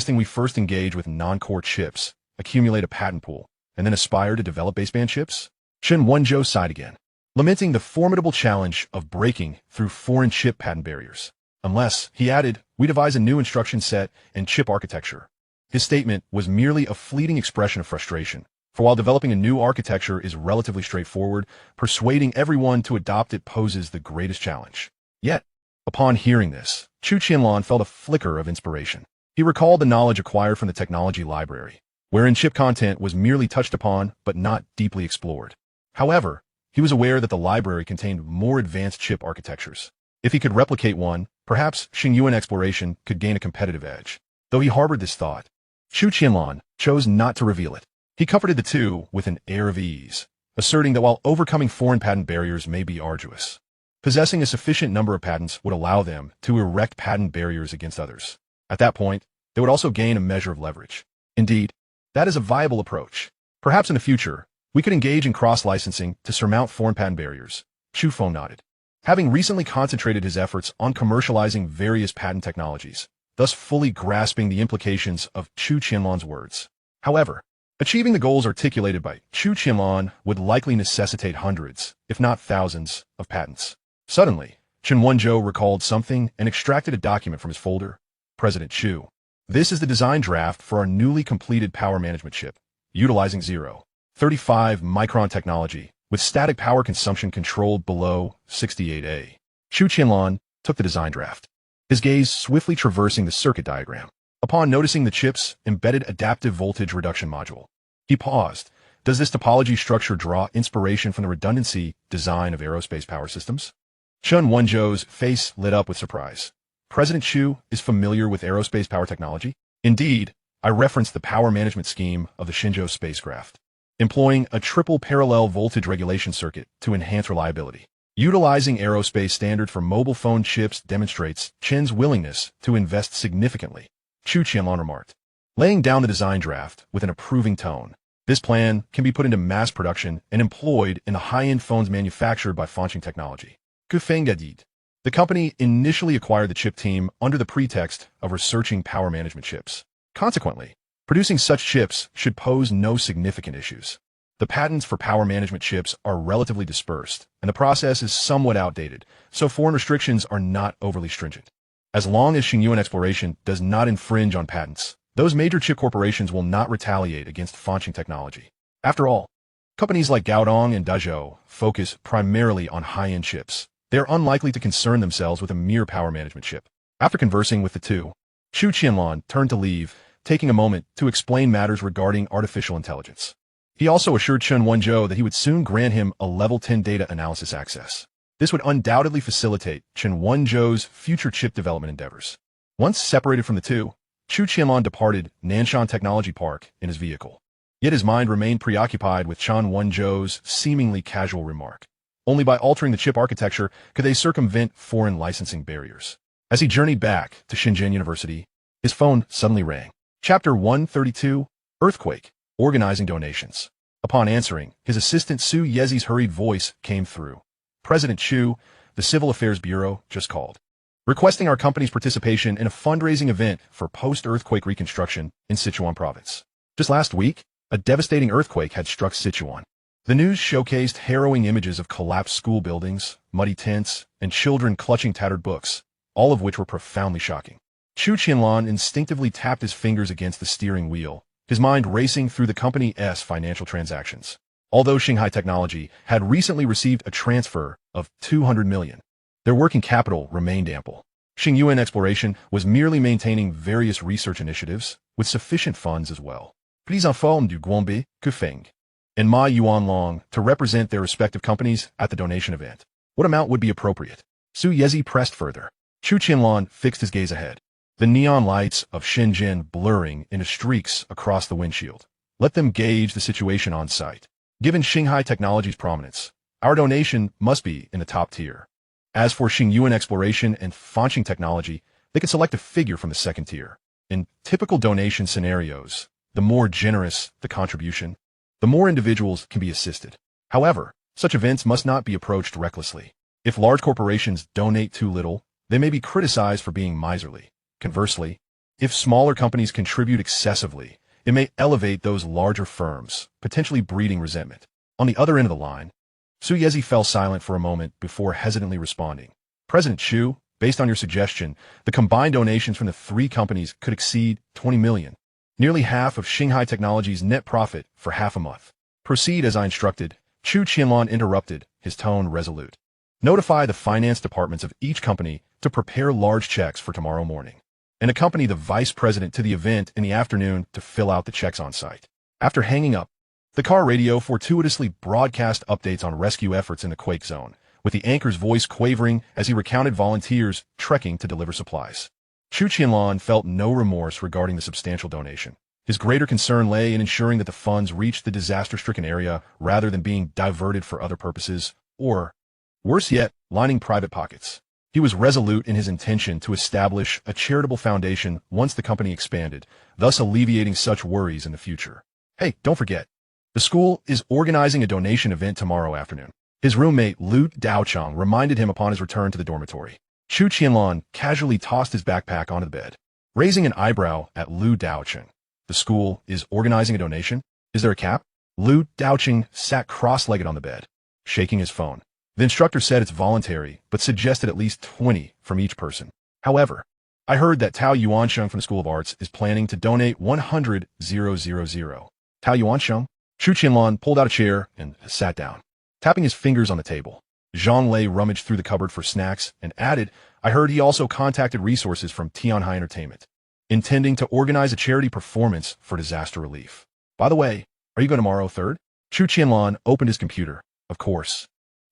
We first engage with non-core chips, accumulate a patent pool, and then aspire to develop baseband chips? Chen Wenzhou sighed again, lamenting the formidable challenge of breaking through foreign chip patent barriers. Unless, he added, we devise a new instruction set and chip architecture. His statement was merely a fleeting expression of frustration, for while developing a new architecture is relatively straightforward, persuading everyone to adopt it poses the greatest challenge. Yet, upon hearing this, Chu Qianlan felt a flicker of inspiration. He recalled the knowledge acquired from the technology library, wherein chip content was merely touched upon but not deeply explored. However, he was aware that the library contained more advanced chip architectures. If he could replicate one, perhaps Xinghai exploration could gain a competitive edge. Though he harbored this thought, Chu Qianlan chose not to reveal it. He comforted the two with an air of ease, asserting that while overcoming foreign patent barriers may be arduous, possessing a sufficient number of patents would allow them to erect patent barriers against others. At that point, they would also gain a measure of leverage. Indeed, that is a viable approach. Perhaps in the future, we could engage in cross-licensing to surmount foreign patent barriers. Chu Feng nodded. Having recently concentrated his efforts on commercializing various patent technologies, thus fully grasping the implications of Chu Qianlan's words. However, achieving the goals articulated by Chu Qianlan would likely necessitate hundreds, if not thousands, of patents. Suddenly, Chen Wenzhou recalled something and extracted a document from his folder. President Chu. This is the design draft for our newly completed power management chip, utilizing 0.35 micron technology, with static power consumption controlled below 68A. Chu Qianlan took the design draft, his gaze swiftly traversing the circuit diagram. Upon noticing the chip's embedded adaptive voltage reduction module, he paused. Does this topology structure draw inspiration from the redundancy design of aerospace power systems? Chen Wenzhou's face lit up with surprise. President Chu is familiar with aerospace power technology? Indeed, I referenced the power management scheme of the Xinghai spacecraft, employing a triple parallel voltage regulation circuit to enhance reliability. Utilizing aerospace standard for mobile phone chips demonstrates Chen's willingness to invest significantly, Chu Qianlan remarked, laying down the design draft with an approving tone. This plan can be put into mass production and employed in the high-end phones manufactured by Fanxing Technology. The company initially acquired the chip team under the pretext of researching power management chips. Consequently, producing such chips should pose no significant issues. The patents for power management chips are relatively dispersed, and the process is somewhat outdated, so foreign restrictions are not overly stringent. As long as Xinghai Exploration does not infringe on patents, those major chip corporations will not retaliate against Fanxing Technology. After all, companies like Kao Tong and Dazhou focus primarily on high-end chips. They are unlikely to concern themselves with a mere power management chip. After conversing with the two, Chu Qianlan turned to leave, taking a moment to explain matters regarding artificial intelligence. He also assured Chen Wenzhou that he would soon grant him a Level 10 data analysis access. This would undoubtedly facilitate Chen Wenzhou's future chip development endeavors. Once separated from the two, Chu Qianlan departed Nanshan Technology Park in his vehicle. Yet his mind remained preoccupied with Chen Wenzhou's seemingly casual remark. Only by altering the chip architecture could they circumvent foreign licensing barriers. As he journeyed back to Shenzhen University, his phone suddenly rang. Chapter 132, Earthquake, Organizing Donations. Upon answering, his assistant Su Yezi's hurried voice came through. President Chu, the Civil Affairs Bureau, just called, requesting our company's participation in a fundraising event for post-earthquake reconstruction in Sichuan province. Just last week, a devastating earthquake had struck Sichuan. The news showcased harrowing images of collapsed school buildings, muddy tents, and children clutching tattered books, all of which were profoundly shocking. Chu Qianlan instinctively tapped his fingers against the steering wheel, his mind racing through the company's financial transactions. Although Xinghai Technology had recently received a transfer of 200 million, their working capital remained ample. Xinghai Exploration was merely maintaining various research initiatives, with sufficient funds as well. Prise en forme du Guombe, Kufeng, and Ma Yuanlong to represent their respective companies at the donation event. What amount would be appropriate? Su Yezi pressed further. Chu Qianlan fixed his gaze ahead, the neon lights of Shenzhen blurring into streaks across the windshield. Let them gauge the situation on site. Given Xinghai Technology's prominence, our donation must be in the top tier. As for Xinghai Exploration and Fanxing Technology, they could select a figure from the second tier. In typical donation scenarios, the more generous the contribution, the more individuals can be assisted. However, such events must not be approached recklessly. If large corporations donate too little, they may be criticized for being miserly. Conversely, If smaller companies contribute excessively, it may elevate those larger firms, potentially breeding resentment. On the other end of the line, Su Yezi fell silent for a moment before hesitantly responding. President Chu, based on your suggestion, the combined donations from the three companies could exceed 20 million, nearly half of Xinghai Technology's net profit for half a month. Proceed as I instructed, Chu Qianlan interrupted, his tone resolute. Notify the finance departments of each company to prepare large checks for tomorrow morning, and accompany the vice president to the event in the afternoon to fill out the checks on site. After hanging up, the car radio fortuitously broadcast updates on rescue efforts in the quake zone, with the anchor's voice quavering as he recounted volunteers trekking to deliver supplies. Chu Qianlan felt no remorse regarding the substantial donation. His greater concern lay in ensuring that the funds reached the disaster-stricken area rather than being diverted for other purposes, or, worse yet, lining private pockets. He was resolute in his intention to establish a charitable foundation once the company expanded, thus alleviating such worries in the future. Hey, don't forget, the school is organizing a donation event tomorrow afternoon. His roommate Lu Daocheng reminded him upon his return to the dormitory. Chu Qianlan casually tossed his backpack onto the bed, raising an eyebrow at Lu Daocheng. The school is organizing a donation? Is there a cap? Lu Daocheng sat cross-legged on the bed, shaking his phone. The instructor said it's voluntary, but suggested at least 20 from each person. However, I heard that Tao Yuansheng from the School of Arts is planning to donate 100,000. Tao Yuansheng? Chu Qianlan pulled out a chair and sat down, tapping his fingers on the table. Zhang Lei rummaged through the cupboard for snacks and added, I heard he also contacted resources from Tianhai Entertainment, intending to organize a charity performance for disaster relief. By the way, are you going tomorrow, 3rd? Chu Qianlan opened his computer. Of course.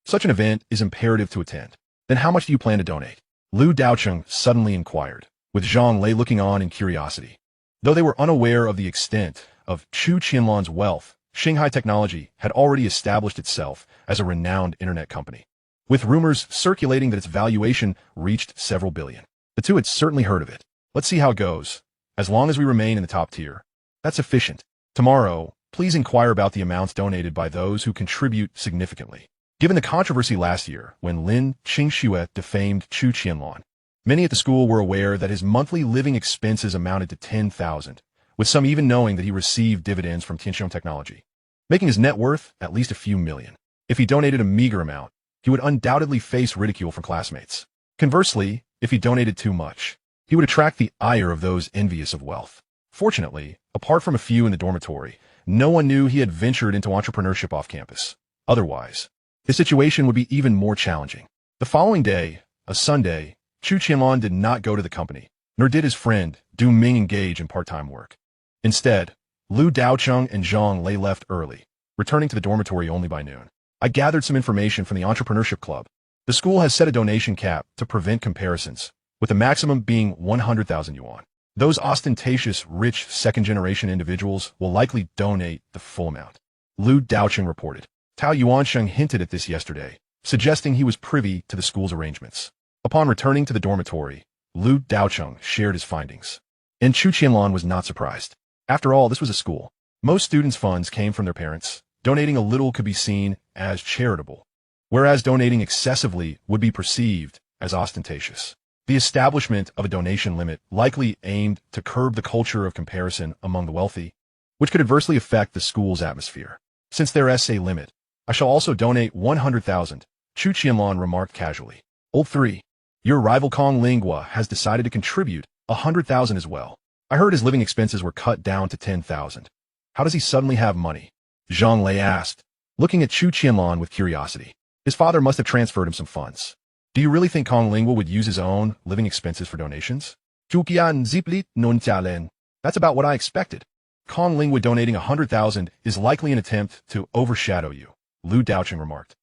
Such an event is imperative to attend. Then how much do you plan to donate? Lu Daocheng suddenly inquired, with Zhang Lei looking on in curiosity. Though they were unaware of the extent of Chu Qianlan's wealth, Xinghai Technology had already established itself as a renowned internet company, with rumors circulating that its valuation reached several billion. The two had certainly heard of it. Let's see how it goes. As long as we remain in the top tier, that's sufficient. Tomorrow, please inquire about the amounts donated by those who contribute significantly. Given the controversy last year when Lin Qingxue defamed Chu Qianlan, many at the school were aware that his monthly living expenses amounted to 10,000, with some even knowing that he received dividends from Xinghai Technology, making his net worth at least a few million. If he donated a meager amount, he would undoubtedly face ridicule from classmates. Conversely, if he donated too much, he would attract the ire of those envious of wealth. Fortunately, apart from a few in the dormitory, no one knew he had ventured into entrepreneurship off campus. Otherwise, his situation would be even more challenging. The following day, a Sunday, Chu Qianlan did not go to the company, nor did his friend Du Ming engage in part-time work. Instead, Lu Daocheng and Zhang Lei left early, returning to the dormitory only by noon. I gathered some information from the entrepreneurship club. The school has set a donation cap to prevent comparisons, with the maximum being 100,000 yuan. Those ostentatious, rich, second-generation individuals will likely donate the full amount. Lu Daocheng reported. Tao Yuansheng hinted at this yesterday, suggesting he was privy to the school's arrangements. Upon returning to the dormitory, Lu Daocheng shared his findings. And Chu Qianlan was not surprised. After all, this was a school. Most students' funds came from their parents. Donating a little could be seen as charitable, whereas donating excessively would be perceived as ostentatious. The establishment of a donation limit likely aimed to curb the culture of comparison among the wealthy, which could adversely affect the school's atmosphere. Since there is a limit, I shall also donate 100,000, Chu Qianlan remarked casually. Old 3, your rival Kong Lingua has decided to contribute 100,000 as well. I heard his living expenses were cut down to 10,000. How does he suddenly have money? Zhang Lei asked, looking at Chu Qianlan with curiosity. His father must have transferred him some funds. Do you really think Kong Lingua would use his own living expenses for donations? Chu Qianlan. That's about what I expected. Kong Lingua donating 100,000 is likely an attempt to overshadow you, Lu Daocheng remarked,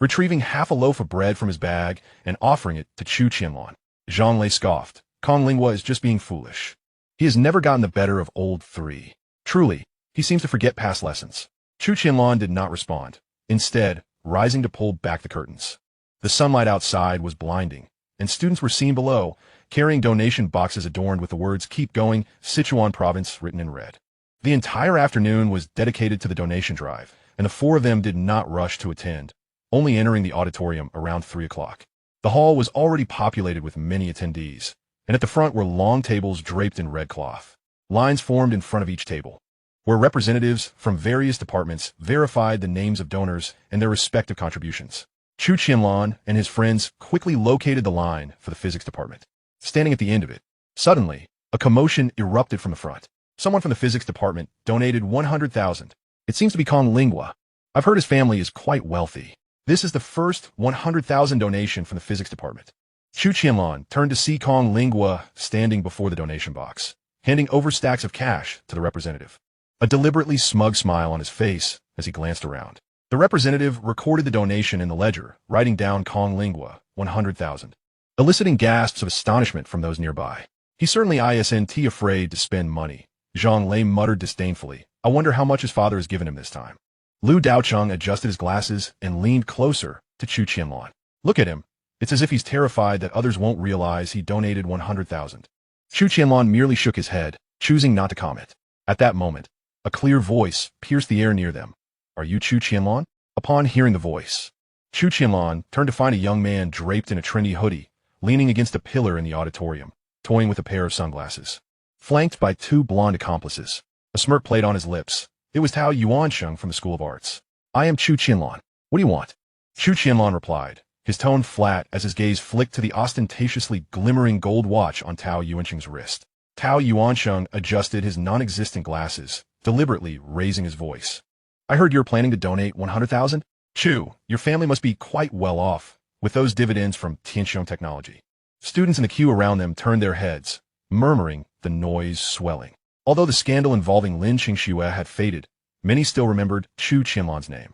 retrieving half a loaf of bread from his bag and offering it to Chu Qianlan. Zhang Lei scoffed. Kong Lingua is just being foolish. He has never gotten the better of old 3. Truly, he seems to forget past lessons. Chu Qianlan did not respond, instead rising to pull back the curtains. The sunlight outside was blinding, and students were seen below, carrying donation boxes adorned with the words "Keep Going, Sichuan Province" written in red. The entire afternoon was dedicated to the donation drive, and the 4 of them did not rush to attend, only entering the auditorium around 3 o'clock. The hall was already populated with many attendees, and at the front were long tables draped in red cloth. Lines formed in front of each table, where representatives from various departments verified the names of donors and their respective contributions. Chu Qianlan and his friends quickly located the line for the physics department. Standing at the end of it, suddenly, a commotion erupted from the front. Someone from the physics department donated 100,000. It seems to be Kong Lingua. I've heard his family is quite wealthy. This is the first 100,000 donation from the physics department. Chu Qianlan turned to see Kong Lingua standing before the donation box, handing over stacks of cash to the representative. A deliberately smug smile on his face as he glanced around. The representative recorded the donation in the ledger, writing down Kong Lingua, 100,000, eliciting gasps of astonishment from those nearby. He certainly isn't afraid to spend money. Zhang Lei muttered disdainfully. I wonder how much his father has given him this time. Lu Daocheng adjusted his glasses and leaned closer to Chu Qianlan. Look at him. It's as if he's terrified that others won't realize he donated 100,000. Chu Qianlan merely shook his head, choosing not to comment. At that moment, a clear voice pierced the air near them. Are you Chu Qianlan? Upon hearing the voice, Chu Qianlan turned to find a young man draped in a trendy hoodie, leaning against a pillar in the auditorium, toying with a pair of sunglasses. Flanked by two blonde accomplices, a smirk played on his lips. It was Tao Yuansheng from the School of Arts. I am Chu Qianlan. What do you want? Chu Qianlan replied, his tone flat as his gaze flicked to the ostentatiously glimmering gold watch on Tao Yuansheng's wrist. Tao Yuansheng adjusted his non-existent glasses, deliberately raising his voice. I heard you're planning to donate 100,000? Chu, your family must be quite well off, with those dividends from Xinghai Technology. Students in the queue around them turned their heads, murmuring, the noise swelling. Although the scandal involving Lin Qingxue had faded, many still remembered Chu Qianlan's name.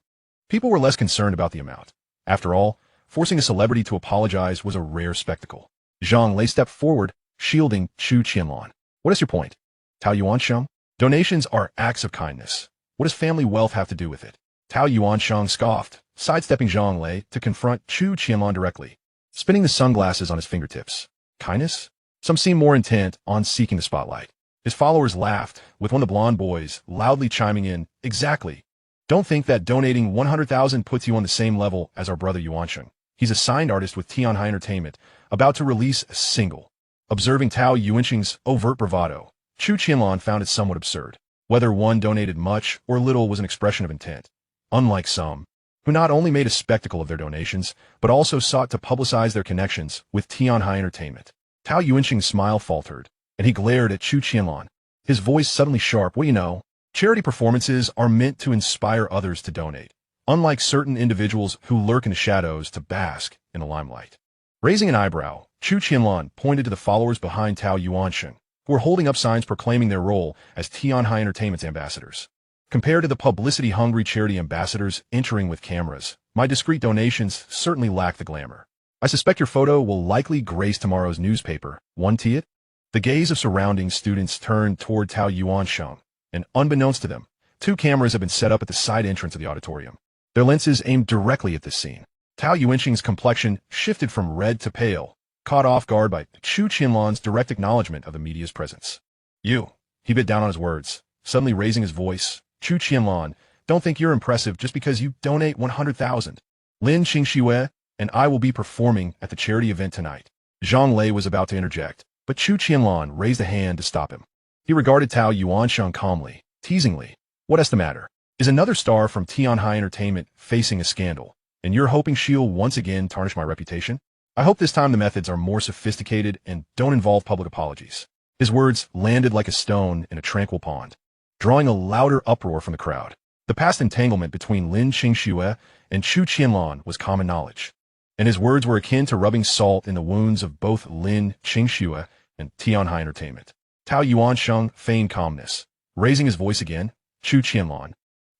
People were less concerned about the amount. After all, forcing a celebrity to apologize was a rare spectacle. Zhang Lei stepped forward, shielding Chu Qianlan. What is your point? Tao Yuansheng? Donations are acts of kindness. What does family wealth have to do with it? Tao Yuansheng scoffed, sidestepping Zhang Lei to confront Chu Qianlan directly, spinning the sunglasses on his fingertips. Kindness? Some seemed more intent on seeking the spotlight. His followers laughed, with one of the blonde boys loudly chiming in, exactly. Don't think that donating 100,000 puts you on the same level as our brother Yuansheng. He's a signed artist with Xinghai Entertainment, about to release a single. Observing Tao Yuansheng's overt bravado, Chu Qianlan found it somewhat absurd. Whether one donated much or little was an expression of intent. Unlike some, who not only made a spectacle of their donations, but also sought to publicize their connections with Xinghai Entertainment. Tao Yuansheng's smile faltered, and he glared at Chu Qianlan, his voice suddenly sharp. Well, you know, charity performances are meant to inspire others to donate, unlike certain individuals who lurk in the shadows to bask in the limelight. Raising an eyebrow, Chu Qianlan pointed to the followers behind Tao Yuansheng, who were holding up signs proclaiming their role as Xinghai Entertainment's ambassadors. Compared to the publicity-hungry charity ambassadors entering with cameras, my discreet donations certainly lack the glamour. I suspect your photo will likely grace tomorrow's newspaper, won't it? The gaze of surrounding students turned toward Tao Yuansheng, and unbeknownst to them, two cameras have been set up at the side entrance of the auditorium. Their lenses aimed directly at this scene. Tao Yuansheng's complexion shifted from red to pale, caught off guard by Chu Qianlan's direct acknowledgement of the media's presence. You, he bit down on his words, suddenly raising his voice. Chu Qianlan, don't think you're impressive just because you donate 100,000. Lin Qingxue and I will be performing at the charity event tonight. Zhang Lei was about to interject, but Chu Qianlan raised a hand to stop him. He regarded Tao Yuansheng calmly, teasingly. What's the matter? Is another star from Xinghai Entertainment facing a scandal, and you're hoping she'll once again tarnish my reputation? I hope this time the methods are more sophisticated and don't involve public apologies. His words landed like a stone in a tranquil pond, drawing a louder uproar from the crowd. The past entanglement between Lin Qingxue and Chu Qianlan was common knowledge, and his words were akin to rubbing salt in the wounds of both Lin Qingxue and Xinghai Entertainment. Tao Yuansheng feigned calmness, raising his voice again. Chu Qianlan,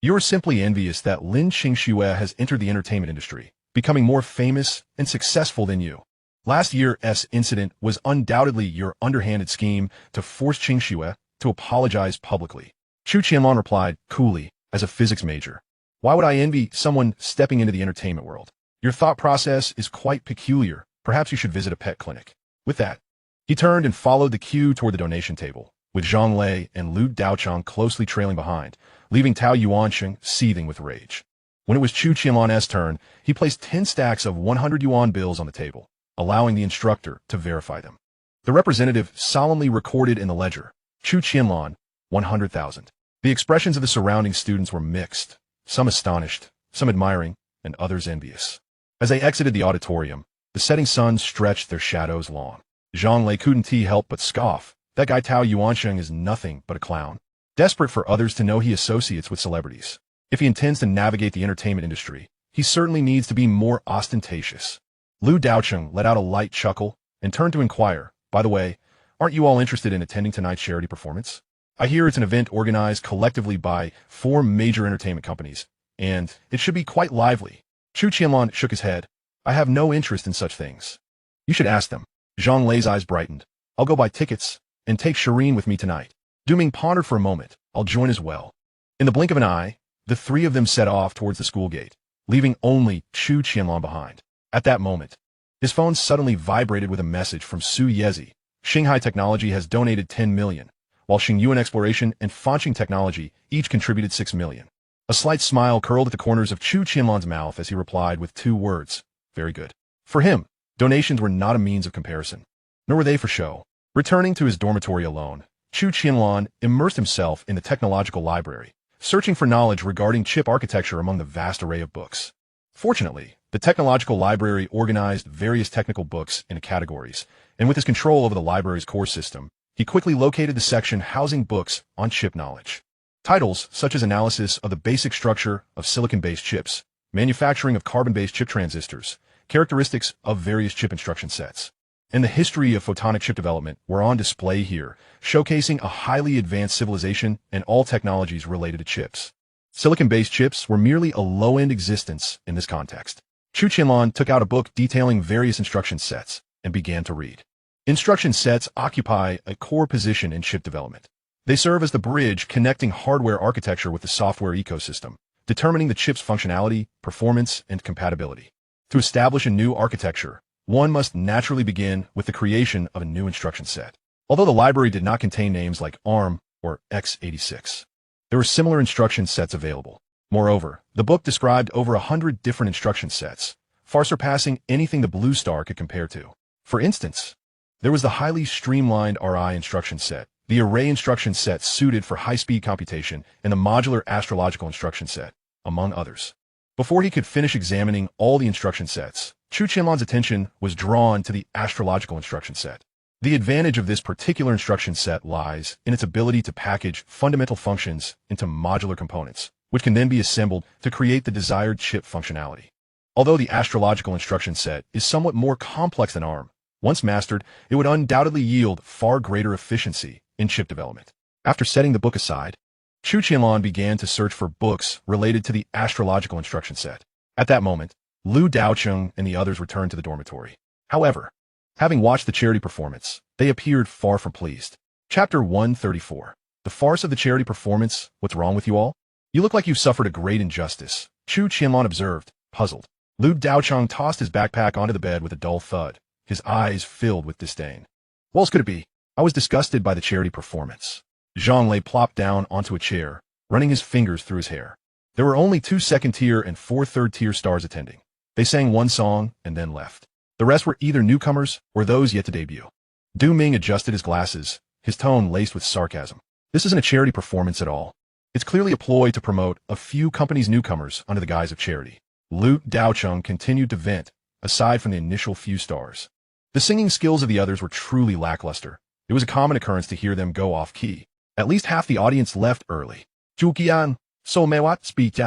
you're simply envious that Lin Qingxue has entered the entertainment industry, becoming more famous and successful than you. Last year's incident was undoubtedly your underhanded scheme to force Qingxue to apologize publicly. Chu Qianlan replied coolly, as a physics major. Why would I envy someone stepping into the entertainment world? Your thought process is quite peculiar. Perhaps you should visit a pet clinic. With that, he turned and followed the queue toward the donation table, with Zhang Lei and Lu Daocheng closely trailing behind, leaving Tao Yuansheng seething with rage. When it was Chu Qianlan's turn, he placed 10 stacks of 100 yuan bills on the table, allowing the instructor to verify them. The representative solemnly recorded in the ledger, Chu Qianlan, 100,000. The expressions of the surrounding students were mixed, some astonished, some admiring, and others envious. As they exited the auditorium, the setting sun stretched their shadows long. Zhang Lei couldn't help but scoff. That guy Tao Yuansheng is nothing but a clown, desperate for others to know he associates with celebrities. If he intends to navigate the entertainment industry, he certainly needs to be more ostentatious. Lu Daocheng let out a light chuckle and turned to inquire, by the way, aren't you all interested in attending tonight's charity performance? I hear it's an event organized collectively by 4 major entertainment companies, and it should be quite lively. Chu Qianlan shook his head. I have no interest in such things. You should ask them. Zhang Lei's eyes brightened. I'll go buy tickets and take Shireen with me tonight. Du Ming pondered for a moment. I'll join as well. In the blink of an eye, the 3 of them set off towards the school gate, leaving only Chu Qianlan behind. At that moment, his phone suddenly vibrated with a message from Su Yezi. Xinghai Technology has donated 10 million, while Xingyuan Exploration and Fanxing Technology each contributed 6 million. A slight smile curled at the corners of Chu Qianlan's mouth as he replied with 2 words. Very good. For him, donations were not a means of comparison, nor were they for show. Returning to his dormitory alone, Chu Qianlan immersed himself in the technological library, searching for knowledge regarding chip architecture among the vast array of books. Fortunately, the technological library organized various technical books into categories, and with his control over the library's core system, he quickly located the section housing books on chip knowledge. Titles such as analysis of the basic structure of silicon-based chips, manufacturing of carbon-based chip transistors, characteristics of various chip instruction sets, and the history of photonic chip development were on display here, showcasing a highly advanced civilization and all technologies related to chips. Silicon-based chips were merely a low-end existence in this context. Chu Qianlan took out a book detailing various instruction sets and began to read. Instruction sets occupy a core position in chip development. They serve as the bridge connecting hardware architecture with the software ecosystem, determining the chip's functionality, performance, and compatibility. To establish a new architecture, one must naturally begin with the creation of a new instruction set. Although the library did not contain names like ARM or x86, there were similar instruction sets available. Moreover, the book described over 100 different instruction sets, far surpassing anything the Blue Star could compare to. For instance, there was the highly streamlined RI instruction set, the array instruction set suited for high-speed computation, and the modular astrological instruction set, among others. Before he could finish examining all the instruction sets, Chu Qianlan's attention was drawn to the astrological instruction set. The advantage of this particular instruction set lies in its ability to package fundamental functions into modular components, which can then be assembled to create the desired chip functionality. Although the astrological instruction set is somewhat more complex than ARM, once mastered, it would undoubtedly yield far greater efficiency in chip development. After setting the book aside, Chu Qianlan began to search for books related to the astrological instruction set. At that moment, Lu Daocheng and the others returned to the dormitory. However, having watched the charity performance, they appeared far from pleased. Chapter 134. The farce of the charity performance. What's wrong with you all? You look like you've suffered a great injustice, Chu Qianlan observed, puzzled. Lu Daocheng tossed his backpack onto the bed with a dull thud, his eyes filled with disdain. What else could it be? I was disgusted by the charity performance. Zhang Lei plopped down onto a chair, running his fingers through his hair. There were only 2 second-tier and 4 third-tier stars attending. They sang one song and then left. The rest were either newcomers or those yet to debut. Du Ming adjusted his glasses, his tone laced with sarcasm. This isn't a charity performance at all. It's clearly a ploy to promote a few companies' newcomers under the guise of charity. Lu Daocheng continued to vent, aside from the initial few stars. The singing skills of the others were truly lackluster. It was a common occurrence to hear them go off-key. At least half the audience left early. Chu Qianlan, so mewat speak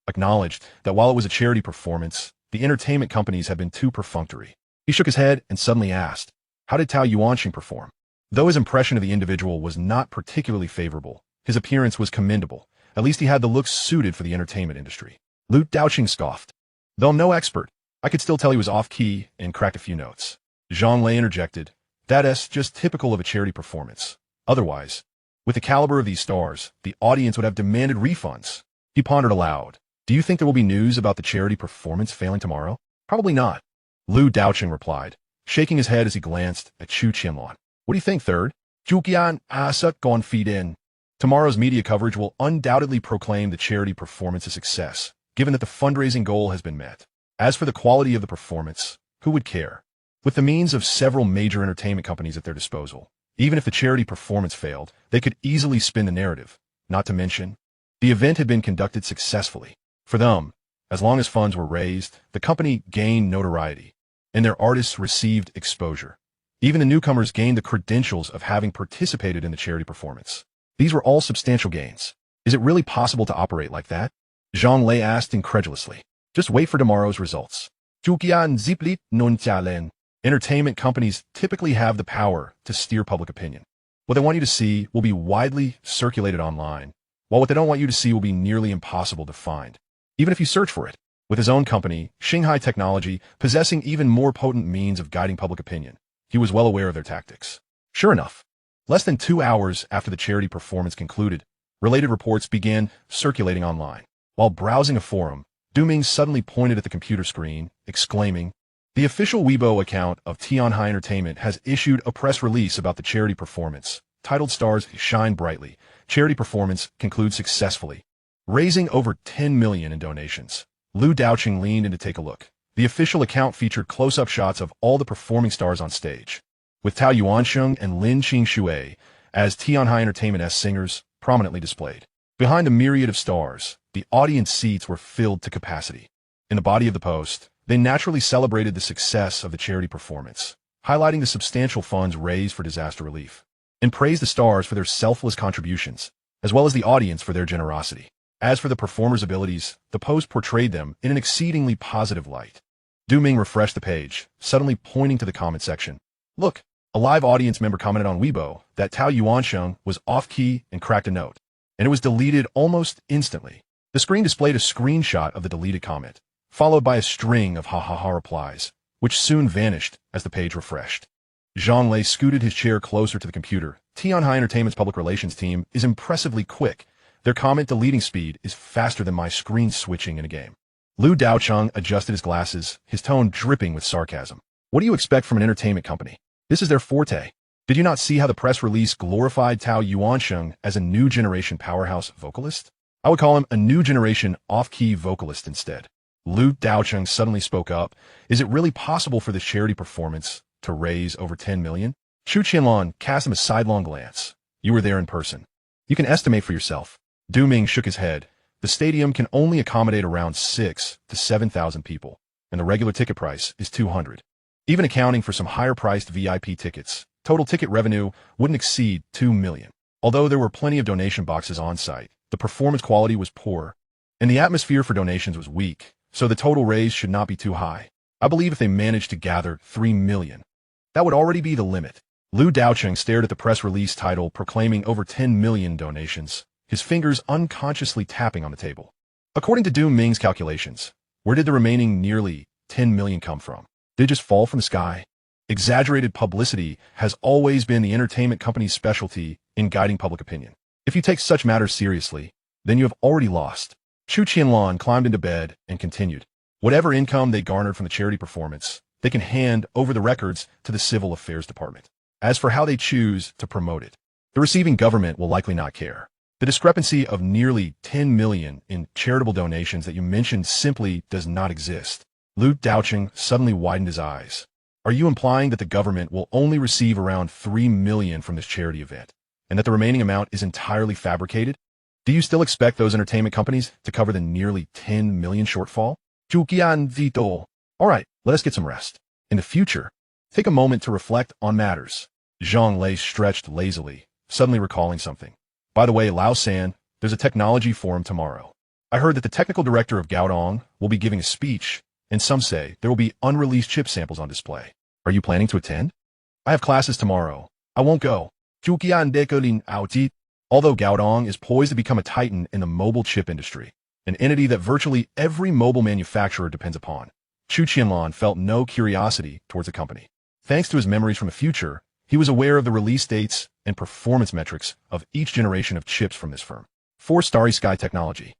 acknowledged that while it was a charity performance, the entertainment companies had been too perfunctory. He shook his head and suddenly asked, how did Tao Yuanxing perform? Though his impression of the individual was not particularly favorable, his appearance was commendable. At least he had the looks suited for the entertainment industry. Lu Daocheng scoffed. Though I'm no expert, I could still tell he was off-key and cracked a few notes. Zhang Lei interjected, that's just typical of a charity performance. Otherwise, with the caliber of these stars, the audience would have demanded refunds. He pondered aloud. Do you think there will be news about the charity performance failing tomorrow? Probably not. Lu Daocheng replied, shaking his head as he glanced at Chu Qianlan. What do you think, third? Chu Qianlan, asat gone feed in. Tomorrow's media coverage will undoubtedly proclaim the charity performance a success, given that the fundraising goal has been met. As for the quality of the performance, who would care? With the means of several major entertainment companies at their disposal, even if the charity performance failed, they could easily spin the narrative. Not to mention, the event had been conducted successfully. For them, as long as funds were raised, the company gained notoriety, and their artists received exposure. Even the newcomers gained the credentials of having participated in the charity performance. These were all substantial gains. Is it really possible to operate like that? Zhang Lei asked incredulously. Just wait for tomorrow's results. Chu Qianlan. Entertainment companies typically have the power to steer public opinion. What they want you to see will be widely circulated online, while what they don't want you to see will be nearly impossible to find, even if you search for it. With his own company, Xinghai Technology, possessing even more potent means of guiding public opinion, he was well aware of their tactics. Sure enough, less than 2 hours after the charity performance concluded, related reports began circulating online. While browsing a forum, Duming suddenly pointed at the computer screen, exclaiming, "The official Weibo account of Tianhai Entertainment has issued a press release about the charity performance, titled Stars Shine Brightly. Charity performance concludes successfully, raising over 10 million in donations." Lu Daoqing leaned in to take a look. The official account featured close-up shots of all the performing stars on stage, with Tao Yuansheng and Lin Qingshui as Tianhai Entertainment's singers prominently displayed. Behind a myriad of stars, the audience seats were filled to capacity. In the body of the post, they naturally celebrated the success of the charity performance, highlighting the substantial funds raised for disaster relief, and praised the stars for their selfless contributions, as well as the audience for their generosity. As for the performers' abilities, the post portrayed them in an exceedingly positive light. Duming refreshed the page, suddenly pointing to the comment section. "Look, a live audience member commented on Weibo that Tao Yuansheng was off-key and cracked a note, and it was deleted almost instantly." The screen displayed a screenshot of the deleted comment, followed by a string of ha-ha-ha replies, which soon vanished as the page refreshed. Zhang Lei scooted his chair closer to the computer. Tianhai Entertainment's public relations team is impressively quick. Their comment deleting speed is faster than my screen switching in a game. Lu Daocheng adjusted his glasses, his tone dripping with sarcasm. "What do you expect from an entertainment company? This is their forte. Did you not see how the press release glorified Tao Yuansheng as a new generation powerhouse vocalist? I would call him a new generation off-key vocalist instead." Lu Daocheng suddenly spoke up. "Is it really possible for this charity performance to raise over 10 million? Chu Qianlan cast him a sidelong glance. "You were there in person. You can estimate for yourself." Duming shook his head. "The stadium can only accommodate around 6,000 to 7,000 people, and the regular ticket price is 200. Even accounting for some higher-priced VIP tickets, total ticket revenue wouldn't exceed 2 million. Although there were plenty of donation boxes on site, the performance quality was poor, and the atmosphere for donations was weak, so the total raise should not be too high. I believe if they managed to gather 3 million, that would already be the limit." Lu Daocheng stared at the press release title proclaiming over 10 million donations, his fingers unconsciously tapping on the table. According to Duming's calculations, where did the remaining nearly 10 million come from? Did it just fall from the sky? Exaggerated publicity has always been the entertainment company's specialty in guiding public opinion. If you take such matters seriously, then you have already lost. Chu Qianlan climbed into bed and continued. "Whatever income they garnered from the charity performance, they can hand over the records to the Civil Affairs Department. As for how they choose to promote it, the receiving government will likely not care. The discrepancy of nearly 10 million in charitable donations that you mentioned simply does not exist." Lu Daocheng suddenly widened his eyes. "Are you implying that the government will only receive around 3 million from this charity event, and that the remaining amount is entirely fabricated? Do you still expect those entertainment companies to cover the nearly 10 million shortfall?" Chu Qianlan. "All right, let us get some rest. In the future, take a moment to reflect on matters." Zhang Lei stretched lazily, suddenly recalling something. "By the way, Lao San, there's a technology forum tomorrow. I heard that the technical director of Kao Tong will be giving a speech, and some say there will be unreleased chip samples on display. Are you planning to attend?" "I have classes tomorrow. I won't go." Chu Qianlan. Although Kao Tong is poised to become a titan in the mobile chip industry, an entity that virtually every mobile manufacturer depends upon, Chu Qianlan felt no curiosity towards the company. Thanks to his memories from the future, he was aware of the release dates and performance metrics of each generation of chips from this firm. For Xinghai Technology,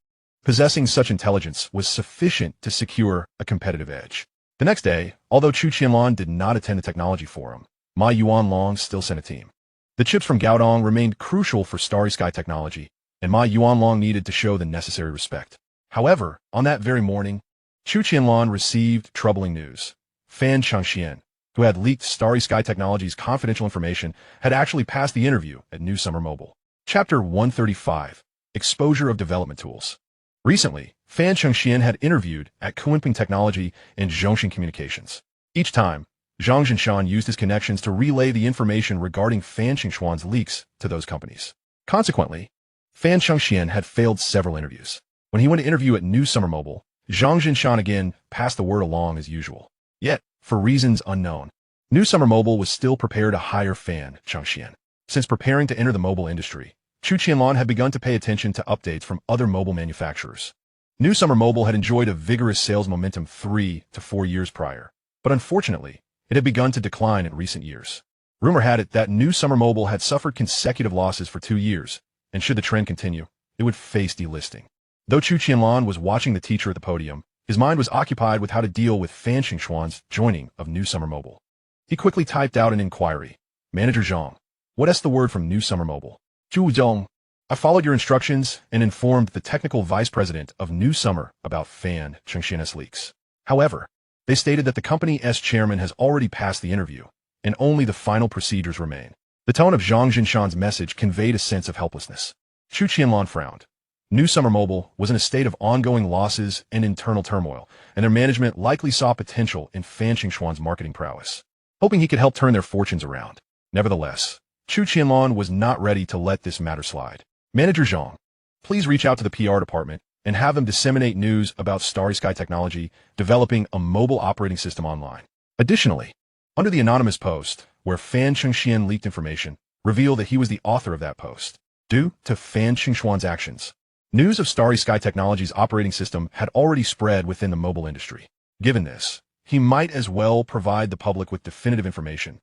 possessing such intelligence was sufficient to secure a competitive edge. The next day, although Chu Qianlan did not attend the technology forum, Ma Yuanlong still sent a team. The chips from Kao Tong remained crucial for Starry Sky Technology, and Ma Yuanlong needed to show the necessary respect. However, on that very morning, Chu Qianlan received troubling news. Fanxing, who had leaked Starry Sky Technology's confidential information, had actually passed the interview at New Summer Mobile. Chapter 135. Exposure of Development Tools. Recently, Fanxing had interviewed at Xinghai Technology and Zhongxin Communications. Each time, Zhang Zhinshan used his connections to relay the information regarding Fanxing's leaks to those companies. Consequently, Fanxing had failed several interviews. When he went to interview at New Summer Mobile, Zhang Zhinshan again passed the word along as usual. Yet, for reasons unknown, New Summer Mobile was still prepared to hire Fanxing. Since preparing to enter the mobile industry, Chu Qianlan had begun to pay attention to updates from other mobile manufacturers. New Summer Mobile had enjoyed a vigorous sales momentum 3 to 4 years prior, but unfortunately, it had begun to decline in recent years. Rumor had it that New Summer Mobile had suffered consecutive losses for 2 years, and should the trend continue, it would face delisting. Though Chu Qianlan was watching the teacher at the podium, his mind was occupied with how to deal with Fanxing's joining of New Summer Mobile. He quickly typed out an inquiry. Manager Zhang, what's the word from New Summer Mobile? Zhu Zhong. I followed your instructions and informed the technical vice president of New Summer about Fanxing's leaks. However, they stated that the company's chairman has already passed the interview, and only the final procedures remain. The tone of Zhang Zhinshan's message conveyed a sense of helplessness. Chu Qianlan frowned. New Summer Mobile was in a state of ongoing losses and internal turmoil, and their management likely saw potential in Fanxing's marketing prowess, hoping he could help turn their fortunes around. Nevertheless, Chu Qianlan was not ready to let this matter slide. Manager Zhang, please reach out to the PR department and have them disseminate news about Starry Sky Technology developing a mobile operating system online. Additionally, under the anonymous post, where Fanxing leaked information, revealed that he was the author of that post. Due to Fanxing's actions, news of Starry Sky Technology's operating system had already spread within the mobile industry. Given this, he might as well provide the public with definitive information,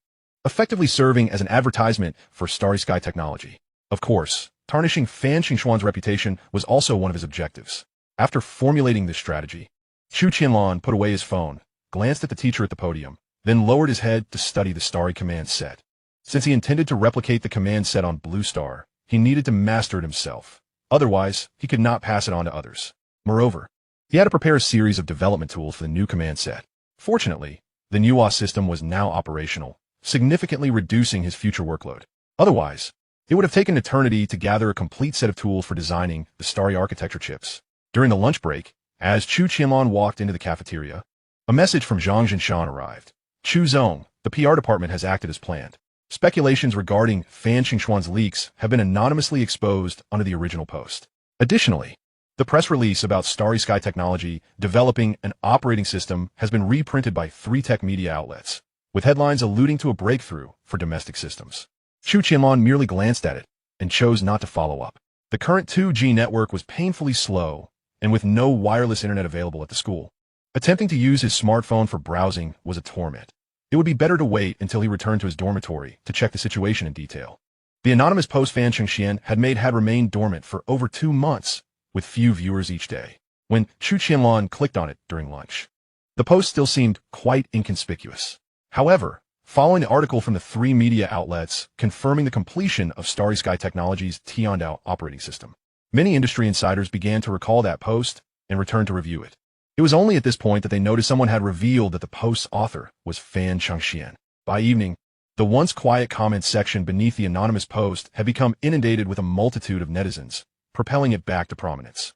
effectively serving as an advertisement for Starry Sky Technology. Of course, tarnishing Fanxing's reputation was also one of his objectives. After formulating this strategy, Chu Qianlan put away his phone, glanced at the teacher at the podium, then lowered his head to study the Starry command set. Since he intended to replicate the command set on Blue Star, he needed to master it himself. Otherwise, he could not pass it on to others. Moreover, he had to prepare a series of development tools for the new command set. Fortunately, the Manhwa system was now operational, significantly reducing his future workload. Otherwise, it would have taken an eternity to gather a complete set of tools for designing the Starry architecture chips. During the lunch break, as Chu Qianlan walked into the cafeteria, a message from Zhang Zhinshan arrived. Chu Zhong, the PR department has acted as planned. Speculations regarding Fanxing's leaks have been anonymously exposed under the original post. Additionally, the press release about Starry Sky Technology developing an operating system has been reprinted by 3 tech media outlets, with headlines alluding to a breakthrough for domestic systems. Chu Qianlan merely glanced at it and chose not to follow up. The current 2G network was painfully slow, and with no wireless internet available at the school, attempting to use his smartphone for browsing was a torment. It would be better to wait until he returned to his dormitory to check the situation in detail. The anonymous post Fanxing had remained dormant for over 2 months, with few viewers each day. When Chu Qianlan clicked on it during lunch, the post still seemed quite inconspicuous. However, following the article from the 3 media outlets confirming the completion of Starry Sky Technology's Tiandao operating system, many industry insiders began to recall that post and return to review it. It was only at this point that they noticed someone had revealed that the post's author was Fanxing. By evening, the once quiet comments section beneath the anonymous post had become inundated with a multitude of netizens, propelling it back to prominence.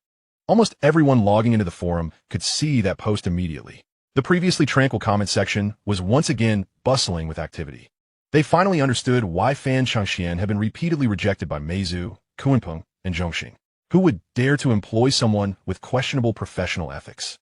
Almost everyone logging into the forum could see that post immediately. The previously tranquil comment section was once again bustling with activity. They finally understood why Fanxing had been repeatedly rejected by Meizu, Kunpeng, and Zhongxing. Who would dare to employ someone with questionable professional ethics?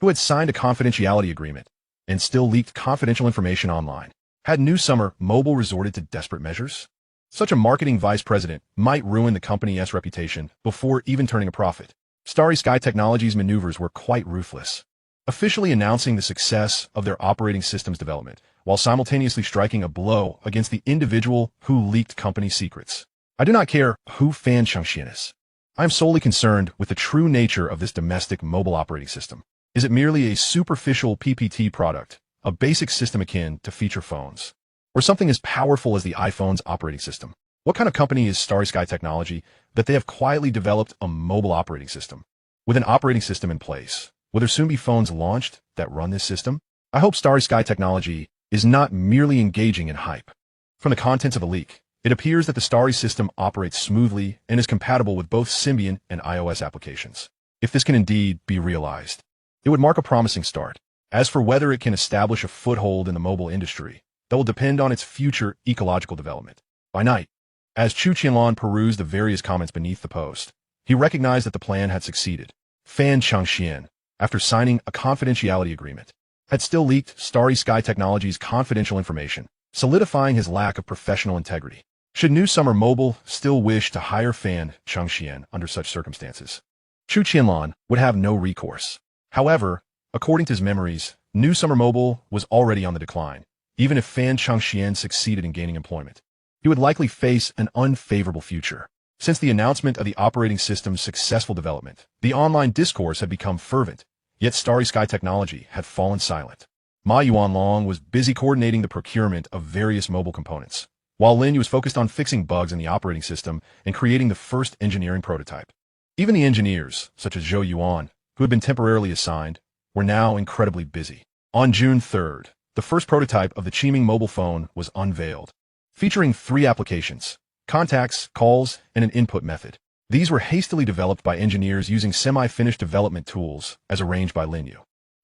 Who had signed a confidentiality agreement and still leaked confidential information online? Had New Summer Mobile resorted to desperate measures? Such a marketing vice president might ruin the company's reputation before even turning a profit. Starry Sky Technology's maneuvers were quite ruthless, officially announcing the success of their operating systems development, while simultaneously striking a blow against the individual who leaked company secrets. I do not care who Fanxing is. I am solely concerned with the true nature of this domestic mobile operating system. Is it merely a superficial PPT product, a basic system akin to feature phones, or something as powerful as the iPhone's operating system? What kind of company is Starry Sky Technology that they have quietly developed a mobile operating system? With an operating system in place, will there soon be phones launched that run this system? I hope Starry Sky Technology is not merely engaging in hype. From the contents of the leak, it appears that the Starry system operates smoothly and is compatible with both Symbian and iOS applications. If this can indeed be realized, it would mark a promising start. As for whether it can establish a foothold in the mobile industry, that will depend on its future ecological development. By night, as Chu Qianlan perused the various comments beneath the post, he recognized that the plan had succeeded. Fanxing, after signing a confidentiality agreement, had still leaked Starry Sky Technology's confidential information, solidifying his lack of professional integrity. Should New Summer Mobile still wish to hire Fanxing under such circumstances, Chu Qianlan would have no recourse. However, according to his memories, New Summer Mobile was already on the decline. Even if Fanxing succeeded in gaining employment, he would likely face an unfavorable future. Since the announcement of the operating system's successful development, the online discourse had become fervent, yet Starry Sky Technology had fallen silent. Ma Yuanlong was busy coordinating the procurement of various mobile components, while Lin Yu was focused on fixing bugs in the operating system and creating the first engineering prototype. Even the engineers, such as Zhou Yuan, who had been temporarily assigned, were now incredibly busy. On June 3rd, the first prototype of the Qiming mobile phone was unveiled, featuring 3 applications: contacts, calls, and an input method. These were hastily developed by engineers using semi-finished development tools as arranged by Lin Yu.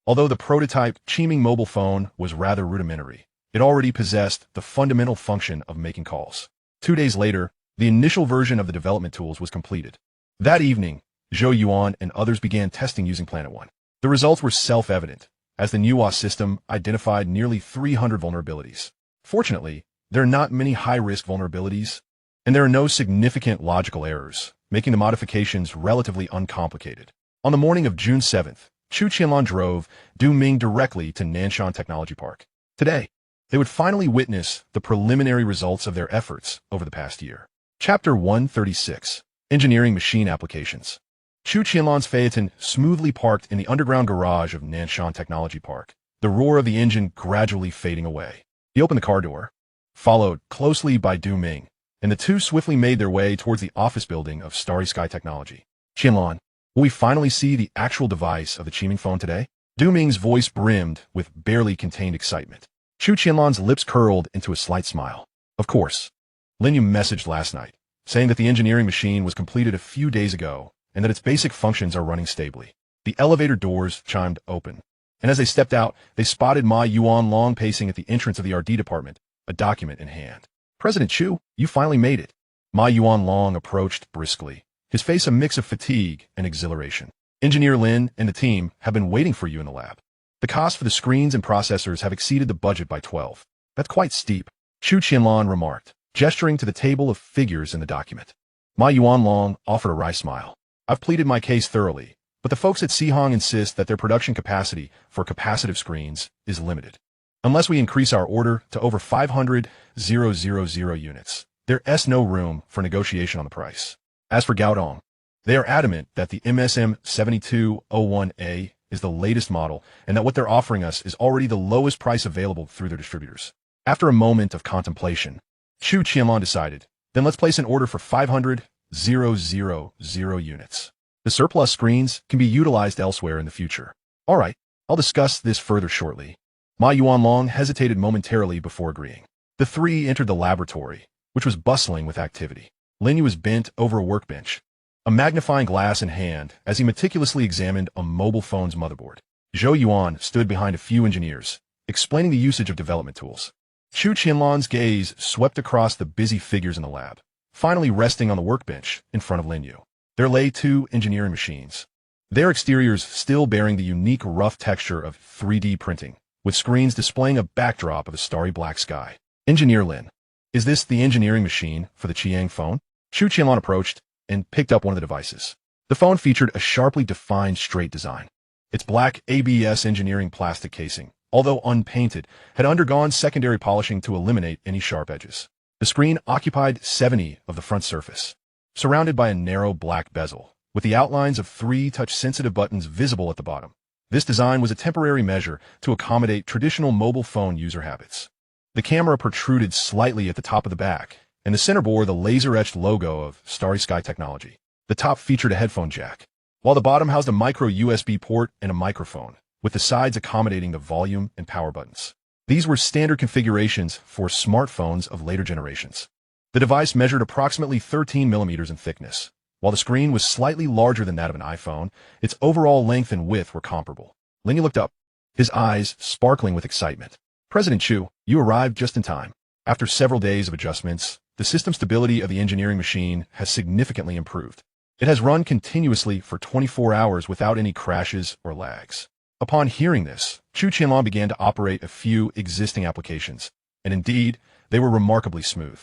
Although the prototype Qiming mobile phone was rather rudimentary, it already possessed the fundamental function of making calls. 2 days later, the initial version of the development tools was completed. That evening, Zhou Yuan and others began testing using Planet One. The results were self-evident, as the Nuwa system identified nearly 300 vulnerabilities. Fortunately, there are not many high-risk vulnerabilities, and there are no significant logical errors, making the modifications relatively uncomplicated. On the morning of June 7th, Chu Qianlan drove Du Ming directly to Nanshan Technology Park. Today, they would finally witness the preliminary results of their efforts over the past year. Chapter 136, Engineering Machine Applications. Chu Qianlan's phaeton smoothly parked in the underground garage of Nanshan Technology Park, the roar of the engine gradually fading away. He opened the car door, followed closely by Du Ming, and the two swiftly made their way towards the office building of Starry Sky Technology. Qianlan, will we finally see the actual device of the Qiming phone today? Du Ming's voice brimmed with barely contained excitement. Chu Qianlan's lips curled into a slight smile. Of course. Lin Yu messaged last night, saying that the engineering machine was completed a few days ago and that its basic functions are running stably. The elevator doors chimed open, and as they stepped out, they spotted Ma Yuanlong pacing at the entrance of the R&D department, a document in hand. President Chu, you finally made it. Ma Yuanlong approached briskly, his face a mix of fatigue and exhilaration. Engineer Lin and the team have been waiting for you in the lab. The cost for the screens and processors have exceeded the budget by 12. That's quite steep, Chu Qianlan remarked, gesturing to the table of figures in the document. Ma Yuanlong offered a wry smile. I've pleaded my case thoroughly, but the folks at Xinghai insist that their production capacity for capacitive screens is limited. Unless we increase our order to over 500,000 units, there's no room for negotiation on the price. As for Kao Tong, they are adamant that the MSM 7201A is the latest model and that what they're offering us is already the lowest price available through their distributors. After a moment of contemplation, Chu Qianlan decided, then let's place an order for 500,000 units. The surplus screens can be utilized elsewhere in the future. All right, I'll discuss this further shortly. Ma Yuanlong hesitated momentarily before agreeing. The three entered the laboratory, which was bustling with activity. Lin Yu was bent over a workbench, a magnifying glass in hand as he meticulously examined a mobile phone's motherboard. Zhou Yuan stood behind a few engineers, explaining the usage of development tools. Chu Qianlan's gaze swept across the busy figures in the lab, finally resting on the workbench in front of Lin Yu. There lay 2 engineering machines, their exteriors still bearing the unique rough texture of 3D printing, with screens displaying a backdrop of a starry black sky. Engineer Lin, is this the engineering machine for the Qiang phone? Chu Qianlan approached and picked up one of the devices. The phone featured a sharply defined straight design. Its black ABS engineering plastic casing, although unpainted, had undergone secondary polishing to eliminate any sharp edges. The screen occupied 70% of the front surface, surrounded by a narrow black bezel, with the outlines of 3 touch-sensitive buttons visible at the bottom. This design was a temporary measure to accommodate traditional mobile phone user habits. The camera protruded slightly at the top of the back, and the center bore the laser-etched logo of Starry Sky Technology. The top featured a headphone jack, while the bottom housed a micro USB port and a microphone, with the sides accommodating the volume and power buttons. These were standard configurations for smartphones of later generations. The device measured approximately 13 millimeters in thickness. While the screen was slightly larger than that of an iPhone, its overall length and width were comparable. Lin looked up, his eyes sparkling with excitement. President Chu, you arrived just in time. After several days of adjustments, the system stability of the engineering machine has significantly improved. It has run continuously for 24 hours without any crashes or lags. Upon hearing this, Chu Qianlan began to operate a few existing applications, and indeed, they were remarkably smooth.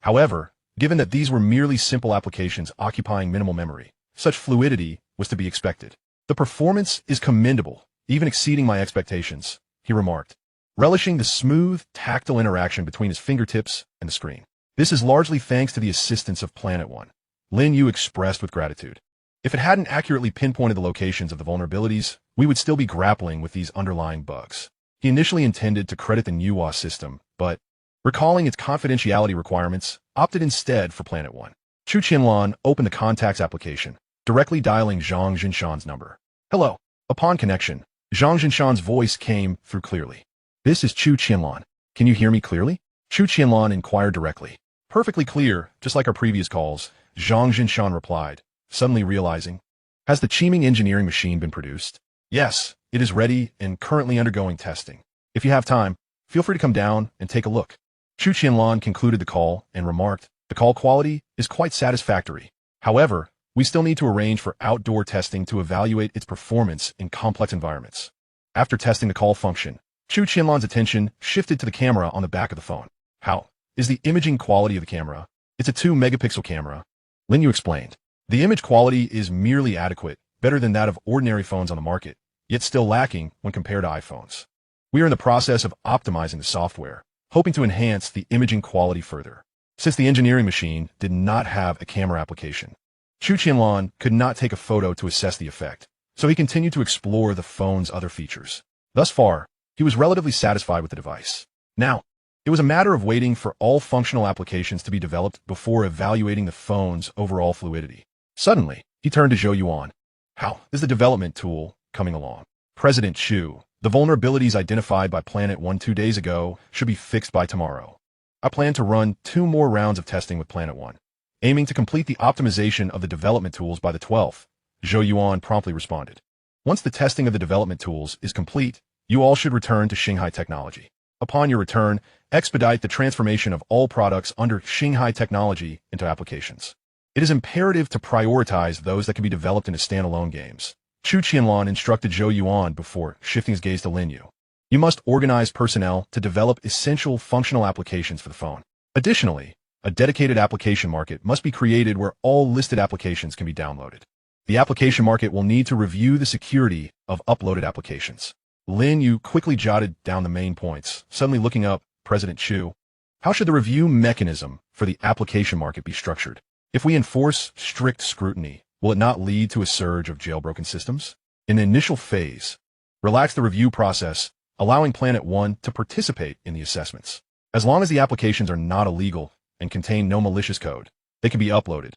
However, given that these were merely simple applications occupying minimal memory, such fluidity was to be expected. The performance is commendable, even exceeding my expectations, he remarked, relishing the smooth, tactile interaction between his fingertips and the screen. This is largely thanks to the assistance of Planet One, Lin Yu expressed with gratitude. If it hadn't accurately pinpointed the locations of the vulnerabilities, we would still be grappling with these underlying bugs. He initially intended to credit the Manhwa system, but, recalling its confidentiality requirements, opted instead for Planet One. Chu Qianlan opened the contacts application, directly dialing Zhang Jinshan's number. Hello. Upon connection, Zhang Jinshan's voice came through clearly. This is Chu Qianlan. Can you hear me clearly? Chu Qianlan inquired directly. Perfectly clear, just like our previous calls, Zhang Jinshan replied, suddenly realizing, has the Qiming engineering machine been produced? Yes, it is ready and currently undergoing testing. If you have time, feel free to come down and take a look. Chu Qianlan concluded the call and remarked, the call quality is quite satisfactory. However, we still need to arrange for outdoor testing to evaluate its performance in complex environments. After testing the call function, Chu Qianlan's attention shifted to the camera on the back of the phone. How is the imaging quality of the camera? It's a 2-megapixel camera. Lin Yu explained. The image quality is merely adequate, better than that of ordinary phones on the market, yet still lacking when compared to iPhones. We are in the process of optimizing the software, hoping to enhance the imaging quality further. Since the engineering machine did not have a camera application, Chu Qianlan could not take a photo to assess the effect, so he continued to explore the phone's other features. Thus far, he was relatively satisfied with the device. Now, it was a matter of waiting for all functional applications to be developed before evaluating the phone's overall fluidity. Suddenly, he turned to Zhou Yuan. How is the development tool coming along? President Chu, the vulnerabilities identified by Planet One 2 days ago should be fixed by tomorrow. I plan to run 2 more rounds of testing with Planet One, aiming to complete the optimization of the development tools by the 12th, Zhou Yuan promptly responded. Once the testing of the development tools is complete, you all should return to Xinghai Technology. Upon your return, expedite the transformation of all products under Xinghai Technology into applications. It is imperative to prioritize those that can be developed into standalone games. Chu Qianlan instructed Zhou Yuan before shifting his gaze to Lin Yu. You must organize personnel to develop essential functional applications for the phone. Additionally, a dedicated application market must be created where all listed applications can be downloaded. The application market will need to review the security of uploaded applications. Lin Yu quickly jotted down the main points, suddenly looking up, President Chu. How should the review mechanism for the application market be structured? If we enforce strict scrutiny, will it not lead to a surge of jailbroken systems? In the initial phase, relax the review process, allowing Planet One to participate in the assessments. As long as the applications are not illegal and contain no malicious code, they can be uploaded.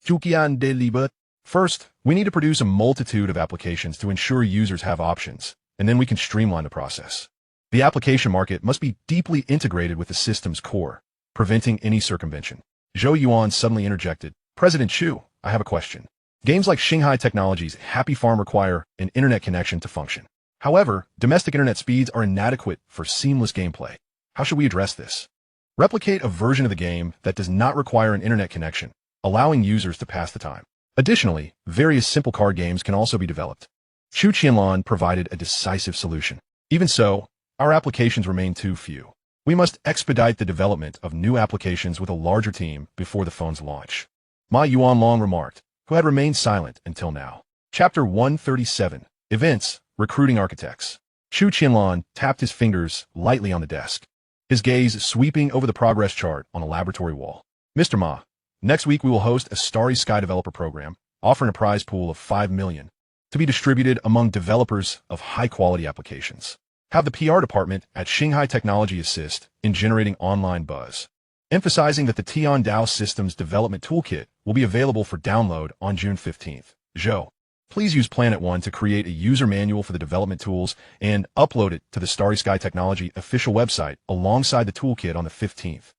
Chu Qianlan. First, we need to produce a multitude of applications to ensure users have options, and then we can streamline the process. The application market must be deeply integrated with the system's core, preventing any circumvention. Zhou Yuan suddenly interjected, President Chu, I have a question. Games like Xinghai Technology's Happy Farm require an internet connection to function. However, domestic internet speeds are inadequate for seamless gameplay. How should we address this? Replicate a version of the game that does not require an internet connection, allowing users to pass the time. Additionally, various simple card games can also be developed. Chu Qianlan provided a decisive solution. Even so, our applications remain too few. We must expedite the development of new applications with a larger team before the phone's launch. Ma Yuanlong remarked, who had remained silent until now. Chapter 137, Events, Recruiting Architects. Chu Qianlan tapped his fingers lightly on the desk, his gaze sweeping over the progress chart on a laboratory wall. Mr. Ma, next week we will host a Starry Sky Developer Program, offering a prize pool of 5 million to be distributed among developers of high-quality applications. Have the PR department at Xinghai Technology assist in generating online buzz, emphasizing that the Tian Dao Systems Development Toolkit will be available for download on June 15th. Zhou Please use Planet One to create a user manual for the development tools and upload it to the Xinghai Technology official website alongside the toolkit on the 15th.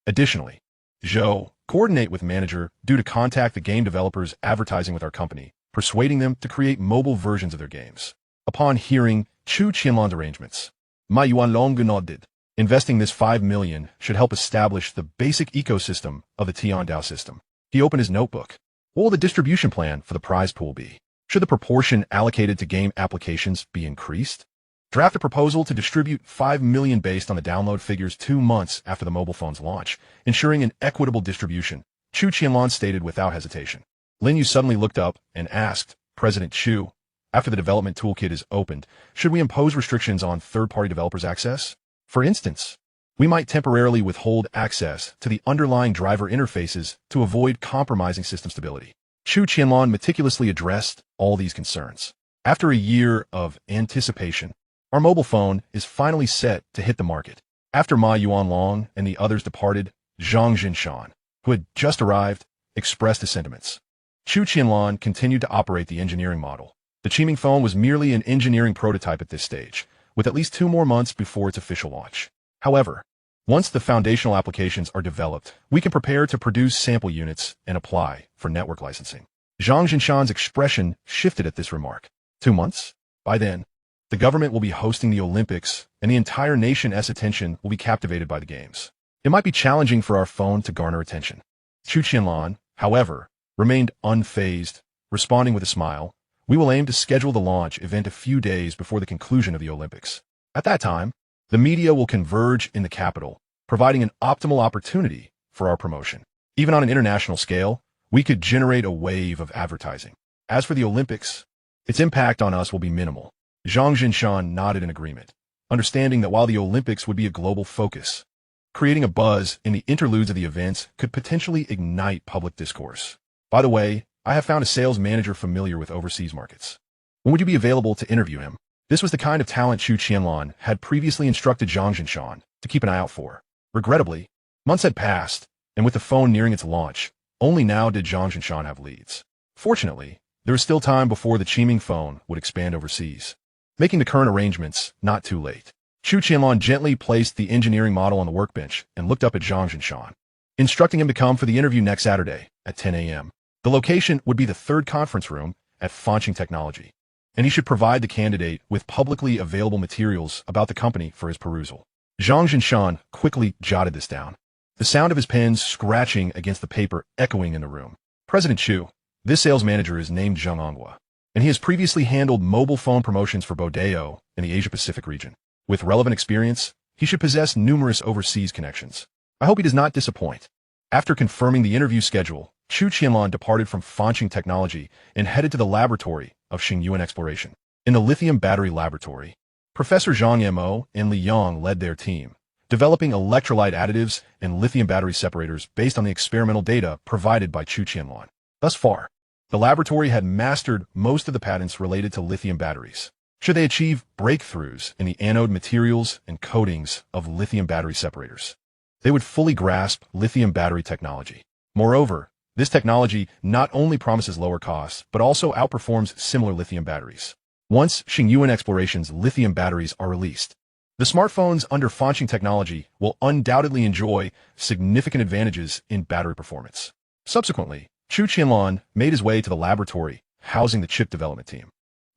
Additionally, Zhou, coordinate with manager due to contact the game developers advertising with our company, persuading them to create mobile versions of their games. Upon hearing Chu Qianlan's arrangements, Ma Yuanlong nodded. Investing this 5 million should help establish the basic ecosystem of the Tiandao system. He opened his notebook. What will the distribution plan for the prize pool be? Should the proportion allocated to game applications be increased? Draft a proposal to distribute 5 million based on the download figures 2 months after the mobile phone's launch, ensuring an equitable distribution, Chu Qianlan stated without hesitation. Lin Yu suddenly looked up and asked, President Chu, after the development toolkit is opened, should we impose restrictions on third-party developers' access? For instance, we might temporarily withhold access to the underlying driver interfaces to avoid compromising system stability. Chu Qianlan meticulously addressed all these concerns. After a year of anticipation, our mobile phone is finally set to hit the market. After Ma Yuanlong and the others departed, Zhang Jinshan, who had just arrived, expressed his sentiments. Chu Qianlan continued to operate the engineering model. The Qiming phone was merely an engineering prototype at this stage, with at least 2 more months before its official launch. However, once the foundational applications are developed, we can prepare to produce sample units and apply for network licensing. Zhang Jinshan's expression shifted at this remark. 2 months? By then, the government will be hosting the Olympics, and the entire nation's attention will be captivated by the games. It might be challenging for our phone to garner attention. Chu Qianlan, however, remained unfazed, responding with a smile. We will aim to schedule the launch event a few days before the conclusion of the Olympics. At that time, the media will converge in the capital, providing an optimal opportunity for our promotion. Even on an international scale, we could generate a wave of advertising. As for the Olympics, its impact on us will be minimal. Zhang Jinshan nodded in agreement, understanding that while the Olympics would be a global focus, creating a buzz in the interludes of the events could potentially ignite public discourse. By the way, I have found a sales manager familiar with overseas markets. When would you be available to interview him? This was the kind of talent Chu Qianlan had previously instructed Zhang Jinshan to keep an eye out for. Regrettably, months had passed, and with the phone nearing its launch, only now did Zhang Jinshan have leads. Fortunately, there was still time before the Qiming phone would expand overseas, making the current arrangements not too late. Chu Qianlan gently placed the engineering model on the workbench and looked up at Zhang Jinshan, instructing him to come for the interview next Saturday at 10 a.m. The location would be the 3rd conference room at Fanxing Technology, and he should provide the candidate with publicly available materials about the company for his perusal. Zhang Jinshan quickly jotted this down, the sound of his pens scratching against the paper echoing in the room. President Chu, this sales manager is named Zheng Anghua, and he has previously handled mobile phone promotions for Bodeo in the Asia-Pacific region. With relevant experience, he should possess numerous overseas connections. I hope he does not disappoint. After confirming the interview schedule, Chu Qianlan departed from Fanxing Technology and headed to the laboratory of Xinghai Exploration. In the lithium battery laboratory, Professor Zhang Mo and Li Yang led their team, developing electrolyte additives and lithium battery separators based on the experimental data provided by Chu Qianlan. Thus far, the laboratory had mastered most of the patents related to lithium batteries. Should they achieve breakthroughs in the anode materials and coatings of lithium battery separators, they would fully grasp lithium battery technology. Moreover, this technology not only promises lower costs, but also outperforms similar lithium batteries. Once Xinghai Exploration's lithium batteries are released, the smartphones under Fanxing Technology will undoubtedly enjoy significant advantages in battery performance. Subsequently, Chu Qianlan made his way to the laboratory housing the chip development team.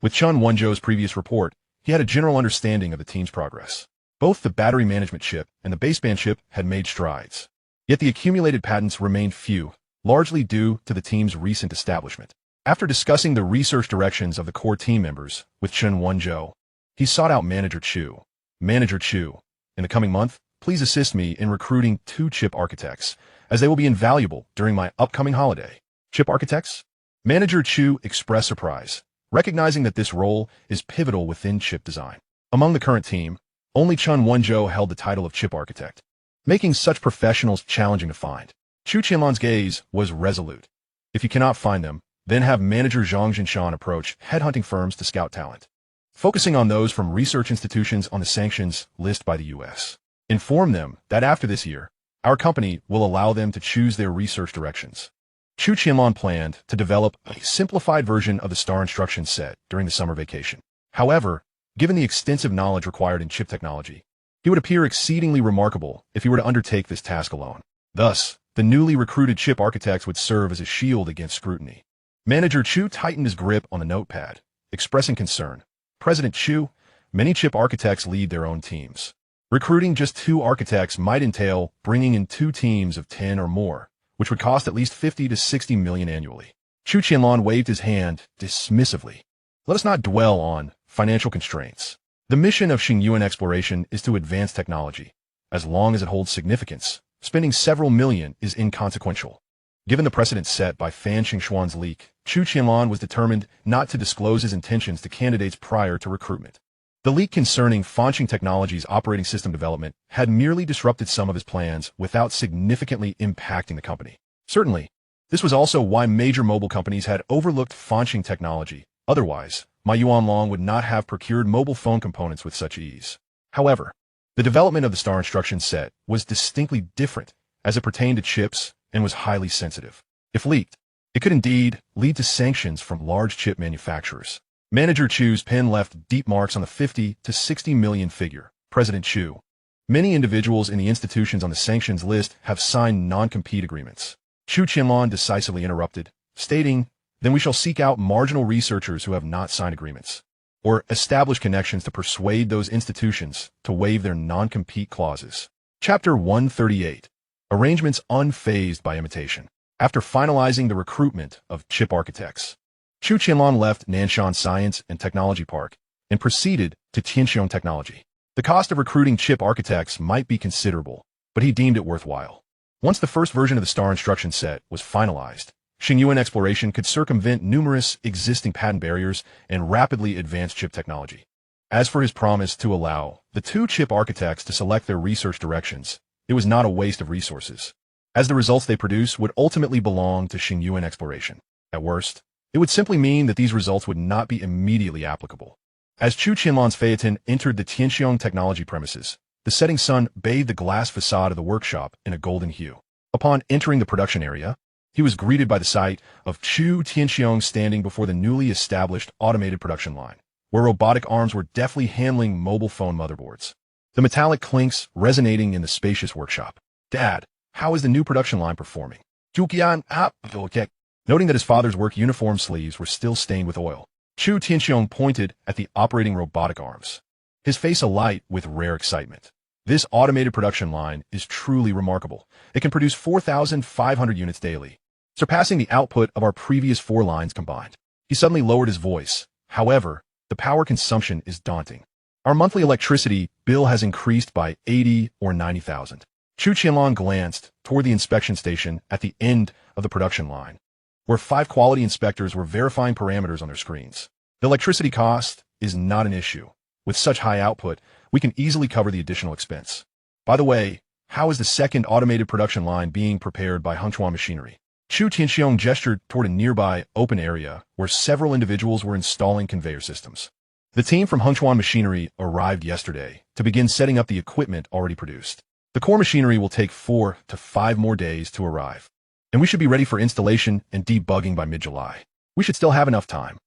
With Chen Wenzhou's previous report, he had a general understanding of the team's progress. Both the battery management chip and the baseband chip had made strides. Yet the accumulated patents remained few, largely due to the team's recent establishment. After discussing the research directions of the core team members with Chen Wenzhou, he sought out Manager Chu. Manager Chu, in the coming month, please assist me in recruiting 2 chip architects, as they will be invaluable during my upcoming holiday. Chip architects? Manager Chu expressed surprise, recognizing that this role is pivotal within chip design. Among the current team, only Chen Wenzhou held the title of chip architect, making such professionals challenging to find. Chu Qianlan's gaze was resolute. If you cannot find them, then have Manager Zhang Jinshan approach headhunting firms to scout talent, focusing on those from research institutions on the sanctions list by the U.S. Inform them that after this year, our company will allow them to choose their research directions. Chu Qianlan planned to develop a simplified version of the star instruction set during the summer vacation. However, given the extensive knowledge required in chip technology, he would appear exceedingly remarkable if he were to undertake this task alone. Thus, the newly recruited chip architects would serve as a shield against scrutiny. Manager Chu tightened his grip on the notepad, expressing concern. President Chu, many chip architects lead their own teams. Recruiting just 2 architects might entail bringing in 2 teams of 10 or more, which would cost at least 50 to 60 million annually. Chu Qianlan waved his hand dismissively. Let us not dwell on financial constraints. The mission of Xinghai exploration is to advance technology. As long as it holds significance, spending several million is inconsequential. Given the precedent set by Fanxing's leak, Chu Qianlan was determined not to disclose his intentions to candidates prior to recruitment. The leak concerning Fanxing Technology's operating system development had merely disrupted some of his plans without significantly impacting the company. Certainly, this was also why major mobile companies had overlooked Fanxing Technology. Otherwise, Ma Yuanlong would not have procured mobile phone components with such ease. However, the development of the star instruction set was distinctly different as it pertained to chips and was highly sensitive. If leaked, it could indeed lead to sanctions from large chip manufacturers. Manager Chu's pen left deep marks on the 50 to 60 million figure. President Chu. Many individuals in the institutions on the sanctions list have signed non-compete agreements. Chu Qianlan decisively interrupted, stating, then we shall seek out marginal researchers who have not signed agreements, or establish connections to persuade those institutions to waive their non-compete clauses. Chapter 138. Arrangements unfazed by imitation. After finalizing the recruitment of chip architects, Chu Qianlan left Nanshan Science and Technology Park and proceeded to Xinghai Technology. The cost of recruiting chip architects might be considerable, but he deemed it worthwhile. Once the first version of the star instruction set was finalized, Xinghai exploration could circumvent numerous existing patent barriers and rapidly advance chip technology. As for his promise to allow the 2 chip architects to select their research directions, it was not a waste of resources, as the results they produce would ultimately belong to Xinghai exploration. At worst, it would simply mean that these results would not be immediately applicable. As Chu Qianlan's phaeton entered the Xinghai Technology premises, the setting sun bathed the glass facade of the workshop in a golden hue. Upon entering the production area, he was greeted by the sight of Chu Qianlan standing before the newly established automated production line, where robotic arms were deftly handling mobile phone motherboards. The metallic clinks resonating in the spacious workshop. Dad, how is the new production line performing? Chu Qianlan. Noting that his father's work uniform sleeves were still stained with oil, Chu Qianlan pointed at the operating robotic arms, his face alight with rare excitement. This automated production line is truly remarkable. It can produce 4,500 units daily, surpassing the output of our previous 4 lines combined. He suddenly lowered his voice. However, the power consumption is daunting. Our monthly electricity bill has increased by 80 or 90,000. Chu Qianlan glanced toward the inspection station at the end of the production line, where 5 quality inspectors were verifying parameters on their screens. The electricity cost is not an issue. With such high output, we can easily cover the additional expense. By the way, how is the second automated production line being prepared by Hengchuan Machinery? Chu Qianlan gestured toward a nearby open area where several individuals were installing conveyor systems. The team from Hengchuan Machinery arrived yesterday to begin setting up the equipment already produced. The core machinery will take 4 to 5 more days to arrive, and we should be ready for installation and debugging by mid-July. We should still have enough time.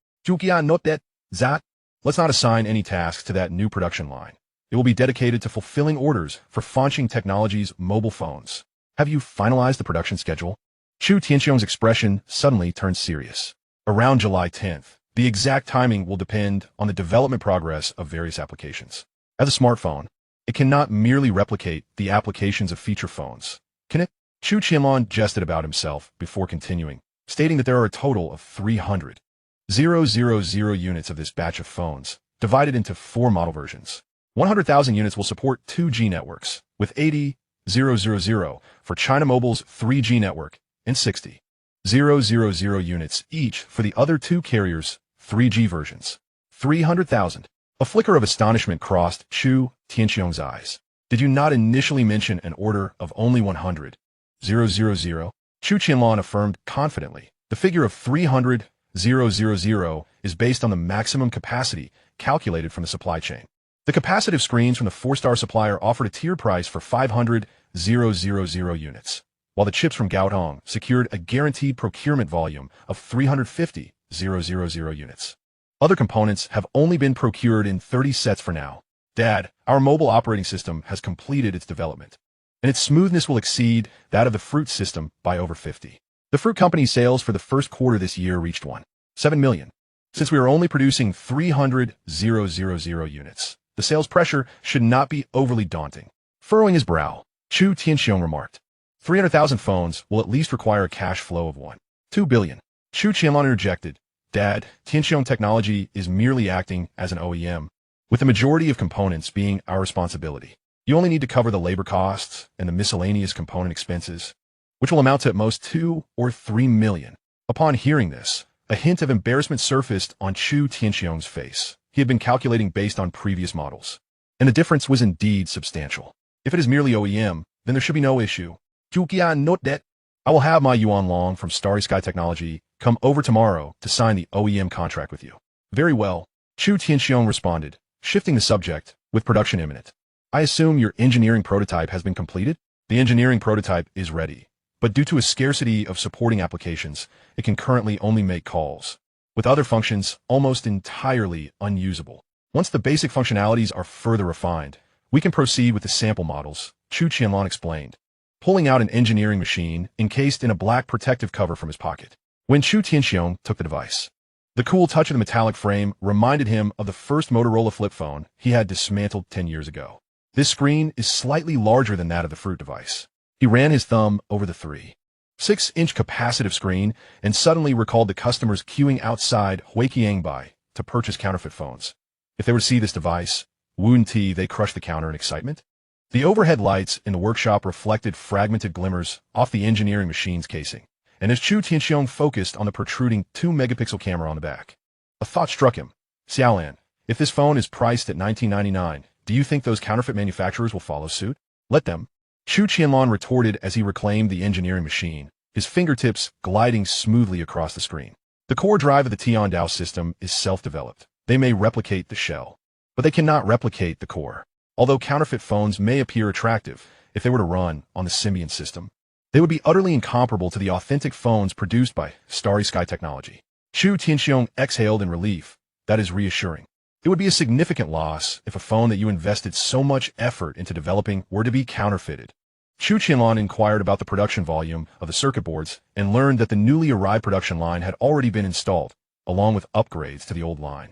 Let's not assign any tasks to that new production line. It will be dedicated to fulfilling orders for Fanxing Technology's mobile phones. Have you finalized the production schedule? Chu Qianlan's expression suddenly turned serious. Around July 10th, the exact timing will depend on the development progress of various applications. As a smartphone, it cannot merely replicate the applications of feature phones, can it? Chu Qianlan jested about himself before continuing, stating that there are a total of 300,000 units of this batch of phones, divided into 4 model versions. 100,000 units will support 2G networks, with 80,000 for China Mobile's 3G network and 60,000 units each for the other 2 carriers' 3G versions. 300,000. A flicker of astonishment crossed Chu Qianlan's eyes. Did you not initially mention an order of only 100,000? Chu Qianlan affirmed confidently. The figure of 300,000 is based on the maximum capacity calculated from the supply chain. The capacitive screens from the 4-star supplier offered a tiered price for 500,000 units, while the chips from Kao Tong secured a guaranteed procurement volume of 350,000 units. Other components have only been procured in 30 sets for now. Dad, our mobile operating system has completed its development, and its smoothness will exceed that of the fruit system by over 50. The fruit company's sales for the first quarter this year reached 1.7 million. Since we are only producing 300,000 units, the sales pressure should not be overly daunting. Furrowing his brow, Chu Qianlan remarked, 300,000 phones will at least require a cash flow of 1.2 billion. Chu Qianlan interjected, Dad, Xinghai Technology is merely acting as an OEM, with the majority of components being our responsibility. You only need to cover the labor costs and the miscellaneous component expenses, which will amount to at most 2 or 3 million. Upon hearing this, a hint of embarrassment surfaced on Chu Qianlan's face. He had been calculating based on previous models, and the difference was indeed substantial. If it is merely OEM, then there should be no issue. Chu Qianlan, note that I will have my Yuan Long from Xinghai Technology come over tomorrow to sign the OEM contract with you. Very well, Chu Qianlan responded, shifting the subject, with production imminent. I assume your engineering prototype has been completed? The engineering prototype is ready, but due to a scarcity of supporting applications, it can currently only make calls, with other functions almost entirely unusable. Once the basic functionalities are further refined, we can proceed with the sample models, Chu Qianlan explained, pulling out an engineering machine encased in a black protective cover from his pocket. When Chu Qianlan took the device, the cool touch of the metallic frame reminded him of the first Motorola flip phone he had dismantled 10 years ago. This screen is slightly larger than that of the fruit device. He ran his thumb over the 3.6-inch capacitive screen and suddenly recalled the customers queuing outside Huiqiangbai to purchase counterfeit phones. If they were to see this device, wouldn't they crush the counter in excitement? The overhead lights in the workshop reflected fragmented glimmers off the engineering machine's casing, and as Chu Qianlan focused on the protruding 2-megapixel camera on the back, a thought struck him. Xiaolan, if this phone is priced at $19.99, do you think those counterfeit manufacturers will follow suit? Let them. Chu Qianlan retorted as he reclaimed the engineering machine, his fingertips gliding smoothly across the screen. The core drive of the Tiandao system is self-developed. They may replicate the shell, but they cannot replicate the core. Although counterfeit phones may appear attractive if they were to run on the Symbian system, they would be utterly incomparable to the authentic phones produced by Xinghai Technology. Chu Qianlan exhaled in relief. That is reassuring. It would be a significant loss if a phone that you invested so much effort into developing were to be counterfeited. Chu Qianlan inquired about the production volume of the circuit boards and learned that the newly arrived production line had already been installed, along with upgrades to the old line,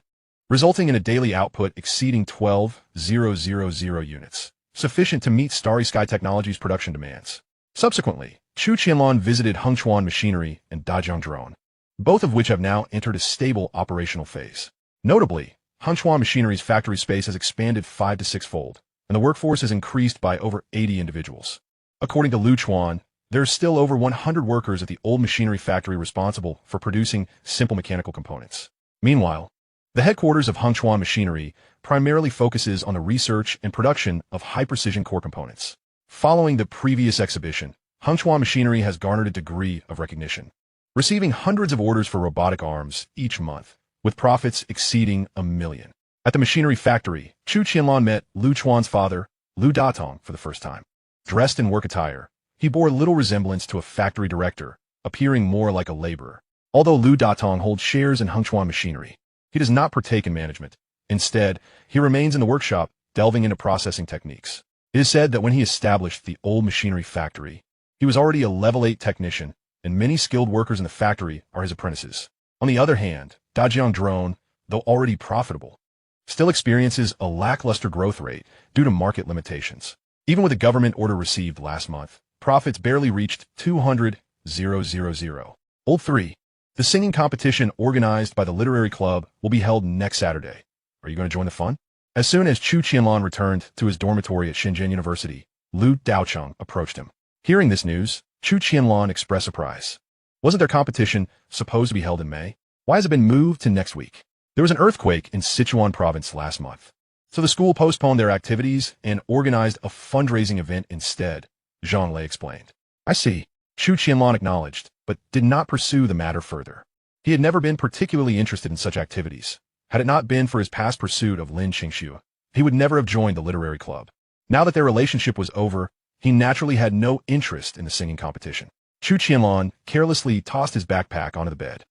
resulting in a daily output exceeding 12,000 units, sufficient to meet Xinghai Technology's production demands. Subsequently, Chu Qianlan visited Hengchuan Machinery and Dajiang Drone, both of which have now entered a stable operational phase. Notably, Hengchuan Machinery's factory space has expanded 5 to 6-fold, and the workforce has increased by over 80 individuals. According to Lu Chuan, there are still over 100 workers at the old machinery factory responsible for producing simple mechanical components. Meanwhile, the headquarters of Hengchuan Machinery primarily focuses on the research and production of high-precision core components. Following the previous exhibition, Hengchuan Machinery has garnered a degree of recognition, receiving hundreds of orders for robotic arms each month, with profits exceeding $1 million. At the machinery factory, Chu Qianlan met Lu Chuan's father, Lu Datong, for the first time. Dressed in work attire, he bore little resemblance to a factory director, appearing more like a laborer. Although Lu Datong holds shares in Hengchuan Machinery, he does not partake in management. Instead, he remains in the workshop, delving into processing techniques. It is said that when he established the old machinery factory, he was already a level 8 technician, and many skilled workers in the factory are his apprentices. On the other hand, Dajiang Drone, though already profitable, still experiences a lackluster growth rate due to market limitations. Even with a government order received last month, profits barely reached 200,000. Old 3. The singing competition organized by the literary club will be held next Saturday. Are you going to join the fun? As soon as Chu Qianlan returned to his dormitory at Shenzhen University, Lu Daocheng approached him. Hearing this news, Chu Qianlan expressed surprise. Wasn't their competition supposed to be held in May? Why has it been moved to next week? There was an earthquake in Sichuan province last month, so the school postponed their activities and organized a fundraising event instead, Zhang Lei explained. I see, Chu Qianlan acknowledged, but did not pursue the matter further. He had never been particularly interested in such activities. Had it not been for his past pursuit of Lin Qingxue, he would never have joined the literary club. Now that their relationship was over, he naturally had no interest in the singing competition. Chu Qianlan carelessly tossed his backpack onto the bed,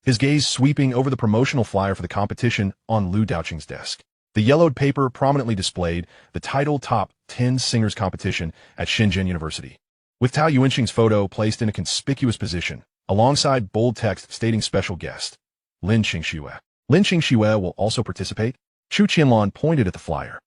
his gaze sweeping over the promotional flyer for the competition on Lu Daoqing's desk. The yellowed paper prominently displayed the title Top 10 Singers Competition at Shenzhen University, with Tao Yuanxing's photo placed in a conspicuous position, alongside bold text stating special guest, Lin Qingxue. Lin Qingxue will also participate? Chu Qianlan pointed at the flyer.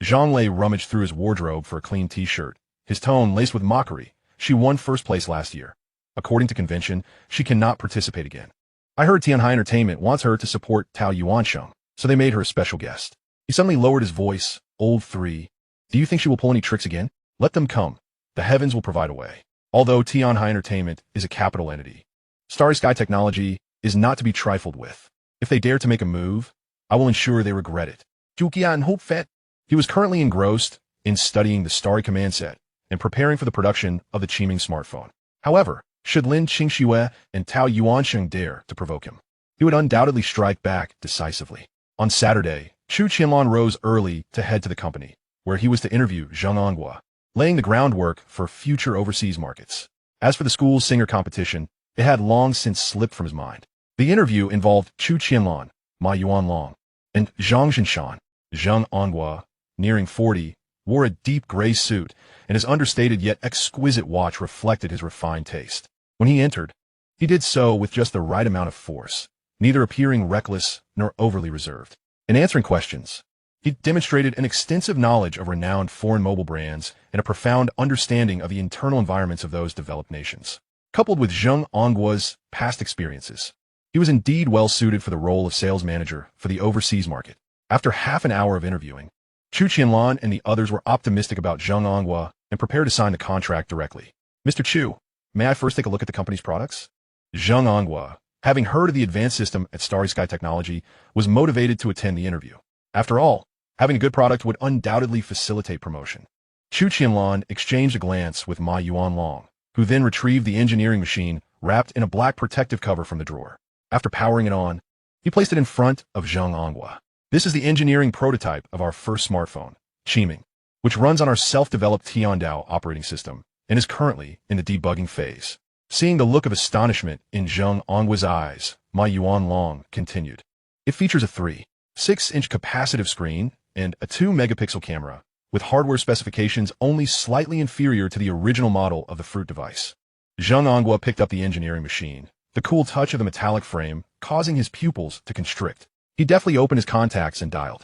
Zhang Lei rummaged through his wardrobe for a clean t-shirt, his tone laced with mockery. She won first place last year. According to convention, she cannot participate again. I heard Xinghai Entertainment wants her to support Tao Yuanxiang, so they made her a special guest. He suddenly lowered his voice. Old 3. Do you think she will pull any tricks again? Let them come. The heavens will provide a way. Although Xinghai Entertainment is a capital entity, Xinghai Technology is not to be trifled with. If they dare to make a move, I will ensure they regret it. Chu Qianlan. He was currently engrossed in studying the Starry command set and preparing for the production of the Qiming smartphone. However, should Lin Qingxue and Tao Yuanxiang dare to provoke him, he would undoubtedly strike back decisively. On Saturday, Chu Qianlan rose early to head to the company, where he was to interview Zheng Onghua, laying the groundwork for future overseas markets. As for the school's singer competition, it had long since slipped from his mind. The interview involved Chu Qianlan, Ma Yuanlong, and Zhang Zhinshan. Zheng Onghua, nearing 40, wore a deep gray suit, and his understated yet exquisite watch reflected his refined taste. When he entered, he did so with just the right amount of force, neither appearing reckless nor overly reserved. In answering questions, he demonstrated an extensive knowledge of renowned foreign mobile brands and a profound understanding of the internal environments of those developed nations. Coupled with Zheng Onghua's past experiences, he was indeed well suited for the role of sales manager for the overseas market. After half an hour of interviewing, Chu Qianlan and the others were optimistic about Zheng Onghua and prepared to sign the contract directly. Mr. Chu, may I first take a look at the company's products? Zheng Onghua, having heard of the advanced system at Xinghai Technology, was motivated to attend the interview. After all, having a good product would undoubtedly facilitate promotion. Chu Qianlan exchanged a glance with Ma Yuanlong, who then retrieved the engineering machine wrapped in a black protective cover from the drawer. After powering it on, he placed it in front of Zheng Onghua. This is the engineering prototype of our first smartphone, Qiming, which runs on our self-developed Tiandao operating system and is currently in the debugging phase. Seeing the look of astonishment in Zheng Onghua's eyes, Ma Yuanlong continued. It features a 3.6-inch capacitive screen and a 2-megapixel camera, with hardware specifications only slightly inferior to the original model of the Fruit device. Zheng Onghua picked up the engineering machine, the cool touch of the metallic frame causing his pupils to constrict. He deftly opened his contacts and dialed,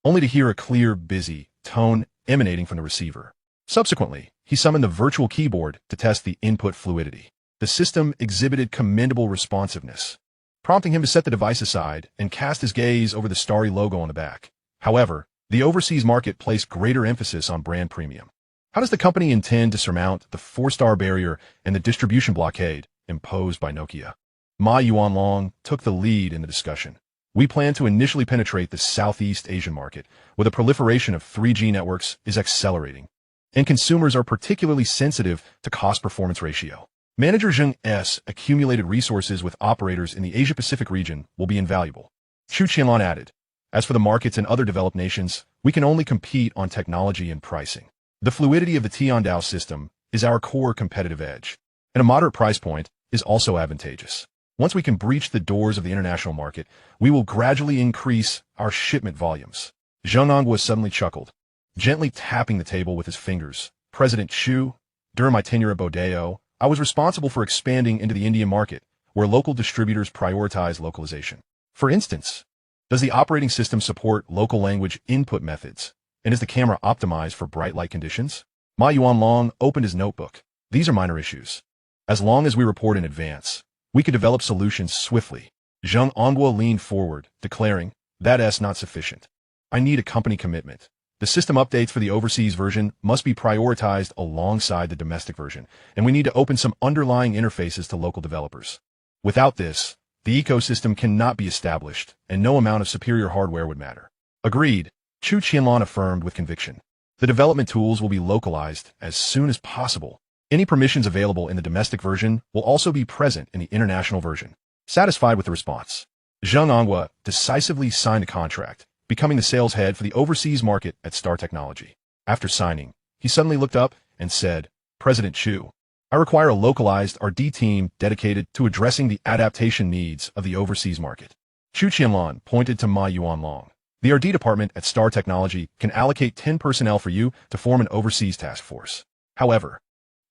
only to hear a clear, busy tone emanating from the receiver. Subsequently, he summoned the virtual keyboard to test the input fluidity. The system exhibited commendable responsiveness, prompting him to set the device aside and cast his gaze over the starry logo on the back. However, the overseas market placed greater emphasis on brand premium. How does the company intend to surmount the 4-star barrier and the distribution blockade imposed by Nokia? Ma Yuanlong took the lead in the discussion. We plan to initially penetrate the Southeast Asian market, where the proliferation of 3G networks is accelerating, and consumers are particularly sensitive to cost-performance ratio. Manager Zheng's accumulated resources with operators in the Asia-Pacific region will be invaluable. Chu Qianlan added, as for the markets in other developed nations, we can only compete on technology and pricing. The fluidity of the Tiandao system is our core competitive edge, and a moderate price point is also advantageous. Once we can breach the doors of the international market, we will gradually increase our shipment volumes. Zheng Onghua suddenly chuckled, gently tapping the table with his fingers. President Chu, during my tenure at Bodeo, I was responsible for expanding into the Indian market, where local distributors prioritize localization. For instance, does the operating system support local language input methods, and is the camera optimized for bright light conditions? Ma Yuanlong opened his notebook. These are minor issues. As long as we report in advance, we could develop solutions swiftly. Zheng Onghua leaned forward, declaring, that's not sufficient. I need a company commitment. The system updates for the overseas version must be prioritized alongside the domestic version, and we need to open some underlying interfaces to local developers. Without this, the ecosystem cannot be established, and no amount of superior hardware would matter. Agreed, Chu Qianlan affirmed with conviction. The development tools will be localized as soon as possible. Any permissions available in the domestic version will also be present in the international version. Satisfied with the response, Zheng Onghua decisively signed a contract, becoming the sales head for the overseas market at Star Technology. After signing, he suddenly looked up and said, "President Chu, I require a localized R&D team dedicated to addressing the adaptation needs of the overseas market." Chu Qianlan pointed to Ma Yuanlong. "The R&D department at Star Technology can allocate 10 personnel for you to form an overseas task force. However,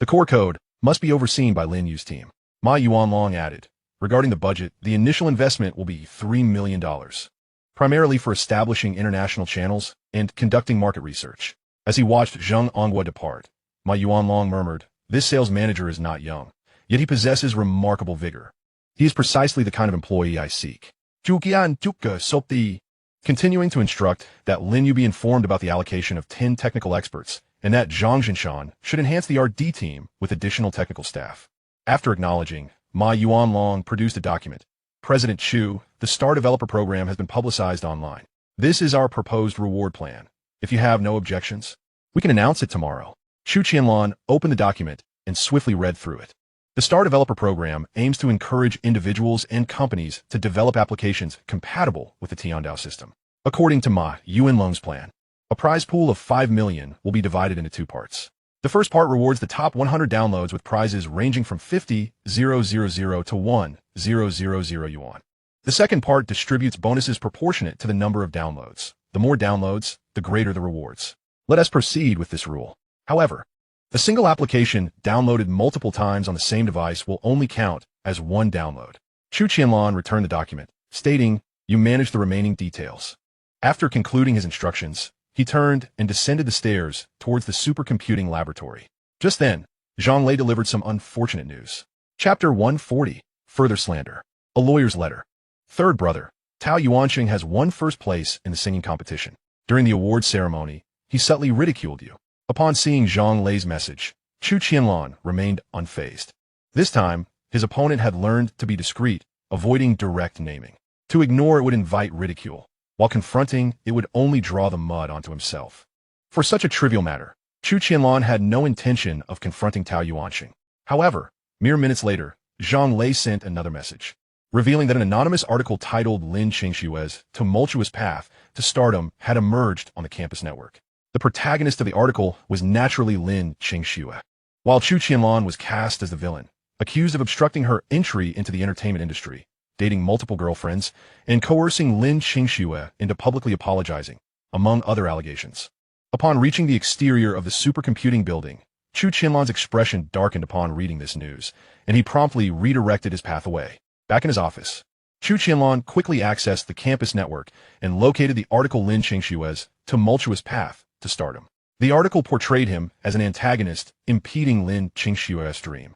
the core code must be overseen by Lin Yu's team." Ma Yuanlong added, "Regarding the budget, the initial investment will be $3 million, primarily for establishing international channels and conducting market research." As he watched Zheng Onghua depart, Ma Yuanlong murmured, "This sales manager is not young, yet he possesses remarkable vigor. He is precisely the kind of employee I seek." Chu Qianlan continuing to instruct that Lin Yu be informed about the allocation of 10 technical experts and that Zhang Zhinshan should enhance the R&D team with additional technical staff. After acknowledging, Ma Yuanlong produced a document. "President Chu, the Star Developer Program has been publicized online. This is our proposed reward plan. If you have no objections, we can announce it tomorrow." Chu Qianlan opened the document and swiftly read through it. The Star Developer Program aims to encourage individuals and companies to develop applications compatible with the Tiandao system. According to Ma Yuanlong's plan, a prize pool of 5 million will be divided into 2 parts. The first part rewards the top 100 downloads with prizes ranging from 50,000 to 1,000 yuan. The second part distributes bonuses proportionate to the number of downloads. The more downloads, the greater the rewards. Let us proceed with this rule. However, a single application downloaded multiple times on the same device will only count as 1 download. Chu Qianlan returned the document, stating, "You manage the remaining details." After concluding his instructions, he turned and descended the stairs towards the supercomputing laboratory. Just then, Zhang Lei delivered some unfortunate news. Chapter 140, Further Slander. A Lawyer's Letter. Third brother, Tao Yuanxing has won first place in the singing competition. During the award ceremony, he subtly ridiculed you. Upon seeing Zhang Lei's message, Chu Qianlan remained unfazed. This time, his opponent had learned to be discreet, avoiding direct naming. To ignore it would invite ridicule, while confronting it would only draw the mud onto himself. For such a trivial matter, Chu Qianlan had no intention of confronting Tao Yuanxing. However, mere minutes later, Zhang Lei sent another message, revealing that an anonymous article titled Lin Qingshue's Tumultuous Path to Stardom had emerged on the campus network. The protagonist of the article was naturally Lin Qingxue, while Chu Qianlan was cast as the villain, accused of obstructing her entry into the entertainment industry, dating multiple girlfriends, and coercing Lin Qingxue into publicly apologizing, among other allegations. Upon reaching the exterior of the supercomputing building, Chu Qianlan's expression darkened upon reading this news, and he promptly redirected his path away. Back in his office, Chu Qianlan quickly accessed the campus network and located the article Lin Qingshue's Tumultuous Path to Stardom. The article portrayed him as an antagonist impeding Lin Qingshue's dream,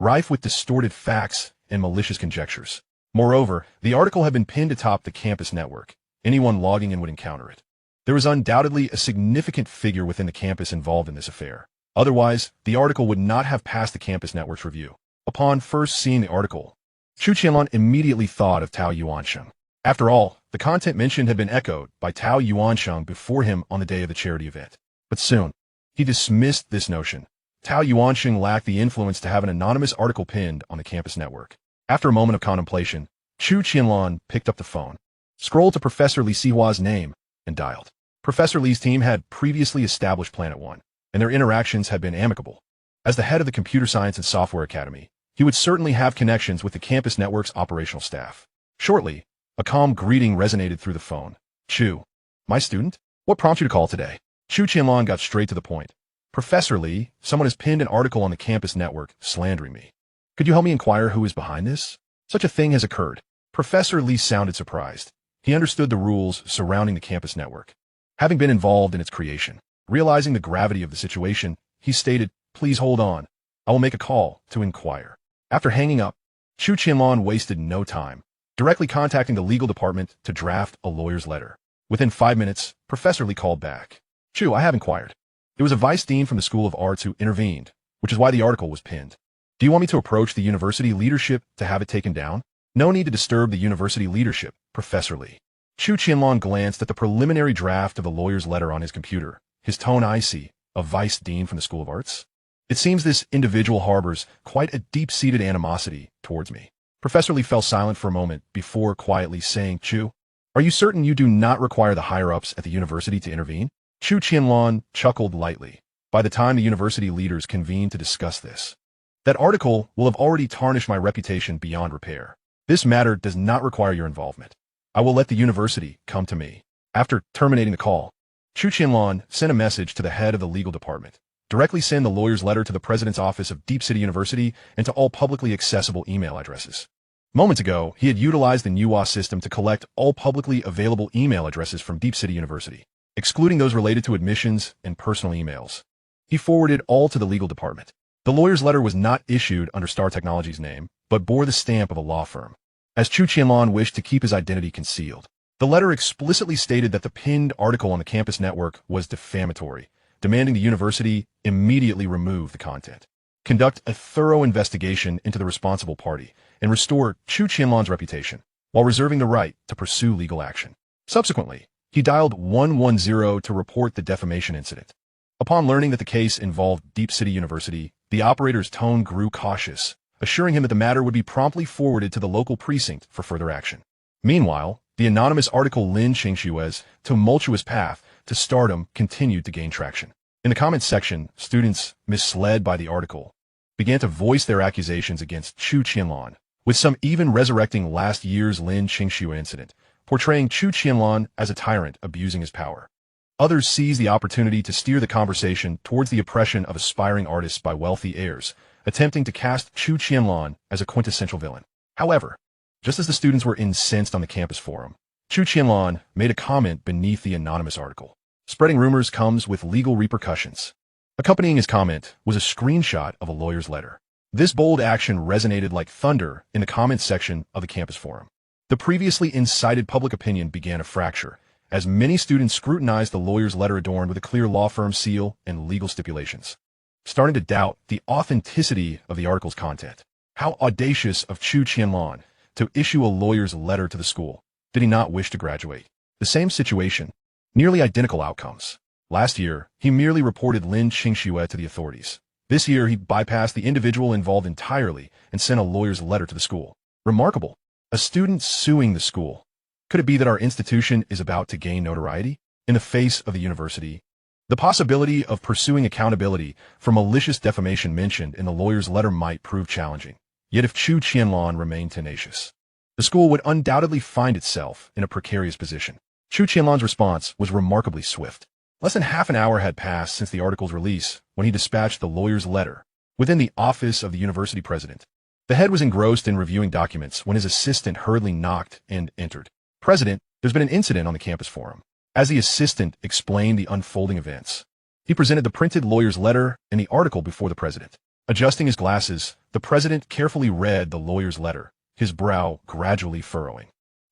rife with distorted facts and malicious conjectures. Moreover, the article had been pinned atop the campus network. Anyone logging in would encounter it. There was undoubtedly a significant figure within the campus involved in this affair. Otherwise, the article would not have passed the campus network's review. Upon first seeing the article, Chu Qianlan immediately thought of Tao Yuansheng. After all, the content mentioned had been echoed by Tao Yuansheng before him on the day of the charity event. But soon, he dismissed this notion. Tao Yuansheng lacked the influence to have an anonymous article pinned on the campus network. After a moment of contemplation, Chu Qianlan picked up the phone, scrolled to Professor Li Sihua's name, and dialed. Professor Li's team had previously established Planet One, and their interactions had been amicable. As the head of the Computer Science and Software Academy, he would certainly have connections with the campus network's operational staff. Shortly, a calm greeting resonated through the phone. "Chu, my student? What prompted you to call today?" Chu Qianlan got straight to the point. "Professor Li, someone has pinned an article on the campus network slandering me. Could you help me inquire who is behind this? Such a thing has occurred." Professor Li sounded surprised. He understood the rules surrounding the campus network, having been involved in its creation. Realizing the gravity of the situation, he stated, "Please hold on. I will make a call to inquire." After hanging up, Chu Qianlan wasted no time, directly contacting the legal department to draft a lawyer's letter. Within 5 minutes, Professor Li called back. "Chu, I have inquired. It was a vice dean from the School of Arts who intervened, which is why the article was pinned. Do you want me to approach the university leadership to have it taken down?" "No need to disturb the university leadership, Professor Li." Chu Qianlan glanced at the preliminary draft of the lawyer's letter on his computer, his tone icy. "A vice dean from the School of Arts? It seems this individual harbors quite a deep-seated animosity towards me." Professor Li fell silent for a moment before quietly saying, "Chu, are you certain you do not require the higher-ups at the university to intervene?" Chu Qianlan chuckled lightly. by the time the university leaders convene to discuss this. That article will have already tarnished my reputation beyond repair. This matter does not require your involvement. I will let the university come to me. After terminating the call, Chu Qianlan sent a message to the head of the legal department. Directly send the lawyer's letter to the president's office of Deep City University and to all publicly accessible email addresses. Moments ago, he had utilized the Manhwa system to collect all publicly available email addresses from Deep City University, excluding those related to admissions and personal emails. He forwarded all to the legal department. The lawyer's letter was not issued under Star Technology's name, but bore the stamp of a law firm. As Chu Qianlan wished to keep his identity concealed, the letter explicitly stated that the pinned article on the campus network was defamatory, demanding the university immediately remove the content, conduct a thorough investigation into the responsible party, and restore Chu Qianlan's reputation, while reserving the right to pursue legal action. Subsequently, he dialed 110 to report the defamation incident. Upon learning that the case involved Deep City University, the operator's tone grew cautious, assuring him that the matter would be promptly forwarded to the local precinct for further action. Meanwhile, the anonymous article Lin Qingshue's tumultuous path to stardom continued to gain traction. In the comments section, students, misled by the article, began to voice their accusations against Chu Qianlan, with some even resurrecting last year's Lin Qingxue incident, portraying Chu Qianlan as a tyrant abusing his power. Others seized the opportunity to steer the conversation towards the oppression of aspiring artists by wealthy heirs, attempting to cast Chu Qianlan as a quintessential villain. However, just as the students were incensed on the campus forum, Chu Qianlan made a comment beneath the anonymous article. Spreading rumors comes with legal repercussions. Accompanying his comment was a screenshot of a lawyer's letter. This bold action resonated like thunder in the comments section of the campus forum. The previously incited public opinion began to fracture, as many students scrutinized the lawyer's letter adorned with a clear law firm seal and legal stipulations, starting to doubt the authenticity of the article's content. How audacious of Chu Qianlan to issue a lawyer's letter to the school. Did he not wish to graduate? The same situation, nearly identical outcomes. Last year, he merely reported Lin Qingxue to the authorities. This year, he bypassed the individual involved entirely and sent a lawyer's letter to the school. Remarkable. A student suing the school. Could it be that our institution is about to gain notoriety in the face of the university? The possibility of pursuing accountability for malicious defamation mentioned in the lawyer's letter might prove challenging. Yet if Chu Qianlan remained tenacious, the school would undoubtedly find itself in a precarious position. Chu Qianlan's response was remarkably swift. Less than half an hour had passed since the article's release when he dispatched the lawyer's letter within the office of the university president. The head was engrossed in reviewing documents when his assistant hurriedly knocked and entered. President, there's been an incident on the campus forum. As the assistant explained the unfolding events, he presented the printed lawyer's letter and the article before the president. Adjusting his glasses, the president carefully read the lawyer's letter, his brow gradually furrowing.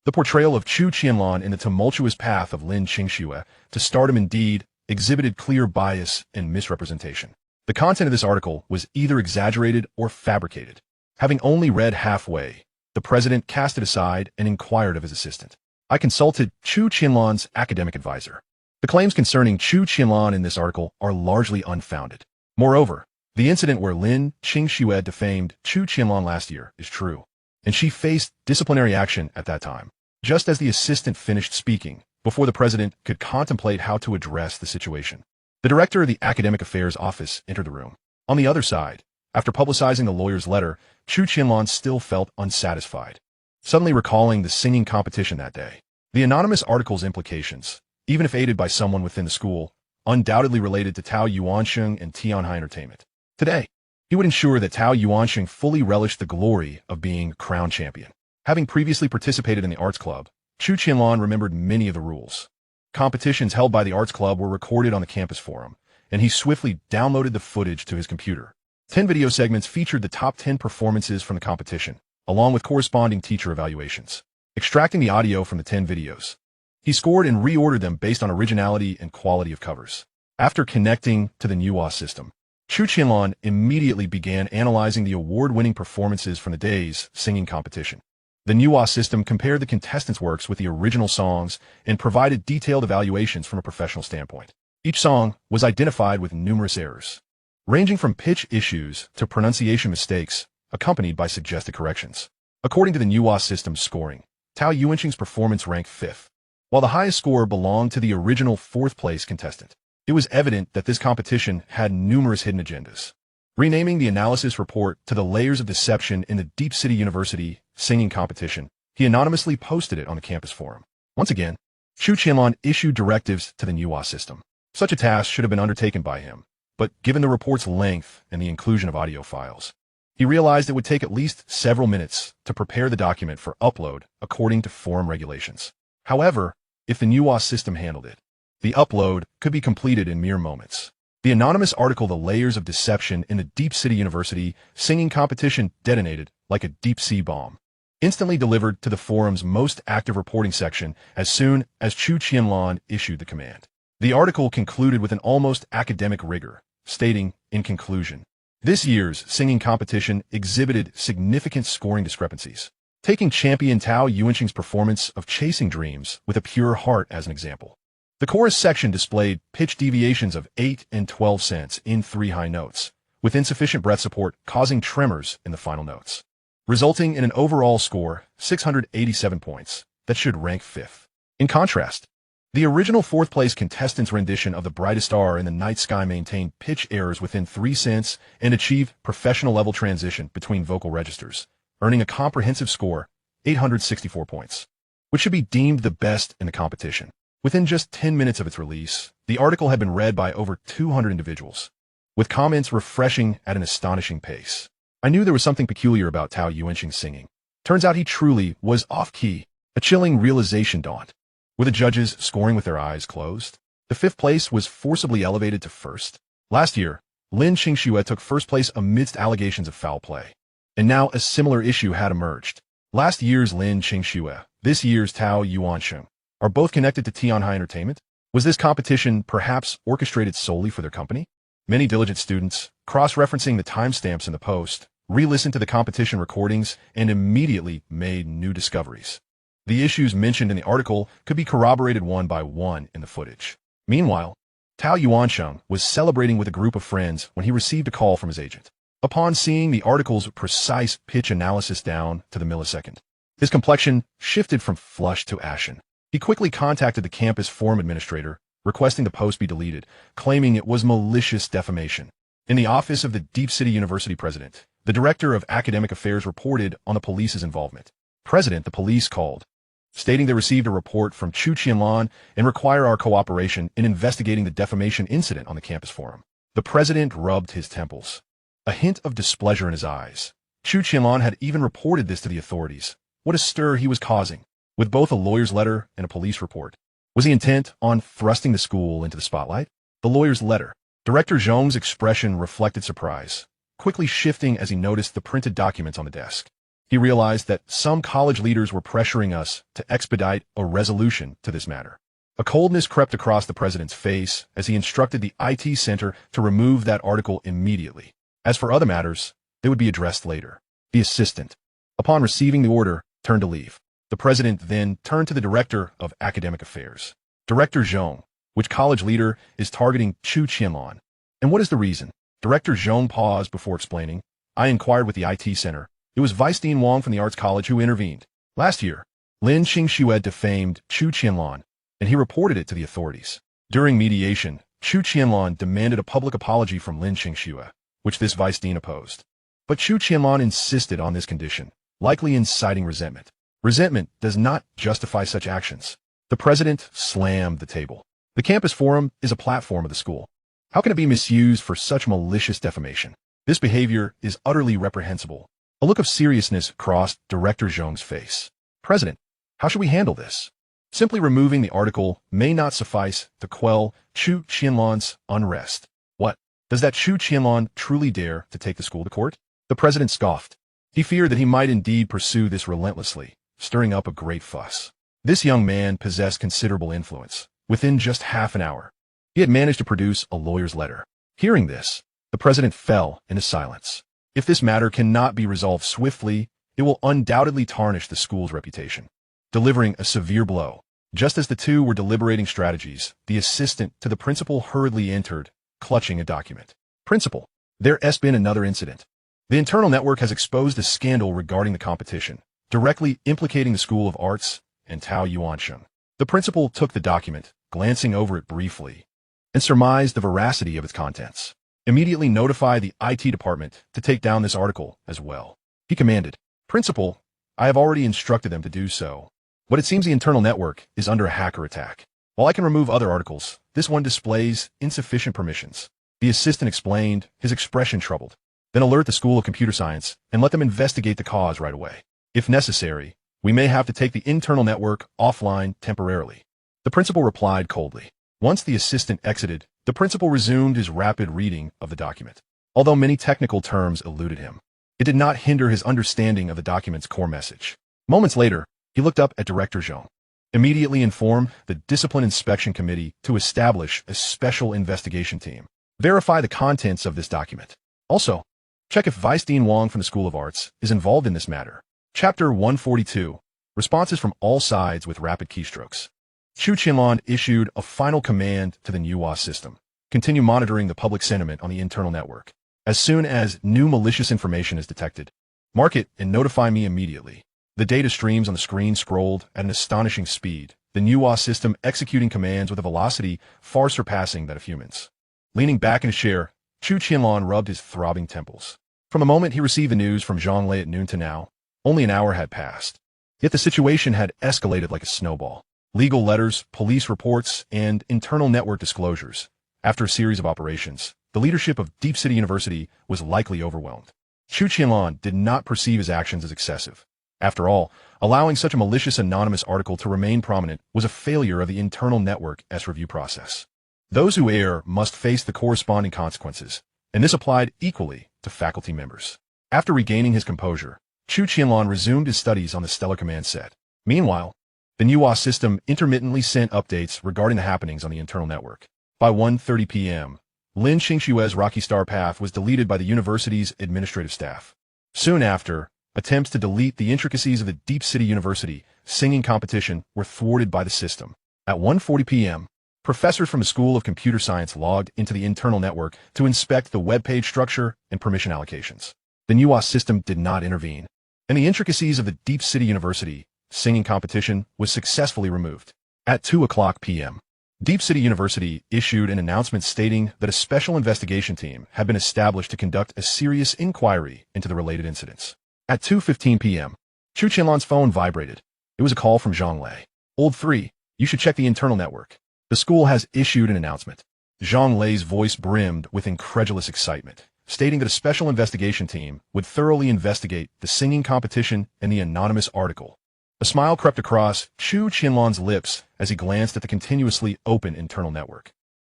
The portrayal of Chu Qianlan in the tumultuous path of Lin Qingxue to stardom indeed exhibited clear bias and misrepresentation. The content of this article was either exaggerated or fabricated. Having only read halfway, the president cast it aside and inquired of his assistant. I consulted Chu Qianlan's academic advisor. The claims concerning Chu Qianlan in this article are largely unfounded. Moreover, the incident where Lin Qingxue defamed Chu Qianlan last year is true, and she faced disciplinary action at that time. Just as the assistant finished speaking, before the president could contemplate how to address the situation, the director of the academic affairs office entered the room. On the other side, after publicizing the lawyer's letter, Chu Qianlan still felt unsatisfied, suddenly recalling the singing competition that day. The anonymous article's implications, even if aided by someone within the school, undoubtedly related to Tao Yuansheng and Tianhai Entertainment. Today, he would ensure that Tao Yuansheng fully relished the glory of being crown champion. Having previously participated in the arts club, Chu Qianlan remembered many of the rules. Competitions held by the arts club were recorded on the campus forum, and he swiftly downloaded the footage to his computer. 10 video segments featured the top 10 performances from the competition, along with corresponding teacher evaluations. Extracting the audio from the 10 videos, he scored and reordered them based on originality and quality of covers. After connecting to the Manhwa system, Chu Qianlan immediately began analyzing the award-winning performances from the day's singing competition. The Manhwa system compared the contestants' works with the original songs and provided detailed evaluations from a professional standpoint. Each song was identified with numerous errors, ranging from pitch issues to pronunciation mistakes, accompanied by suggested corrections. According to the Manhwa system's scoring, Tao Yuansheng's performance ranked 5th, while the highest score belonged to the original 4th-place contestant. It was evident that this competition had numerous hidden agendas. Renaming the analysis report to the layers of deception in the Deep City University singing competition, he anonymously posted it on the campus forum. Once again, Chu Qianlan issued directives to the Manhwa system. Such a task should have been undertaken by him, but given the report's length and the inclusion of audio files, he realized it would take at least several minutes to prepare the document for upload according to forum regulations. However, if the Manhwa system handled it, the upload could be completed in mere moments. The anonymous article, The Layers of Deception in the Deep City University Singing Competition, detonated like a deep-sea bomb, instantly delivered to the forum's most active reporting section as soon as Chu Qianlan issued the command. The article concluded with an almost academic rigor, stating, in conclusion, this year's singing competition exhibited significant scoring discrepancies. Taking champion Tao Yuanqing's performance of Chasing Dreams with a Pure Heart as an example. The chorus section displayed pitch deviations of 8 and 12 cents in 3 high notes, with insufficient breath support causing tremors in the final notes, resulting in an overall score, 687 points, that should rank 5th. In contrast, the original 4th-place contestant's rendition of The Brightest Star in the Night Sky maintained pitch errors within 3 cents and achieved professional-level transition between vocal registers, earning a comprehensive score, 864 points, which should be deemed the best in the competition. Within just 10 minutes of its release, the article had been read by over 200 individuals, with comments refreshing at an astonishing pace. I knew there was something peculiar about Tao Yuanqing's singing. Turns out he truly was off-key. A chilling realization dawned. Were the judges scoring with their eyes closed? The 5th place was forcibly elevated to 1st. Last year, Lin Qingxue took 1st place amidst allegations of foul play. And now a similar issue had emerged. Last year's Lin Qingxue, this year's Tao Yuanqing, are both connected to Xinghai Entertainment? Was this competition perhaps orchestrated solely for their company? Many diligent students, cross-referencing the timestamps in the post, re-listened to the competition recordings and immediately made new discoveries. The issues mentioned in the article could be corroborated one by one in the footage. Meanwhile, Tao Yuanqing was celebrating with a group of friends when he received a call from his agent. Upon seeing the article's precise pitch analysis down to the millisecond, his complexion shifted from flushed to ashen. He quickly contacted the campus forum administrator, requesting the post be deleted, claiming it was malicious defamation. In the office of the Deep City University president, the director of academic affairs reported on the police's involvement. The police called, stating they received a report from Chu Qianlan and require our cooperation in investigating the defamation incident on the campus forum. The president rubbed his temples, a hint of displeasure in his eyes. Chu Qianlan had even reported this to the authorities. What a stir he was causing. With both a lawyer's letter and a police report, was he intent on thrusting the school into the spotlight? The lawyer's letter. Director Zhong's expression reflected surprise, quickly shifting as he noticed the printed documents on the desk. He realized that some college leaders were pressuring us to expedite a resolution to this matter. A coldness crept across the president's face as he instructed the IT center to remove that article immediately. As for other matters, they would be addressed later. The assistant, upon receiving the order, turned to leave. The president then turned to the director of academic affairs. Director Zhong, which college leader is targeting Chu Qianlan? And what is the reason? Director Zhong paused before explaining. I inquired with the IT center. It was Vice Dean Wang from the Arts College who intervened. Last year, Lin Qingxue defamed Chu Qianlan, and he reported it to the authorities. During mediation, Chu Qianlan demanded a public apology from Lin Qingxue, which this Vice Dean opposed. But Chu Qianlan insisted on this condition, likely inciting resentment. Resentment does not justify such actions. The president slammed the table. The campus forum is a platform of the school. How can it be misused for such malicious defamation? This behavior is utterly reprehensible. A look of seriousness crossed Director Zhong's face. President, how should we handle this? Simply removing the article may not suffice to quell Chu Qianlan's unrest. What? Does that Chu Qianlan truly dare to take the school to court? The president scoffed. He feared that he might indeed pursue this relentlessly, stirring up a great fuss. This young man possessed considerable influence. Within just half an hour, he had managed to produce a lawyer's letter. Hearing this, the president fell into silence. If this matter cannot be resolved swiftly, it will undoubtedly tarnish the school's reputation, delivering a severe blow. Just as the two were deliberating strategies, the assistant to the principal hurriedly entered, clutching a document. Principal, there has been another incident. The internal network has exposed a scandal regarding the competition, directly implicating the School of Arts and Tao Yuanqing. The principal took the document, glancing over it briefly, and surmised the veracity of its contents. Immediately notify the IT department to take down this article as well. He commanded. Principal, I have already instructed them to do so. But it seems the internal network is under a hacker attack. While I can remove other articles, this one displays insufficient permissions. The assistant explained, his expression troubled. Then alert the School of Computer Science and let them investigate the cause right away. If necessary, we may have to take the internal network offline temporarily. The principal replied coldly. Once the assistant exited, the principal resumed his rapid reading of the document. Although many technical terms eluded him, it did not hinder his understanding of the document's core message. Moments later, he looked up at Director Zhong. Immediately inform the Discipline Inspection Committee to establish a special investigation team. Verify the contents of this document. Also, check if Vice Dean Wang from the School of Arts is involved in this matter. Chapter 142. Responses from all sides with rapid keystrokes. Chu Qianlan issued a final command to the Manhwa system. Continue monitoring the public sentiment on the internal network. As soon as new malicious information is detected, mark it and notify me immediately. The data streams on the screen scrolled at an astonishing speed, the Manhwa system executing commands with a velocity far surpassing that of humans. Leaning back in his chair, Chu Qianlan rubbed his throbbing temples. From the moment he received the news from Zhang Lei at noon to now, only an hour had passed. Yet the situation had escalated like a snowball. Legal letters, police reports, and internal network disclosures. After a series of operations, the leadership of Deep City University was likely overwhelmed. Chu Qianlan did not perceive his actions as excessive. After all, allowing such a malicious anonymous article to remain prominent was a failure of the internal network S review process. Those who err must face the corresponding consequences, and this applied equally to faculty members. After regaining his composure, Chu Qianlan resumed his studies on the Stellar Command set. Meanwhile, the Manhwa system intermittently sent updates regarding the happenings on the internal network. By 1:30 p.m., Lin Xingxue's Rocky Star path was deleted by the university's administrative staff. Soon after, attempts to delete the intricacies of the Deep City University singing competition were thwarted by the system. At 1:40 p.m., professors from the School of Computer Science logged into the internal network to inspect the web page structure and permission allocations. The Manhwa system did not intervene, and the intricacies of the Deep City University singing competition was successfully removed. At 2:00 p.m., Deep City University issued an announcement stating that a special investigation team had been established to conduct a serious inquiry into the related incidents. At 2:15 p.m., Chu Qianlan's phone vibrated. It was a call from Zhang Lei. Old 3, you should check the internal network. The school has issued an announcement. Zhang Lei's voice brimmed with incredulous excitement, stating that a special investigation team would thoroughly investigate the singing competition and the anonymous article. A smile crept across Chu Qianlan's lips as he glanced at the continuously open internal network.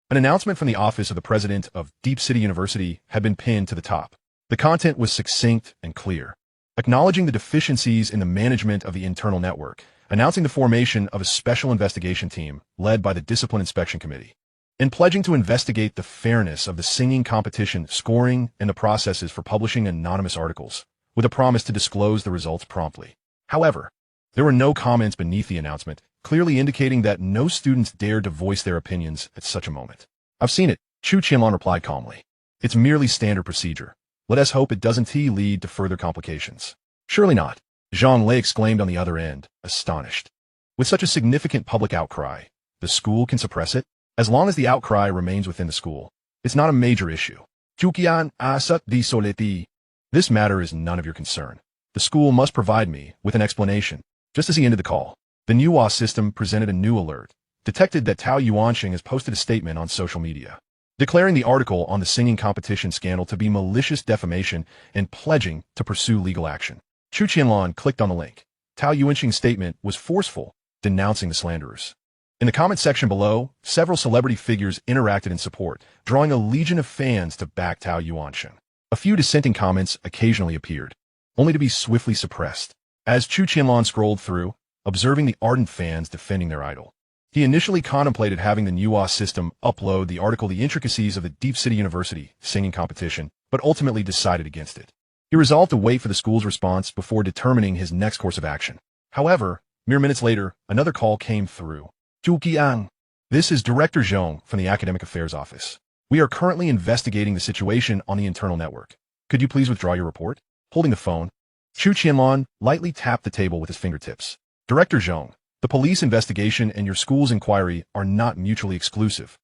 An announcement from the office of the president of Deep City University had been pinned to the top. The content was succinct and clear, acknowledging the deficiencies in the management of the internal network, announcing the formation of a special investigation team led by the Discipline Inspection Committee, and pledging to investigate the fairness of the singing competition scoring and the processes for publishing anonymous articles, with a promise to disclose the results promptly. However, there were no comments beneath the announcement, clearly indicating that no students dared to voice their opinions at such a moment. I've seen it, Chu Qianlan replied calmly. It's merely standard procedure. Let us hope it doesn't lead to further complications. Surely not, Zhang Lei exclaimed on the other end, astonished. With such a significant public outcry, the school can suppress it? As long as the outcry remains within the school, it's not a major issue. Chu Qian asat di soleti. This matter is none of your concern. The school must provide me with an explanation. Just as he ended the call, the Manhwa system presented a new alert, detected that Tao Yuanxing has posted a statement on social media, declaring the article on the singing competition scandal to be malicious defamation and pledging to pursue legal action. Chu Qianlan clicked on the link. Tao Yuanxing's statement was forceful, denouncing the slanderers. In the comment section below, several celebrity figures interacted in support, drawing a legion of fans to back Tao Yuanxing. A few dissenting comments occasionally appeared, only to be swiftly suppressed. As Chu Qianlan scrolled through, observing the ardent fans defending their idol, he initially contemplated having the Manhwa system upload the article The Intricacies of the Deep City University Singing Competition, but ultimately decided against it. He resolved to wait for the school's response before determining his next course of action. However, mere minutes later, another call came through. Chu Qian. This is Director Zhong from the Academic Affairs Office. We are currently investigating the situation on the internal network. Could you please withdraw your report? Holding the phone, Chu Qianlan lightly tapped the table with his fingertips. Director Zhong, the police investigation and your school's inquiry are not mutually exclusive.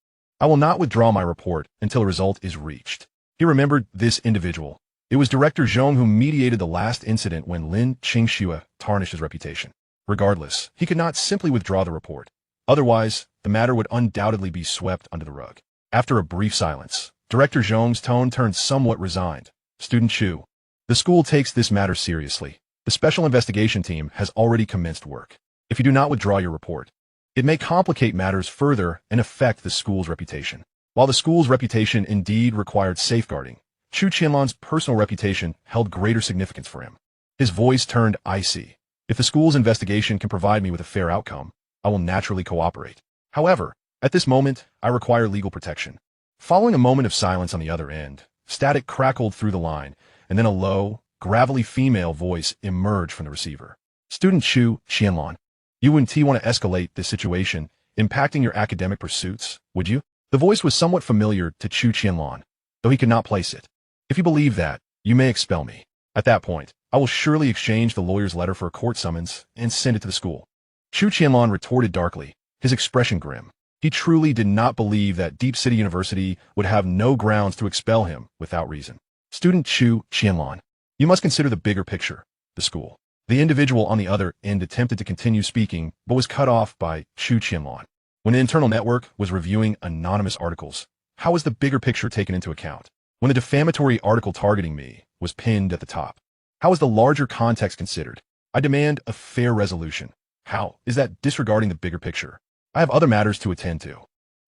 I will not withdraw my report until a result is reached. He remembered this individual. It was Director Zhong who mediated the last incident when Lin Qingxue tarnished his reputation. Regardless, he could not simply withdraw the report. Otherwise, the matter would undoubtedly be swept under the rug. After a brief silence, Director Zhong's tone turned somewhat resigned. Student Chu, the school takes this matter seriously. The special investigation team has already commenced work. If you do not withdraw your report, it may complicate matters further and affect the school's reputation. While the school's reputation indeed required safeguarding, Chu Qianlan's personal reputation held greater significance for him. His voice turned icy. If the school's investigation can provide me with a fair outcome, I will naturally cooperate. However, at this moment, I require legal protection. Following a moment of silence on the other end, static crackled through the line, and then a low, gravelly female voice emerged from the receiver. Student Chu Qianlan, you wouldn't want to escalate this situation, impacting your academic pursuits, would you? The voice was somewhat familiar to Chu Qianlan, though he could not place it. If you believe that, you may expel me. At that point, I will surely exchange the lawyer's letter for a court summons and send it to the school. Chu Qianlan retorted darkly, his expression grim. He truly did not believe that Deep City University would have no grounds to expel him without reason. Student Chu Qianlan, you must consider the bigger picture, the school. The individual on the other end attempted to continue speaking, but was cut off by Chu Qianlan. When the internal network was reviewing anonymous articles, how was the bigger picture taken into account? When the defamatory article targeting me was pinned at the top, how is the larger context considered? I demand a fair resolution. How is that disregarding the bigger picture? I have other matters to attend to.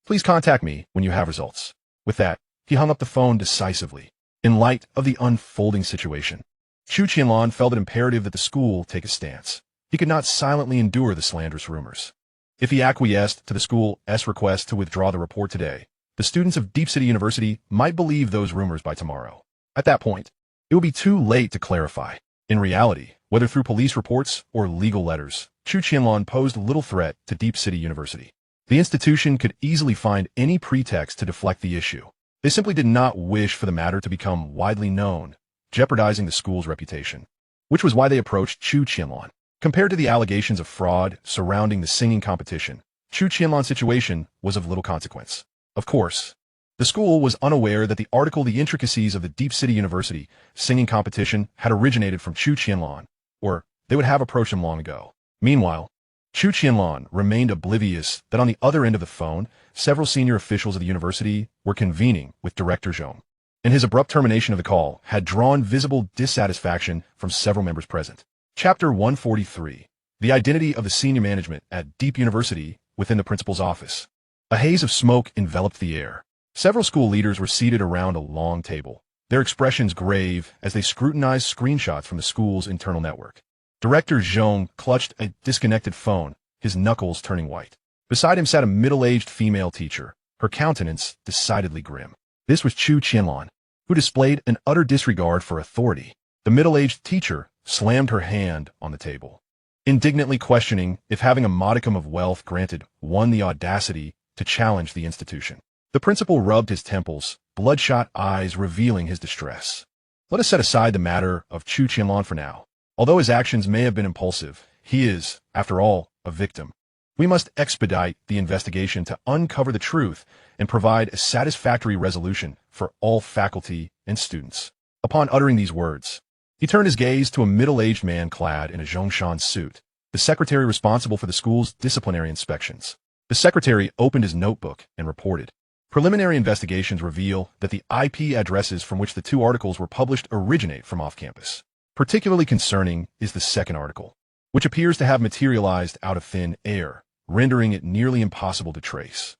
Please contact me when you have results. With that, he hung up the phone decisively. In light of the unfolding situation, Chu Qianlan felt it imperative that the school take a stance. He could not silently endure the slanderous rumors. If he acquiesced to the school's request to withdraw the report today, the students of Deep City University might believe those rumors by tomorrow. At that point, it would be too late to clarify. In reality, whether through police reports or legal letters, Chu Qianlan posed little threat to Deep City University. The institution could easily find any pretext to deflect the issue. They simply did not wish for the matter to become widely known, jeopardizing the school's reputation, which was why they approached Chu Qianlan. Compared to the allegations of fraud surrounding the singing competition, Chu Qianlan's situation was of little consequence. Of course, the school was unaware that the article The Intricacies of the Deep City University singing competition had originated from Chu Qianlan, or they would have approached him long ago. Meanwhile, Chu Qianlan remained oblivious that on the other end of the phone, several senior officials of the university were convening with Director Zhong, and his abrupt termination of the call had drawn visible dissatisfaction from several members present. Chapter 143. The Identity of the Senior Management at Deep University within the principal's office. A haze of smoke enveloped the air. Several school leaders were seated around a long table, their expressions grave as they scrutinized screenshots from the school's internal network. Director Zhong clutched a disconnected phone, his knuckles turning white. Beside him sat a middle-aged female teacher, her countenance decidedly grim. This was Chu Qianlan, who displayed an utter disregard for authority. The middle-aged teacher slammed her hand on the table, indignantly questioning if having a modicum of wealth granted one the audacity to challenge the institution. The principal rubbed his temples, bloodshot eyes revealing his distress. Let us set aside the matter of Chu Qianlan for now. Although his actions may have been impulsive, he is, after all, a victim. We must expedite the investigation to uncover the truth and provide a satisfactory resolution for all faculty and students. Upon uttering these words, he turned his gaze to a middle-aged man clad in a Zhongshan suit, the secretary responsible for the school's disciplinary inspections. The secretary opened his notebook and reported. Preliminary investigations reveal that the IP addresses from which the two articles were published originate from off-campus. Particularly concerning is the second article, which appears to have materialized out of thin air, rendering it nearly impossible to trace.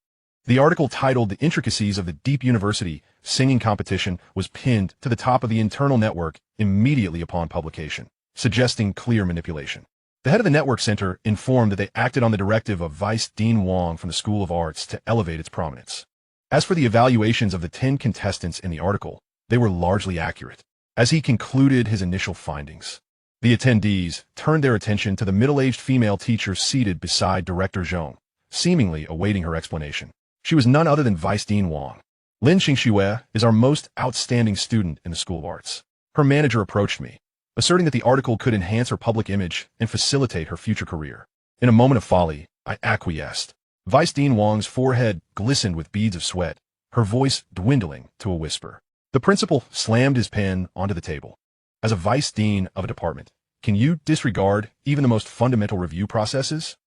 The article titled The Intricacies of the Deep University Singing Competition was pinned to the top of the internal network immediately upon publication, suggesting clear manipulation. The head of the network center informed that they acted on the directive of Vice Dean Wang from the School of Arts to elevate its prominence. As for the evaluations of the 10 contestants in the article, they were largely accurate. As he concluded his initial findings, the attendees turned their attention to the middle-aged female teacher seated beside Director Zhong, seemingly awaiting her explanation. She was none other than Vice Dean Wang. Lin Qingxue is our most outstanding student in the School of Arts. Her manager approached me, asserting that the article could enhance her public image and facilitate her future career. In a moment of folly, I acquiesced. Vice Dean Wang's forehead glistened with beads of sweat, her voice dwindling to a whisper. The principal slammed his pen onto the table. As a vice dean of a department, can you disregard even the most fundamental review processes?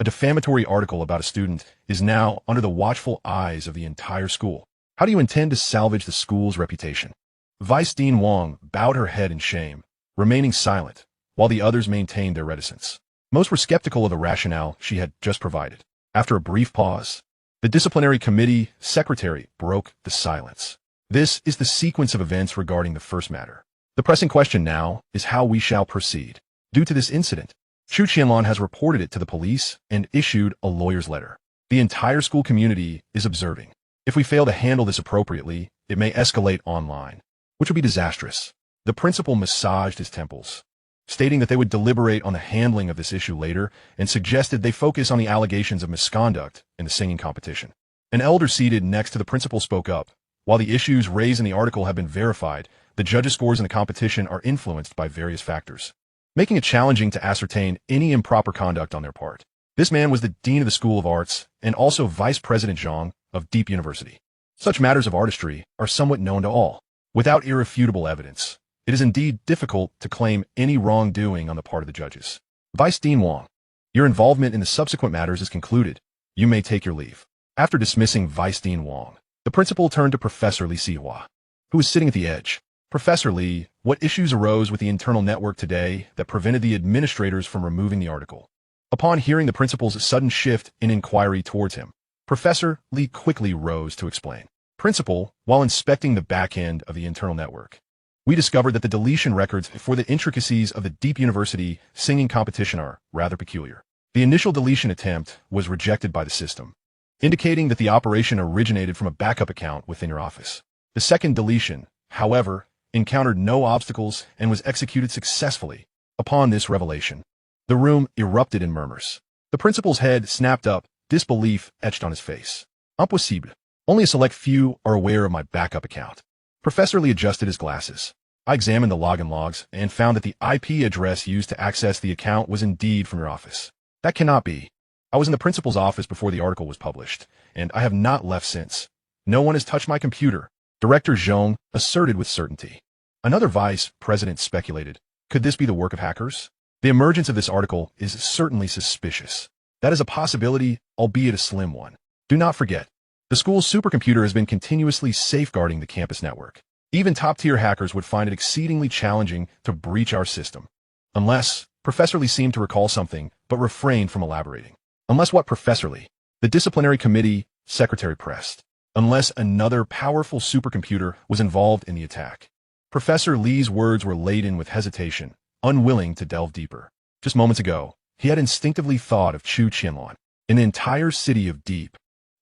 A defamatory article about a student is now under the watchful eyes of the entire school. How do you intend to salvage the school's reputation? Vice Dean Wang bowed her head in shame, remaining silent, while the others maintained their reticence. Most were skeptical of the rationale she had just provided. After a brief pause, the disciplinary committee secretary broke the silence. This is the sequence of events regarding the first matter. The pressing question now is how we shall proceed. Due to this incident, Chu Qianlan has reported it to the police and issued a lawyer's letter. The entire school community is observing. If we fail to handle this appropriately, it may escalate online, which would be disastrous. The principal massaged his temples, stating that they would deliberate on the handling of this issue later and suggested they focus on the allegations of misconduct in the singing competition. An elder seated next to the principal spoke up. While the issues raised in the article have been verified, the judges' scores in the competition are influenced by various factors, making it challenging to ascertain any improper conduct on their part. This man was the dean of the School of Arts and also Vice President Zhang of Deep University. Such matters of artistry are somewhat known to all. Without irrefutable evidence, it is indeed difficult to claim any wrongdoing on the part of the judges. Vice Dean Wang, your involvement in the subsequent matters is concluded. You may take your leave. After dismissing Vice Dean Wang, the principal turned to Professor Li Sihua, who was sitting at the edge. Professor Li, what issues arose with the internal network today that prevented the administrators from removing the article? Upon hearing the principal's sudden shift in inquiry towards him, Professor Li quickly rose to explain. Principal, while inspecting the back end of the internal network, we discovered that the deletion records for the intricacies of the Deep University singing competition are rather peculiar. The initial deletion attempt was rejected by the system, indicating that the operation originated from a backup account within your office. The second deletion, however, encountered no obstacles and was executed successfully. Upon this revelation, the room erupted in murmurs. The principal's head snapped up, disbelief etched on his face. Impossible. Only a select few are aware of my backup account. Professor Lee adjusted his glasses. I examined the login logs and found that the IP address used to access the account was indeed from your office. That cannot be. I was in the principal's office before the article was published, and I have not left since. No one has touched my computer, Director Zhong asserted with certainty. Another vice president speculated. Could this be the work of hackers? The emergence of this article is certainly suspicious. That is a possibility, albeit a slim one. Do not forget, the school's supercomputer has been continuously safeguarding the campus network. Even top-tier hackers would find it exceedingly challenging to breach our system. Unless, Professor Lee seemed to recall something, but refrained from elaborating. Unless what, Professor Lee? The disciplinary committee secretary pressed. Unless another powerful supercomputer was involved in the attack. Professor Lee's words were laden with hesitation, unwilling to delve deeper. Just moments ago, he had instinctively thought of Chu Qianlan. In the entire city of Deep,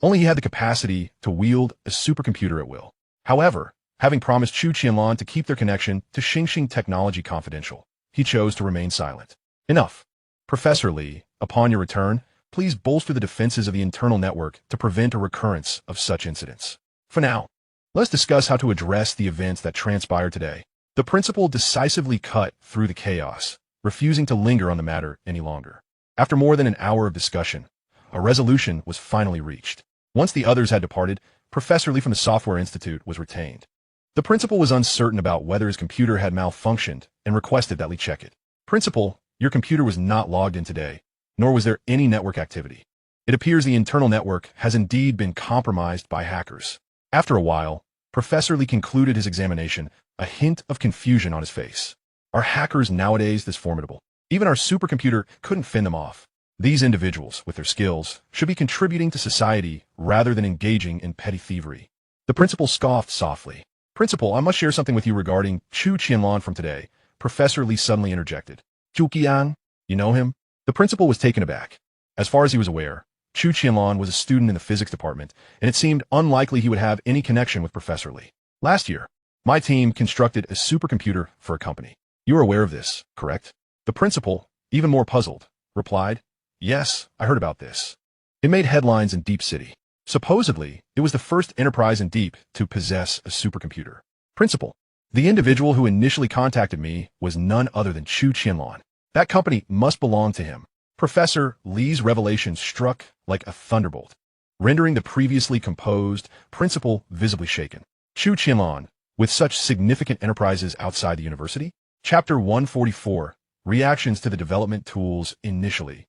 only he had the capacity to wield a supercomputer at will. However, having promised Chu Qianlan to keep their connection to Xinghai Technology confidential, he chose to remain silent. Enough. Professor Lee, upon your return, please bolster the defenses of the internal network to prevent a recurrence of such incidents. For now, let's discuss how to address the events that transpired today. The principal decisively cut through the chaos, refusing to linger on the matter any longer. After more than an hour of discussion, a resolution was finally reached. Once the others had departed, Professor Lee from the Software Institute was retained. The principal was uncertain about whether his computer had malfunctioned and requested that Lee check it. Principal, your computer was not logged in today, nor was there any network activity. It appears the internal network has indeed been compromised by hackers. After a while, Professor Lee concluded his examination, a hint of confusion on his face. Are hackers nowadays this formidable? Even our supercomputer couldn't fend them off. These individuals, with their skills, should be contributing to society rather than engaging in petty thievery. The principal scoffed softly. Principal, I must share something with you regarding Chu Qianlan from today. Professor Lee suddenly interjected. Chu Qianlan? You know him? The principal was taken aback. As far as he was aware, Chu Qianlan was a student in the physics department, and it seemed unlikely he would have any connection with Professor Lee. Last year, my team constructed a supercomputer for a company. You are aware of this, correct? The principal, even more puzzled, replied, Yes, I heard about this. It made headlines in Deep City. Supposedly, it was the first enterprise in Deep to possess a supercomputer. Principal, the individual who initially contacted me was none other than Chu Qianlan. That company must belong to him. Professor Li's revelation struck like a thunderbolt, rendering the previously composed principal visibly shaken. Chu Qianlan, with such significant enterprises outside the university? Chapter 144, Reactions to the Development Tools Initially.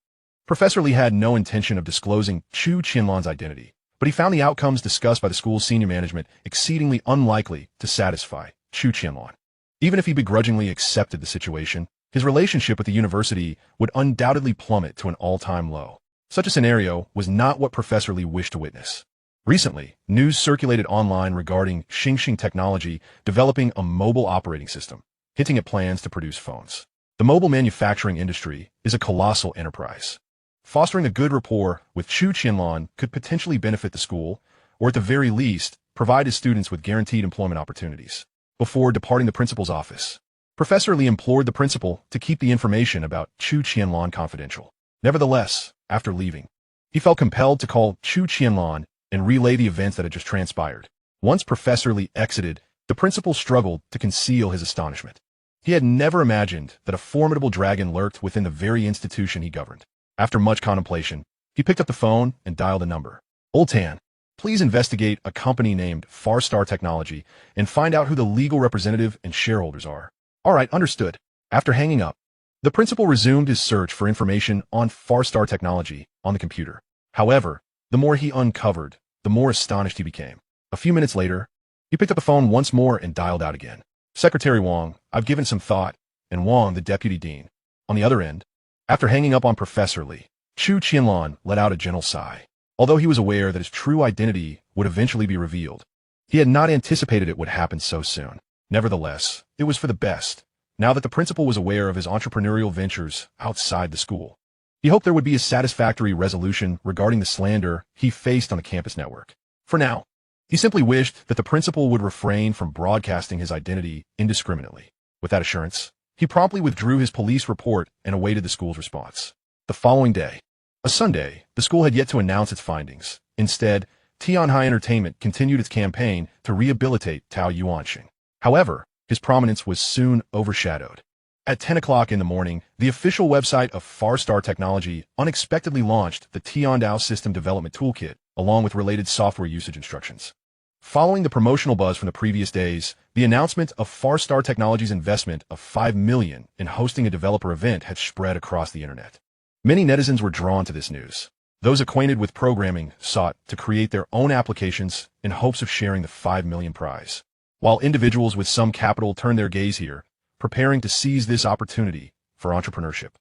Professor Li had no intention of disclosing Chu Qianlan's identity, but he found the outcomes discussed by the school's senior management exceedingly unlikely to satisfy Chu Qianlan. Even if he begrudgingly accepted the situation, his relationship with the university would undoubtedly plummet to an all-time low. Such a scenario was not what Professor Li wished to witness. Recently, news circulated online regarding Xinghai Technology developing a mobile operating system, hinting at plans to produce phones. The mobile manufacturing industry is a colossal enterprise. Fostering a good rapport with Chu Qianlan could potentially benefit the school, or at the very least, provide his students with guaranteed employment opportunities. Before departing the principal's office, Professor Li implored the principal to keep the information about Chu Qianlan confidential. Nevertheless, after leaving, he felt compelled to call Chu Qianlan and relay the events that had just transpired. Once Professor Li exited, the principal struggled to conceal his astonishment. He had never imagined that a formidable dragon lurked within the very institution he governed. After much contemplation, he picked up the phone and dialed a number. Old Tan, please investigate a company named Farstar Technology and find out who the legal representative and shareholders are. All right, understood. After hanging up, the principal resumed his search for information on Farstar Technology on the computer. However, the more he uncovered, the more astonished he became. A few minutes later, he picked up the phone once more and dialed out again. Secretary Wang, I've given some thought, and Wang, the deputy dean. On the other end, after hanging up on Professor Li, Chu Qianlan let out a gentle sigh. Although he was aware that his true identity would eventually be revealed, he had not anticipated it would happen so soon. Nevertheless, it was for the best, now that the principal was aware of his entrepreneurial ventures outside the school. He hoped there would be a satisfactory resolution regarding the slander he faced on the campus network. For now, he simply wished that the principal would refrain from broadcasting his identity indiscriminately. With that assurance, he promptly withdrew his police report and awaited the school's response. The following day, a Sunday, the school had yet to announce its findings. Instead, Tianhai Entertainment continued its campaign to rehabilitate Tao Yuanxing. However, his prominence was soon overshadowed. At 10 o'clock in the morning, the official website of Farstar Technology unexpectedly launched the Tiandao System Development Toolkit, along with related software usage instructions. Following the promotional buzz from the previous days, the announcement of Farstar Technology's investment of $5 million in hosting a developer event had spread across the internet. Many netizens were drawn to this news. Those acquainted with programming sought to create their own applications in hopes of sharing the $5 million prize, while individuals with some capital turned their gaze here, preparing to seize this opportunity for entrepreneurship.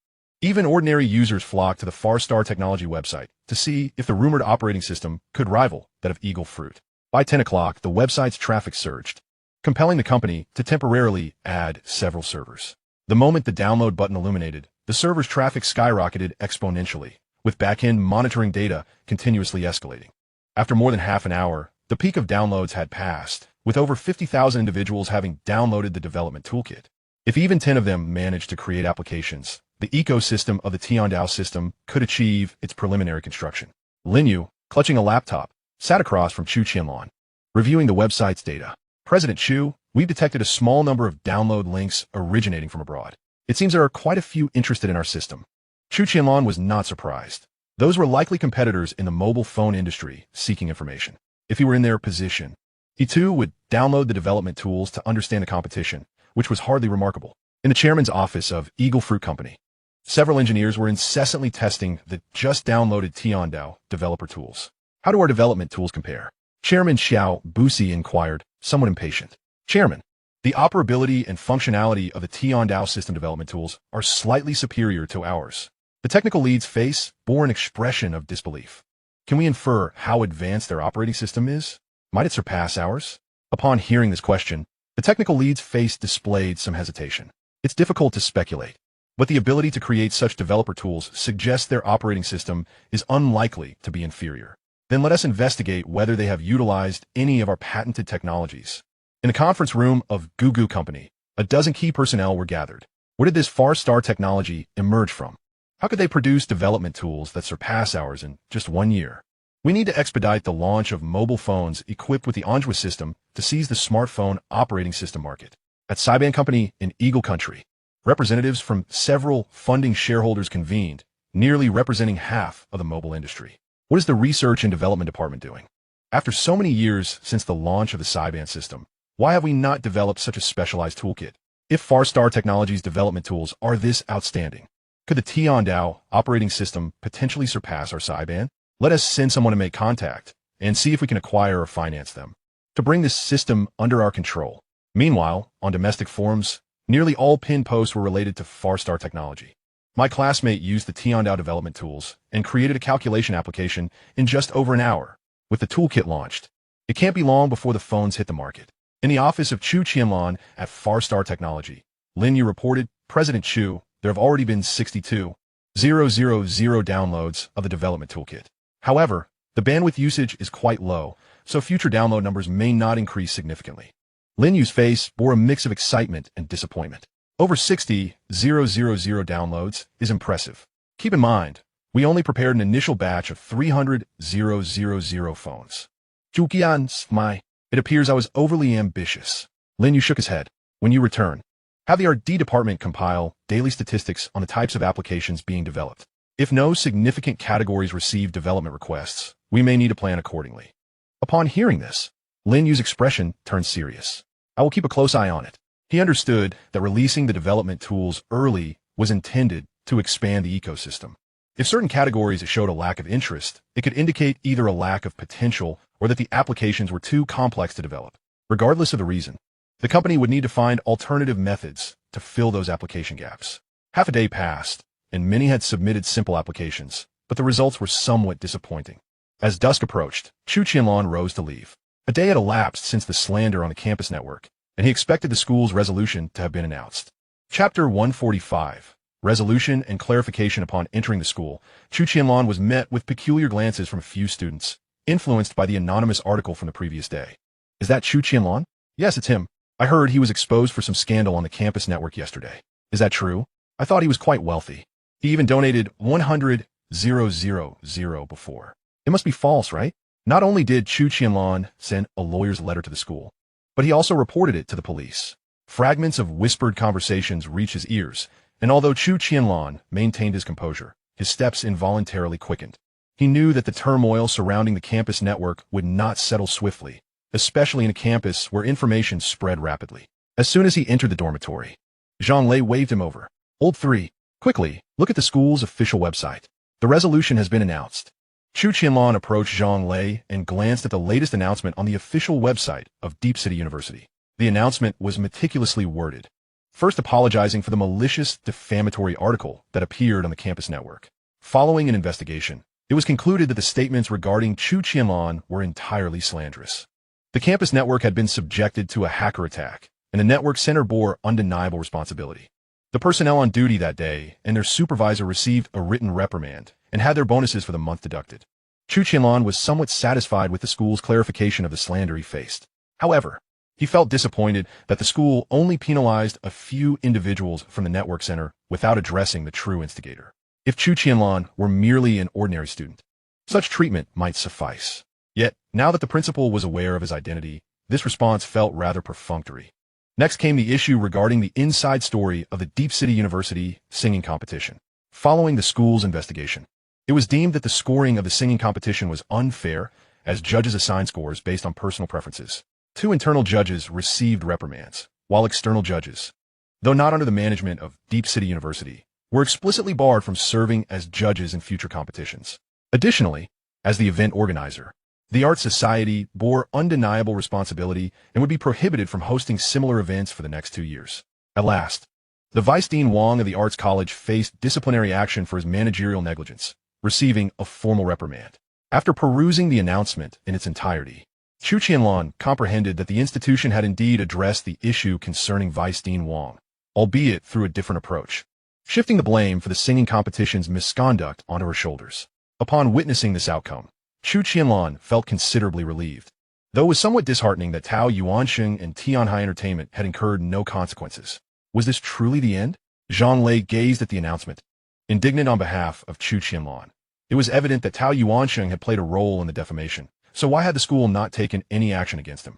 Even ordinary users flocked to the Farstar Technology website to see if the rumored operating system could rival that of Eagle Fruit. By 10 o'clock, the website's traffic surged, compelling the company to temporarily add several servers. The moment the download button illuminated, the server's traffic skyrocketed exponentially, with back-end monitoring data continuously escalating. After more than half an hour, the peak of downloads had passed, with over 50,000 individuals having downloaded the development toolkit. If even 10 of them managed to create applications, the ecosystem of the Tiandao system could achieve its preliminary construction. Lin Yu, clutching a laptop, sat across from Chu Qianlan, reviewing the website's data. President Chu, we've detected a small number of download links originating from abroad. It seems there are quite a few interested in our system. Chu Qianlan was not surprised. Those were likely competitors in the mobile phone industry seeking information. If he were in their position, he too would download the development tools to understand the competition, which was hardly remarkable. In the chairman's office of Eagle Fruit Company, several engineers were incessantly testing the just-downloaded Tiandao developer tools. How do our development tools compare? Chairman Xiao Busi inquired, somewhat impatient. Chairman, the operability and functionality of the Tiandao system development tools are slightly superior to ours. The technical lead's face bore an expression of disbelief. Can we infer how advanced their operating system is? Might it surpass ours? Upon hearing this question, the technical lead's face displayed some hesitation. It's difficult to speculate, but the ability to create such developer tools suggests their operating system is unlikely to be inferior. Then let us investigate whether they have utilized any of our patented technologies. In the conference room of Gugu Company, a dozen key personnel were gathered. Where did this Farstar Technology emerge from? How could they produce development tools that surpass ours in just 1 year? We need to expedite the launch of mobile phones equipped with the Manhwa system to seize the smartphone operating system market. At Saiban Company in Eagle Country, representatives from several funding shareholders convened nearly representing half of the mobile industry. What is the research and development department doing? After so many years since the launch of the sideband system, why have we not developed such a specialized toolkit? If Farstar Technology's development tools are this outstanding, could the Tiandao operating system potentially surpass our sideband? Let us send someone to make contact and see if we can acquire or finance them to bring this system under our control. Meanwhile, on domestic forums, nearly all pinned posts were related to Farstar Technology. My classmate used the Tiandao development tools and created a calculation application in just over an hour. With the toolkit launched, it can't be long before the phones hit the market. In the office of Chu Qianlan at Farstar Technology, Lin Yu reported, President Chu, there have already been 62,000 downloads of the development toolkit. However, the bandwidth usage is quite low, so future download numbers may not increase significantly. Lin Yu's face bore a mix of excitement and disappointment. Over 60,000 downloads is impressive. Keep in mind, we only prepared an initial batch of 300,000 phones. Chu Qianlan, it appears I was overly ambitious. Lin Yu shook his head. When you return, have the R&D department compile daily statistics on the types of applications being developed. If no significant categories receive development requests, we may need to plan accordingly. Upon hearing this, Lin Yu's expression turned serious. I will keep a close eye on it. He understood that releasing the development tools early was intended to expand the ecosystem. If certain categories showed a lack of interest, it could indicate either a lack of potential or that the applications were too complex to develop. Regardless of the reason, the company would need to find alternative methods to fill those application gaps. Half a day passed, and many had submitted simple applications, but the results were somewhat disappointing. As dusk approached, Chu Qianlan rose to leave. A day had elapsed since the slander on the campus network, and he expected the school's resolution to have been announced. Chapter 145. Resolution and clarification. Upon entering the school, Chu Qianlan was met with peculiar glances from a few students, influenced by the anonymous article from the previous day. Is that Chu Qianlan? Yes, it's him. I heard he was exposed for some scandal on the campus network yesterday. Is that true? I thought he was quite wealthy. He even donated 100,000 before. It must be false, right? Not only did Chu Qianlan send a lawyer's letter to the school, but he also reported it to the police. Fragments of whispered conversations reached his ears, and although Chu Qianlan maintained his composure, his steps involuntarily quickened. He knew that the turmoil surrounding the campus network would not settle swiftly, especially in a campus where information spread rapidly. As soon as he entered the dormitory, Zhang Lei waved him over. Old 3, quickly, look at the school's official website. The resolution has been announced. Chu Qianlan approached Zhang Lei and glanced at the latest announcement on the official website of Deep City University. The announcement was meticulously worded, first apologizing for the malicious, defamatory article that appeared on the campus network. Following an investigation, it was concluded that the statements regarding Chu Qianlan were entirely slanderous. The campus network had been subjected to a hacker attack, and the network center bore undeniable responsibility. The personnel on duty that day and their supervisor received a written reprimand and had their bonuses for the month deducted. Chu Qianlan was somewhat satisfied with the school's clarification of the slander he faced. However, he felt disappointed that the school only penalized a few individuals from the network center without addressing the true instigator. If Chu Qianlan were merely an ordinary student, such treatment might suffice. Yet, now that the principal was aware of his identity, this response felt rather perfunctory. Next came the issue regarding the inside story of the Deep City University singing competition. Following the school's investigation, it was deemed that the scoring of the singing competition was unfair, as judges assigned scores based on personal preferences. 2 internal judges received reprimands, while external judges, though not under the management of Deep City University, were explicitly barred from serving as judges in future competitions. Additionally, as the event organizer, the Art Society bore undeniable responsibility and would be prohibited from hosting similar events for the next 2 years. At last, the Vice Dean Wang of the Arts College faced disciplinary action for his managerial negligence, receiving a formal reprimand. After perusing the announcement in its entirety, Chu Qianlan comprehended that the institution had indeed addressed the issue concerning Vice Dean Wang, albeit through a different approach, shifting the blame for the singing competition's misconduct onto her shoulders. Upon witnessing this outcome, Chu Qianlan felt considerably relieved, though it was somewhat disheartening that Tao Yuansheng and Tianhai Entertainment had incurred no consequences. Was this truly the end? Zhang Lei gazed at the announcement, indignant on behalf of Chu Qianlan. It was evident that Tao Yuansheng had played a role in the defamation, so why had the school not taken any action against him?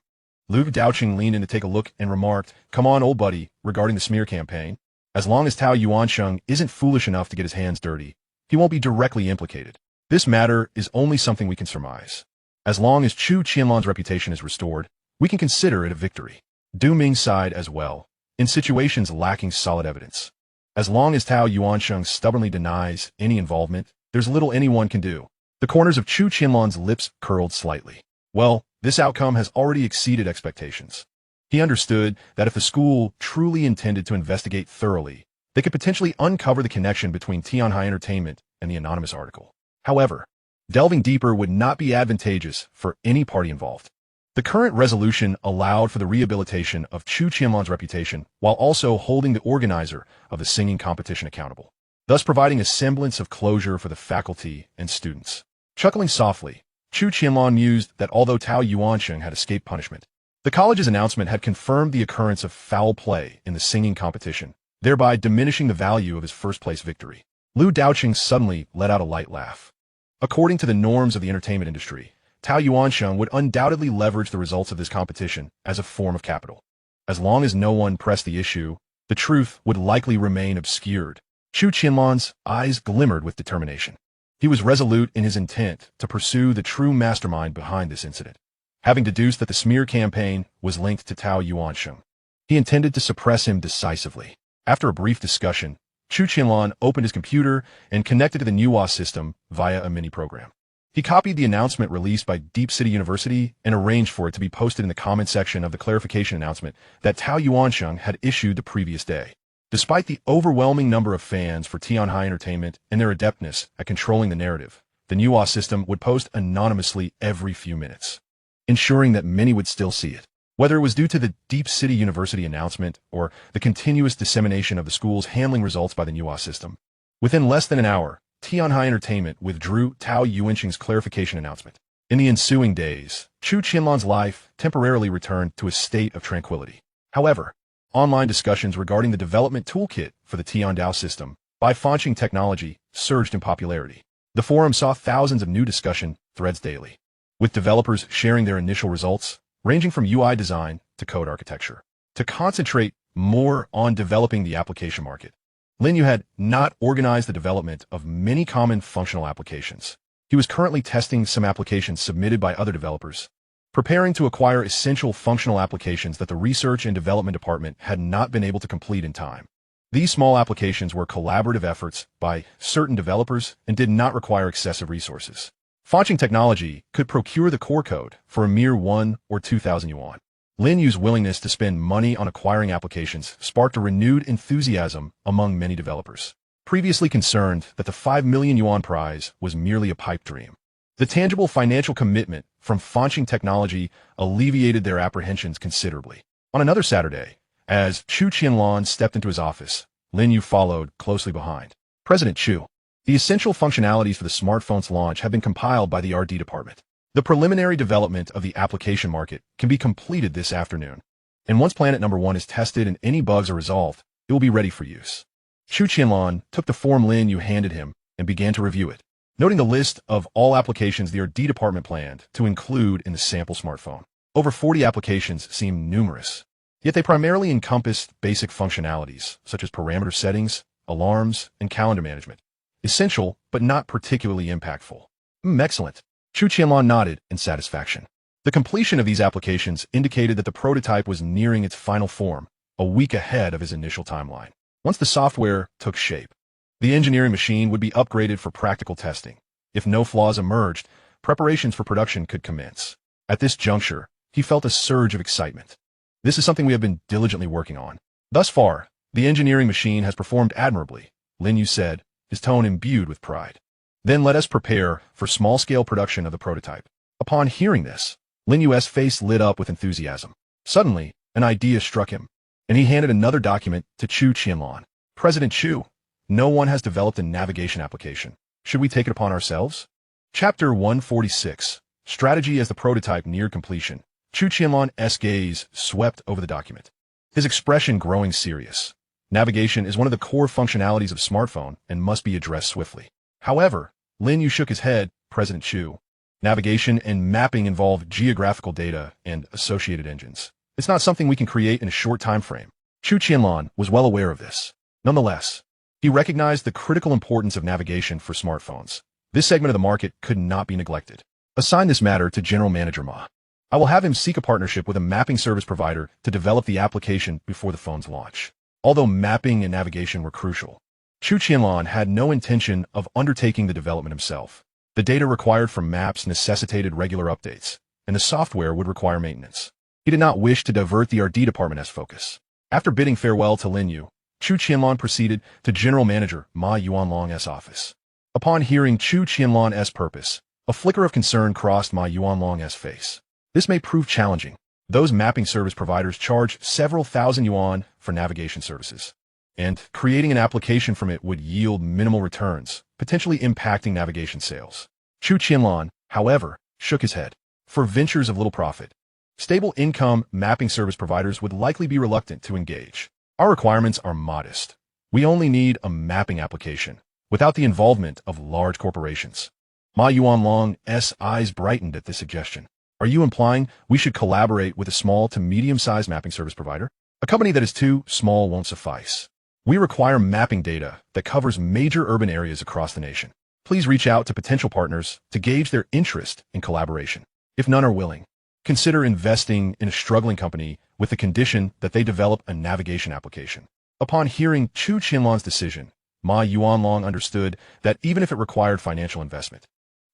Liu Daoqing leaned in to take a look and remarked, "Come on, old buddy," regarding the smear campaign. As long as Tao Yuansheng isn't foolish enough to get his hands dirty, he won't be directly implicated. This matter is only something we can surmise. As long as Chu Qianlan's reputation is restored, we can consider it a victory. Du Ming's side as well, in situations lacking solid evidence. As long as Tao Yuansheng stubbornly denies any involvement, there's little anyone can do. The corners of Chu Qianlan's lips curled slightly. Well, this outcome has already exceeded expectations. He understood that if the school truly intended to investigate thoroughly, they could potentially uncover the connection between Xinghai Entertainment and the anonymous article. However, delving deeper would not be advantageous for any party involved. The current resolution allowed for the rehabilitation of Chu Qianlan's reputation while also holding the organizer of the singing competition accountable, thus providing a semblance of closure for the faculty and students. Chuckling softly, Chu Qianlan mused that although Tao Yuansheng had escaped punishment, the college's announcement had confirmed the occurrence of foul play in the singing competition, thereby diminishing the value of his first-place victory. Lu Daoqing suddenly let out a light laugh. According to the norms of the entertainment industry, Tao Yuansheng would undoubtedly leverage the results of this competition as a form of capital. As long as no one pressed the issue, the truth would likely remain obscured. Chu Qianlan's eyes glimmered with determination. He was resolute in his intent to pursue the true mastermind behind this incident. Having deduced that the smear campaign was linked to Tao Yuansheng, he intended to suppress him decisively. After a brief discussion, Chu Qianlan opened his computer and connected to the Manhwa system via a mini-program. He copied the announcement released by Deep City University and arranged for it to be posted in the comment section of the clarification announcement that Tao Yuansheng had issued the previous day. Despite the overwhelming number of fans for Xinghai Entertainment and their adeptness at controlling the narrative, the Manhwa system would post anonymously every few minutes, ensuring that many would still see it. Whether it was due to the Deep City University announcement or the continuous dissemination of the school's handling results by the Manhwa system, within less than an hour, Xinghai Entertainment withdrew Tao Yuansheng's clarification announcement. In the ensuing days, Chu Qianlan's life temporarily returned to a state of tranquility. However, online discussions regarding the development toolkit for the Tiandao system by Fanxing Technology surged in popularity. The forum saw thousands of new discussion threads daily, with developers sharing their initial results, ranging from UI design to code architecture. To concentrate more on developing the application market, Lin Yu had not organized the development of many common functional applications. He was currently testing some applications submitted by other developers, preparing to acquire essential functional applications that the research and development department had not been able to complete in time. These small applications were collaborative efforts by certain developers and did not require excessive resources. Fanxing Technology could procure the core code for a mere 1 or 2,000 yuan. Lin Yu's willingness to spend money on acquiring applications sparked a renewed enthusiasm among many developers, previously concerned that the 5 million yuan prize was merely a pipe dream. The tangible financial commitment from Fanxing Technology alleviated their apprehensions considerably. On another Saturday, as Chu Qianlan stepped into his office, Lin Yu followed closely behind. President Chu, the essential functionalities for the smartphone's launch have been compiled by the R&D department. The preliminary development of the application market can be completed this afternoon, and once Planet Number 1 is tested and any bugs are resolved, it will be ready for use. Chu Qianlan took the form Lin Yu handed him and began to review it, noting the list of all applications the R&D department planned to include in the sample smartphone. Over 40 applications seemed numerous, yet they primarily encompassed basic functionalities such as parameter settings, alarms, and calendar management. Essential, but not particularly impactful. Excellent. Chu Qianlan nodded in satisfaction. The completion of these applications indicated that the prototype was nearing its final form, a week ahead of his initial timeline. Once the software took shape, the engineering machine would be upgraded for practical testing. If no flaws emerged, preparations for production could commence. At this juncture, he felt a surge of excitement. This is something we have been diligently working on. Thus far, the engineering machine has performed admirably, Lin Yu said, his tone imbued with pride. Then let us prepare for small-scale production of the prototype. Upon hearing this, Lin Yu's face lit up with enthusiasm. Suddenly, an idea struck him, and he handed another document to Chu Qianlan. President Chu, no one has developed a navigation application. Should we take it upon ourselves? Chapter 146, Strategy as the prototype neared completion. Chu Qianlan's gaze swept over the document, his expression growing serious. Navigation is one of the core functionalities of smartphone and must be addressed swiftly. However, Lin Yu shook his head. President Chu, navigation and mapping involve geographical data and associated engines. It's not something we can create in a short time frame. Chu Qianlan was well aware of this. Nonetheless, He recognized the critical importance of navigation for smartphones. This segment of the market could not be neglected. Assign this matter to General Manager Ma. I will have him seek a partnership with a mapping service provider to develop the application before the phone's launch. Although mapping and navigation were crucial, Chu Qianlan had no intention of undertaking the development himself. The data required from maps necessitated regular updates, and the software would require maintenance. He did not wish to divert the R&D department's focus. After bidding farewell to Lin Yu, Chu Qianlan proceeded to General Manager Ma Yuanlong's office. Upon hearing Chu Qianlan's purpose, a flicker of concern crossed Ma Yuanlong's face. This may prove challenging. Those mapping service providers charge several thousand yuan for navigation services, and creating an application from it would yield minimal returns, potentially impacting navigation sales. Chu Qianlan, however, shook his head. For ventures of little profit, stable income mapping service providers would likely be reluctant to engage. Our requirements are modest. We only need a mapping application, without the involvement of large corporations. Ma Yuanlong's eyes brightened at this suggestion. Are you implying we should collaborate with a small to medium-sized mapping service provider? A company that is too small won't suffice. We require mapping data that covers major urban areas across the nation. Please reach out to potential partners to gauge their interest in collaboration. If none are willing, consider investing in a struggling company with the condition that they develop a navigation application. Upon hearing Chu Qianlan's decision, Ma Yuanlong understood that even if it required financial investment,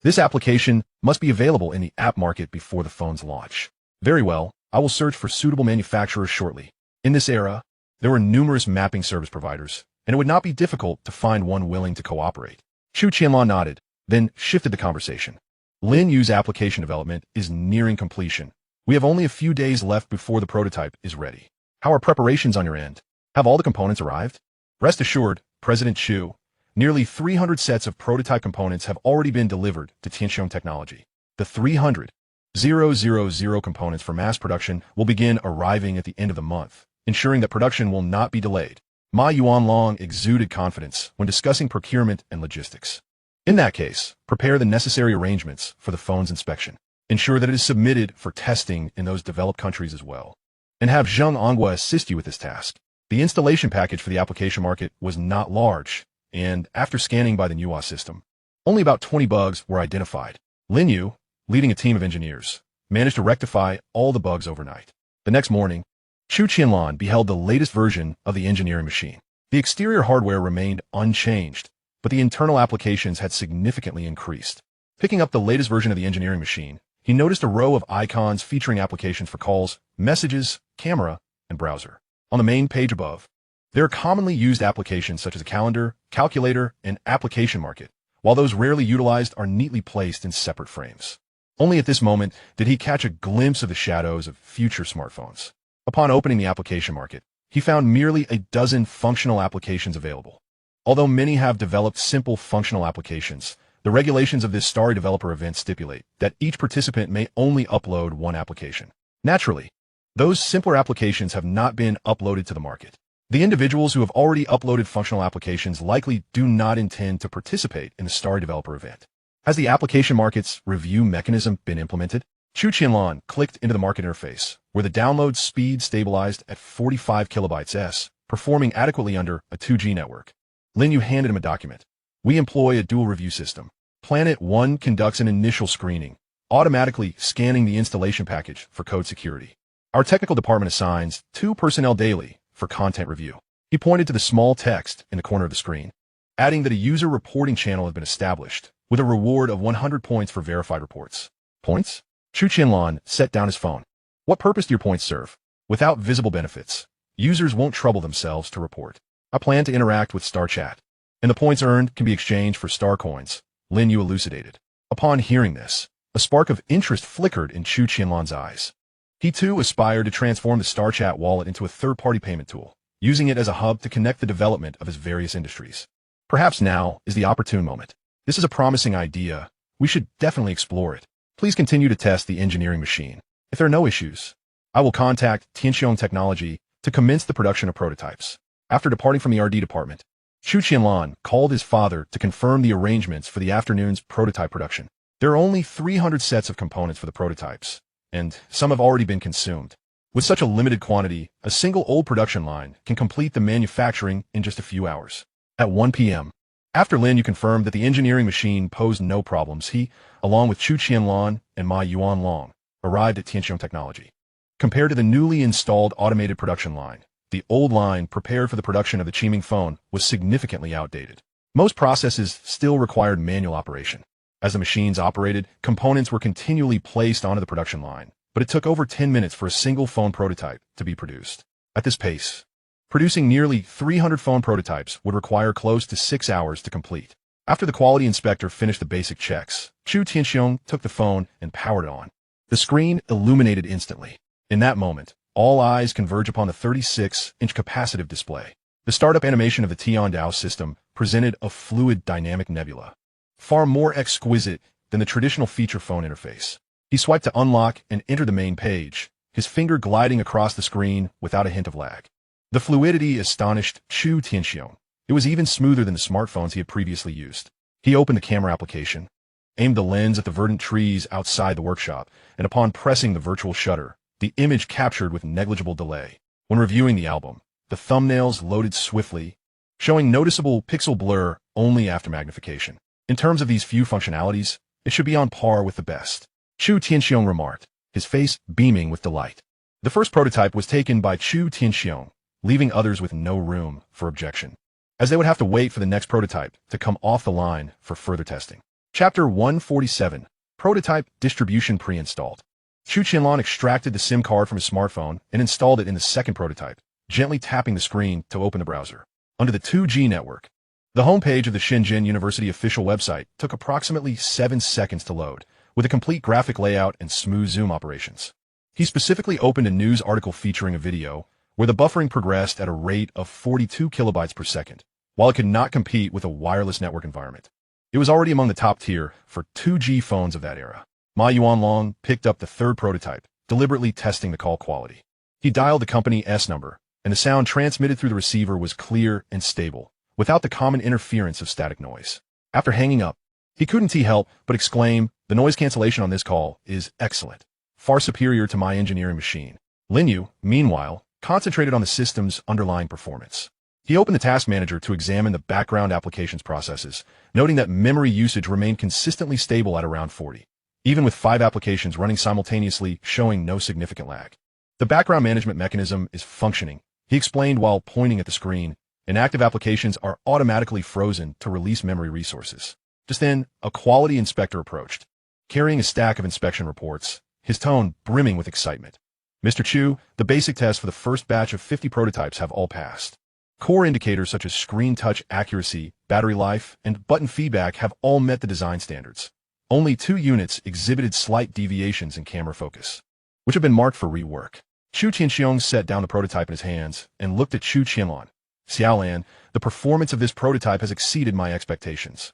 this application must be available in the app market before the phone's launch. Very well, I will search for suitable manufacturers shortly. In this era, there were numerous mapping service providers, and it would not be difficult to find one willing to cooperate. Chu Qianlan nodded, then shifted the conversation. Lin Yu's application development is nearing completion. We have only a few days left before the prototype is ready. How are preparations on your end? Have all the components arrived? Rest assured, President Chu, nearly 300 sets of prototype components have already been delivered to Xinghai Technology. The 300,000 components for mass production will begin arriving at the end of the month, ensuring that production will not be delayed. Ma Yuanlong exuded confidence when discussing procurement and logistics. In that case, prepare the necessary arrangements for the phone's inspection. Ensure that it is submitted for testing in those developed countries as well. And have Zheng Onghua assist you with this task. The installation package for the application market was not large, and after scanning by the Manhwa system, only about 20 bugs were identified. Lin Yu, leading a team of engineers, managed to rectify all the bugs overnight. The next morning, Chu Qianlan beheld the latest version of the engineering machine. The exterior hardware remained unchanged, but the internal applications had significantly increased. Picking up the latest version of the engineering machine, he noticed a row of icons featuring applications for calls, messages, camera, and browser. On the main page above, there are commonly used applications such as a calendar, calculator, and application market, while those rarely utilized are neatly placed in separate frames. Only at this moment did he catch a glimpse of the shadows of future smartphones. Upon opening the application market, he found merely a dozen functional applications available. Although many have developed simple functional applications, the regulations of this Starry Developer event stipulate that each participant may only upload one application. Naturally, those simpler applications have not been uploaded to the market. The individuals who have already uploaded functional applications likely do not intend to participate in the Starry Developer event. Has the application market's review mechanism been implemented? Chu Qianlan clicked into the market interface, where the download speed stabilized at 45 kilobytes s, performing adequately under a 2G network. Lin Yu handed him a document. We employ a dual review system. Planet 1 conducts an initial screening, automatically scanning the installation package for code security. Our technical department assigns 2 personnel daily for content review. He pointed to the small text in the corner of the screen, adding that a user reporting channel had been established, with a reward of 100 points for verified reports. Points? Chu Qianlan set down his phone. What purpose do your points serve? Without visible benefits, users won't trouble themselves to report. I plan to interact with Star Chat, and the points earned can be exchanged for star coins, Lin Yu elucidated. Upon hearing this, a spark of interest flickered in Chu Qianlan's eyes. He too aspired to transform the Star Chat wallet into a third-party payment tool, using it as a hub to connect the development of his various industries. Perhaps now is the opportune moment. This is a promising idea. We should definitely explore it. Please continue to test the engineering machine. If there are no issues, I will contact Xinghai Technology to commence the production of prototypes. After departing from the R&D department, Chu Qianlan called his father to confirm the arrangements for the afternoon's prototype production. There are only 300 sets of components for the prototypes, and some have already been consumed. With such a limited quantity, a single old production line can complete the manufacturing in just a few hours. At 1 p.m., after Lin Yu confirmed that the engineering machine posed no problems, he, along with Chu Qianlan and Ma Yuanlong, arrived at Xinghai Technology. Compared to the newly installed automated production line, the old line prepared for the production of the Qiming phone was significantly outdated. Most processes still required manual operation. As the machines operated, components were continually placed onto the production line, but it took over 10 minutes for a single phone prototype to be produced. At this pace, producing nearly 300 phone prototypes would require close to 6 hours to complete. After the quality inspector finished the basic checks, Chu Qianlan took the phone and powered it on. The screen illuminated instantly. In that moment, all eyes converge upon the 36-inch capacitive display. The startup animation of the Tiandao system presented a fluid dynamic nebula, far more exquisite than the traditional feature phone interface. He swiped to unlock and enter the main page, his finger gliding across the screen without a hint of lag. The fluidity astonished Chu Qianlan. It was even smoother than the smartphones he had previously used. He opened the camera application, aimed the lens at the verdant trees outside the workshop, and upon pressing the virtual shutter, the image captured with negligible delay. When reviewing the album, the thumbnails loaded swiftly, showing noticeable pixel blur only after magnification. In terms of these few functionalities, it should be on par with the best, Chu Qianlan remarked, his face beaming with delight. The first prototype was taken by Chu Qianlan, leaving others with no room for objection, as they would have to wait for the next prototype to come off the line for further testing. Chapter 147, Prototype Distribution Pre-installed. Chu Qianlan extracted the SIM card from his smartphone and installed it in the second prototype, gently tapping the screen to open the browser. Under the 2G network, the homepage of the Shenzhen University official website took approximately 7 seconds to load, with a complete graphic layout and smooth zoom operations. He specifically opened a news article featuring a video where the buffering progressed at a rate of 42 kilobytes per second, while it could not compete with a wireless network environment. It was already among the top tier for 2G phones of that era. Ma Yuanlong picked up the third prototype, deliberately testing the call quality. He dialed the company S number, and the sound transmitted through the receiver was clear and stable, without the common interference of static noise. After hanging up, he couldn't help but exclaim, "The noise cancellation on this call is excellent, far superior to my engineering machine." Lin Yu, meanwhile, concentrated on the system's underlying performance. He opened the task manager to examine the background applications processes, noting that memory usage remained consistently stable at around 40, even with 5 applications running simultaneously, showing no significant lag. The background management mechanism is functioning, he explained while pointing at the screen. Inactive applications are automatically frozen to release memory resources. Just then, a quality inspector approached, carrying a stack of inspection reports, his tone brimming with excitement. "Mr. Chu, the basic tests for the first batch of 50 prototypes have all passed. Core indicators such as screen touch accuracy, battery life, and button feedback have all met the design standards. Only 2 units exhibited slight deviations in camera focus, which have been marked for rework." Chu Qianlan set down the prototype in his hands and looked at Chu Qianlan. "Xiaolan, the performance of this prototype has exceeded my expectations.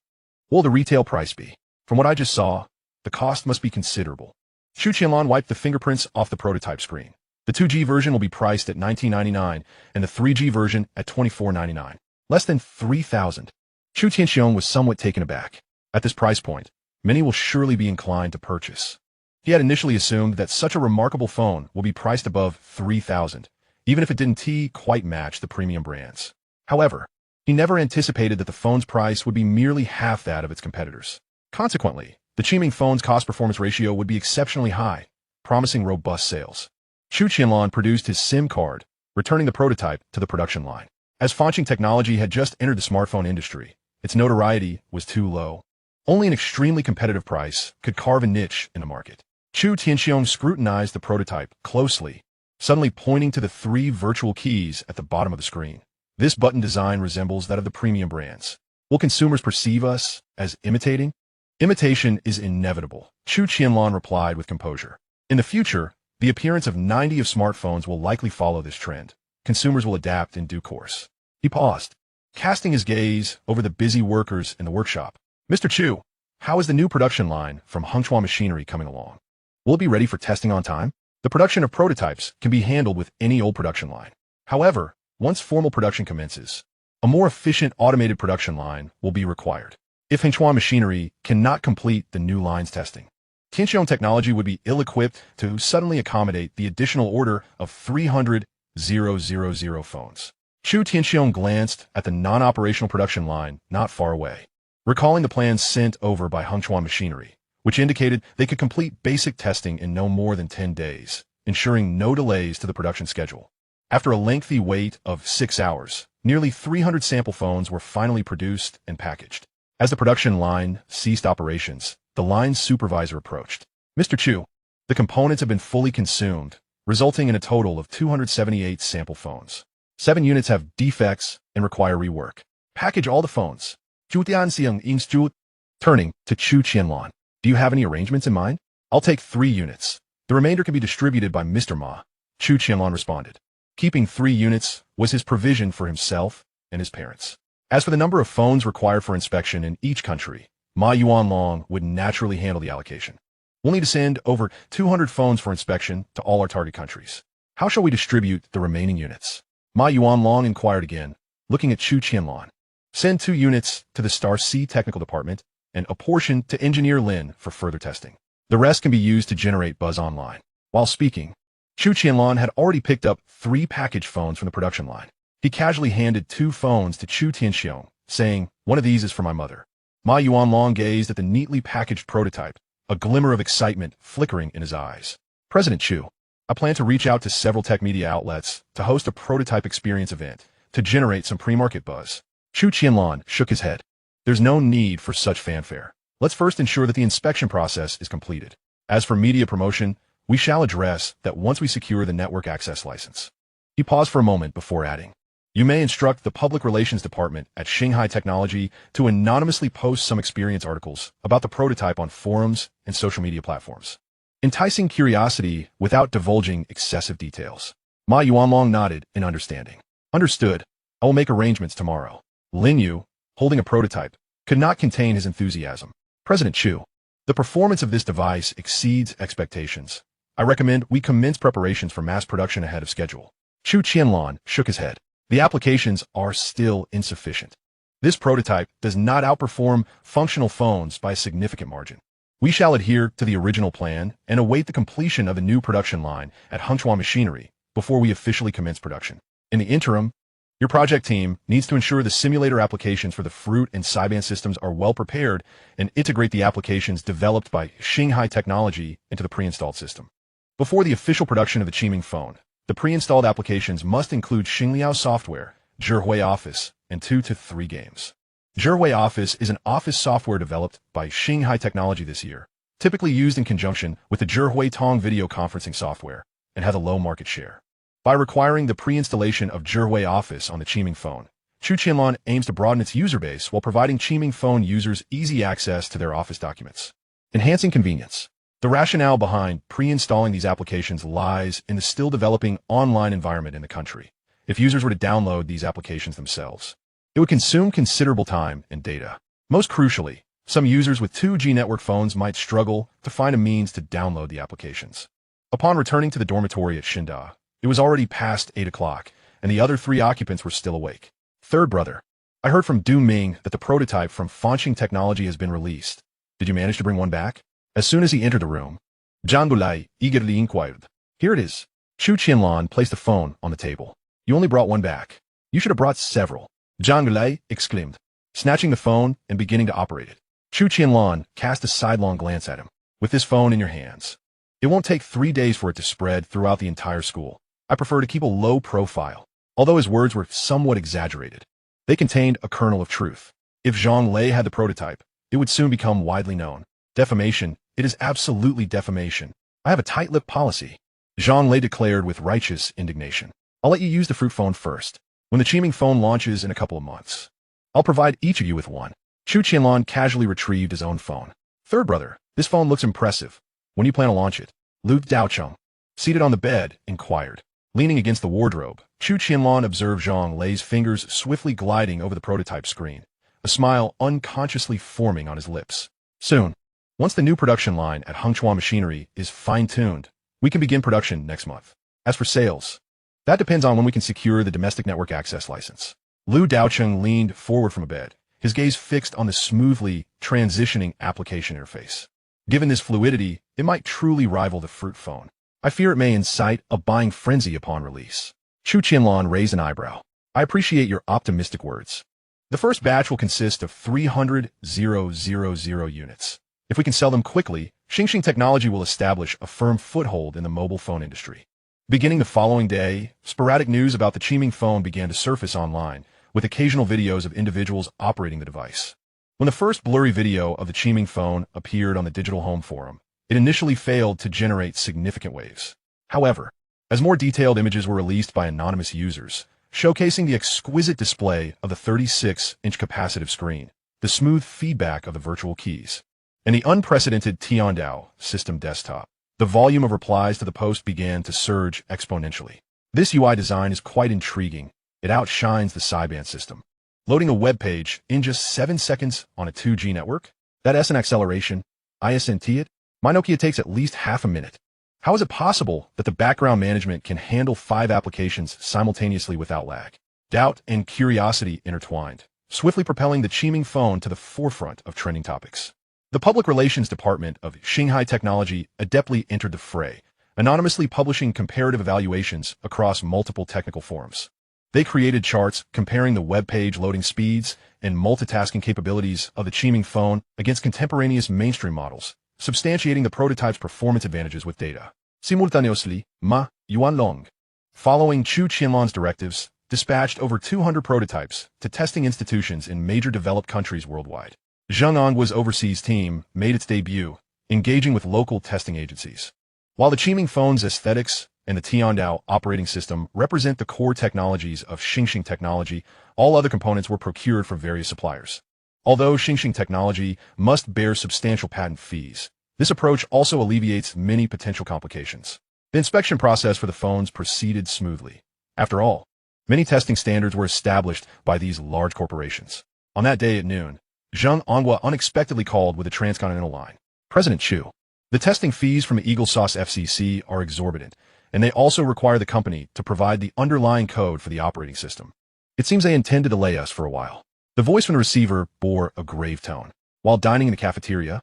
What will the retail price be? From what I just saw, the cost must be considerable." Chu Qianlan wiped the fingerprints off the prototype screen. The 2G version will be priced at $19.99 and the 3G version at $24.99. Less than $3,000. Chu Qianlan was somewhat taken aback. At this price point, many will surely be inclined to purchase. He had initially assumed that such a remarkable phone will be priced above $3,000, even if it didn't quite match the premium brands. However, he never anticipated that the phone's price would be merely half that of its competitors. Consequently, the Qiming phone's cost-performance ratio would be exceptionally high, promising robust sales. Chu Qianlan produced his SIM card, returning the prototype to the production line. As Fanxing Technology had just entered the smartphone industry, its notoriety was too low. Only an extremely competitive price could carve a niche in the market. Chu Qianlan scrutinized the prototype closely, suddenly pointing to the 3 virtual keys at the bottom of the screen. "This button design resembles that of the premium brands. Will consumers perceive us as imitating?" "Imitation is inevitable," Chu Qianlan replied with composure. "In the future, the appearance of 90 of smartphones will likely follow this trend. Consumers will adapt in due course." He paused, casting his gaze over the busy workers in the workshop. "Mr. Chu, how is the new production line from Hengchuan Machinery coming along? Will it be ready for testing on time?" The production of prototypes can be handled with any old production line. However, once formal production commences, a more efficient automated production line will be required. If Hengchuan Machinery cannot complete the new line's testing, Xinghai Technology would be ill-equipped to suddenly accommodate the additional order of 300,000 phones. Chu Qianlan glanced at the non-operational production line not far away, recalling the plans sent over by Xinghai Machinery, which indicated they could complete basic testing in no more than 10 days, ensuring no delays to the production schedule. After a lengthy wait of 6 hours, nearly 300 sample phones were finally produced and packaged. As the production line ceased operations, the line's supervisor approached. Mr. Chu, the components have been fully consumed, resulting in a total of 278 sample phones. 7 units have defects and require rework. Package all the phones. Turning to Chu Qianlan. Do you have any arrangements in mind? I'll take 3 units. The remainder can be distributed by Mr. Ma. Chu Qianlan responded. Keeping 3 units was his provision for himself and his parents. As for the number of phones required for inspection in each country, Ma Yuanlong would naturally handle the allocation. We'll need to send over 200 phones for inspection to all our target countries. How shall we distribute the remaining units? Ma Yuanlong inquired again, looking at Chu Qianlan. Send 2 units to the Star C Technical Department and a portion to Engineer Lin for further testing. The rest can be used to generate buzz online. While speaking, Chu Qianlan had already picked up 3 packaged phones from the production line. He casually handed 2 phones to Chu Tianxiong, saying, "One of these is for my mother." Ma Yuanlong gazed at the neatly packaged prototype, a glimmer of excitement flickering in his eyes. President Chu, I plan to reach out to several tech media outlets to host a prototype experience event to generate some pre-market buzz. Chu Qianlan shook his head. There's no need for such fanfare. Let's first ensure that the inspection process is completed. As for media promotion, we shall address that once we secure the network access license. He paused for a moment before adding, you may instruct the public relations department at Xinghai Technology to anonymously post some experience articles about the prototype on forums and social media platforms, enticing curiosity without divulging excessive details. Ma Yuanlong nodded in understanding. Understood. I will make arrangements tomorrow. Lin Yu, holding a prototype, could not contain his enthusiasm. President Chu, the performance of this device exceeds expectations. I recommend we commence preparations for mass production ahead of schedule. Chu Qianlan shook his head. The applications are still insufficient. This prototype does not outperform functional phones by a significant margin. We shall adhere to the original plan and await the completion of the new production line at Xinghai Machinery before we officially commence production. In the interim, your project team needs to ensure the simulator applications for the Fruit and Sideband systems are well prepared and integrate the applications developed by Xinghai Technology into the pre-installed system. Before the official production of the Qiming phone, the pre-installed applications must include Xingliao software, Zhihui Office, and 2 to 3 games. Zhihui Office is an office software developed by Xinghai Technology this year, typically used in conjunction with the Kao Tong video conferencing software, and has a low market share. By requiring the pre-installation of Zhihui Office on the Qiming phone, Chu Qianlan aims to broaden its user base while providing Qiming phone users easy access to their office documents, enhancing convenience. The rationale behind pre-installing these applications lies in the still developing online environment in the country. If users were to download these applications themselves, it would consume considerable time and data. Most crucially, some users with 2G network phones might struggle to find a means to download the applications. Upon returning to the dormitory at Xinda, it was already past 8 o'clock, and the other 3 occupants were still awake. Third brother, I heard from Du Ming that the prototype from Fanxing Technology has been released. Did you manage to bring one back? As soon as he entered the room, Zhang Gulai eagerly inquired. Here it is. Chu Qianlan placed the phone on the table. You only brought one back. You should have brought several. Zhang Gulai exclaimed, snatching the phone and beginning to operate it. Chu Qianlan cast a sidelong glance at him. With this phone in your hands, it won't take 3 days for it to spread throughout the entire school. I prefer to keep a low profile. Although his words were somewhat exaggerated, they contained a kernel of truth. If Zhang Lei had the prototype, it would soon become widely known. Defamation. It is absolutely defamation. I have a tight-lipped policy, Zhang Lei declared with righteous indignation. I'll let you use the Fruit phone first. When the Qiming phone launches in a couple of months, I'll provide each of you with one. Chu Qianlan casually retrieved his own phone. Third brother, this phone looks impressive. When do you plan to launch it? Lu Daocheng, seated on the bed, inquired. Leaning against the wardrobe, Chu Qianlan observed Zhang Lei's fingers swiftly gliding over the prototype screen, a smile unconsciously forming on his lips. Soon. Once the new production line at Xinghai Machinery is fine-tuned, we can begin production next month. As for sales, that depends on when we can secure the domestic network access license. Lu Daocheng leaned forward from a bed, his gaze fixed on the smoothly transitioning application interface. Given this fluidity, it might truly rival the Fruit phone. I fear it may incite a buying frenzy upon release. Chu Qianlan raised an eyebrow. I appreciate your optimistic words. The first batch will consist of 300,000 units. If we can sell them quickly, Xinghai Technology will establish a firm foothold in the mobile phone industry. Beginning the following day, sporadic news about the Qiming phone began to surface online, with occasional videos of individuals operating the device. When the first blurry video of the Qiming phone appeared on the Digital Home Forum, it initially failed to generate significant waves. However, as more detailed images were released by anonymous users, showcasing the exquisite display of the 36-inch capacitive screen, the smooth feedback of the virtual keys, and the unprecedented Tiandao system desktop, the volume of replies to the post began to surge exponentially. This UI design is quite intriguing. It outshines the sideband system. Loading a web page in just 7 seconds on a 2G network? That is an acceleration. ISNT it? My Nokia takes at least half a minute. How is it possible that the background management can handle 5 applications simultaneously without lag? Doubt and curiosity intertwined, swiftly propelling the Qiming phone to the forefront of trending topics. The Public Relations Department of Xinghai Technology adeptly entered the fray, anonymously publishing comparative evaluations across multiple technical forums. They created charts comparing the web page loading speeds and multitasking capabilities of the Qiming phone against contemporaneous mainstream models, substantiating the prototype's performance advantages with data. Simultaneously, Ma Yuanlong, following Chu Qianlan's directives, dispatched over 200 prototypes to testing institutions in major developed countries worldwide. Zheng Ongua's overseas team made its debut, engaging with local testing agencies. While the Qiming phone's aesthetics and the Tiandao operating system represent the core technologies of Xinghai Technology, all other components were procured from various suppliers. Although Xinghai Technology must bear substantial patent fees, this approach also alleviates many potential complications. The inspection process for the phones proceeded smoothly. After all, many testing standards were established by these large corporations. On that day at noon, Zheng Onghua unexpectedly called with a transcontinental line. President Chu, the testing fees from the Eagle Sauce FCC are exorbitant, and they also require the company to provide the underlying code for the operating system. It seems they intend to delay us for a while. The voice from the receiver bore a grave tone. While dining in the cafeteria,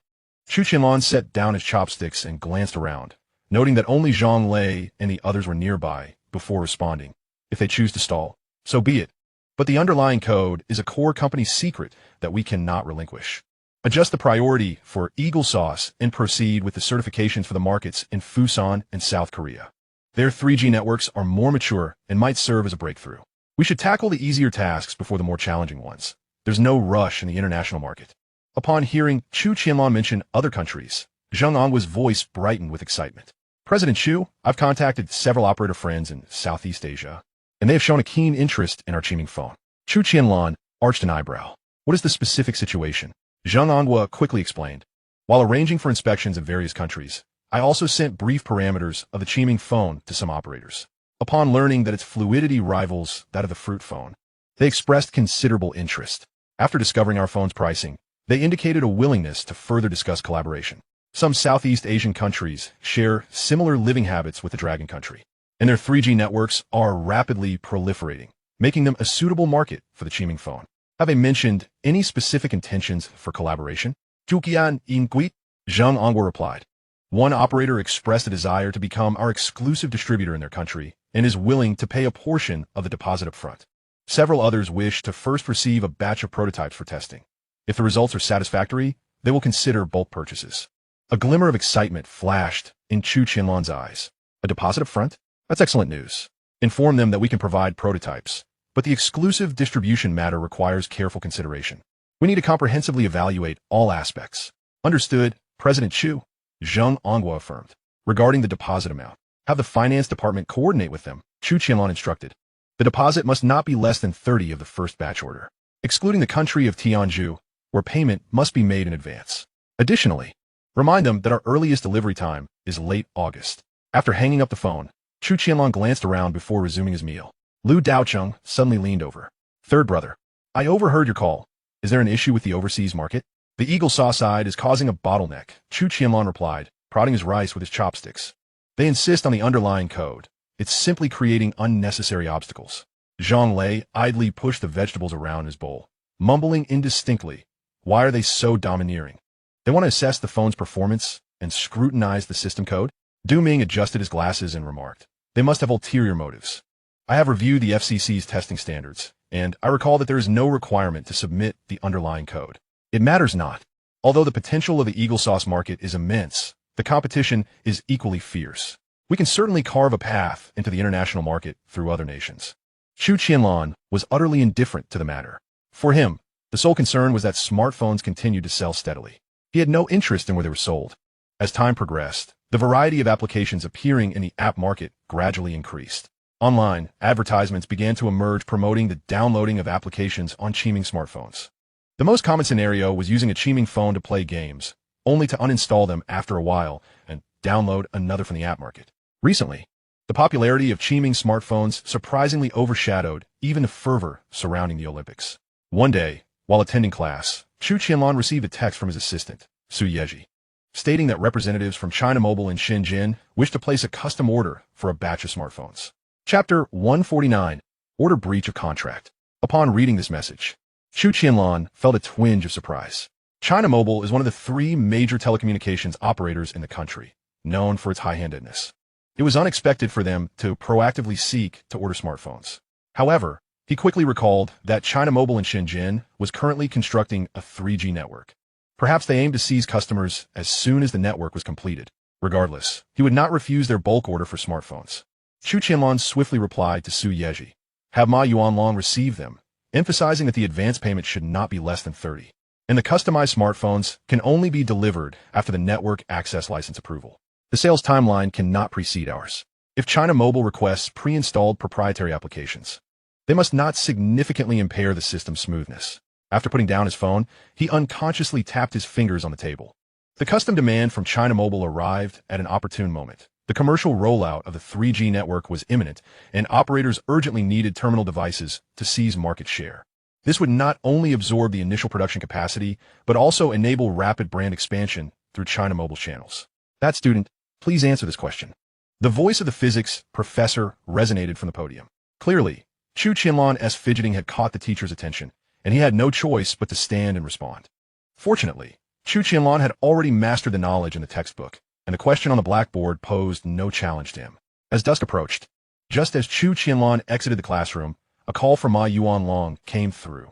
Chu Qianlan set down his chopsticks and glanced around, noting that only Zhang Lei and the others were nearby before responding. If they choose to stall, so be it. But the underlying code is a core company secret that we cannot relinquish. Adjust the priority for Eagle Sauce and proceed with the certifications for the markets in Fusan and South Korea. Their 3G networks are more mature and might serve as a breakthrough. We should tackle the easier tasks before the more challenging ones. There's no rush in the international market. Upon hearing Chu Qianlan mention other countries, Zheng Ongua's voice brightened with excitement. President Chu, I've contacted several operator friends in Southeast Asia, and they have shown a keen interest in our Qiming phone. Chu Qianlan arched an eyebrow. What is the specific situation? Zheng Onghua quickly explained. While arranging for inspections in various countries, I also sent brief parameters of the Qiming phone to some operators. Upon learning that its fluidity rivals that of the Fruit phone, they expressed considerable interest. After discovering our phone's pricing, they indicated a willingness to further discuss collaboration. Some Southeast Asian countries share similar living habits with the Dragon country, and their 3G networks are rapidly proliferating, making them a suitable market for the Qiming phone. Have they mentioned any specific intentions for collaboration? Chu Qianlan, Zheng Onghua replied. One operator expressed a desire to become our exclusive distributor in their country and is willing to pay a portion of the deposit up front. Several others wish to first receive a batch of prototypes for testing. If the results are satisfactory, they will consider bulk purchases. A glimmer of excitement flashed in Chu Qianlan's eyes. A deposit up front? That's excellent news. Inform them that we can provide prototypes, but the exclusive distribution matter requires careful consideration. We need to comprehensively evaluate all aspects. Understood, President Chu, Zheng Onghua affirmed. Regarding the deposit amount, have the finance department coordinate with them, Chu Qianlan instructed. The deposit must not be less than 30 of the first batch order, excluding the country of Tianju, where payment must be made in advance. Additionally, remind them that our earliest delivery time is late August. After hanging up the phone, Chu Qianlan glanced around before resuming his meal. Lu Daocheng suddenly leaned over. Third brother, I overheard your call. Is there an issue with the overseas market? The Eagle Saw side is causing a bottleneck, Chu Qianlan replied, prodding his rice with his chopsticks. They insist on the underlying code. It's simply creating unnecessary obstacles. Zhang Lei idly pushed the vegetables around in his bowl, mumbling indistinctly. Why are they so domineering? They want to assess the phone's performance and scrutinize the system code? Du Ming adjusted his glasses and remarked. They must have ulterior motives. I have reviewed the FCC's testing standards, and I recall that there is no requirement to submit the underlying code. It matters not. Although the potential of the Eagle Sauce market is immense, the competition is equally fierce. We can certainly carve a path into the international market through other nations. Chu Qianlan was utterly indifferent to the matter. For him, the sole concern was that smartphones continued to sell steadily. He had no interest in where they were sold. As time progressed, the variety of applications appearing in the app market gradually increased. Online, advertisements began to emerge promoting the downloading of applications on Qiming smartphones. The most common scenario was using a Qiming phone to play games, only to uninstall them after a while and download another from the app market. Recently, the popularity of Qiming smartphones surprisingly overshadowed even the fervor surrounding the Olympics. One day, while attending class, Chu Qianlan received a text from his assistant, Su Yeji, stating that representatives from China Mobile in Shenzhen wished to place a custom order for a batch of smartphones. Chapter 149, Order Breach of Contract. Upon reading this message, Chu Qianlan felt a twinge of surprise. China Mobile is one of the three major telecommunications operators in the country, known for its high-handedness. It was unexpected for them to proactively seek to order smartphones. However, he quickly recalled that China Mobile in Shenzhen was currently constructing a 3G network. Perhaps they aimed to seize customers as soon as the network was completed. Regardless, he would not refuse their bulk order for smartphones. Chu Qianlan swiftly replied to Su Yeji, "Have Ma Yuanlong receive them," emphasizing that the advance payment should not be less than 30. And the customized smartphones can only be delivered after the network access license approval. The sales timeline cannot precede ours. If China Mobile requests pre-installed proprietary applications, they must not significantly impair the system's smoothness. After putting down his phone, he unconsciously tapped his fingers on the table. The custom demand from China Mobile arrived at an opportune moment. The commercial rollout of the 3G network was imminent, and operators urgently needed terminal devices to seize market share. This would not only absorb the initial production capacity, but also enable rapid brand expansion through China Mobile channels. That student, please answer this question. The voice of the physics professor resonated from the podium. Clearly, Chu Qianlan's fidgeting had caught the teacher's attention, and he had no choice but to stand and respond. Fortunately, Chu Qianlan had already mastered the knowledge in the textbook, and the question on the blackboard posed no challenge to him. As dusk approached, just as Chu Qianlan exited the classroom, a call from Ma Yuanlong came through.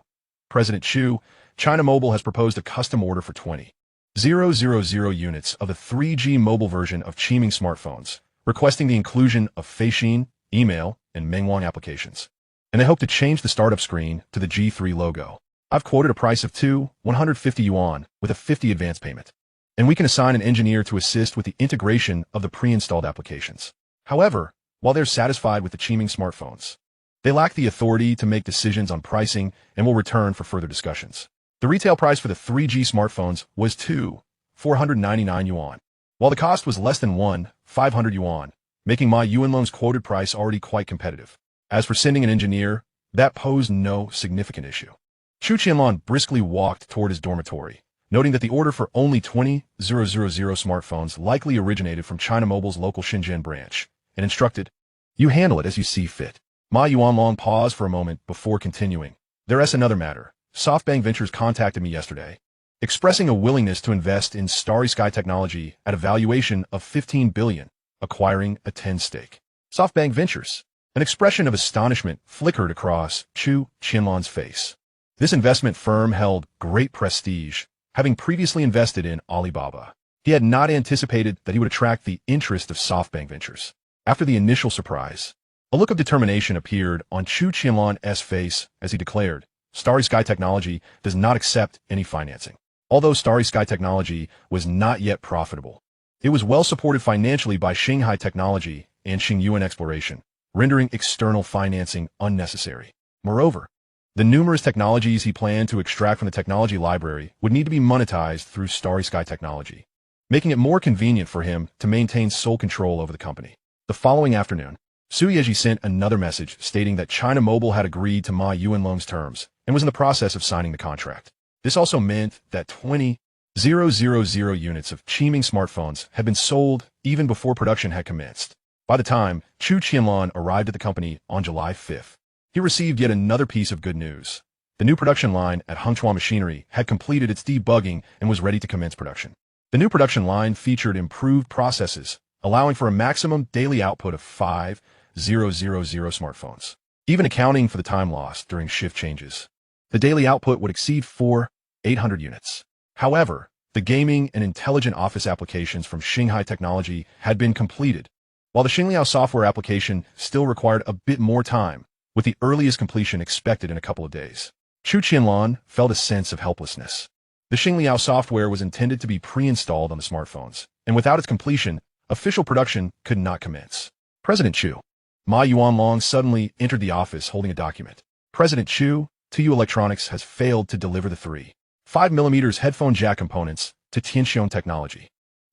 President Chu, China Mobile has proposed a custom order for 20,000 units of the 3G mobile version of Qiming smartphones, requesting the inclusion of Fanxing, email, and Manhwa applications. And they hope to change the startup screen to the G3 logo. I've quoted a price of 150 yuan with a 50 advance payment. And we can assign an engineer to assist with the integration of the pre-installed applications. However, while they're satisfied with the Qiming smartphones, they lack the authority to make decisions on pricing and will return for further discussions. The retail price for the 3G smartphones was 499 yuan, while the cost was less than 500 yuan, making Ma Yuanlong's quoted price already quite competitive. As for sending an engineer, that posed no significant issue. Chu Qianlan briskly walked toward his dormitory, noting that the order for only 20,000 smartphones likely originated from China Mobile's local Shenzhen branch, and instructed, "You handle it as you see fit." Ma Yuanlong paused for a moment before continuing, "There's another matter. SoftBank Ventures contacted me yesterday, expressing a willingness to invest in Xinghai Technology at a valuation of 15 billion, acquiring a 10 stake. SoftBank Ventures. An expression of astonishment flickered across Chu Qianlan's face. This investment firm held great prestige, having previously invested in Alibaba. He had not anticipated that he would attract the interest of SoftBank Ventures. After the initial surprise, a look of determination appeared on Chu Qianlan's face as he declared, Xinghai Technology does not accept any financing. Although Xinghai Technology was not yet profitable, it was well supported financially by Xinghai Technology and Xingyuan Exploration, rendering external financing unnecessary. Moreover, the numerous technologies he planned to extract from the technology library would need to be monetized through Xinghai Technology, making it more convenient for him to maintain sole control over the company. The following afternoon, Su Yeji sent another message stating that China Mobile had agreed to Ma Yuanlong's terms and was in the process of signing the contract. This also meant that 20,000 units of Qiming smartphones had been sold even before production had commenced. By the time Chu Qianlan arrived at the company on July 5th, he received yet another piece of good news. The new production line at Hengchuan Machinery had completed its debugging and was ready to commence production. The new production line featured improved processes, allowing for a maximum daily output of 5 smartphones. Even accounting for the time lost during shift changes, the daily output would exceed 800 units. However, the gaming and intelligent office applications from Xinghai Technology had been completed, while the Xingliao software application still required a bit more time, with the earliest completion expected in a couple of days. Chu Qianlan felt a sense of helplessness. The Xingliao software was intended to be pre-installed on the smartphones, and without its completion, official production could not commence. President Chu. Ma Yuanlong suddenly entered the office holding a document. President Chu, 2U Electronics has failed to deliver the 3.5mm headphone jack components to Xinghai Technology,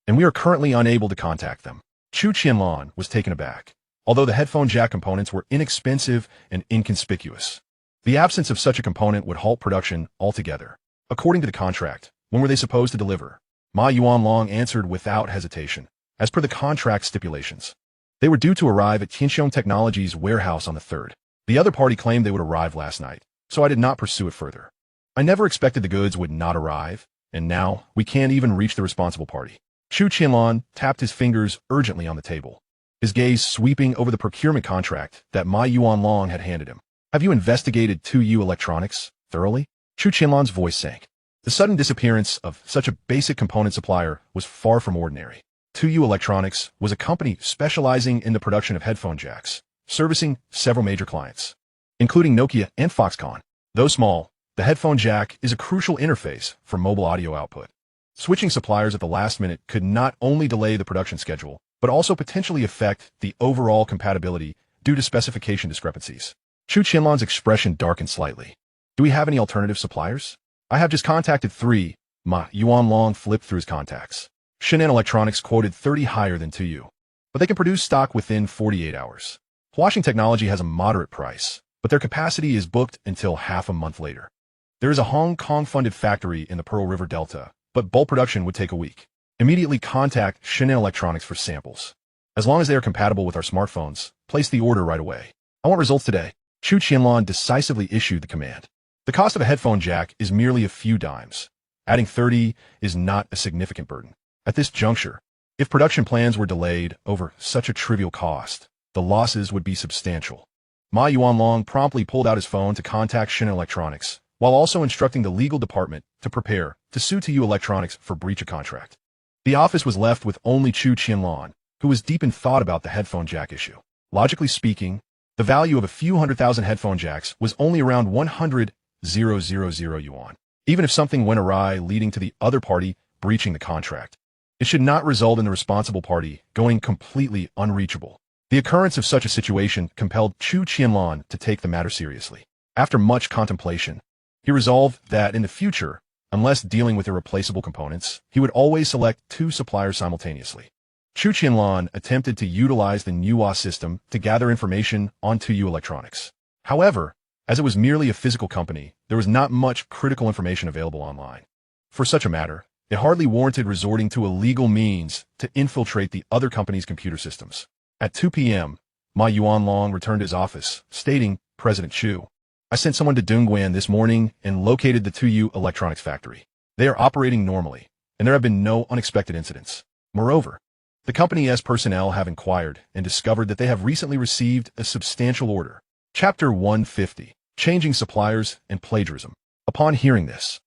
and we are currently unable to contact them. Chu Qianlan was taken aback. Although the headphone jack components were inexpensive and inconspicuous, the absence of such a component would halt production altogether. According to the contract, when were they supposed to deliver? Ma Yuanlong answered without hesitation. As per the contract stipulations, they were due to arrive at Xinghai Technology's warehouse on the 3rd. The other party claimed they would arrive last night, so I did not pursue it further. I never expected the goods would not arrive, and now we can't even reach the responsible party. Chu Qianlan tapped his fingers urgently on the table, his gaze sweeping over the procurement contract that Ma Yuanlong had handed him. Have you investigated 2U Electronics thoroughly? Chu Qianlan's voice sank. The sudden disappearance of such a basic component supplier was far from ordinary. 2U Electronics was a company specializing in the production of headphone jacks, servicing several major clients, including Nokia and Foxconn. Though small, the headphone jack is a crucial interface for mobile audio output. Switching suppliers at the last minute could not only delay the production schedule, but also potentially affect the overall compatibility due to specification discrepancies. Chu Qianlan's expression darkened slightly. Do we have any alternative suppliers? I have just contacted 3. Ma Yuanlong flipped through his contacts. Xinghai Electronics quoted 30 higher than 2U, but they can produce stock within 48 hours. Huaxing Technology has a moderate price, but their capacity is booked until half a month later. There is a Hong Kong-funded factory in the Pearl River Delta, but bulk production would take a week. Immediately contact Xinghai Electronics for samples. As long as they are compatible with our smartphones, place the order right away. I want results today. Chu Qianlan decisively issued the command. The cost of a headphone jack is merely a few dimes. Adding 30 is not a significant burden. At this juncture, if production plans were delayed over such a trivial cost, the losses would be substantial. Ma Yuanlong promptly pulled out his phone to contact Xinghai Electronics, while also instructing the legal department to prepare to sue 2U Electronics for breach of contract. The office was left with only Chu Qianlan, who was deep in thought about the headphone jack issue. Logically speaking, the value of a few 100,000 headphone jacks was only around 100,000 yuan. Even if something went awry leading to the other party breaching the contract, it should not result in the responsible party going completely unreachable. The occurrence of such a situation compelled Chu Qianlan to take the matter seriously. After much contemplation, he resolved that in the future, unless dealing with irreplaceable components, he would always select 2 suppliers simultaneously. Chu Qianlan attempted to utilize the Manhwa system to gather information on 2U Electronics. However, as it was merely a physical company, there was not much critical information available online. For such a matter, it hardly warranted resorting to illegal means to infiltrate the other company's computer systems. At 2 p.m., Ma Yuanlong returned to his office, stating, President Chu, I sent someone to Dongguan this morning and located the 2U Electronics factory. They are operating normally, and there have been no unexpected incidents. Moreover, the company's personnel have inquired and discovered that they have recently received a substantial order. Chapter 150, Changing Suppliers and Plagiarism. Upon hearing this,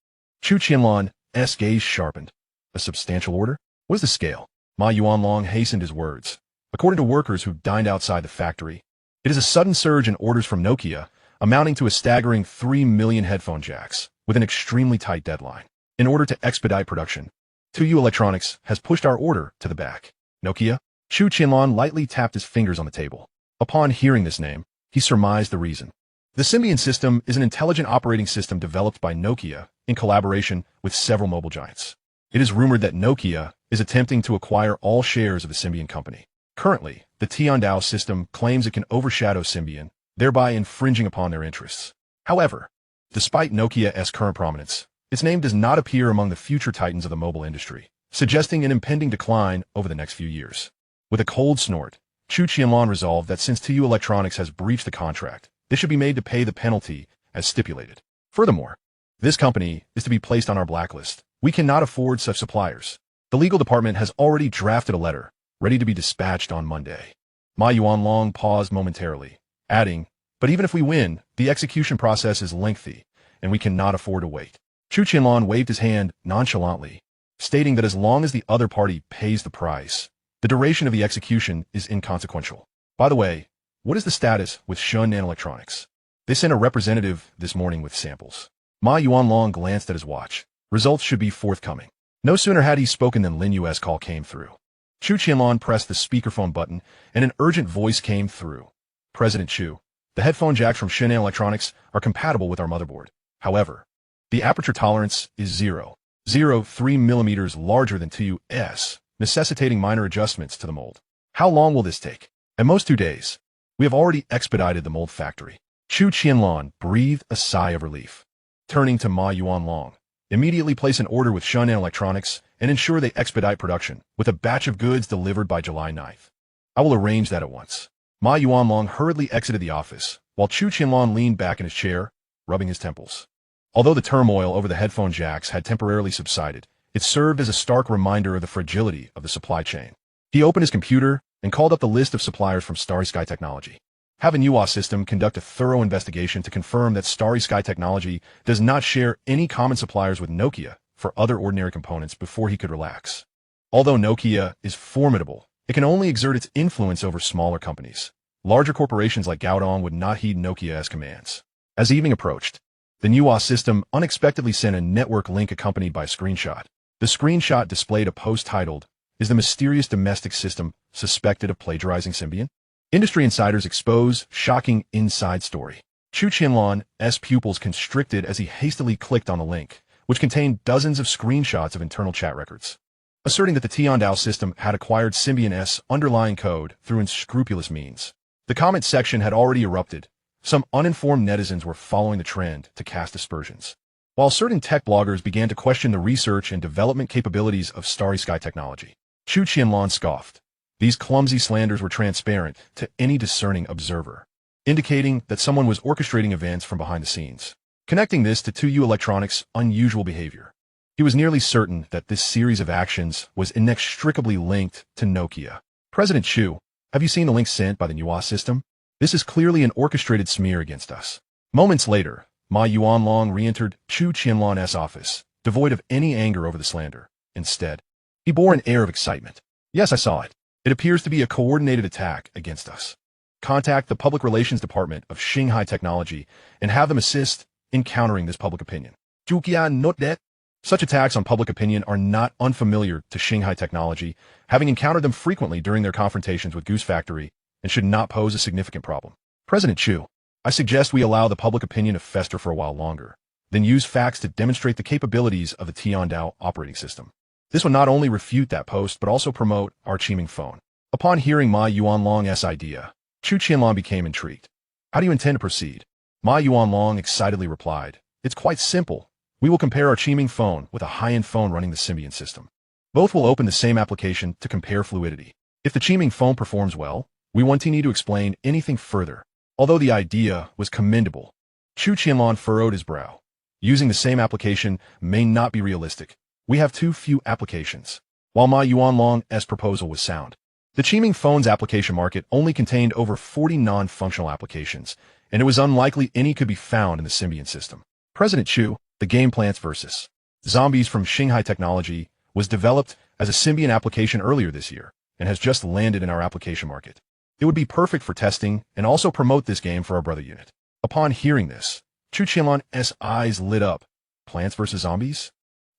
Chu Qianlan's gaze sharpened. A substantial order? What is the scale? Ma Yuanlong hastened his words. According to workers who dined outside the factory, it is a sudden surge in orders from Nokia, amounting to a staggering 3 million headphone jacks, with an extremely tight deadline. In order to expedite production, 2U Electronics has pushed our order to the back. Nokia? Chu Qianlan lightly tapped his fingers on the table. Upon hearing this name, he surmised the reason. The Symbian system is an intelligent operating system developed by Nokia in collaboration with several mobile giants. It is rumored that Nokia is attempting to acquire all shares of the Symbian company. Currently, the Tiandao system claims it can overshadow Symbian, thereby infringing upon their interests. However, despite Nokia's current prominence, its name does not appear among the future titans of the mobile industry, suggesting an impending decline over the next few years. With a cold snort, Chu Qianlan resolved that since 2U Electronics has breached the contract, they should be made to pay the penalty as stipulated. Furthermore, this company is to be placed on our blacklist. We cannot afford such suppliers. The legal department has already drafted a letter, ready to be dispatched on Monday. Ma Yuanlong paused momentarily, adding, "But even if we win, the execution process is lengthy, and we cannot afford to wait." Chu Qianlan waved his hand nonchalantly, stating that as long as the other party pays the price, the duration of the execution is inconsequential. By the way, what is the status with Xinghai Electronics? They sent a representative this morning with samples. Ma Yuanlong glanced at his watch. Results should be forthcoming. No sooner had he spoken than Lin Yu's call came through. Chu Qianlan pressed the speakerphone button, and an urgent voice came through. "President Chu, the headphone jacks from Xinghai Electronics are compatible with our motherboard. However, the aperture tolerance is 0.03 millimeters larger than 2S, necessitating minor adjustments to the mold. How long will this take?" "At most 2 days. We have already expedited the mold factory." Chu Qianlan breathed a sigh of relief. Turning to Ma Yuanlong, "Immediately place an order with Xinghai Electronics and ensure they expedite production, with a batch of goods delivered by July 9th. "I will arrange that at once." Ma Yuanlong hurriedly exited the office, while Chu Qianlan leaned back in his chair, rubbing his temples. Although the turmoil over the headphone jacks had temporarily subsided, it served as a stark reminder of the fragility of the supply chain. He opened his computer and called up the list of suppliers from Xinghai Technology. Have a Manhwa system conduct a thorough investigation to confirm that Xinghai Technology does not share any common suppliers with Nokia for other ordinary components before he could relax. Although Nokia is formidable, it can only exert its influence over smaller companies. Larger corporations like Kao Tong would not heed Nokia's commands. As evening approached, the Manhwa system unexpectedly sent a network link accompanied by a screenshot. The screenshot displayed a post titled, "Is the mysterious domestic system suspected of plagiarizing Symbian? Industry insiders expose shocking inside story." Chu Qianlan's pupils constricted as he hastily clicked on the link, which contained dozens of screenshots of internal chat records, asserting that the Tiandao system had acquired Symbian's underlying code through unscrupulous means. The comment section had already erupted. Some uninformed netizens were following the trend to cast aspersions, while certain tech bloggers began to question the research and development capabilities of Xinghai Technology. Chu Qianlan scoffed. These clumsy slanders were transparent to any discerning observer, indicating that someone was orchestrating events from behind the scenes. Connecting this to Chu Electronics' unusual behavior, he was nearly certain that this series of actions was inextricably linked to Nokia. "President Chu, have you seen the link sent by the Manhwa system? This is clearly an orchestrated smear against us." Moments later, Ma Yuanlong re-entered Chu Qianlan's office, devoid of any anger over the slander. Instead, he bore an air of excitement. "Yes, I saw it. It appears to be a coordinated attack against us. Contact the Public Relations Department of Xinghai Technology and have them assist in countering this public opinion." Chu Qianlan noted that such attacks on public opinion are not unfamiliar to Xinghai Technology, having encountered them frequently during their confrontations with Goose Factory, and should not pose a significant problem. "President Chu, I suggest we allow the public opinion to fester for a while longer, then use facts to demonstrate the capabilities of the Tiandao operating system. This will not only refute that post, but also promote our Qiming phone." Upon hearing Ma Yuanlong's idea, Chu Qianlan became intrigued. "How do you intend to proceed?" Ma Yuanlong excitedly replied, "It's quite simple. We will compare our Qiming phone with a high-end phone running the Symbian system. Both will open the same application to compare fluidity. If the Qiming phone performs well, we won't need to explain anything further." Although the idea was commendable, Chu Qianlan furrowed his brow. Using the same application may not be realistic. We have too few applications. While Ma Yuanlong's proposal was sound, the Qiming phone's application market only contained over 40 non-functional applications, and it was unlikely any could be found in the Symbian system. "President Chu, the game Plants vs. Zombies from Xinghai Technology was developed as a Symbian application earlier this year and has just landed in our application market. It would be perfect for testing and also promote this game for our brother unit." Upon hearing this, Chu Qianlan's eyes lit up. "Plants vs. Zombies?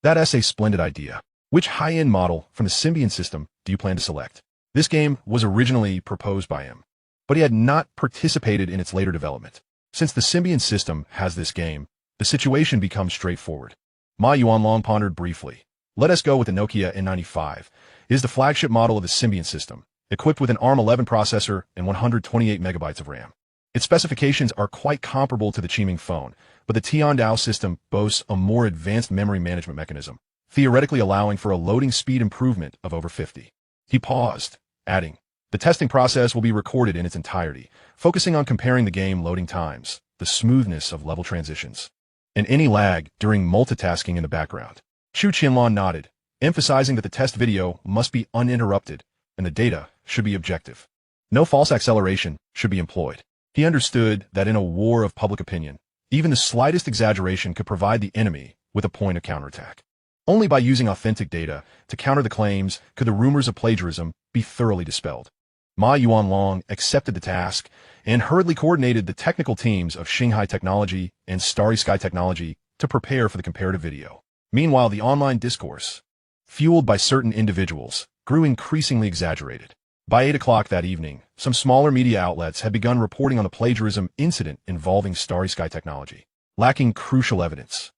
That's a splendid idea. Which high-end model from the Symbian system do you plan to select?" This game was originally proposed by him, but he had not participated in its later development. Since the Symbian system has this game, the situation becomes straightforward. Ma Yuanlong pondered briefly. "Let us go with the Nokia N95. It is the flagship model of the Symbian system, equipped with an ARM11 processor and 128 megabytes of RAM. Its specifications are quite comparable to the Qiming phone, but the Tiandao system boasts a more advanced memory management mechanism, theoretically allowing for a loading speed improvement of over 50. He paused, adding, "The testing process will be recorded in its entirety, focusing on comparing the game loading times, the smoothness of level transitions, and any lag during multitasking in the background." Chu Qianlan nodded, emphasizing that the test video must be uninterrupted and the data should be objective. No false acceleration should be employed. He understood that in a war of public opinion, even the slightest exaggeration could provide the enemy with a point of counterattack. Only by using authentic data to counter the claims could the rumors of plagiarism be thoroughly dispelled. Ma Yuanlong accepted the task and hurriedly coordinated the technical teams of Xinghai Technology and Starry Sky Technology to prepare for the comparative video. Meanwhile, the online discourse, fueled by certain individuals, grew increasingly exaggerated. By 8 o'clock that evening, some smaller media outlets had begun reporting on the plagiarism incident involving Starry Sky Technology, lacking crucial evidence.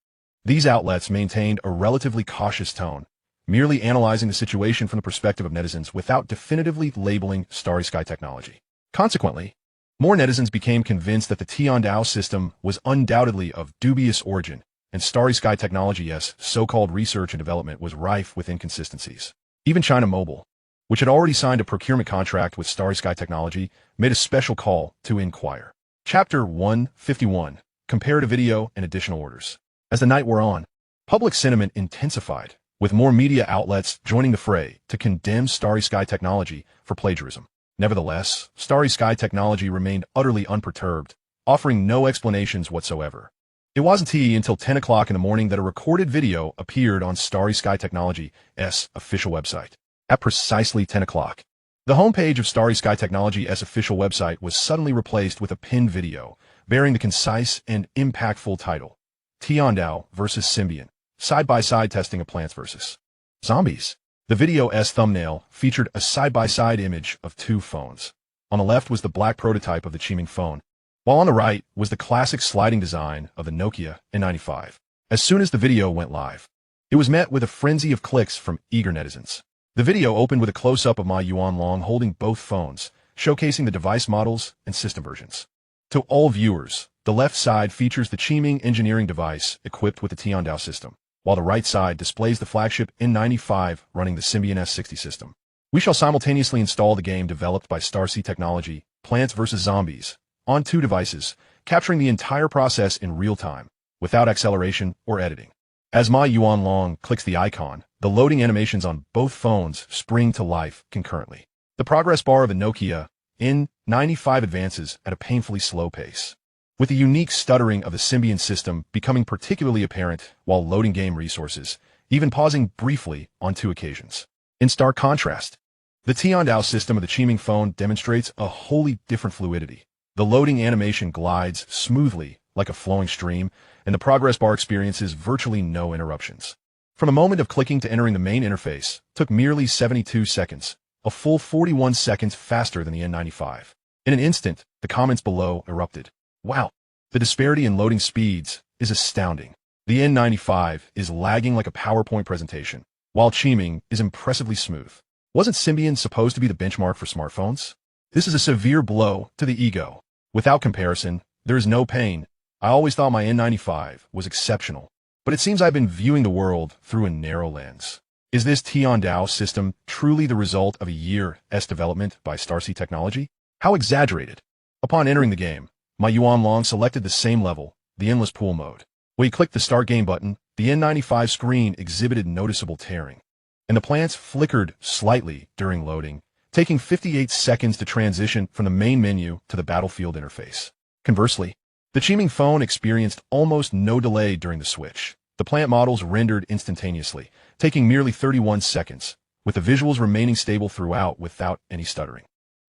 These outlets maintained a relatively cautious tone, merely analyzing the situation from the perspective of netizens without definitively labeling Starry Sky Technology. Consequently, more netizens became convinced that the Tiandao system was undoubtedly of dubious origin, and Starry Sky Technology's so-called research and development was rife with inconsistencies. Even China Mobile, which had already signed a procurement contract with Starry Sky Technology, made a special call to inquire. Chapter 151, Comparative Video and Additional Orders. As the night wore on, public sentiment intensified, with more media outlets joining the fray to condemn Starry Sky Technology for plagiarism. Nevertheless, Starry Sky Technology remained utterly unperturbed, offering no explanations whatsoever. It wasn't until 10 o'clock in the morning that a recorded video appeared on Starry Sky Technology's official website. At precisely 10 o'clock, the homepage of Starry Sky Technology's official website was suddenly replaced with a pinned video bearing the concise and impactful title, Tiandao vs. Symbian, side-by-side testing of plants versus zombies. The video's thumbnail featured a side-by-side image of two phones. On the left was the black prototype of the Qiming phone, while on the right was the classic sliding design of the Nokia N95. As soon as the video went live, it was met with a frenzy of clicks from eager netizens. The video opened with a close-up of Ma Yuanlong holding both phones, showcasing the device models and system versions. To all viewers, the left side features the Qiming engineering device equipped with the Tiandao system, while the right side displays the flagship N95 running the Symbian S60 system. We shall simultaneously install the game developed by Starry Sky Technology, Plants vs. Zombies, on two devices, capturing the entire process in real time, without acceleration or editing. As Ma Yuanlong clicks the icon, the loading animations on both phones spring to life concurrently. The progress bar of the Nokia N95 advances at a painfully slow pace, with the unique stuttering of the Symbian system becoming particularly apparent while loading game resources, even pausing briefly on 2 occasions. In stark contrast, the Tiandao system of the Qiming phone demonstrates a wholly different fluidity. The loading animation glides smoothly like a flowing stream, and the progress bar experiences virtually no interruptions. From the moment of clicking to entering the main interface took merely 72 seconds, a full 41 seconds faster than the N95. In an instant, the comments below erupted. Wow, the disparity in loading speeds is astounding. The N95 is lagging like a PowerPoint presentation, while Qiming is impressively smooth. Wasn't Symbian supposed to be the benchmark for smartphones? This is a severe blow to the ego. Without comparison, there is no pain. I always thought my N95 was exceptional, but it seems I've been viewing the world through a narrow lens. Is this Tiandao system truly the result of a year's development by Starry Sky Technology? How exaggerated! Upon entering the game, Ma Yuanlong selected the same level, the endless pool mode. When he clicked the Start Game button, the N95 screen exhibited noticeable tearing, and the plants flickered slightly during loading, taking 58 seconds to transition from the main menu to the battlefield interface. Conversely, the Qiming phone experienced almost no delay during the switch. The plant models rendered instantaneously, taking merely 31 seconds, with the visuals remaining stable throughout without any stuttering.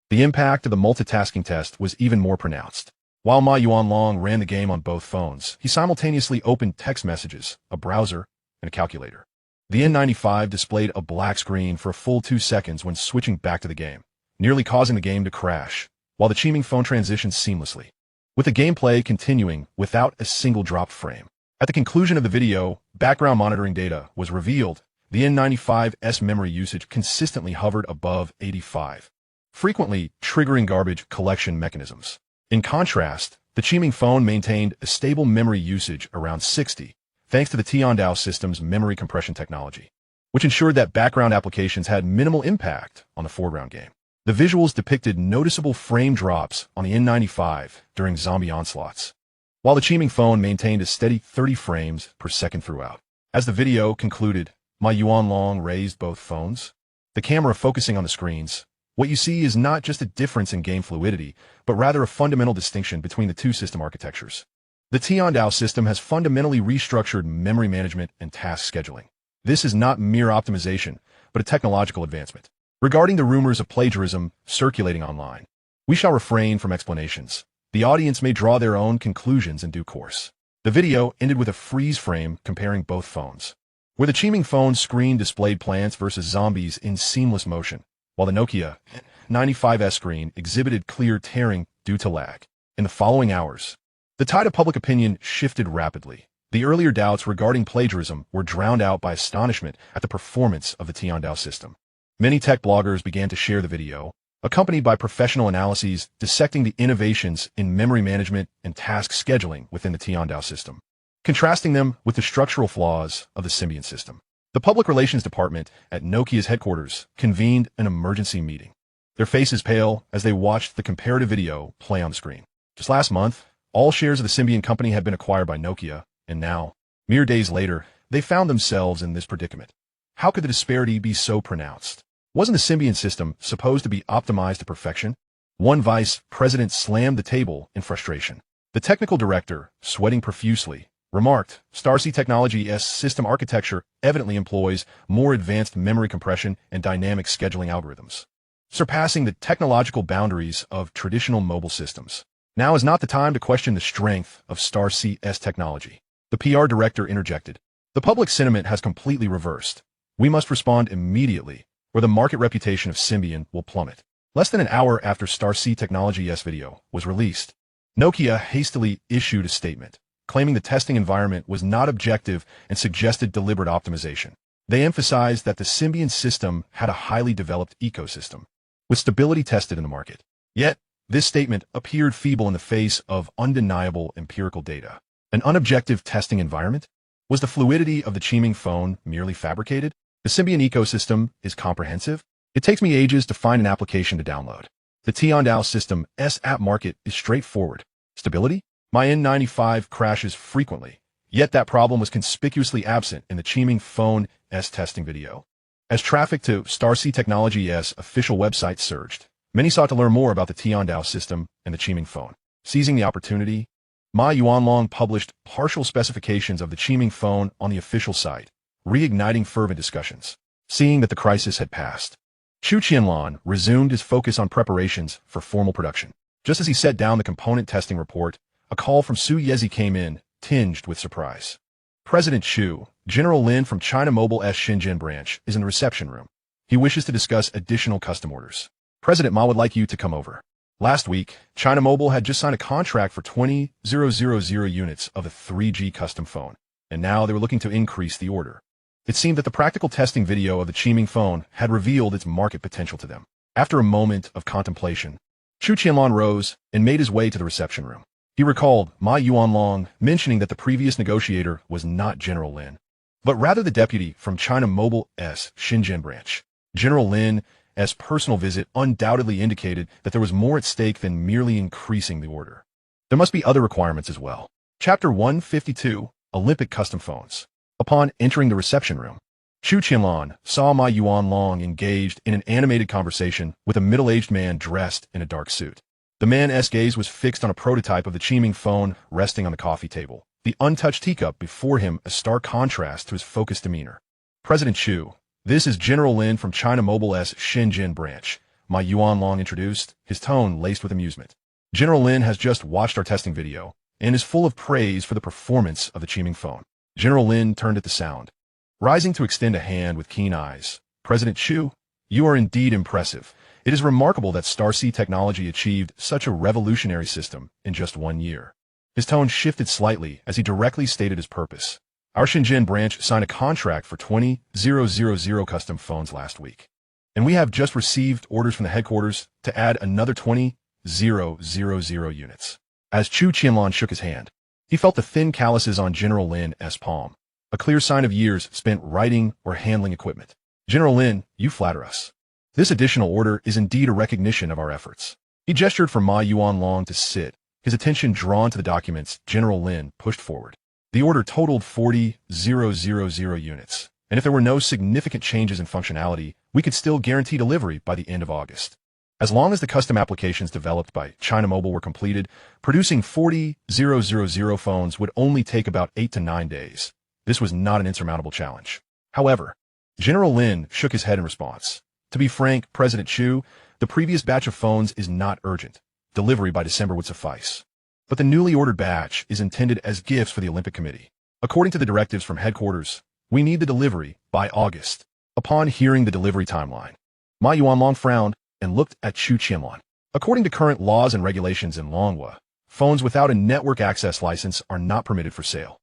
The impact of the multitasking test was even more pronounced. While Ma Yuanlong ran the game on both phones, he simultaneously opened text messages, a browser, and a calculator. The N95 displayed a black screen for a full 2 seconds when switching back to the game, nearly causing the game to crash, while the Qiming phone transitioned seamlessly, with the gameplay continuing without a single dropped frame. At the conclusion of the video, background monitoring data was revealed. The N95's memory usage consistently hovered above 85, frequently triggering garbage collection mechanisms. In contrast, the Qiming phone maintained a stable memory usage around 60, thanks to the Tiandao system's memory compression technology, which ensured that background applications had minimal impact on the foreground game. The visuals depicted noticeable frame drops on the N95 during zombie onslaughts, while the Qiming phone maintained a steady 30 frames per second throughout. As the video concluded, Ma Yuanlong raised both phones, the camera focusing on the screens, What you see is not just a difference in game fluidity, but rather a fundamental distinction between the two system architectures. The Tiandao system has fundamentally restructured memory management and task scheduling. This is not mere optimization, but a technological advancement. Regarding the rumors of plagiarism circulating online, we shall refrain from explanations. The audience may draw their own conclusions in due course. The video ended with a freeze frame comparing both phones, where the Qiming phone screen displayed plants versus zombies in seamless motion, while the Nokia 95S screen exhibited clear tearing due to lag. In the following hours, the tide of public opinion shifted rapidly. The earlier doubts regarding plagiarism were drowned out by astonishment at the performance of the Tiandao system. Many tech bloggers began to share the video, accompanied by professional analyses dissecting the innovations in memory management and task scheduling within the Tiandao system, contrasting them with the structural flaws of the Symbian system. The public relations department at Nokia's headquarters convened an emergency meeting. Their faces pale as they watched the comparative video play on the screen. Just last month, all shares of the Symbian company had been acquired by Nokia, and now, mere days later, they found themselves in this predicament. How could the disparity be so pronounced? Wasn't the Symbian system supposed to be optimized to perfection? One vice president slammed the table in frustration. The technical director, sweating profusely, remarked, Xinghai Technology's system architecture evidently employs more advanced memory compression and dynamic scheduling algorithms, surpassing the technological boundaries of traditional mobile systems. Now is not the time to question the strength of Xinghai's technology. The PR director interjected. The public sentiment has completely reversed. We must respond immediately, or the market reputation of Symbian will plummet. Less than an hour after Xinghai Technology's video was released, Nokia hastily issued a statement, claiming the testing environment was not objective and suggested deliberate optimization. They emphasized that the Symbian system had a highly developed ecosystem, with stability tested in the market. Yet, this statement appeared feeble in the face of undeniable empirical data. An unobjective testing environment? Was the fluidity of the Qiming phone merely fabricated? The Symbian ecosystem is comprehensive. It takes me ages to find an application to download. The Tiandao system's app market is straightforward. Stability? My N95 crashes frequently, yet that problem was conspicuously absent in the Qiming phone's testing video. As traffic to Xinghai Technology's official website surged, many sought to learn more about the Tiandao system and the Qiming phone. Seizing the opportunity, Ma Yuanlong published partial specifications of the Qiming phone on the official site, reigniting fervent discussions. Seeing that the crisis had passed, Chu Qianlan resumed his focus on preparations for formal production. Just as he set down the component testing report, a call from Su Yezi came in, tinged with surprise. President Chu, General Lin from China Mobile's Shenzhen branch, is in the reception room. He wishes to discuss additional custom orders. President Ma would like you to come over. Last week, China Mobile had just signed a contract for 20,000 units of the 3G custom phone, and now they were looking to increase the order. It seemed that the practical testing video of the Qiming phone had revealed its market potential to them. After a moment of contemplation, Chu Qianlan rose and made his way to the reception room. He recalled Ma Yuanlong mentioning that the previous negotiator was not General Lin, but rather the deputy from China Mobile's Shenzhen branch. General Lin's personal visit undoubtedly indicated that there was more at stake than merely increasing the order. There must be other requirements as well. Chapter 152, Olympic Custom Phones. Upon entering the reception room, Chu Qianlan saw Ma Yuanlong engaged in an animated conversation with a middle-aged man dressed in a dark suit. The man's gaze was fixed on a prototype of the Qiming phone resting on the coffee table, the untouched teacup before him a stark contrast to his focused demeanor. President Chu, this is General Lin from China Mobile's Shenzhen branch, Ma Yuanlong introduced, his tone laced with amusement. General Lin has just watched our testing video and is full of praise for the performance of the Qiming phone. General Lin turned at the sound, rising to extend a hand with keen eyes. President Chu, you are indeed impressive. It is remarkable that Xinghai Technology achieved such a revolutionary system in just 1 year. His tone shifted slightly as he directly stated his purpose. Our Shenzhen branch signed a contract for 20,000 custom phones last week, and we have just received orders from the headquarters to add another 20,000 units. As Chu Qianlan shook his hand, he felt the thin calluses on General Lin's palm, a clear sign of years spent writing or handling equipment. General Lin, you flatter us. This additional order is indeed a recognition of our efforts. He gestured for Ma Yuanlong to sit, his attention drawn to the documents General Lin pushed forward. The order totaled 40,000 units, and if there were no significant changes in functionality, we could still guarantee delivery by the end of August. As long as the custom applications developed by China Mobile were completed, producing 40,000 phones would only take about 8 to 9 days. This was not an insurmountable challenge. However, General Lin shook his head in response. To be frank, President Chu, the previous batch of phones is not urgent. Delivery by December would suffice. But the newly ordered batch is intended as gifts for the Olympic Committee. According to the directives from headquarters, we need the delivery by August. Upon hearing the delivery timeline, Ma Yuanlong frowned and looked at Chu Qianlan. According to current laws and regulations in Manhwa, phones without a network access license are not permitted for sale.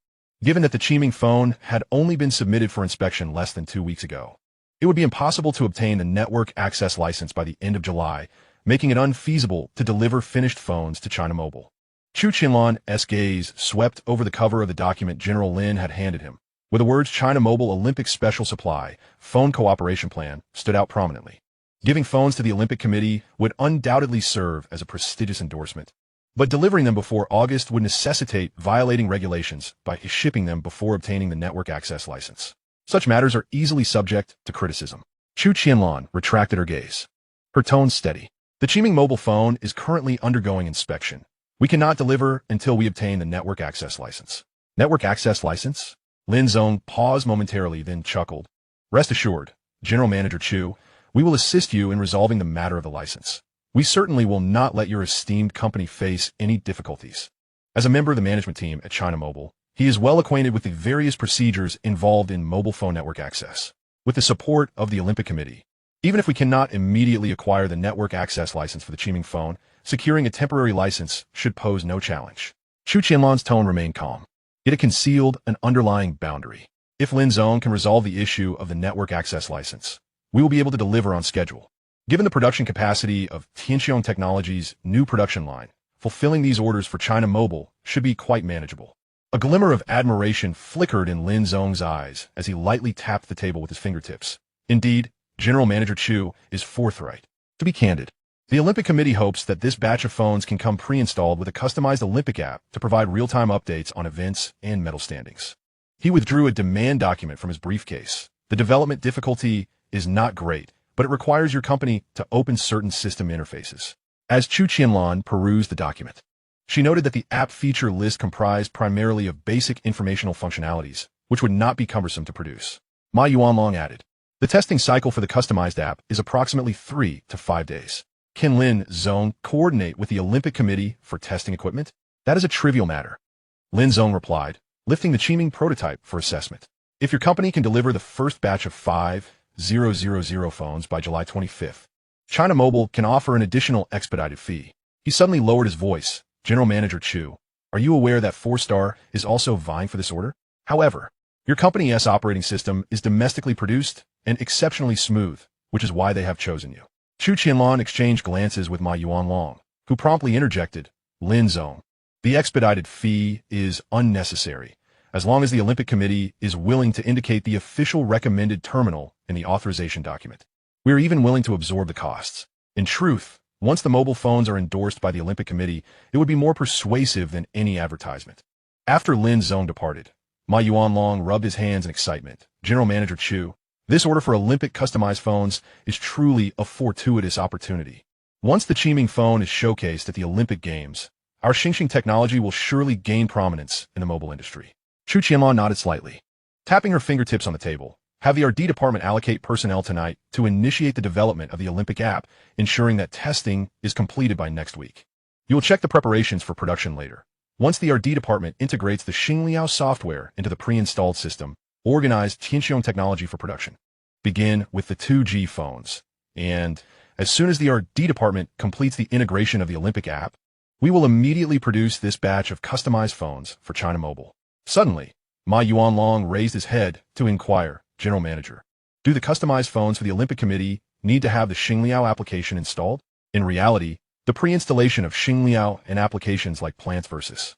Given that the Qiming phone had only been submitted for inspection less than 2 weeks ago, it would be impossible to obtain the network access license by the end of July, making it unfeasible to deliver finished phones to China Mobile. Chu Qianlan's gaze swept over the cover of the document General Lin had handed him, where the words China Mobile Olympic Special Supply Phone Cooperation Plan stood out prominently. Giving phones to the Olympic Committee would undoubtedly serve as a prestigious endorsement, but delivering them before August would necessitate violating regulations by shipping them before obtaining the network access license. Such matters are easily subject to criticism. Chu Qianlan retracted her gaze, her tone steady. The Qiming mobile phone is currently undergoing inspection. We cannot deliver until we obtain the network access license. Network access license? Lin Zong paused momentarily, then chuckled. Rest assured, General Manager Chu, we will assist you in resolving the matter of the license. We certainly will not let your esteemed company face any difficulties. As a member of the management team at China Mobile, he is well acquainted with the various procedures involved in mobile phone network access. With the support of the Olympic Committee, even if we cannot immediately acquire the network access license for the Qiming phone, securing a temporary license should pose no challenge. Chu Qianlan's tone remained calm. It concealed an underlying boundary. If Lin Zong can resolve the issue of the network access license, we will be able to deliver on schedule. Given the production capacity of Xinghai Technology's new production line, fulfilling these orders for China Mobile should be quite manageable. A glimmer of admiration flickered in Lin Zong's eyes as he lightly tapped the table with his fingertips. Indeed, General Manager Chu is forthright. To be candid, the Olympic Committee hopes that this batch of phones can come pre-installed with a customized Olympic app to provide real-time updates on events and medal standings. He withdrew a demand document from his briefcase. The development difficulty is not great, but it requires your company to open certain system interfaces. As Chu Qianlan perused the document, she noted that the app feature list comprised primarily of basic informational functionalities, which would not be cumbersome to produce. Ma Yuanlong added, the testing cycle for the customized app is approximately 3 to 5 days. Can Lin Zong coordinate with the Olympic Committee for testing equipment? That is a trivial matter. Lin Zong replied, lifting the Qiming prototype for assessment. If your company can deliver the first batch of 5,000 phones by July 25th, China Mobile can offer an additional expedited fee. He suddenly lowered his voice. General Manager Chu, are you aware that 4-Star is also vying for this order? However, your company's operating system is domestically produced and exceptionally smooth, which is why they have chosen you. Chu Qianlan exchanged glances with Ma Yuanlong, who promptly interjected, Lin Zong, the expedited fee is unnecessary, as long as the Olympic Committee is willing to indicate the official recommended terminal in the authorization document. We are even willing to absorb the costs. In truth, once the mobile phones are endorsed by the Olympic Committee, it would be more persuasive than any advertisement. After Lin Zong departed, Ma Yuanlong rubbed his hands in excitement. General Manager Chu, this order for Olympic customized phones is truly a fortuitous opportunity. Once the Qiming phone is showcased at the Olympic Games, our Xinghai Technology will surely gain prominence in the mobile industry. Chu Qianlan nodded slightly. Tapping her fingertips on the table, have the R&D department allocate personnel tonight to initiate the development of the Olympic app, ensuring that testing is completed by next week. You will check the preparations for production later. Once the R&D department integrates the Xingliao software into the pre-installed system, organize Xinghai Technology for production. Begin with the 2G phones, and as soon as the R&D department completes the integration of the Olympic app, we will immediately produce this batch of customized phones for China Mobile. Suddenly, Ma Yuanlong raised his head to inquire, General Manager, do the customized phones for the Olympic Committee need to have the Xingliao application installed? In reality, the pre-installation of Xingliao and applications like Plants vs.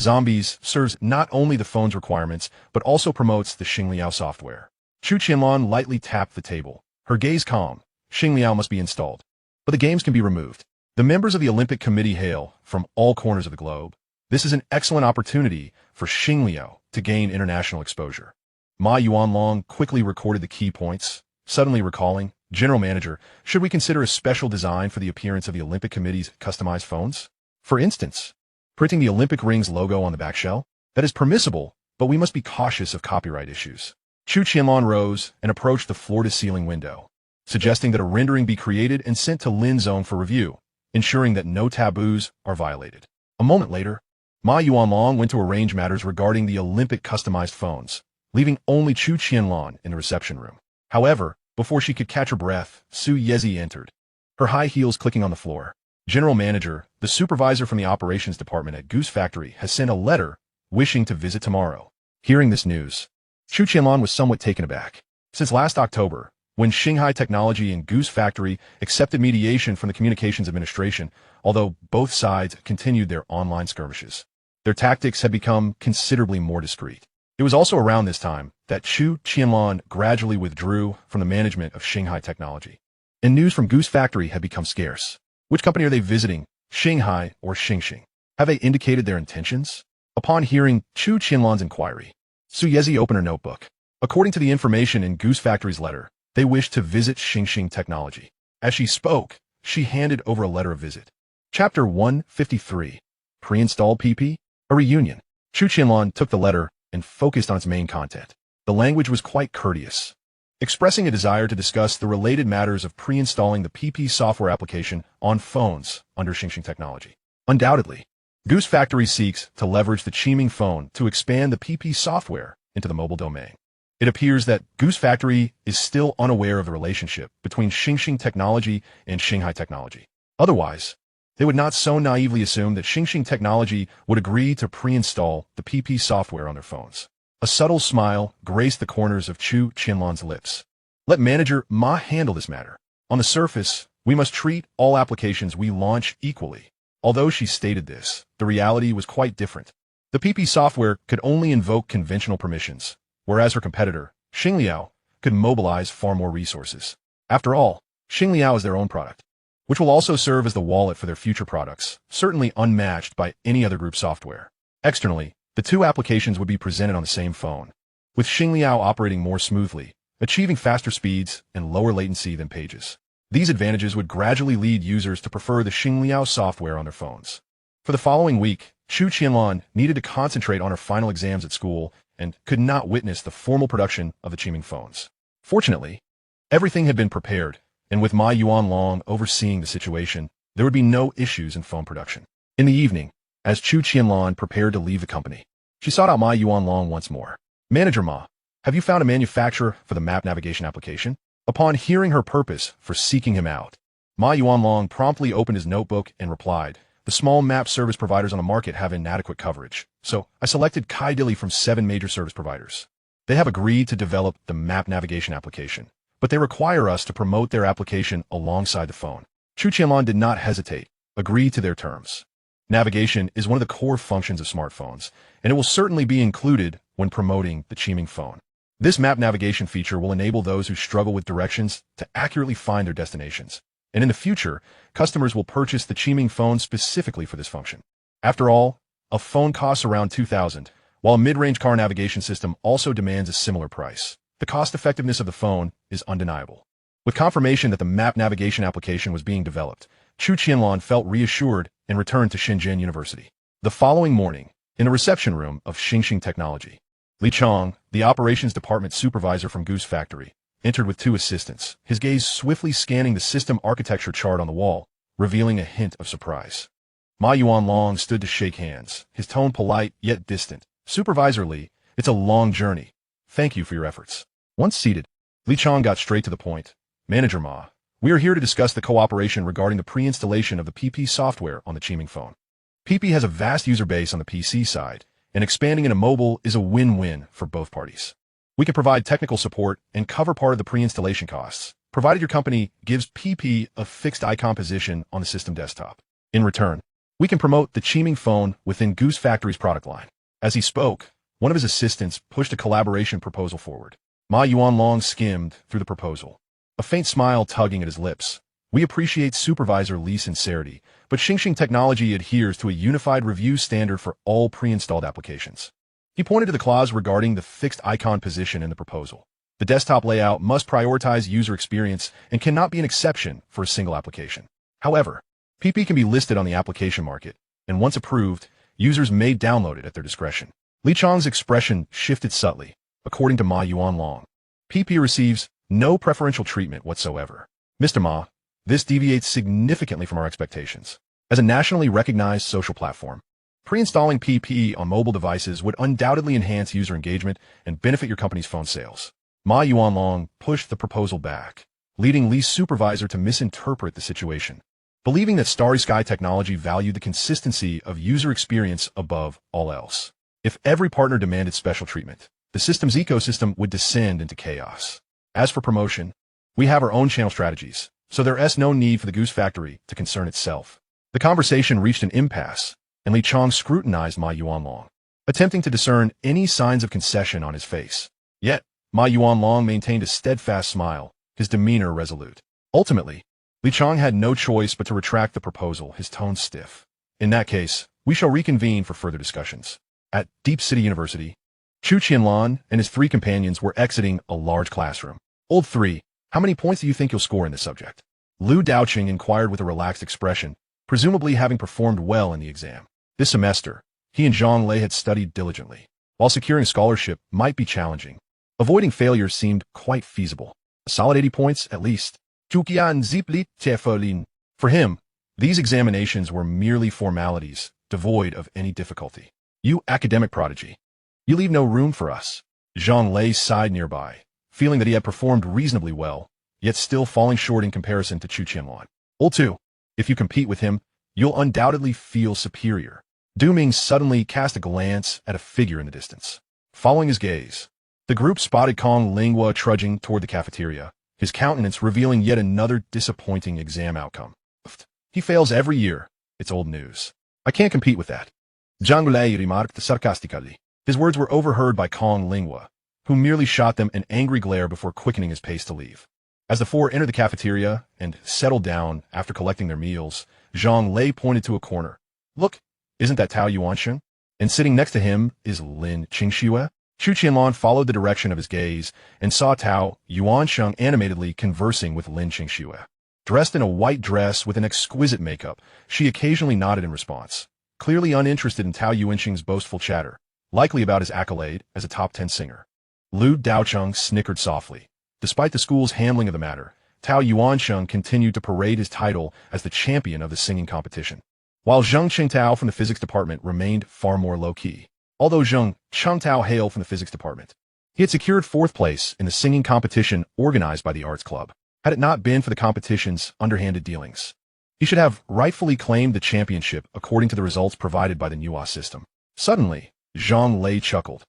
Zombies serves not only the phone's requirements, but also promotes the Xingliao software. Chu Qianlan lightly tapped the table, her gaze calm. Xingliao must be installed, but the games can be removed. The members of the Olympic Committee hail from all corners of the globe. This is an excellent opportunity for Xingliao to gain international exposure. Ma Yuanlong quickly recorded the key points, suddenly recalling, General Manager, should we consider a special design for the appearance of the Olympic Committee's customized phones? For instance, printing the Olympic rings logo on the back shell? That is permissible, but we must be cautious of copyright issues. Chu Qianlan rose and approached the floor-to-ceiling window, suggesting that a rendering be created and sent to Lin's Zone for review, ensuring that no taboos are violated. A moment later, Ma Yuanlong went to arrange matters regarding the Olympic customized phones, leaving only Chu Qianlan in the reception room. However, before she could catch her breath, Su Yezi entered, her high heels clicking on the floor. General Manager, the supervisor from the operations department at Goose Factory, has sent a letter wishing to visit tomorrow. Hearing this news, Chu Qianlan was somewhat taken aback. Since last October, when Xinghai Technology and Goose Factory accepted mediation from the Communications Administration, although both sides continued their online skirmishes, their tactics had become considerably more discreet. It was also around this time that Chu Qianlan gradually withdrew from the management of Xinghai Technology, and news from Goose Factory had become scarce. Which company are they visiting, Xinghai or Xingxing? Have they indicated their intentions? Upon hearing Chu Qianlan's inquiry, Su Yezi opened her notebook. According to the information in Goose Factory's letter, they wished to visit Xinghai Technology. As she spoke, she handed over a letter of visit. Chapter 153. Pre-installed PP? A reunion. Chu Qianlan took the letter and focused on its main content. The language was quite courteous, expressing a desire to discuss the related matters of pre-installing the PP software application on phones under Xinghai Technology. Undoubtedly, Goose Factory seeks to leverage the Qiming phone to expand the PP software into the mobile domain. It appears that Goose Factory is still unaware of the relationship between Xinghai Technology and Xinghai Technology. Otherwise, they would not so naively assume that Xinghai Technology would agree to pre-install the PP software on their phones. A subtle smile graced the corners of Chu Qianlan's lips. Let Manager Ma handle this matter. On the surface, we must treat all applications we launch equally. Although she stated this, the reality was quite different. The PP software could only invoke conventional permissions, whereas her competitor, Xingliao, could mobilize far more resources. After all, Xingliao is their own product, which will also serve as the wallet for their future products, certainly unmatched by any other group software. Externally, the two applications would be presented on the same phone, with Xingliao operating more smoothly, achieving faster speeds and lower latency than Pages. These advantages would gradually lead users to prefer the Xingliao software on their phones. For the following week, Chu Qianlan needed to concentrate on her final exams at school and could not witness the formal production of the Qiming phones. Fortunately, everything had been prepared, and with Ma Yuanlong overseeing the situation, there would be no issues in phone production. In the evening, as Chu Qianlan prepared to leave the company, she sought out Ma Yuanlong once more. Manager Ma, have you found a manufacturer for the map navigation application? Upon hearing her purpose for seeking him out, Ma Yuanlong promptly opened his notebook and replied, the small map service providers on the market have inadequate coverage, so I selected Kaidili from 7 major service providers. They have agreed to develop the map navigation application, but they require us to promote their application alongside the phone. Chu Qianlan did not hesitate, agreed to their terms. Navigation is one of the core functions of smartphones, and it will certainly be included when promoting the Qiming phone. This map navigation feature will enable those who struggle with directions to accurately find their destinations. And in the future, customers will purchase the Qiming phone specifically for this function. After all, a phone costs around 2,000, while a mid-range car navigation system also demands a similar price. The cost-effectiveness of the phone is undeniable. With confirmation that the map navigation application was being developed, Chu Qianlan felt reassured and returned to Shenzhen University. The following morning, in the reception room of Xinghai Technology, Li Chong, the operations department supervisor from Goose Factory, entered with 2 assistants, his gaze swiftly scanning the system architecture chart on the wall, revealing a hint of surprise. Ma Yuanlong stood to shake hands, his tone polite yet distant. Supervisor Li, it's a long journey. Thank you for your efforts. Once seated, Li Chong got straight to the point. Manager Ma, we are here to discuss the cooperation regarding the pre-installation of the PP software on the Qiming phone. PP has a vast user base on the PC side, and expanding into mobile is a win-win for both parties. We can provide technical support and cover part of the pre-installation costs, provided your company gives PP a fixed icon position on the system desktop. In return, we can promote the Qiming phone within Goose Factory's product line. As he spoke, one of his assistants pushed a collaboration proposal forward. Ma Yuanlong skimmed through the proposal, a faint smile tugging at his lips. We appreciate Supervisor Li's sincerity, but Xinghai Technology adheres to a unified review standard for all pre-installed applications. He pointed to the clause regarding the fixed icon position in the proposal. The desktop layout must prioritize user experience and cannot be an exception for a single application. However, PP can be listed on the application market, and once approved, users may download it at their discretion. Li Chang's expression shifted subtly. According to Ma Yuanlong, PP receives no preferential treatment whatsoever. Mr. Ma, this deviates significantly from our expectations. As a nationally recognized social platform, pre-installing PP on mobile devices would undoubtedly enhance user engagement and benefit your company's phone sales. Ma Yuanlong pushed the proposal back, leading Li's supervisor to misinterpret the situation, believing that Xinghai Technology valued the consistency of user experience above all else. If every partner demanded special treatment, the system's ecosystem would descend into chaos. As for promotion, we have our own channel strategies, so there is no need for the Goose Factory to concern itself. The conversation reached an impasse, and Li Chang scrutinized Ma Yuanlong, attempting to discern any signs of concession on his face. Yet, Ma Yuanlong maintained a steadfast smile, his demeanor resolute. Ultimately, Li Chang had no choice but to retract the proposal, his tone stiff. In that case, we shall reconvene for further discussions. At Deep City University, Chu Qianlan and his 3 companions were exiting a large classroom. Old 3, how many points do you think you'll score in this subject? Lu Daoqing inquired with a relaxed expression, presumably having performed well in the exam. This semester, he and Zhang Lei had studied diligently. While securing a scholarship might be challenging, avoiding failure seemed quite feasible. A solid 80 points, at least. Chu Qianlan. For him, these examinations were merely formalities, devoid of any difficulty. You academic prodigy. You leave no room for us. Zhang Lei sighed nearby, feeling that he had performed reasonably well, yet still falling short in comparison to Chu Qianlan. Old 2, if you compete with him, you'll undoubtedly feel superior. Du Ming suddenly cast a glance at a figure in the distance. Following his gaze, the group spotted Kong Lingua trudging toward the cafeteria, his countenance revealing yet another disappointing exam outcome. He fails every year. It's old news. I can't compete with that. Zhang Lei remarked sarcastically. His words were overheard by Kong Lingua, who merely shot them an angry glare before quickening his pace to leave. As the 4 entered the cafeteria and settled down after collecting their meals, Zhang Lei pointed to a corner. Look, isn't that Tao Yuansheng? And sitting next to him is Lin Qingxue. Chu Qianlan followed the direction of his gaze and saw Tao Yuansheng animatedly conversing with Lin Qingxue. Dressed in a white dress with an exquisite makeup, she occasionally nodded in response, clearly uninterested in Tao Yuansheng's boastful chatter, likely about his accolade as a top 10 singer. Lu Daocheng snickered softly. Despite the school's handling of the matter, Tao Yuansheng continued to parade his title as the champion of the singing competition, while Zheng Qingtao from the physics department remained far more low-key. Although Zheng Qingtao hailed from the physics department, he had secured 4th place in the singing competition organized by the Arts Club. Had it not been for the competition's underhanded dealings, he should have rightfully claimed the championship according to the results provided by the Manhwa system. Suddenly, Zhang Lei chuckled.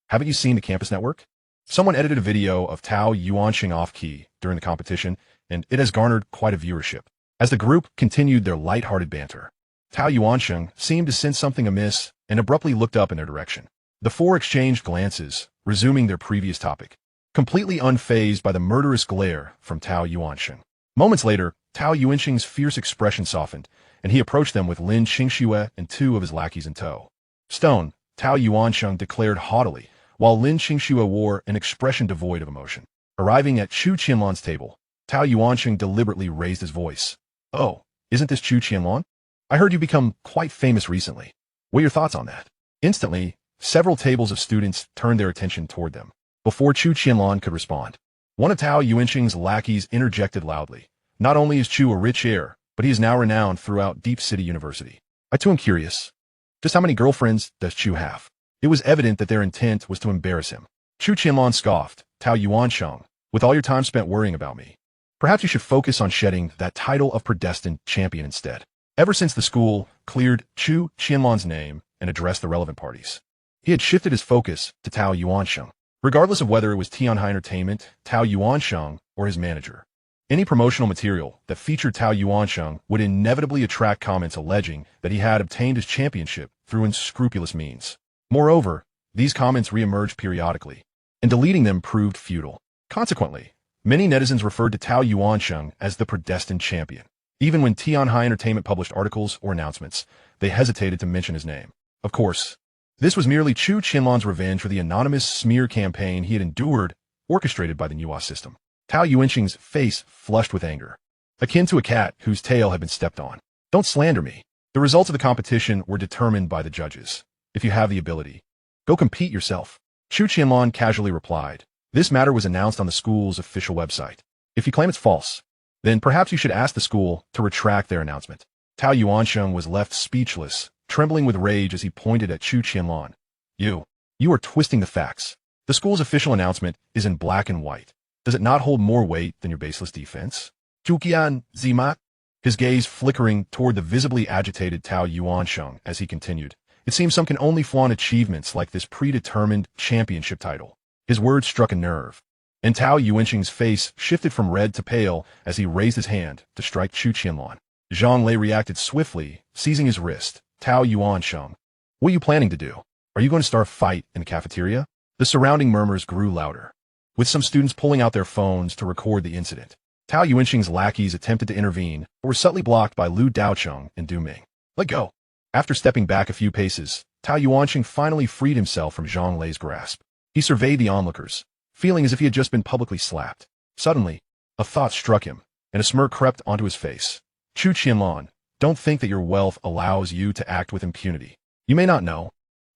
Haven't you seen the campus network? Someone edited a video of Tao Yuansheng off-key during the competition, and it has garnered quite a viewership. As the group continued their light-hearted banter, Tao Yuansheng seemed to sense something amiss and abruptly looked up in their direction. The 4 exchanged glances, resuming their previous topic, completely unfazed by the murderous glare from Tao Yuansheng. Moments later, Tao Yuansheng's fierce expression softened, and he approached them with Lin Qingxue and 2 of his lackeys in tow. Stone, Tao Yuansheng declared haughtily, while Lin Qingxue wore an expression devoid of emotion. Arriving at Chu Qianlan's table, Tao Yuansheng deliberately raised his voice. Oh, isn't this Chu Qianlan? I heard you become quite famous recently. What are your thoughts on that? Instantly, several tables of students turned their attention toward them. Before Chu Qianlan could respond, one of Tao Yuansheng's lackeys interjected loudly. Not only is Chu a rich heir, but he is now renowned throughout Deep City University. I too am curious. Just how many girlfriends does Chu have? It was evident that their intent was to embarrass him. Chu Qianlan scoffed. Tao Yuansheng, with all your time spent worrying about me, perhaps you should focus on shedding that title of predestined champion instead. Ever since the school cleared Chu Qianlan's name and addressed the relevant parties, he had shifted his focus to Tao Yuansheng. Regardless of whether it was Xinghai Entertainment, Tao Yuansheng, or his manager, any promotional material that featured Tao Yuansheng would inevitably attract comments alleging that he had obtained his championship through unscrupulous means. Moreover, these comments re-emerged periodically, and deleting them proved futile. Consequently, many netizens referred to Tao Yuansheng as the predestined champion. Even when Xinghai Entertainment published articles or announcements, they hesitated to mention his name. Of course, this was merely Chu Qianlan's revenge for the anonymous smear campaign he had endured orchestrated by the Manhwa system. Tao Yuanqing's face flushed with anger, akin to a cat whose tail had been stepped on. Don't slander me. The results of the competition were determined by the judges. If you have the ability, go compete yourself. Chu Qianlan casually replied. This matter was announced on the school's official website. If you claim it's false, then perhaps you should ask the school to retract their announcement. Tao Yuanqing was left speechless, trembling with rage as he pointed at Chu Qianlan. You are twisting the facts. The school's official announcement is in black and white. Does it not hold more weight than your baseless defense? Chu Qianlan, his gaze flickering toward the visibly agitated Tao Yuanqing as he continued. It seems some can only flaunt achievements like this predetermined championship title. His words struck a nerve, and Tao Yuanqing's face shifted from red to pale as he raised his hand to strike Chu Qianlan. Zhang Lei reacted swiftly, seizing his wrist. Tao Yuanqing, what are you planning to do? Are you going to start a fight in the cafeteria? The surrounding murmurs grew louder, with some students pulling out their phones to record the incident. Tao Yuanqing's lackeys attempted to intervene, but were subtly blocked by Lu Daocheng and Du Ming. Let go. After stepping back a few paces, Tao Yuanqing finally freed himself from Zhang Lei's grasp. He surveyed the onlookers, feeling as if he had just been publicly slapped. Suddenly, a thought struck him, and a smirk crept onto his face. Chu Qianlan, don't think that your wealth allows you to act with impunity. You may not know,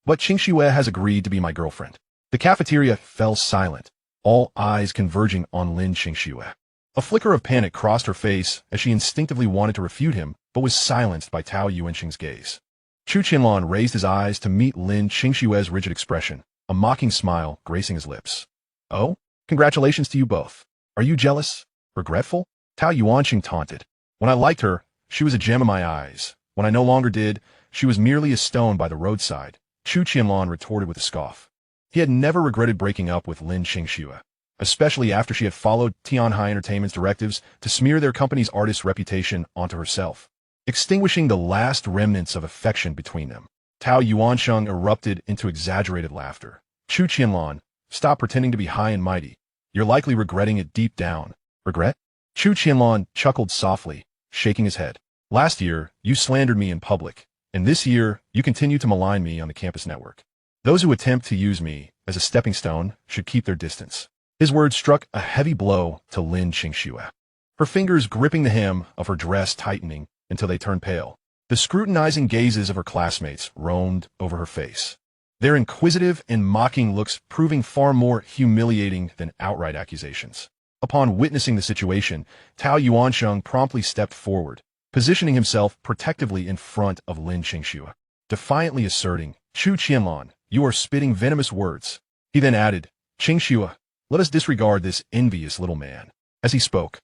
but Qingxue has agreed to be my girlfriend. The cafeteria fell silent, all eyes converging on Lin Qingxue. A flicker of panic crossed her face as she instinctively wanted to refute him, but was silenced by Tao Yuanqing's gaze. Chu Qianlan raised his eyes to meet Lin Qingxue's rigid expression, a mocking smile gracing his lips. Oh, congratulations to you both. Are you jealous? Regretful? Tao Yuanqing taunted. When I liked her, she was a gem in my eyes. When I no longer did, she was merely a stone by the roadside. Chu Qianlan retorted with a scoff. He had never regretted breaking up with Lin Qingxue, especially after she had followed Tianhai Entertainment's directives to smear their company's artist's reputation onto herself, extinguishing the last remnants of affection between them. Tao Yuanqing erupted into exaggerated laughter. Chu Qianlan, stop pretending to be high and mighty. You're likely regretting it deep down. Regret? Chu Qianlan chuckled softly, shaking his head. Last year, you slandered me in public, and this year, you continue to malign me on the campus network. Those who attempt to use me as a stepping stone should keep their distance. His words struck a heavy blow to Lin Qingxue, her fingers gripping the hem of her dress tightening until they turned pale. The scrutinizing gazes of her classmates roamed over her face, their inquisitive and mocking looks proving far more humiliating than outright accusations. Upon witnessing the situation, Tao Yuanqing promptly stepped forward, positioning himself protectively in front of Lin Qingxue, defiantly asserting, Chu Qianlan, you are spitting venomous words. He then added, Qingxue, let us disregard this envious little man. As he spoke,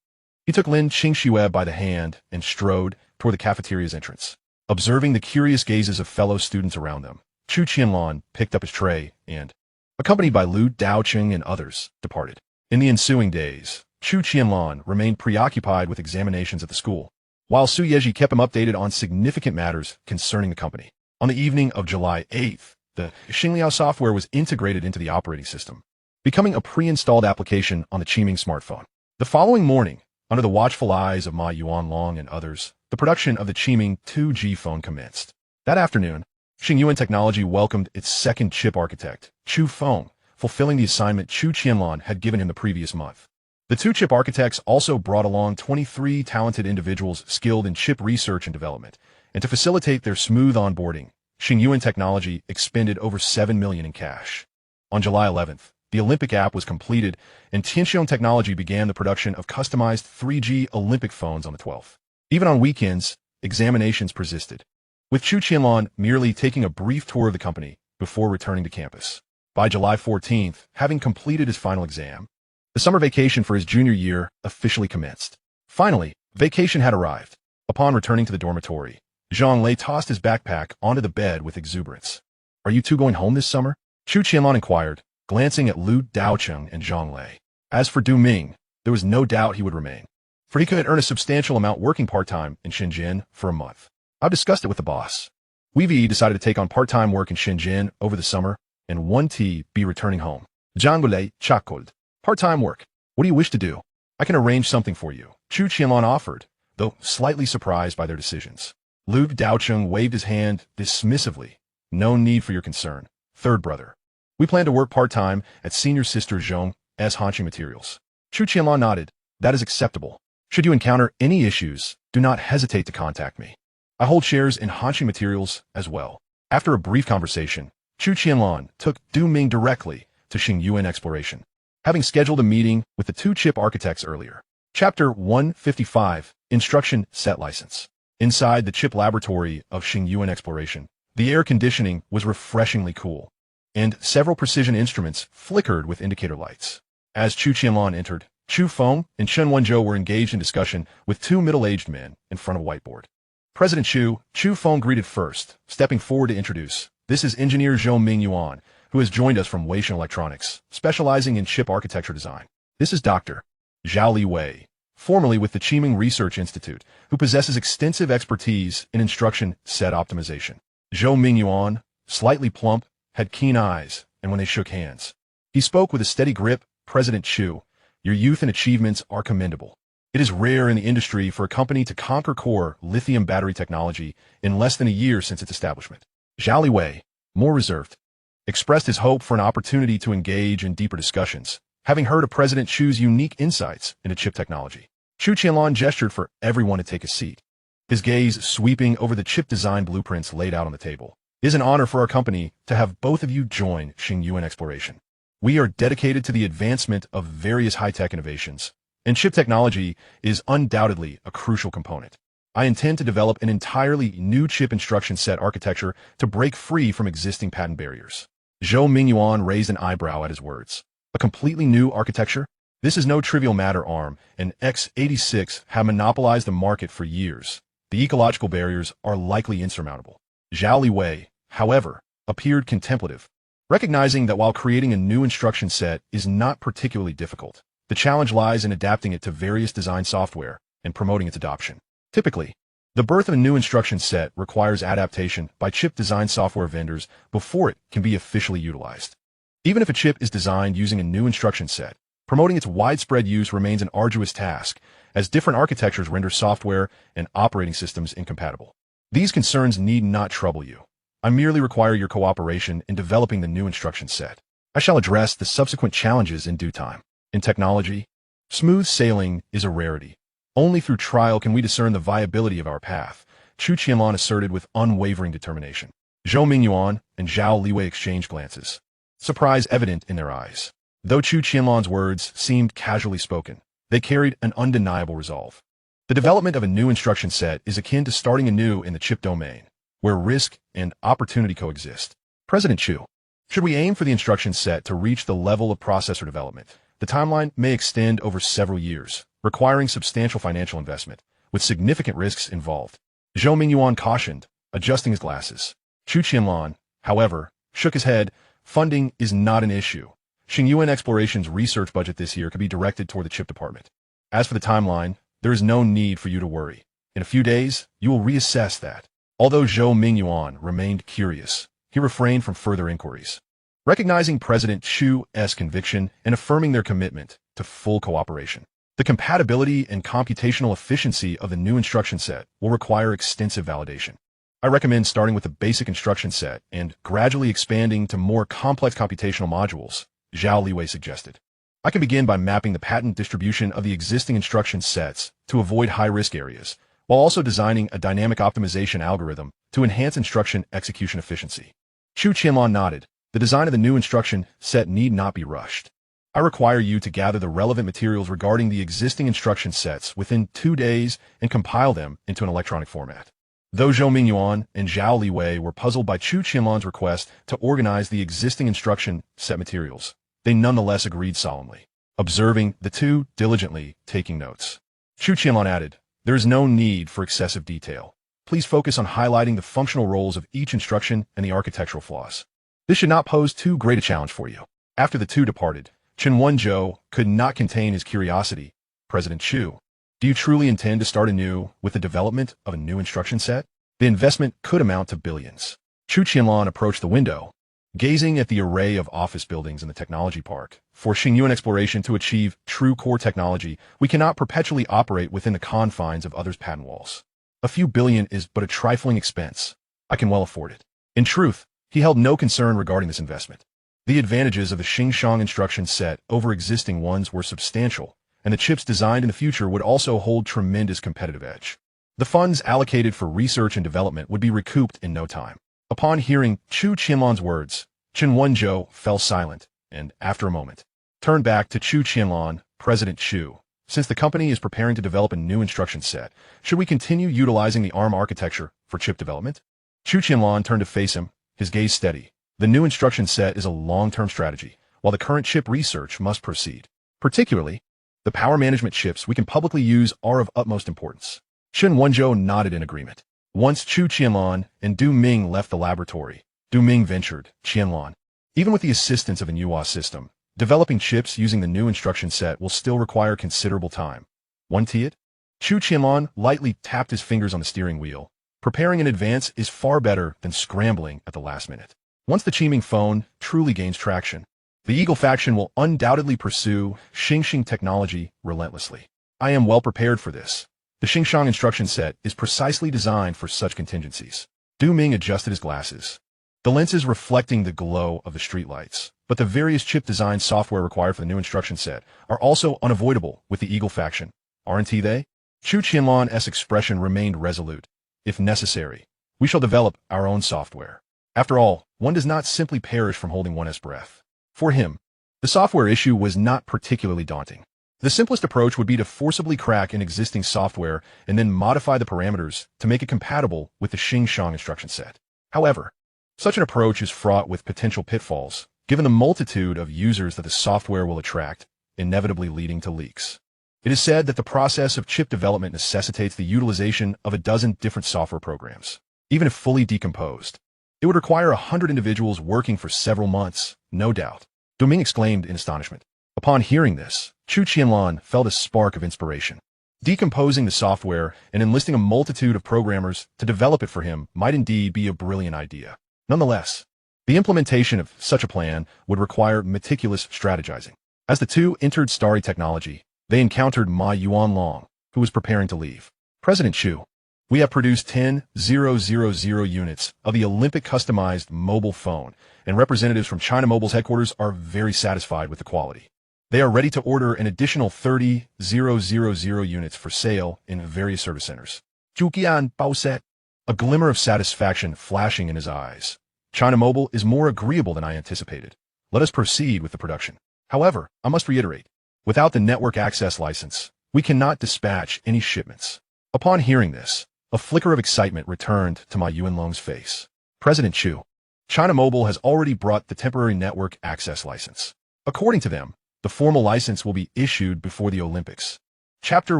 he took Lin Qingxue by the hand and strode toward the cafeteria's entrance. Observing the curious gazes of fellow students around them, Chu Qianlan picked up his tray and, accompanied by Lu Daocheng and others, departed. In the ensuing days, Chu Qianlan remained preoccupied with examinations at the school, while Su Yeji kept him updated on significant matters concerning the company. On the evening of July 8th, the Xingliao software was integrated into the operating system, becoming a pre-installed application on the Qiming smartphone. The following morning, under the watchful eyes of Ma Yuanlong and others, the production of the Qiming 2G phone commenced. That afternoon, Xinghai Technology welcomed its second chip architect, Chu Feng, fulfilling the assignment Chu Qianlan had given him the previous month. The two chip architects also brought along 23 talented individuals skilled in chip research and development, and to facilitate their smooth onboarding, Xinghai Technology expended over $7 million in cash. On July 11th, the Olympic app was completed, and Tianxiong Technology began the production of customized 3G Olympic phones on the 12th. Even on weekends, examinations persisted, with Chu Qianlan merely taking a brief tour of the company before returning to campus. By July 14th, having completed his final exam, the summer vacation for his junior year officially commenced. Finally, vacation had arrived. Upon returning to the dormitory, Zhang Lei tossed his backpack onto the bed with exuberance. Are you two going home this summer? Chu Qianlan inquired, glancing at Lu Daocheng and Zhang Lei. As for Du Ming, there was no doubt he would remain, for he could earn a substantial amount working part-time in Shenzhen for a month. I've discussed it with the boss. We've decided to take on part-time work in Shenzhen over the summer, and 1T be returning home. Zhang Lei chuckled. Part-time work. What do you wish to do? I can arrange something for you, Chu Qianlan offered, though slightly surprised by their decisions. Lu Daocheng waved his hand dismissively. No need for your concern, third brother. We plan to work part-time at senior sister Zhong as Fanxing materials. Chu Qianlan nodded. That is acceptable. Should you encounter any issues, do not hesitate to contact me. I hold shares in Fanxing materials as well. After a brief conversation, Chu Qianlan took Du Ming directly to Xinghai Exploration, having scheduled a meeting with the two chip architects earlier. Chapter 155, Instruction Set License. Inside the chip laboratory of Xinghai Exploration, the air conditioning was refreshingly cool, and several precision instruments flickered with indicator lights. As Chu Qianlan entered, Chu Feng and Chen Wenzhou were engaged in discussion with two middle-aged men in front of a whiteboard. President Chu Feng greeted first, stepping forward to introduce. This is Engineer Zhou Mingyuan, who has joined us from Weishan Electronics, specializing in chip architecture design. This is Dr. Zhao Liwei, formerly with the Qiming Research Institute, who possesses extensive expertise in instruction set optimization. Zhou Mingyuan, slightly plump, had keen eyes, and when they shook hands, he spoke with a steady grip. President Chu, your youth and achievements are commendable. It is rare in the industry for a company to conquer core lithium battery technology in less than a year since its establishment. Zhao Liwei, more reserved, expressed his hope for an opportunity to engage in deeper discussions, having heard of President Chu's unique insights into chip technology. Chu Qianlan gestured for everyone to take a seat, his gaze sweeping over the chip design blueprints laid out on the table. It is an honor for our company to have both of you join Xinghai Exploration. We are dedicated to the advancement of various high-tech innovations, and chip technology is undoubtedly a crucial component. I intend to develop an entirely new chip instruction set architecture to break free from existing patent barriers. Zhou Mingyuan raised an eyebrow at his words. A completely new architecture? This is no trivial matter. ARM and x86 have monopolized the market for years. The ecological barriers are likely insurmountable. Zhao Liwei, however, appeared contemplative, recognizing that while creating a new instruction set is not particularly difficult, the challenge lies in adapting it to various design software and promoting its adoption. Typically, the birth of a new instruction set requires adaptation by chip design software vendors before it can be officially utilized. Even if a chip is designed using a new instruction set, promoting its widespread use remains an arduous task, as different architectures render software and operating systems incompatible. These concerns need not trouble you. I merely require your cooperation in developing the new instruction set. I shall address the subsequent challenges in due time. In technology, smooth sailing is a rarity. Only through trial can we discern the viability of our path, Chu Qianlan asserted with unwavering determination. Zhou Mingyuan and Zhao Liwei exchanged glances, surprise evident in their eyes. Though Chu Qianlan's words seemed casually spoken, they carried an undeniable resolve. The development of a new instruction set is akin to starting anew in the chip domain, where risk and opportunity coexist. President Chu, should we aim for the instruction set to reach the level of processor development, the timeline may extend over several years, requiring substantial financial investment, with significant risks involved. Zhou Mingyuan cautioned, adjusting his glasses. Chu Qianlan, however, shook his head. Funding is not an issue. Xinghai Exploration's research budget this year could be directed toward the chip department. As for the timeline, there is no need for you to worry. In a few days, you will reassess that. Although Zhou Mingyuan remained curious, he refrained from further inquiries. Recognizing President Chu's conviction and affirming their commitment to full cooperation, the compatibility and computational efficiency of the new instruction set will require extensive validation. I recommend starting with the basic instruction set and gradually expanding to more complex computational modules, Zhao Liwei suggested. I can begin by mapping the patent distribution of the existing instruction sets to avoid high-risk areas, while also designing a dynamic optimization algorithm to enhance instruction execution efficiency. Chu Qianlan nodded. The design of the new instruction set need not be rushed. I require you to gather the relevant materials regarding the existing instruction sets within 2 days and compile them into an electronic format. Though Zhou Mingyuan and Zhao Liwei were puzzled by Chu Qianlan's request to organize the existing instruction set materials, they nonetheless agreed solemnly, observing the two diligently taking notes. Chu Qianlan added, there is no need for excessive detail. Please focus on highlighting the functional roles of each instruction and the architectural flaws. This should not pose too great a challenge for you. After the two departed, Chen Wenzhou could not contain his curiosity. President Chu, do you truly intend to start anew with the development of a new instruction set? The investment could amount to billions. Chu Qianlan approached the window, gazing at the array of office buildings in the technology park. For Xinghai Exploration to achieve true core technology, we cannot perpetually operate within the confines of others' patent walls. A few billion is but a trifling expense. I can well afford it. In truth, he held no concern regarding this investment. The advantages of the Xinghai instruction set over existing ones were substantial, and the chips designed in the future would also hold tremendous competitive edge. The funds allocated for research and development would be recouped in no time. Upon hearing Chu Qianlan's words, Chen Wenzhou fell silent, and, after a moment, turned back to Chu Qianlan, President Chu. Since the company is preparing to develop a new instruction set, should we continue utilizing the ARM architecture for chip development? Chu Qianlan turned to face him, his gaze steady. The new instruction set is a long-term strategy, while the current chip research must proceed. Particularly, the power management chips we can publicly use are of utmost importance. Chen Wenzhou nodded in agreement. Once Chu Qianlan and Du Ming left the laboratory, Du Ming ventured, Qianlan. Even with the assistance of a Manhwa system, developing chips using the new instruction set will still require considerable time. One it? Chu Qianlan lightly tapped his fingers on the steering wheel. Preparing in advance is far better than scrambling at the last minute. Once the Qiming phone truly gains traction, the Eagle faction will undoubtedly pursue Xinghai Technology relentlessly. I am well prepared for this. The Xinghai instruction set is precisely designed for such contingencies. Du Ming adjusted his glasses, the lenses reflecting the glow of the streetlights. But the various chip design software required for the new instruction set are also unavoidable with the Eagle faction, aren't they? Chu Qianlan's expression remained resolute. If necessary, we shall develop our own software. After all, one does not simply perish from holding one's breath. For him, the software issue was not particularly daunting. The simplest approach would be to forcibly crack an existing software and then modify the parameters to make it compatible with the Xinghai instruction set. However, such an approach is fraught with potential pitfalls, given the multitude of users that the software will attract, inevitably leading to leaks. It is said that the process of chip development necessitates the utilization of a dozen different software programs. Even if fully decomposed, it would require 100 individuals working for several months, no doubt. Du Ming exclaimed in astonishment. Upon hearing this, Chu Qianlan felt a spark of inspiration. Decomposing the software and enlisting a multitude of programmers to develop it for him might indeed be a brilliant idea. Nonetheless, the implementation of such a plan would require meticulous strategizing. As the two entered Starry Technology, they encountered Ma Yuanlong, who was preparing to leave. President Chu, we have produced 10,000 units of the Olympic customized mobile phone, and representatives from China Mobile's headquarters are very satisfied with the quality. They are ready to order an additional 30,000 units for sale in various service centers. Chu Qianlan said, a glimmer of satisfaction flashing in his eyes. China Mobile is more agreeable than I anticipated. Let us proceed with the production. However, I must reiterate, without the network access license, we cannot dispatch any shipments. Upon hearing this, a flicker of excitement returned to Ma Yuanlong's face. President Chu, China Mobile has already brought the temporary network access license. According to them, the formal license will be issued before the Olympics. Chapter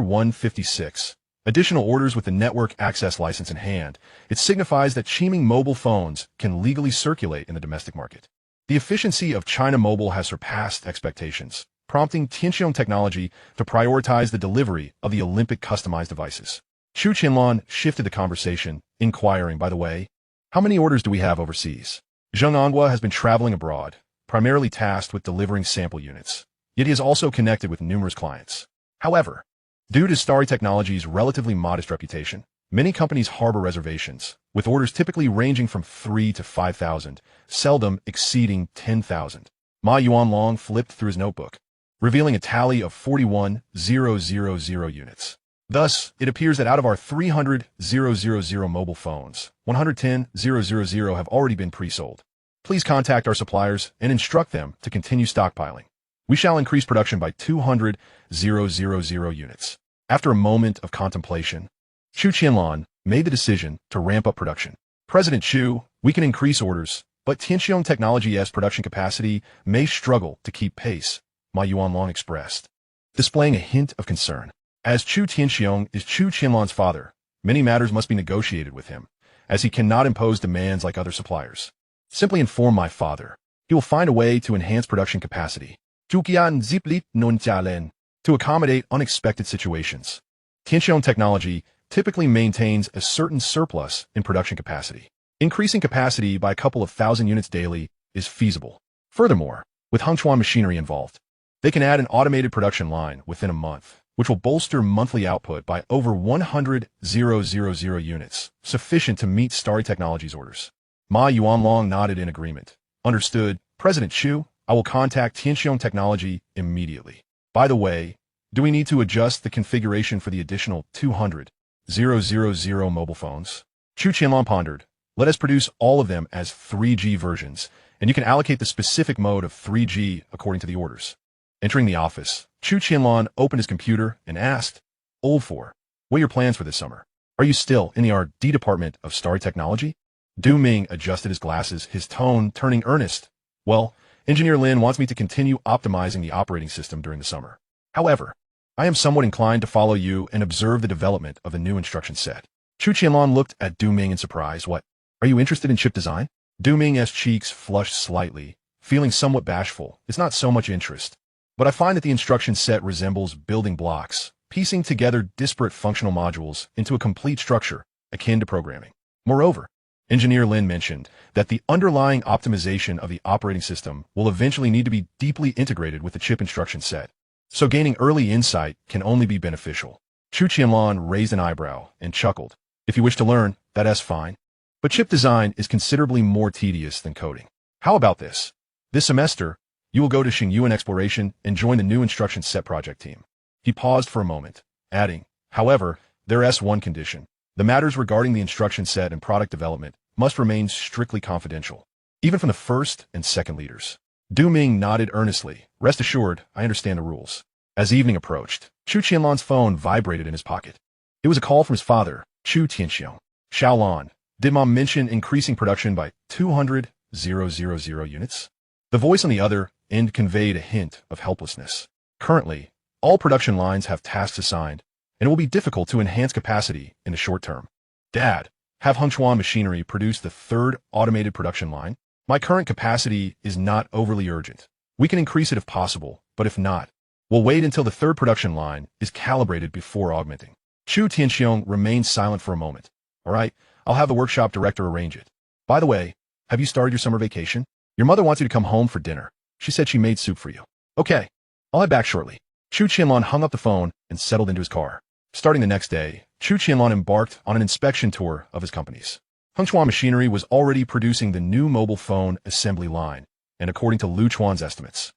156. Additional orders with the network access license in hand. It signifies that Qiming mobile phones can legally circulate in the domestic market. The efficiency of China Mobile has surpassed expectations, prompting Xinghai Technology to prioritize the delivery of the Olympic customized devices. Chu Qianlan shifted the conversation, inquiring, by the way, how many orders do we have overseas? Zheng Anhua has been traveling abroad, primarily tasked with delivering sample units. Yet he is also connected with numerous clients. However, due to Starry Technology's relatively modest reputation, many companies harbor reservations, with orders typically ranging from 3 to 5,000, seldom exceeding 10,000. Ma Yuanlong flipped through his notebook, revealing a tally of 41,000 units. Thus, it appears that out of our 300,000 mobile phones, 110,000 have already been pre-sold. Please contact our suppliers and instruct them to continue stockpiling. We shall increase production by 200,000 units. After a moment of contemplation, Chu Qianlan made the decision to ramp up production. President Chu, we can increase orders, but Xinghai Technology's production capacity may struggle to keep pace, Ma Yuanlong expressed, displaying a hint of concern. As Chu Tianxiong is Chu Qianlan's father, many matters must be negotiated with him, as he cannot impose demands like other suppliers. Simply inform my father. He will find a way to enhance production capacity. Chu Qianlan to accommodate unexpected situations. Xinghai Technology typically maintains a certain surplus in production capacity. Increasing capacity by a couple of thousand units daily is feasible. Furthermore, with Hengchuan machinery involved, they can add an automated production line within a month, which will bolster monthly output by over 100,000 units, sufficient to meet Starry Technology's orders. Ma Yuanlong nodded in agreement. Understood, President Chu, I will contact Xinghai Technology immediately. By the way, do we need to adjust the configuration for the additional 200,000 mobile phones? Chu Qianlan pondered. Let us produce all of them as 3G versions, and you can allocate the specific mode of 3G according to the orders. Entering the office, Chu Qianlan opened his computer and asked, Old 4, what are your plans for this summer? Are you still in the R&D department of Xinghai Technology? Du Ming adjusted his glasses, his tone turning earnest. Well, Engineer Lin wants me to continue optimizing the operating system during the summer. However, I am somewhat inclined to follow you and observe the development of the new instruction set. Chu Qianlan looked at Du Ming in surprise. What? Are you interested in chip design? Du Ming's cheeks flushed slightly, feeling somewhat bashful. It's not so much interest, but I find that the instruction set resembles building blocks, piecing together disparate functional modules into a complete structure, akin to programming. Moreover, Engineer Lin mentioned that the underlying optimization of the operating system will eventually need to be deeply integrated with the chip instruction set, so gaining early insight can only be beneficial. Chu Qianlan raised an eyebrow and chuckled. If you wish to learn, that's fine. But chip design is considerably more tedious than coding. How about this? This semester, you will go to Xinghai Exploration and join the new instruction set project team. He paused for a moment, adding, however, there's one condition. The matters regarding the instruction set and product development must remain strictly confidential, even from the first and second leaders. Du Ming nodded earnestly. Rest assured, I understand the rules. As evening approached, Chu Qianlan's phone vibrated in his pocket. It was a call from his father, Chu Tianxiong. Xiaolan, did Mom mention increasing production by 200,000 units? The voice on the other end conveyed a hint of helplessness. Currently, all production lines have tasks assigned, and it will be difficult to enhance capacity in the short term. Dad, have Hengchuan Machinery produce the third automated production line? My current capacity is not overly urgent. We can increase it if possible, but if not, we'll wait until the third production line is calibrated before augmenting. Chu Tianxiong remained silent for a moment. All right, I'll have the workshop director arrange it. By the way, have you started your summer vacation? Your mother wants you to come home for dinner. She said she made soup for you. Okay, I'll head back shortly. Chu Qianlan hung up the phone and settled into his car. Starting the next day, Chu Qianlan embarked on an inspection tour of his companies. Hengchuan Machinery was already producing the new mobile phone assembly line, and according to Lu Chuan's estimates,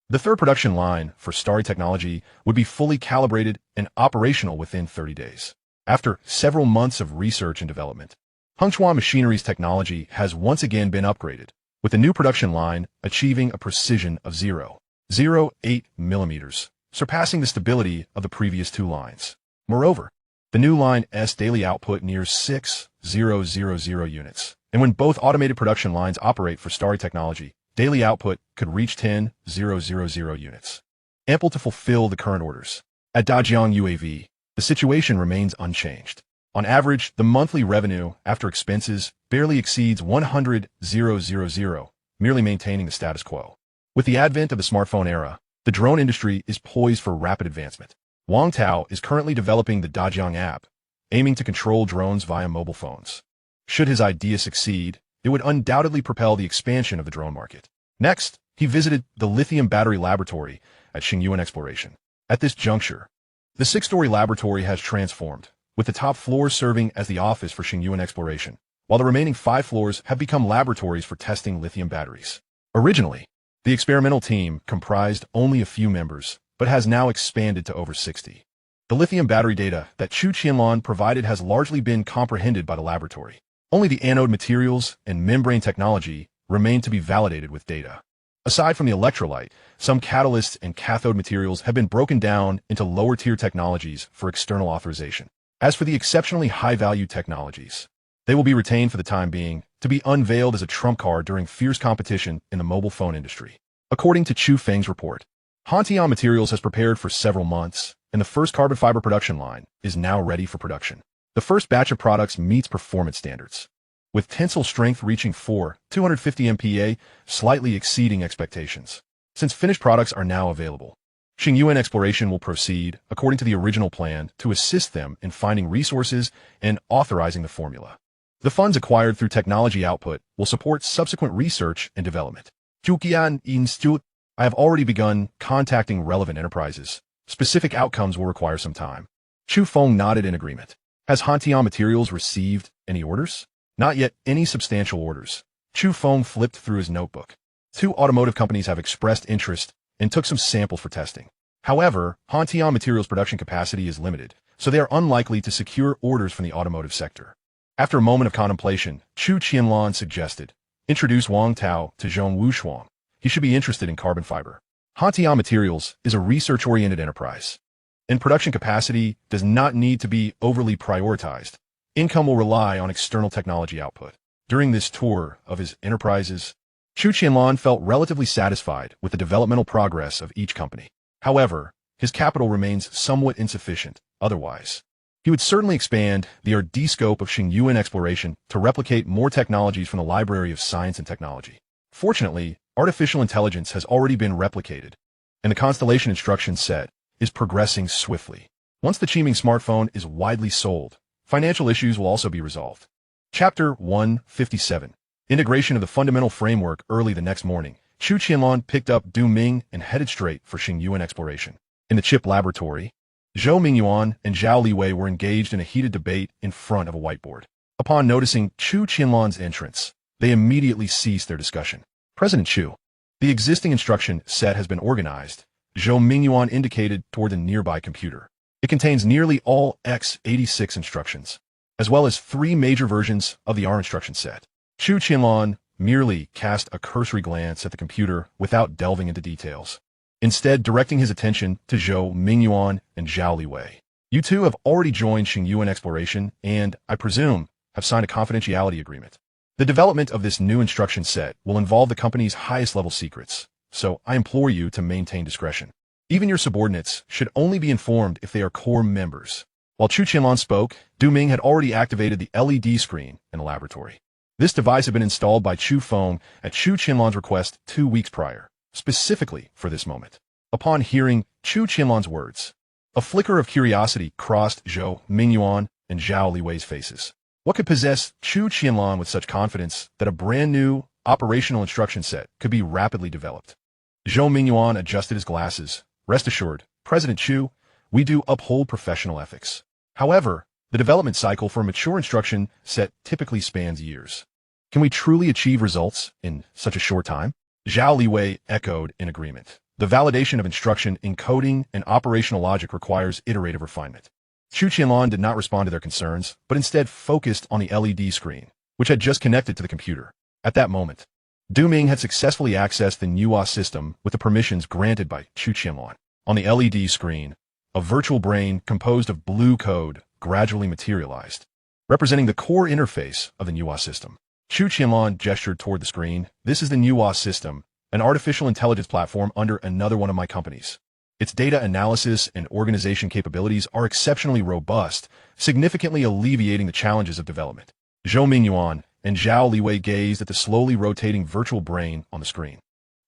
the third production line for Xinghai Technology would be fully calibrated and operational within 30 days. After several months of research and development, Hengchuan Machinery's technology has once again been upgraded, with the new production line achieving a precision of 0.08 millimeters, surpassing the stability of the previous two lines. Moreover, the new line's daily output nears 6,000 units, and when both automated production lines operate for Xinghai Technology, daily output could reach 10,000 units, ample to fulfill the current orders. At Dajiang UAV, the situation remains unchanged. On average, the monthly revenue after expenses barely exceeds 100,000, merely maintaining the status quo. With the advent of the smartphone era, the drone industry is poised for rapid advancement. Wang Tao is currently developing the Dajiang app, aiming to control drones via mobile phones. Should his idea succeed, it would undoubtedly propel the expansion of the drone market. Next, he visited the lithium battery laboratory at Xinghai Exploration. At this juncture, the 6-story laboratory has transformed, with the top floor serving as the office for Xinghai Exploration, while the remaining 5 floors have become laboratories for testing lithium batteries. Originally, the experimental team comprised only a few members, but has now expanded to over 60. The lithium battery data that Chu Qianlan provided has largely been comprehended by the laboratory. Only the anode materials and membrane technology remain to be validated with data. Aside from the electrolyte, some catalysts and cathode materials have been broken down into lower-tier technologies for external authorization. As for the exceptionally high-value technologies, they will be retained for the time being to be unveiled as a trump card during fierce competition in the mobile phone industry. According to Chu Feng's report, Hantian Materials has prepared for several months, and the first carbon fiber production line is now ready for production. The first batch of products meets performance standards, with tensile strength reaching 250 MPa, slightly exceeding expectations. Since finished products are now available, Xinghai Exploration will proceed, according to the original plan, to assist them in finding resources and authorizing the formula. The funds acquired through technology output will support subsequent research and development. Chu Qianlan Institute, I have already begun contacting relevant enterprises. Specific outcomes will require some time. Chu Feng nodded in agreement. Has Hantian Materials received any orders? Not yet any substantial orders. Chu Feng flipped through his notebook. Two automotive companies have expressed interest and took some samples for testing. However, Hantian Materials' production capacity is limited, so they are unlikely to secure orders from the automotive sector. After a moment of contemplation, Chu Qianlan suggested, introduce Wang Tao to Zhong Wushuang. He should be interested in carbon fiber. Hantian Materials is a research-oriented enterprise, and production capacity does not need to be overly prioritized. Income will rely on external technology output. During this tour of his enterprises, Chu Qianlan felt relatively satisfied with the developmental progress of each company. However, his capital remains somewhat insufficient. Otherwise, he would certainly expand the R&D scope of Xinghai exploration to replicate more technologies from the Library of Science and Technology. Fortunately, artificial intelligence has already been replicated, and the constellation instruction set is progressing swiftly. Once the Qiming smartphone is widely sold, financial issues will also be resolved. Chapter 157. Integration of the fundamental framework. Early the next morning, Chu Qianlan picked up Du Ming and headed straight for Xinghai exploration. In the chip laboratory, Zhou Mingyuan and Zhao Liwei were engaged in a heated debate in front of a whiteboard. Upon noticing Chu Qianlan's entrance, they immediately ceased their discussion. President Chu, the existing instruction set has been organized, Zhou Mingyuan indicated toward the nearby computer. It contains nearly all x86 instructions, as well as 3 major versions of the ARM instruction set. Chu Qianlan merely cast a cursory glance at the computer without delving into details, instead directing his attention to Zhou Mingyuan and Zhao Liwei. You two have already joined Xinghai exploration and, I presume, have signed a confidentiality agreement. The development of this new instruction set will involve the company's highest level secrets, so I implore you to maintain discretion. Even your subordinates should only be informed if they are core members. While Chu Qianlan spoke, Du Ming had already activated the LED screen in the laboratory. This device had been installed by Chu Feng at Chu Qianlan's request 2 weeks prior, specifically for this moment. Upon hearing Chu Qianlan's words, a flicker of curiosity crossed Zhou Mingyuan and Zhao Liwei's faces. What could possess Chu Qianlan with such confidence that a brand new operational instruction set could be rapidly developed? Zhou Mingyuan adjusted his glasses. Rest assured, President Chu, we do uphold professional ethics. However, the development cycle for a mature instruction set typically spans years. Can we truly achieve results in such a short time? Zhao Liwei echoed in agreement. The validation of instruction, encoding, and operational logic requires iterative refinement. Chu Qianlan did not respond to their concerns, but instead focused on the LED screen, which had just connected to the computer. At that moment, Du Ming had successfully accessed the Manhwa system with the permissions granted by Chu Qianlan. On the LED screen, a virtual brain composed of blue code gradually materialized, representing the core interface of the Manhwa system. Chu Qianlan gestured toward the screen. This is the Manhwa system, an artificial intelligence platform under another one of my companies. Its data analysis and organization capabilities are exceptionally robust, significantly alleviating the challenges of development. Zhou Mingyuan and Zhao Liwei gazed at the slowly rotating virtual brain on the screen,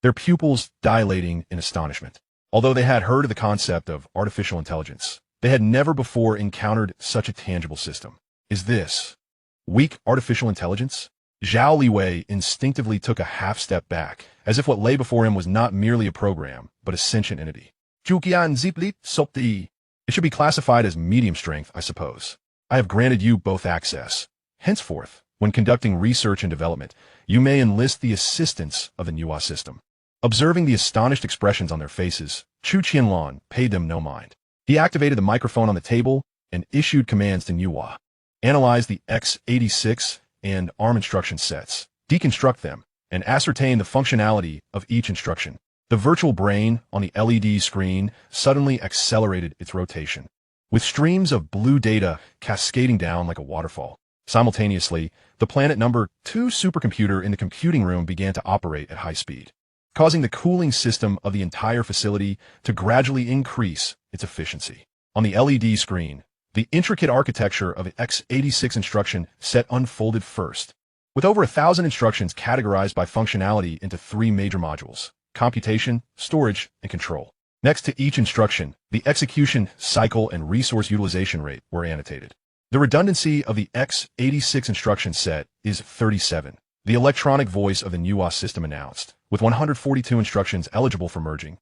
their pupils dilating in astonishment. Although they had heard of the concept of artificial intelligence, they had never before encountered such a tangible system. Is this weak artificial intelligence? Zhao Liwei instinctively took a half-step back, as if what lay before him was not merely a program, but a sentient entity. Chu Qianlan. It should be classified as medium strength, I suppose. I have granted you both access. Henceforth, when conducting research and development, you may enlist the assistance of the Manhwa system. Observing the astonished expressions on their faces, Chu Qianlan paid them no mind. He activated the microphone on the table and issued commands to Manhwa. Analyze the x86 and ARM instruction sets, deconstruct them, and ascertain the functionality of each instruction. The virtual brain on the LED screen suddenly accelerated its rotation, with streams of blue data cascading down like a waterfall. Simultaneously, the Planet No. 2 supercomputer in the computing room began to operate at high speed, causing the cooling system of the entire facility to gradually increase its efficiency. On the LED screen, the intricate architecture of an x86 instruction set unfolded first, with over 1,000 instructions categorized by functionality into 3 major modules: computation, storage, and control. Next to each instruction, the execution cycle and resource utilization rate were annotated. The redundancy of the x86 instruction set is 37. The electronic voice of the Manhwa system announced, with 142 instructions eligible for merging,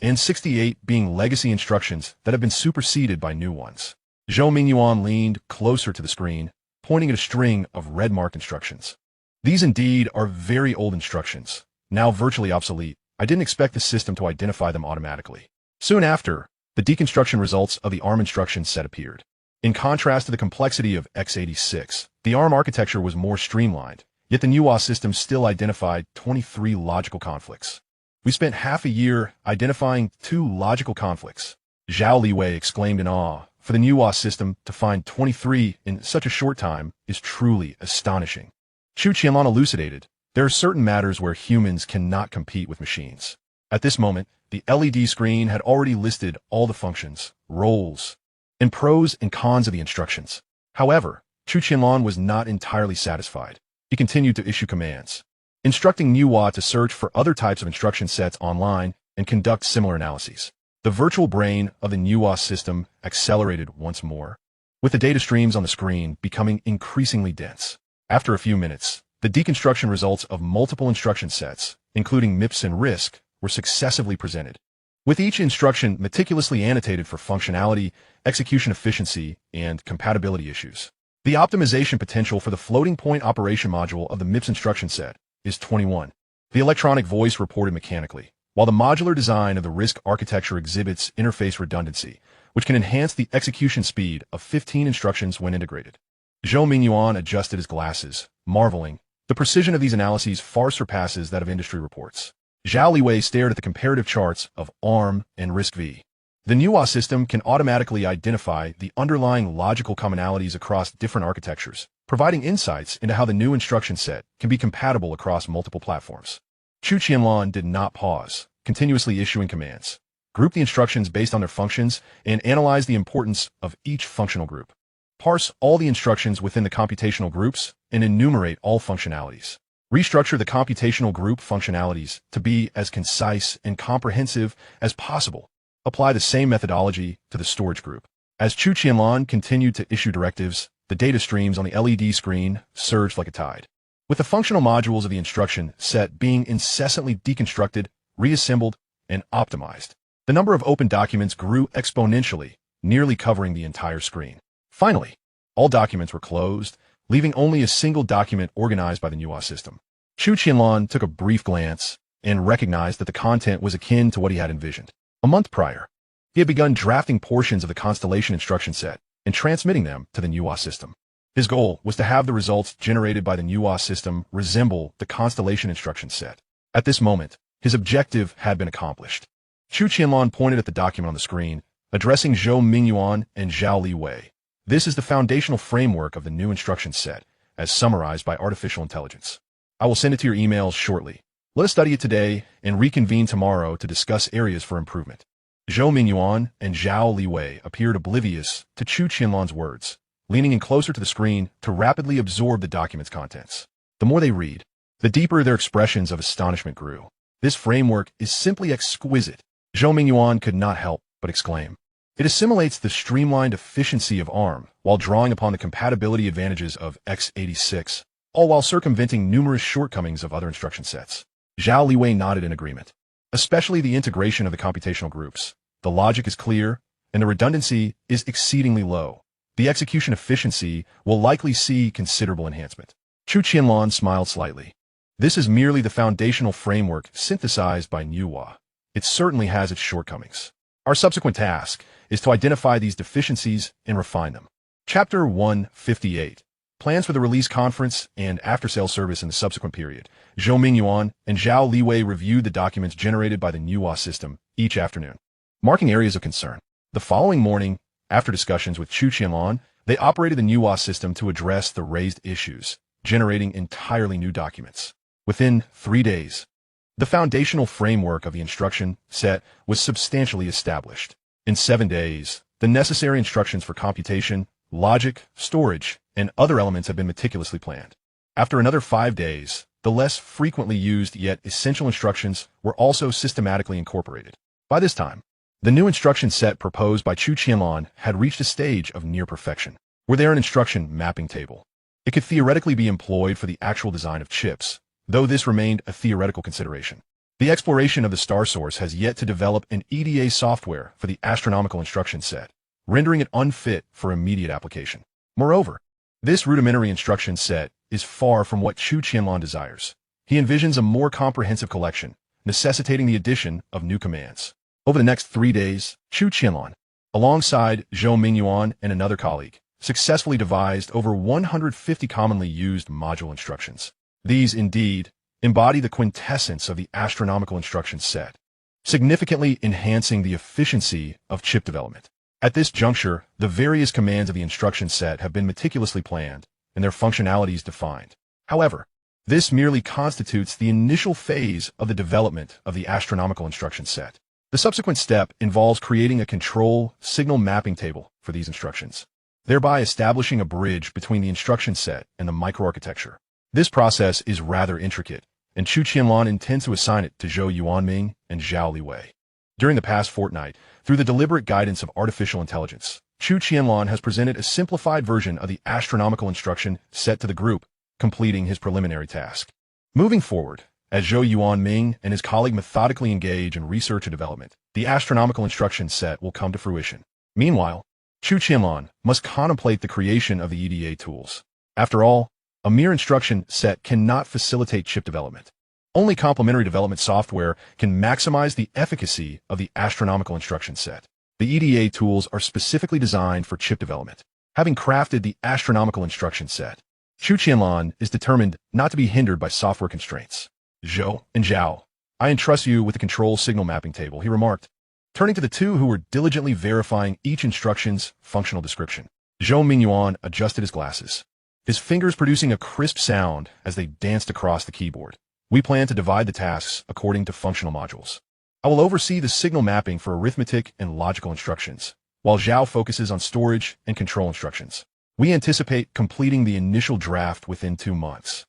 and 68 being legacy instructions that have been superseded by new ones. Zhou Mingyuan leaned closer to the screen, pointing at a string of red-marked instructions. These indeed are very old instructions, now virtually obsolete, I didn't expect the system to identify them automatically. Soon after, the deconstruction results of the ARM instruction set appeared. In contrast to the complexity of x86, the ARM architecture was more streamlined, yet the Manhwa system still identified 23 logical conflicts. We spent half a year identifying 2 logical conflicts. Zhao Liwei exclaimed in awe. For the Manhwa system to find 23 in such a short time is truly astonishing. Chu Qianlan elucidated, there are certain matters where humans cannot compete with machines. At this moment, the LED screen had already listed all the functions, roles, and pros and cons of the instructions. However, Chu Qianlan was not entirely satisfied. He continued to issue commands, instructing Manhwa to search for other types of instruction sets online and conduct similar analyses. The virtual brain of the Manhwa system accelerated once more, with the data streams on the screen becoming increasingly dense. After a few minutes, the deconstruction results of multiple instruction sets, including MIPS and RISC, were successively presented, with each instruction meticulously annotated for functionality, execution efficiency, and compatibility issues. The optimization potential for the floating point operation module of the MIPS instruction set is 21. The electronic voice reported mechanically, while the modular design of the RISC architecture exhibits interface redundancy, which can enhance the execution speed of 15 instructions when integrated. Zhou Mingyuan adjusted his glasses, marveling. The precision of these analyses far surpasses that of industry reports. Zhao Liwei stared at the comparative charts of ARM and RISC-V. The Manhwa system can automatically identify the underlying logical commonalities across different architectures, providing insights into how the new instruction set can be compatible across multiple platforms. Chu Qianlan did not pause, continuously issuing commands. Group the instructions based on their functions and analyze the importance of each functional group. Parse all the instructions within the computational groups and enumerate all functionalities. Restructure the computational group functionalities to be as concise and comprehensive as possible. Apply the same methodology to the storage group. As Chu Qianlan continued to issue directives, the data streams on the LED screen surged like a tide, with the functional modules of the instruction set being incessantly deconstructed, reassembled, and optimized. The number of open documents grew exponentially, nearly covering the entire screen. Finally, all documents were closed, leaving only a single document organized by the Manhwa system. Chu Qianlan took a brief glance and recognized that the content was akin to what he had envisioned. A month prior, he had begun drafting portions of the Constellation instruction set and transmitting them to the Manhwa system. His goal was to have the results generated by the Manhwa system resemble the Constellation instruction set. At this moment, his objective had been accomplished. Chu Qianlan pointed at the document on the screen, addressing Zhou Mingyuan and Zhao Liwei. This is the foundational framework of the new instruction set, as summarized by artificial intelligence. I will send it to your emails shortly. Let us study it today and reconvene tomorrow to discuss areas for improvement. Zhou Mingyuan and Zhao Liwei appeared oblivious to Chu Qianlan's words, leaning in closer to the screen to rapidly absorb the document's contents. The more they read, the deeper their expressions of astonishment grew. This framework is simply exquisite. Zhou Mingyuan could not help but exclaim. It assimilates the streamlined efficiency of ARM while drawing upon the compatibility advantages of x86, all while circumventing numerous shortcomings of other instruction sets. Zhao Liwei nodded in agreement, especially the integration of the computational groups. The logic is clear, and the redundancy is exceedingly low. The execution efficiency will likely see considerable enhancement. Chu Qianlan smiled slightly. This is merely the foundational framework synthesized by Manhwa. It certainly has its shortcomings. Our subsequent task is to identify these deficiencies and refine them. Chapter 158. Plans for the release conference and after-sales service in the subsequent period. Zhou Mingyuan and Zhao Liwei reviewed the documents generated by the Manhwa system each afternoon, marking areas of concern. The following morning, after discussions with Chu Qianlan, they operated the Manhwa system to address the raised issues, generating entirely new documents. Within 3 days, the foundational framework of the instruction set was substantially established. In 7 days, the necessary instructions for computation, logic, storage, and other elements have been meticulously planned. After another 5 days, the less frequently used yet essential instructions were also systematically incorporated. By this time, the new instruction set proposed by Chu Qianlan had reached a stage of near perfection. Were there an instruction mapping table, it could theoretically be employed for the actual design of chips, though this remained a theoretical consideration. The exploration of the star source has yet to develop an EDA software for the astronomical instruction set, rendering it unfit for immediate application. Moreover, this rudimentary instruction set is far from what Chu Qianlan desires. he envisions a more comprehensive collection, necessitating the addition of new commands. Over the next 3 days, Chu Qianlan, alongside Zhou Mingyuan and another colleague, successfully devised over 150 commonly used module instructions. These, indeed, embody the quintessence of the astronomical instruction set, significantly enhancing the efficiency of chip development. At this juncture, the various commands of the instruction set have been meticulously planned and their functionalities defined. However, this merely constitutes the initial phase of the development of the astronomical instruction set. The subsequent step involves creating a control signal mapping table for these instructions, thereby establishing a bridge between the instruction set and the microarchitecture. This process is rather intricate, and Chu Qianlan intends to assign it to Zhou Yuanming and Zhao Liwei. During the past fortnight, through the deliberate guidance of artificial intelligence, Chu Qianlan has presented a simplified version of the astronomical instruction set to the group, completing his preliminary task. Moving forward, as Zhou Yuanming and his colleague methodically engage in research and development, the astronomical instruction set will come to fruition. Meanwhile, Chu Qianlan must contemplate the creation of the EDA tools. After all, a mere instruction set cannot facilitate chip development. Only complementary development software can maximize the efficacy of the astronomical instruction set. The EDA tools are specifically designed for chip development. Having crafted the astronomical instruction set, Chu Qianlan is determined not to be hindered by software constraints. Zhou and Zhao, I entrust you with the control signal mapping table, he remarked, turning to the two who were diligently verifying each instruction's functional description. Zhou Mingyuan adjusted his glasses, his fingers producing a crisp sound as they danced across the keyboard. We plan to divide the tasks according to functional modules. I will oversee the signal mapping for arithmetic and logical instructions, while Zhao focuses on storage and control instructions. We anticipate completing the initial draft within 2 months.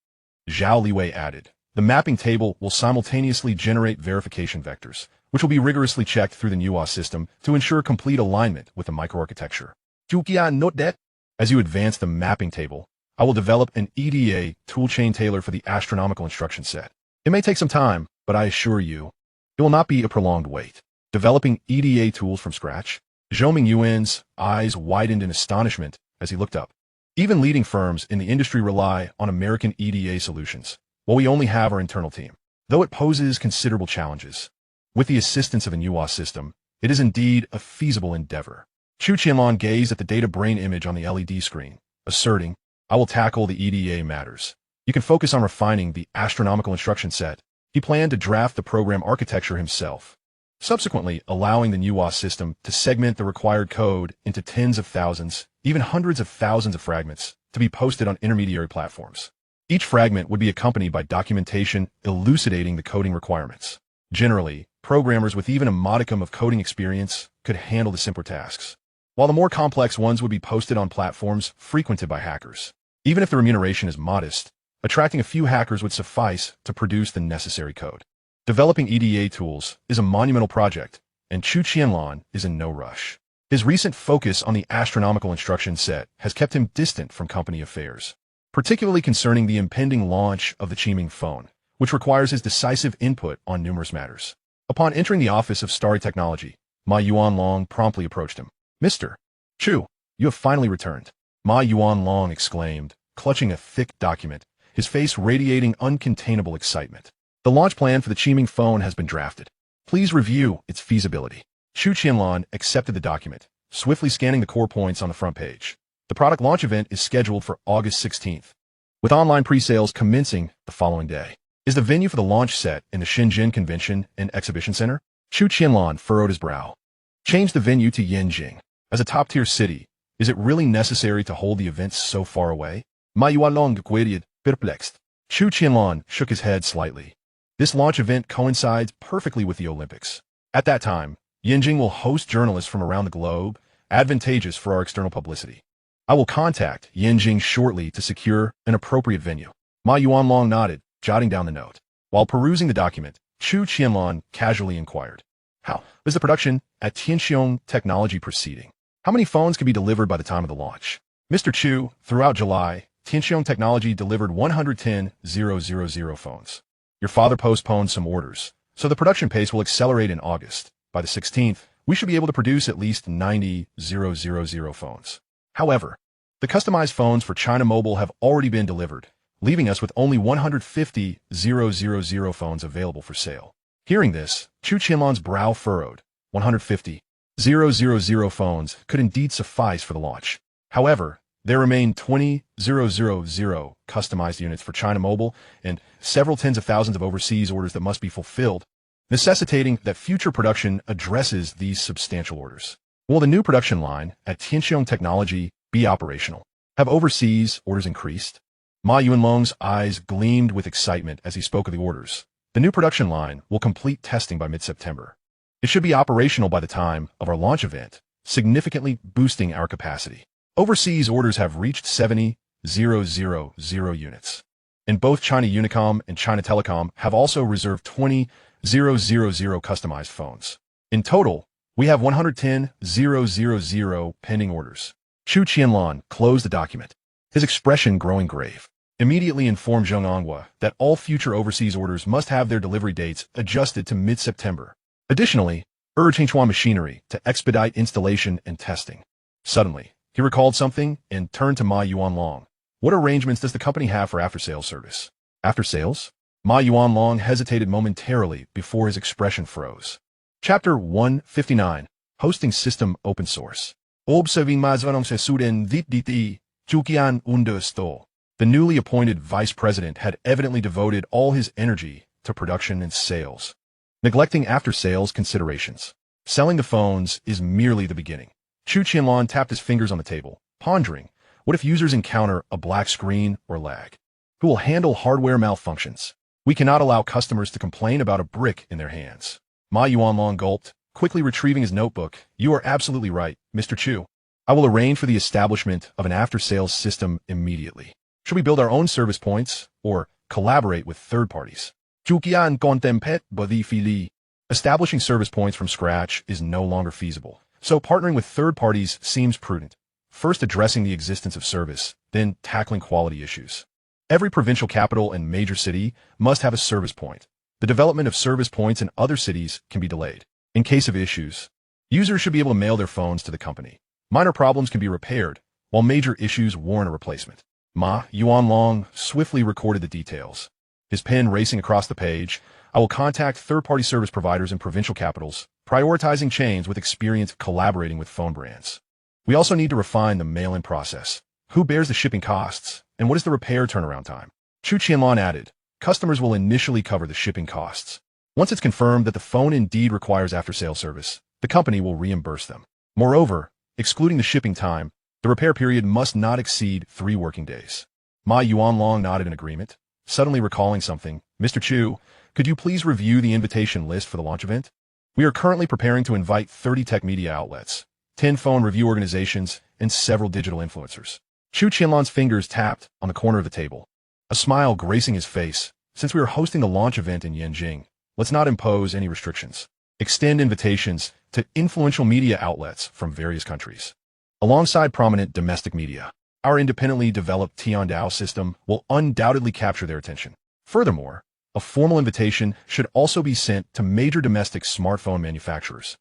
Zhao Liwei added, the mapping table will simultaneously generate verification vectors, which will be rigorously checked through the Manhwa system to ensure complete alignment with the microarchitecture. Chu Qianlan, note that, as you advance the mapping table, I will develop an EDA toolchain tailor for the astronomical instruction set. It may take some time, but I assure you, it will not be a prolonged wait. Developing EDA tools from scratch? Zhou Mingyuan's eyes widened in astonishment as he looked up. Even leading firms in the industry rely on American EDA solutions, while we only have our internal team. Though it poses considerable challenges, with the assistance of a Manhwa system, it is indeed a feasible endeavor. Chu Qianlan gazed at the data brain image on the LED screen, asserting, I will tackle the EDA matters. You can focus on refining the astronomical instruction set. He planned to draft the program architecture himself, subsequently allowing the Manhwa system to segment the required code into tens of thousands, even hundreds of thousands of fragments, to be posted on intermediary platforms. Each fragment would be accompanied by documentation elucidating the coding requirements. Generally, programmers with even a modicum of coding experience could handle the simpler tasks, while the more complex ones would be posted on platforms frequented by hackers. Even if the remuneration is modest, attracting a few hackers would suffice to produce the necessary code. Developing EDA tools is a monumental project, and Chu Qianlan is in no rush. His recent focus on the astronomical instruction set has kept him distant from company affairs, particularly concerning the impending launch of the Qiming phone, which requires his decisive input on numerous matters. Upon entering the office of Xinghai Technology, Ma Yuanlong promptly approached him. Mr. Chu, you have finally returned. Ma Yuanlong exclaimed, clutching a thick document, his face radiating uncontainable excitement. The launch plan for the Qiming phone has been drafted. Please review its feasibility. Chu Qianlan accepted the document, swiftly scanning the core points on the front page. The product launch event is scheduled for August 16th, with online pre-sales commencing the following day. Is the venue for the launch set in the Shenzhen Convention and Exhibition Center? Chu Qianlan furrowed his brow. Change the venue to Yanjing. As a top-tier city, is it really necessary to hold the events so far away? Ma Yuanlong queried, perplexed. Chu Qianlan shook his head slightly. This launch event coincides perfectly with the Olympics. At that time, Yanjing will host journalists from around the globe, advantageous for our external publicity. I will contact Yanjing shortly to secure an appropriate venue. Ma Yuanlong nodded, jotting down the note. While perusing the document, Chu Qianlan casually inquired, how is the production at Xinghai Technology proceeding? How many phones can be delivered by the time of the launch? Mr. Chu, throughout July, Xinghai Technology delivered 110,000 phones. Your father postponed some orders, so the production pace will accelerate in August. By the 16th, we should be able to produce at least 90,000 phones. However, the customized phones for China Mobile have already been delivered, leaving us with only 150,000 phones available for sale. Hearing this, Chu Qianlan's brow furrowed. 150,000 phones could indeed suffice for the launch. However, there remain 20,000 customized units for China Mobile and several tens of thousands of overseas orders that must be fulfilled, necessitating that future production addresses these substantial orders. Will the new production line at Xinghai Technology be operational? Have overseas orders increased? Ma Yuanlong's eyes gleamed with excitement as he spoke of the orders. The new production line will complete testing by mid-September. It should be operational by the time of our launch event, significantly boosting our capacity. Overseas orders have reached 70,000 units. And both China Unicom and China Telecom have also reserved 20,000 customized phones. In total, we have 110,000 pending orders. Chu Qianlan closed the document, his expression growing grave. Immediately informed Manhwa that all future overseas orders must have their delivery dates adjusted to mid-September. Additionally, urged Xinghai Machinery to expedite installation and testing. Suddenly, he recalled something and turned to Ma Yuanlong. What arrangements does the company have for after-sales service? After sales? Ma Yuanlong hesitated momentarily before his expression froze. Chapter 159, Hosting System Open Source. Chu Qianlan. The newly appointed vice president had evidently devoted all his energy to production and sales, neglecting after-sales considerations. Selling the phones is merely the beginning. Chu Qianlan tapped his fingers on the table, pondering, what if users encounter a black screen or lag? Who will handle hardware malfunctions? We cannot allow customers to complain about a brick in their hands. Ma Yuanlong gulped, quickly retrieving his notebook. You are absolutely right, Mr. Chu. I will arrange for the establishment of an after-sales system immediately. Should we build our own service points or collaborate with third parties? Establishing service points from scratch is no longer feasible, so partnering with third parties seems prudent. First addressing the existence of service, then tackling quality issues. Every provincial capital and major city must have a service point. The development of service points in other cities can be delayed. In case of issues, users should be able to mail their phones to the company. Minor problems can be repaired, while major issues warrant a replacement. Ma Yuanlong swiftly recorded the details. His pen racing across the page. I will contact third-party service providers in provincial capitals, prioritizing chains with experience collaborating with phone brands. We also need to refine the mail-in process. Who bears the shipping costs, and what is the repair turnaround time? Chu Qianlan added, customers will initially cover the shipping costs. Once it's confirmed that the phone indeed requires after-sale service, the company will reimburse them. Moreover, excluding the shipping time, the repair period must not exceed 3 working days. Ma Yuanlong nodded in agreement, suddenly recalling something. Mr. Chu, could you please review the invitation list for the launch event? We are currently preparing to invite 30 tech media outlets, 10 phone review organizations, and several digital influencers. Chu Qianlan's fingers tapped on the corner of the table, a smile gracing his face. Since we are hosting the launch event in Yanjing, let's not impose any restrictions. Extend invitations to influential media outlets from various countries. Alongside prominent domestic media, our independently developed Tiandao system will undoubtedly capture their attention. Furthermore, a formal invitation should also be sent to major domestic smartphone manufacturers,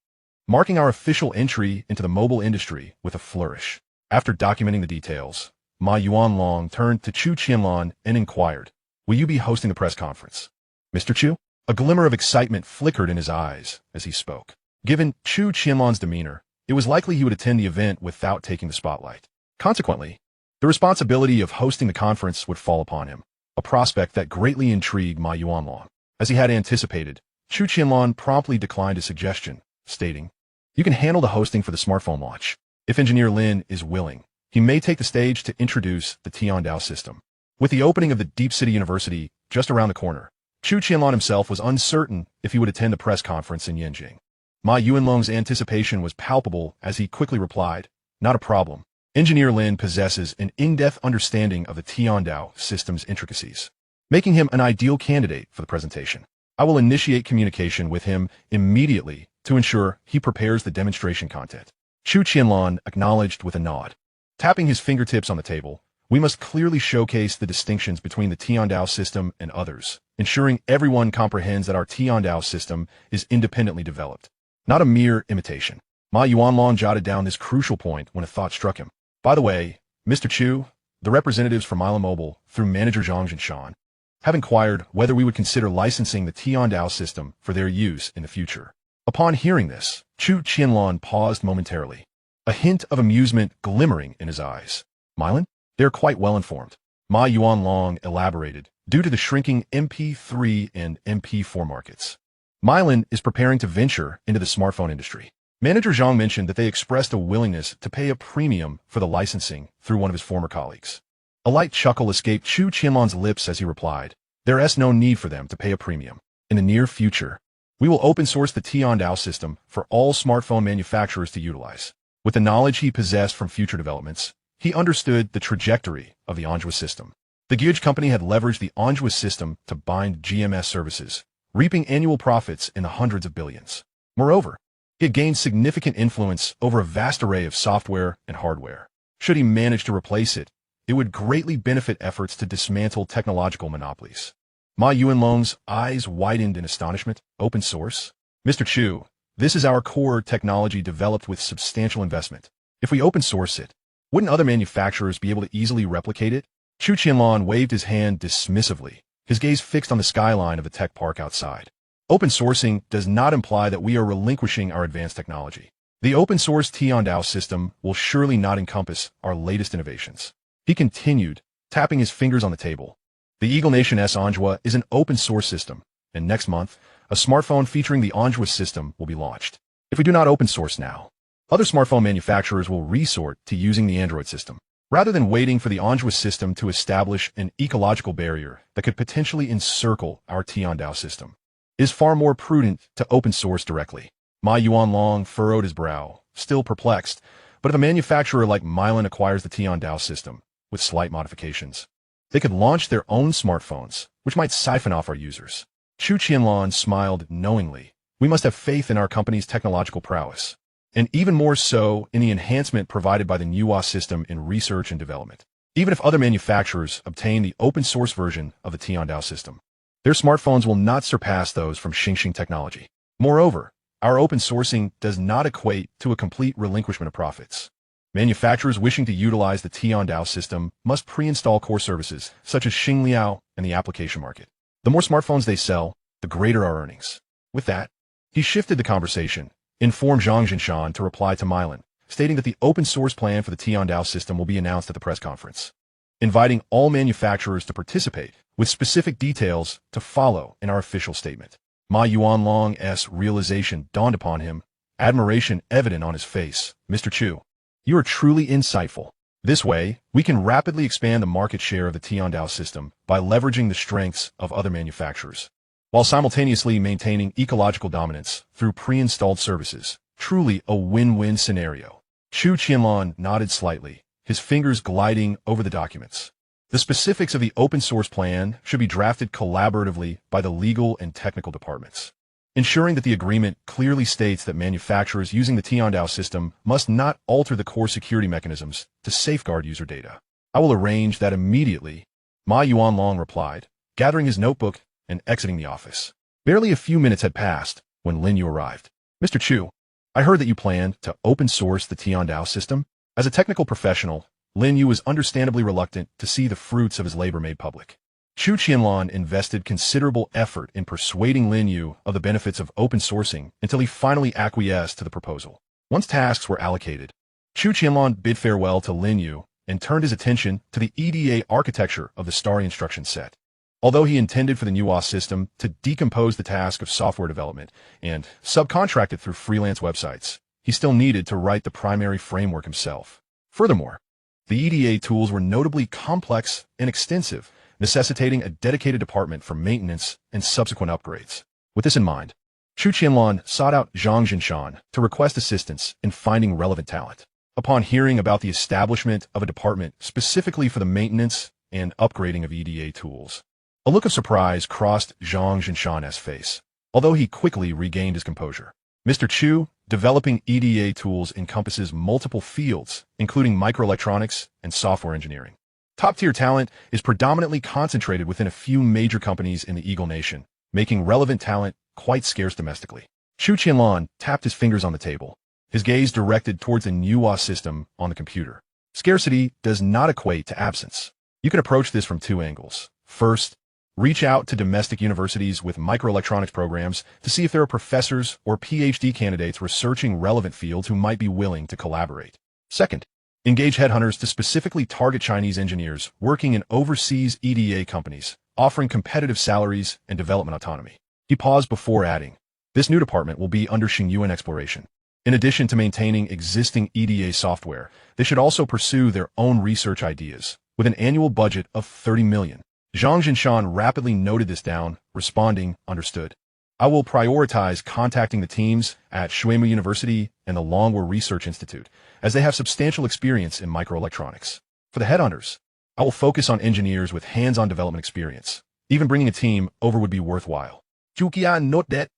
marking our official entry into the mobile industry with a flourish. After documenting the details, Ma Yuanlong turned to Chu Qianlan and inquired, will you be hosting the press conference? Mr. Chu? A glimmer of excitement flickered in his eyes as he spoke. Given Chu Qianlan's demeanor, it was likely he would attend the event without taking the spotlight. Consequently, the responsibility of hosting the conference would fall upon him, a prospect that greatly intrigued Ma Yuanlong. As he had anticipated, Chu Qianlan promptly declined his suggestion, stating, you can handle the hosting for the smartphone launch. If Engineer Lin is willing, he may take the stage to introduce the Tiandao system. With the opening of the Deep City University just around the corner, Chu Qianlan himself was uncertain if he would attend the press conference in Yanjing. Ma Yuanlong's anticipation was palpable as he quickly replied, not a problem. Engineer Lin possesses an in-depth understanding of the Tiandao system's intricacies, making him an ideal candidate for the presentation. I will initiate communication with him immediately to ensure he prepares the demonstration content. Chu Qianlan acknowledged with a nod. Tapping his fingertips on the table, we must clearly showcase the distinctions between the Tiandao system and others, ensuring everyone comprehends that our Tiandao system is independently developed, not a mere imitation. Ma Yuanlong jotted down this crucial point when a thought struck him. By the way, Mr. Chu, the representatives from Island Mobile, through manager Zhang Jinshan, have inquired whether we would consider licensing the Tiandao system for their use in the future. Upon hearing this, Chu Qianlan paused momentarily, a hint of amusement glimmering in his eyes. Milan? They are quite well informed. Ma Yuanlong elaborated, due to the shrinking MP3 and MP4 markets. Milan is preparing to venture into the smartphone industry. Manager Zhang mentioned that they expressed a willingness to pay a premium for the licensing through one of his former colleagues. A light chuckle escaped Chu Qianlan's lips as he replied, "There is no need for them to pay a premium. In the near future, we will open source the Tiandao system for all smartphone manufacturers to utilize." With the knowledge he possessed from future developments, he understood the trajectory of the Manhwa system. The Guj company had leveraged the Manhwa system to bind GMS services, reaping annual profits in the hundreds of billions. Moreover, he had gained significant influence over a vast array of software and hardware. Should he manage to replace it, it would greatly benefit efforts to dismantle technological monopolies. Ma Yuanlong's eyes widened in astonishment. Open source? Mr. Chu, this is our core technology developed with substantial investment. If we open source it, wouldn't other manufacturers be able to easily replicate it? Chu Qianlan waved his hand dismissively, his gaze fixed on the skyline of the tech park outside. Open sourcing does not imply that we are relinquishing our advanced technology. The open source Tiandao system will surely not encompass our latest innovations. He continued, tapping his fingers on the table. The Eagle Nation's Manhwa is an open source system, and next month, a smartphone featuring the Manhwa system will be launched. If we do not open source now, other smartphone manufacturers will resort to using the Android system. Rather than waiting for the Manhwa system to establish an ecological barrier that could potentially encircle our Tiandao system, it is far more prudent to open source directly. Ma Yuanlong furrowed his brow, still perplexed, but if a manufacturer like Milan acquires the Tiandao system, with slight modifications, they could launch their own smartphones, which might siphon off our users. Chu Qianlan smiled knowingly. We must have faith in our company's technological prowess, and even more so in the enhancement provided by the Manhwa system in research and development. Even if other manufacturers obtain the open source version of the Tiandao system, their smartphones will not surpass those from Xinghai Technology. Moreover, our open sourcing does not equate to a complete relinquishment of profits. Manufacturers wishing to utilize the Tiandao system must pre-install core services such as Xingliao and the application market. The more smartphones they sell, the greater our earnings. With that, he shifted the conversation, informed Zhang Jinshan to reply to Milan, stating that the open source plan for the Tiandao system will be announced at the press conference, inviting all manufacturers to participate, with specific details to follow in our official statement. Ma Yuanlong's realization dawned upon him, admiration evident on his face. Mr. Chu, you are truly insightful. This way, we can rapidly expand the market share of the Tiandao system by leveraging the strengths of other manufacturers, while simultaneously maintaining ecological dominance through pre-installed services. Truly a win-win scenario. Chu Qianlan nodded slightly, his fingers gliding over the documents. The specifics of the open source plan should be drafted collaboratively by the legal and technical departments, ensuring that the agreement clearly states that manufacturers using the Tiandao system must not alter the core security mechanisms to safeguard user data. I will arrange that immediately, Ma Yuanlong replied, gathering his notebook and exiting the office. Barely a few minutes had passed when Lin Yu arrived. Mr. Chu, I heard that you planned to open source the Tiandao system. As a technical professional, Lin Yu was understandably reluctant to see the fruits of his labor made public. Chu Qianlan invested considerable effort in persuading Lin Yu of the benefits of open sourcing until he finally acquiesced to the proposal. Once tasks were allocated, Chu Qianlan bid farewell to Lin Yu and turned his attention to the EDA architecture of the Starry instruction set. Although he intended for the Manhwa system to decompose the task of software development and subcontract it through freelance websites, he still needed to write the primary framework himself. Furthermore, the EDA tools were notably complex and extensive, necessitating a dedicated department for maintenance and subsequent upgrades. With this in mind, Chu Qianlan sought out Zhang Jinshan to request assistance in finding relevant talent. Upon hearing about the establishment of a department specifically for the maintenance and upgrading of EDA tools, a look of surprise crossed Zhang Jinshan's face, although he quickly regained his composure. Mr. Chu, developing EDA tools encompasses multiple fields, including microelectronics and software engineering. Top-tier talent is predominantly concentrated within a few major companies in the Eagle Nation, making relevant talent quite scarce domestically. Chu Qianlan tapped his fingers on the table, his gaze directed towards the Manhwa system on the computer. Scarcity does not equate to absence. You can approach this from two angles. First, reach out to domestic universities with microelectronics programs to see if there are professors or PhD candidates researching relevant fields who might be willing to collaborate. Second, engage headhunters to specifically target Chinese engineers working in overseas EDA companies, offering competitive salaries and development autonomy. He paused before adding, this new department will be under Xingyuan exploration. In addition to maintaining existing EDA software, they should also pursue their own research ideas, with an annual budget of 30 million. Zhang Jinshan rapidly noted this down, responding, understood. I will prioritize contacting the teams at Shuimu University and the Longhua Research Institute, as they have substantial experience in microelectronics. For the headhunters, I will focus on engineers with hands-on development experience. Even bringing a team over would be worthwhile. Chu Qianlan noted that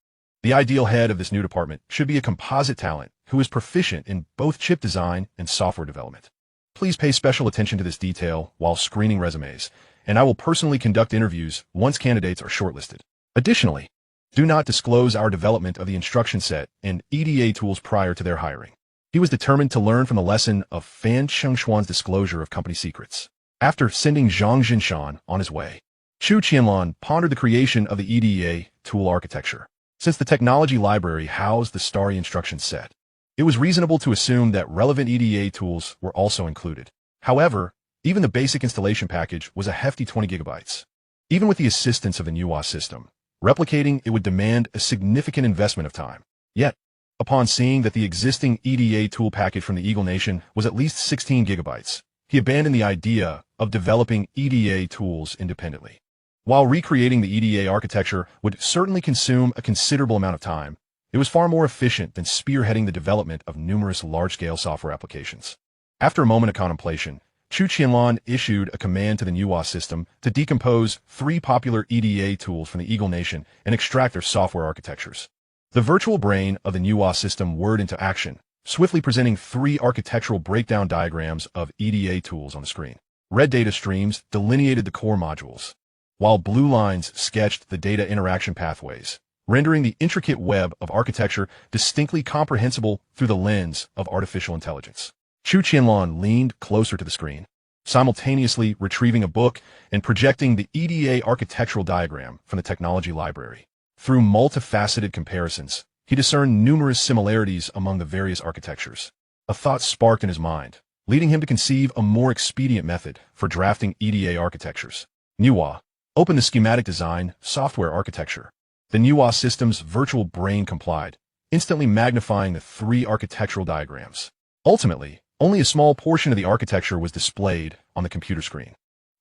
the ideal head of this new department should be a composite talent who is proficient in both chip design and software development. Please pay special attention to this detail while screening resumes, and I will personally conduct interviews once candidates are shortlisted. Additionally, do not disclose our development of the instruction set and EDA tools prior to their hiring. He was determined to learn from the lesson of Fan Xingshuan's disclosure of company secrets. After sending Zhang Jinshan on his way, Chu Qianlan pondered the creation of the EDA tool architecture. Since the technology library housed the starry instruction set, it was reasonable to assume that relevant EDA tools were also included. However, even the basic installation package was a hefty 20 gigabytes. Even with the assistance of the Manhwa system, replicating it would demand a significant investment of time. Yet, upon seeing that the existing EDA tool package from the Eagle Nation was at least 16 gigabytes, he abandoned the idea of developing EDA tools independently. While recreating the EDA architecture would certainly consume a considerable amount of time, it was far more efficient than spearheading the development of numerous large-scale software applications. After a moment of contemplation, Chu Qianlan issued a command to the Manhwa system to decompose 3 popular EDA tools from the Eagle Nation and extract their software architectures. The virtual brain of the Manhwa system whirred into action, swiftly presenting 3 architectural breakdown diagrams of EDA tools on the screen. Red data streams delineated the core modules, while blue lines sketched the data interaction pathways, rendering the intricate web of architecture distinctly comprehensible through the lens of artificial intelligence. Chu Qianlan leaned closer to the screen, simultaneously retrieving a book and projecting the EDA architectural diagram from the technology library. Through multifaceted comparisons, he discerned numerous similarities among the various architectures. A thought sparked in his mind, leading him to conceive a more expedient method for drafting EDA architectures. Manhwa, open the schematic design software architecture. The Manhwa system's virtual brain complied, instantly magnifying the 3 architectural diagrams. Ultimately, only a small portion of the architecture was displayed on the computer screen.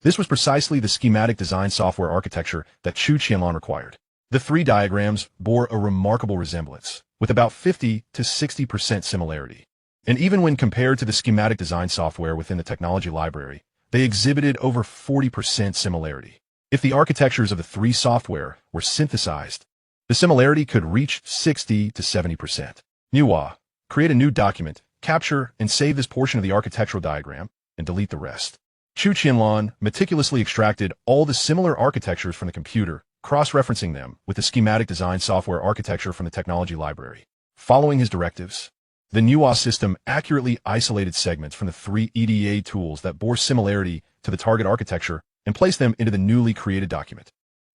This was precisely the schematic design software architecture that Chu Qianlan required. The 3 diagrams bore a remarkable resemblance, with about 50 to 60% similarity. And even when compared to the schematic design software within the technology library, they exhibited over 40% similarity. If the architectures of the 3 software were synthesized, the similarity could reach 60 to 70%. Manhwa, create a new document, capture and save this portion of the architectural diagram, and delete the rest. Chu Qianlan meticulously extracted all the similar architectures from the computer, cross-referencing them with the schematic design software architecture from the technology library. Following his directives, the Manhwa system accurately isolated segments from the 3 EDA tools that bore similarity to the target architecture and placed them into the newly created document.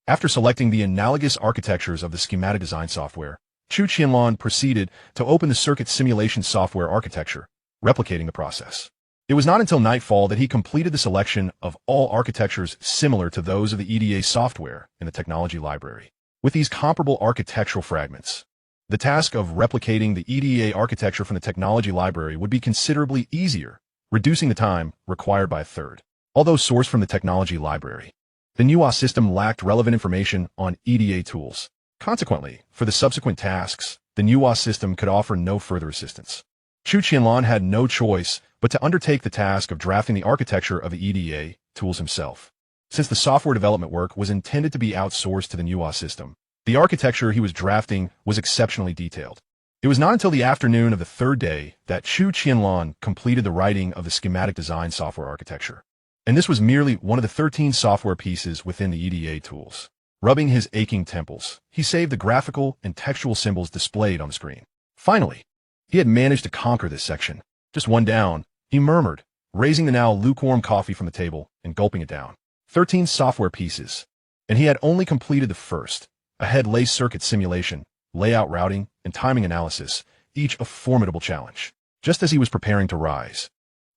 After selecting the analogous architectures of the schematic design software, Chu Qianlan proceeded to open the circuit simulation software architecture, replicating the process. It was not until nightfall that he completed the selection of all architectures similar to those of the EDA software in the technology library. With these comparable architectural fragments, the task of replicating the EDA architecture from the technology library would be considerably easier, reducing the time required by a third. Although sourced from the technology library, the Manhwa system lacked relevant information on EDA tools. Consequently, for the subsequent tasks, the Manhwa system could offer no further assistance. Chu Qianlan had no choice but to undertake the task of drafting the architecture of the EDA tools himself. Since the software development work was intended to be outsourced to the Manhwa system, the architecture he was drafting was exceptionally detailed. It was not until the afternoon of the 3rd day that Chu Qianlan completed the writing of the schematic design software architecture. And this was merely one of the 13 software pieces within the EDA tools. Rubbing his aching temples, he saved the graphical and textual symbols displayed on the screen. Finally, he had managed to conquer this section. Just one down, he murmured, raising the now lukewarm coffee from the table and gulping it down. 13 software pieces, and he had only completed the first, a head-lace circuit simulation, layout routing, and timing analysis, each a formidable challenge. Just as he was preparing to rise,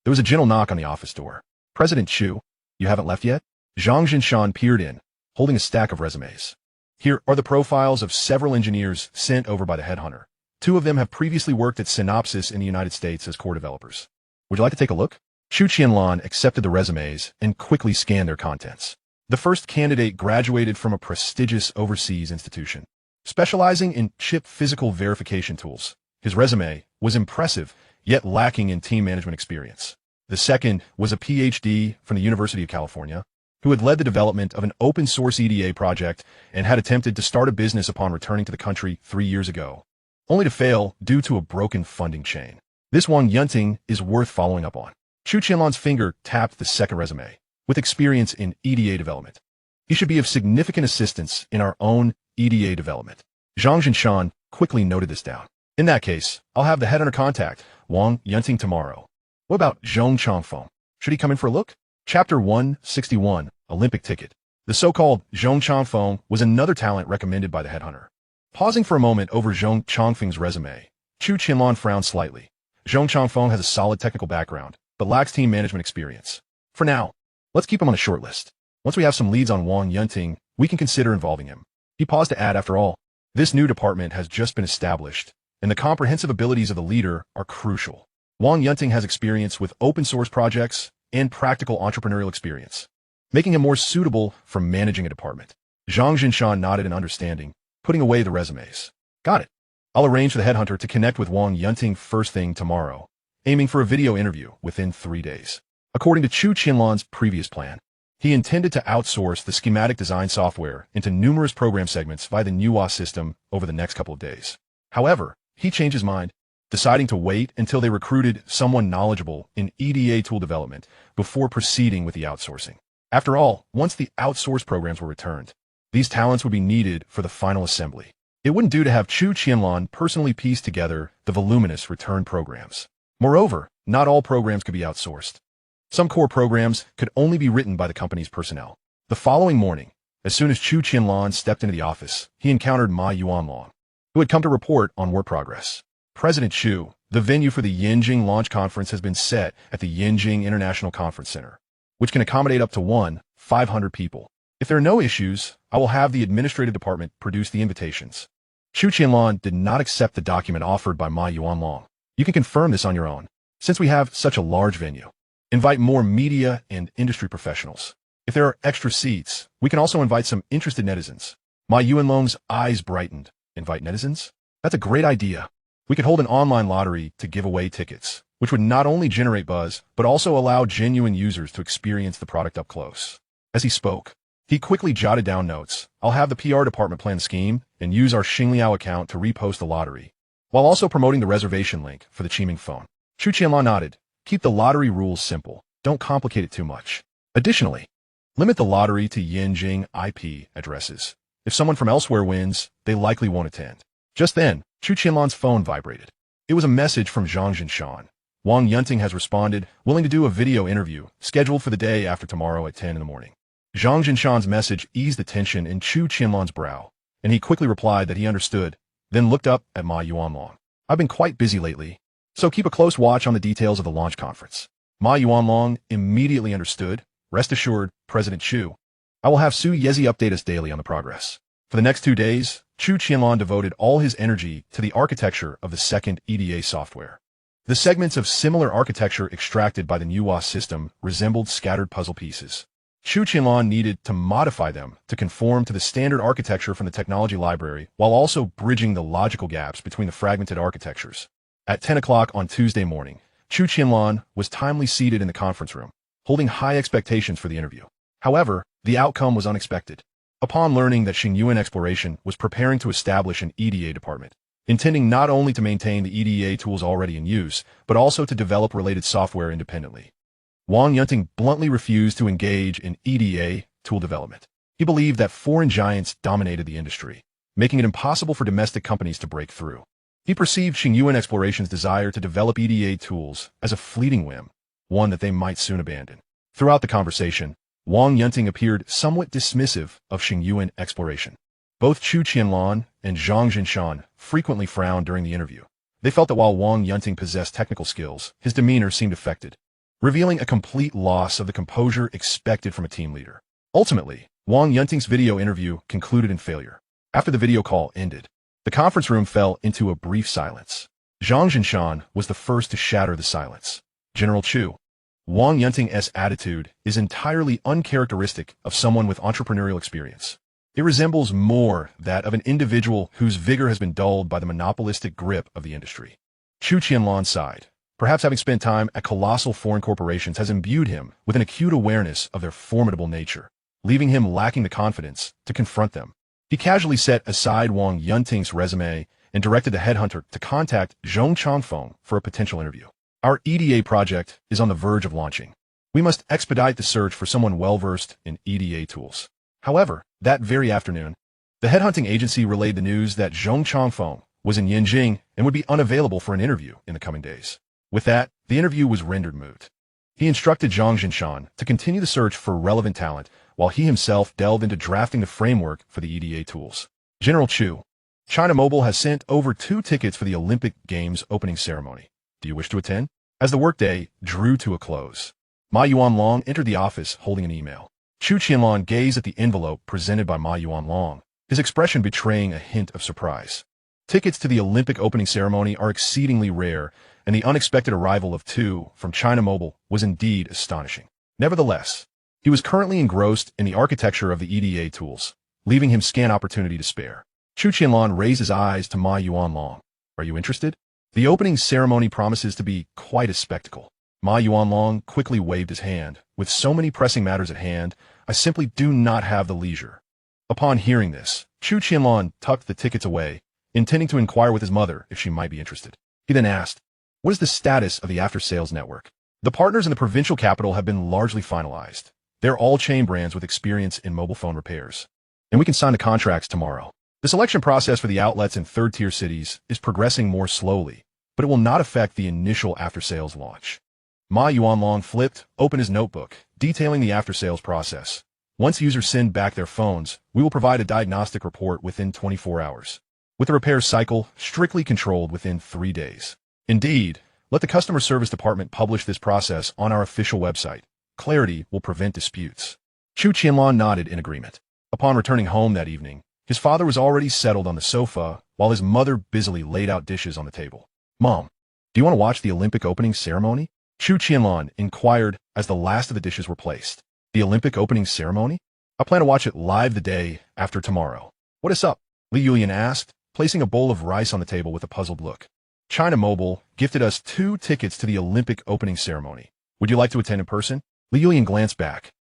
there was a gentle knock on the office door. "President Chu, you haven't left yet?" Zhang Jinshan peered in, holding a stack of resumes. "Here are the profiles of several engineers sent over by the headhunter. 2 of them have previously worked at Synopsys in the United States as core developers. Would you like to take a look?" Chu Qianlan accepted the resumes and quickly scanned their contents. The first candidate graduated from a prestigious overseas institution, specializing in chip physical verification tools. His resume was impressive, yet lacking in team management experience. The second was a PhD from the University of California, who had led the development of an open-source EDA project and had attempted to start a business upon returning to the country 3 years ago, only to fail due to a broken funding chain. This Wang Yunting is worth following up on. Chu Qianlan's finger tapped the second resume, with experience in EDA development. He should be of significant assistance in our own EDA development. Zhang Jinshan quickly noted this down. "In that case, I'll have the headhunter contact Wang Yunting tomorrow. What about Zhong Changfeng? Should he come in for a look?" Chapter 161, Olympic Ticket. The so-called Zhong Changfeng was another talent recommended by the headhunter. Pausing for a moment over Zhong Changfeng's resume, Chu Qianlan frowned slightly. Zhong Changfeng has a solid technical background, but lacks team management experience. For now, let's keep him on a short list. Once we have some leads on Wang Yunting, we can consider involving him. He paused to add, after all, this new department has just been established, and the comprehensive abilities of the leader are crucial. Wang Yunting has experience with open-source projects and practical entrepreneurial experience, making him more suitable for managing a department. Zhang Jinshan nodded in understanding, putting away the resumes. "Got it. I'll arrange for the headhunter to connect with Wang Yunting first thing tomorrow, aiming for a video interview within 3 days." According to Chu Qianlan's previous plan, he intended to outsource the schematic design software into numerous program segments via the Manhwa system over the next couple of days. However, he changed his mind, deciding to wait until they recruited someone knowledgeable in EDA tool development before proceeding with the outsourcing. After all, once the outsourced programs were returned, these talents would be needed for the final assembly. It wouldn't do to have Chu Qianlan personally piece together the voluminous return programs. Moreover, not all programs could be outsourced. Some core programs could only be written by the company's personnel. The following morning, as soon as Chu Qianlan stepped into the office, he encountered Ma Yuanlong, who had come to report on work progress. "President Chu, the venue for the Yinjing launch conference has been set at the Yinjing International Conference Center, which can accommodate up to 500 people. If there are no issues, I will have the administrative department produce the invitations." Chu Qianlan did not accept the document offered by Ma Yuanlong. "You can confirm this on your own, since we have such a large venue. Invite more media and industry professionals. If there are extra seats, we can also invite some interested netizens." Ma Yuanlong's eyes brightened. "Invite netizens? That's a great idea. We could hold an online lottery to give away tickets, which would not only generate buzz, but also allow genuine users to experience the product up close." As he spoke, he quickly jotted down notes. "I'll have the PR department plan the scheme and use our Xingliao account to repost the lottery, while also promoting the reservation link for the Qiming phone." Chu Qianlan nodded. "Keep the lottery rules simple. Don't complicate it too much. Additionally, limit the lottery to Yinjing IP addresses. If someone from elsewhere wins, they likely won't attend." Just then, Chu Qianlan's phone vibrated. It was a message from Zhang Jinshan. "Wang Yunting has responded, willing to do a video interview, scheduled for the day after tomorrow at 10 in the morning." Zhang Jinshan's message eased the tension in Chu Qianlan's brow, and he quickly replied that he understood, then looked up at Ma Yuanlong. "I've been quite busy lately, so keep a close watch on the details of the launch conference." Ma Yuanlong immediately understood. "Rest assured, President Chu, I will have Su Yezi update us daily on the progress." For the next 2 days, Chu Qianlan devoted all his energy to the architecture of the second EDA software. The segments of similar architecture extracted by the Manhwa system resembled scattered puzzle pieces. Chu Qianlan needed to modify them to conform to the standard architecture from the technology library, while also bridging the logical gaps between the fragmented architectures. At 10 o'clock on Tuesday morning, Chu Qianlan was timely seated in the conference room, holding high expectations for the interview. However, the outcome was unexpected. Upon learning that Xinghai Exploration was preparing to establish an EDA department, intending not only to maintain the EDA tools already in use, but also to develop related software independently, Wang Yunting bluntly refused to engage in EDA tool development. He believed that foreign giants dominated the industry, making it impossible for domestic companies to break through. He perceived Xinghai Exploration's desire to develop EDA tools as a fleeting whim, one that they might soon abandon. Throughout the conversation, Wang Yunting appeared somewhat dismissive of Xingyuan exploration. Both Chu Qianlan and Zhang Jinshan frequently frowned during the interview. They felt that while Wang Yunting possessed technical skills, his demeanor seemed affected, revealing a complete loss of the composure expected from a team leader. Ultimately, Wang Yunting's video interview concluded in failure. After the video call ended, the conference room fell into a brief silence. Zhang Jinshan was the first to shatter the silence. General Chu, Wang Yunting's attitude is entirely uncharacteristic of someone with entrepreneurial experience. It resembles more that of an individual whose vigor has been dulled by the monopolistic grip of the industry. Chu Qianlan sighed. Perhaps having spent time at colossal foreign corporations has imbued him with an acute awareness of their formidable nature, leaving him lacking the confidence to confront them. He casually set aside Wang Yunting's resume and directed the headhunter to contact Zhong Changfeng for a potential interview. Our EDA project is on the verge of launching. We must expedite the search for someone well-versed in EDA tools. However, that very afternoon, the headhunting agency relayed the news that Zhong Changfeng was in Yanjing and would be unavailable for an interview in the coming days. With that, the interview was rendered moot. He instructed Zhang Jinshan to continue the search for relevant talent while he himself delved into drafting the framework for the EDA tools. General Chu, China Mobile has sent over 2 tickets for the Olympic Games opening ceremony. Do you wish to attend? As the workday drew to a close, Ma Yuanlong entered the office holding an email. Chu Qianlan gazed at the envelope presented by Ma Yuanlong, his expression betraying a hint of surprise. Tickets to the Olympic opening ceremony are exceedingly rare, and the unexpected arrival of 2 from China Mobile was indeed astonishing. Nevertheless, he was currently engrossed in the architecture of the EDA tools, leaving him scant opportunity to spare. Chu Qianlan raised his eyes to Ma Yuanlong. Are you interested? The opening ceremony promises to be quite a spectacle. Ma Yuanlong quickly waved his hand. With so many pressing matters at hand, I simply do not have the leisure. Upon hearing this, Chu Qianlan tucked the tickets away, intending to inquire with his mother if she might be interested. He then asked, what is the status of the after-sales network? The partners in the provincial capital have been largely finalized. They're all chain brands with experience in mobile phone repairs. And we can sign the contracts tomorrow. The selection process for the outlets in third-tier cities is progressing more slowly, but it will not affect the initial after-sales launch. Ma Yuanlong flipped open his notebook, detailing the after-sales process. Once users send back their phones, we will provide a diagnostic report within 24 hours, with the repair cycle strictly controlled within 3 days. Indeed, let the customer service department publish this process on our official website. Clarity will prevent disputes. Chu Qianlan nodded in agreement. Upon returning home that evening, his father was already settled on the sofa, while his mother busily laid out dishes on the table. Mom, do you want to watch the Olympic opening ceremony? Chu Qianlan inquired as the last of the dishes were placed. The Olympic opening ceremony? I plan to watch it live the day after tomorrow. What is up? Li Yulian asked, placing a bowl of rice on the table with a puzzled look. China Mobile gifted us 2 tickets to the Olympic opening ceremony. Would you like to attend in person? Li Yulian glanced back,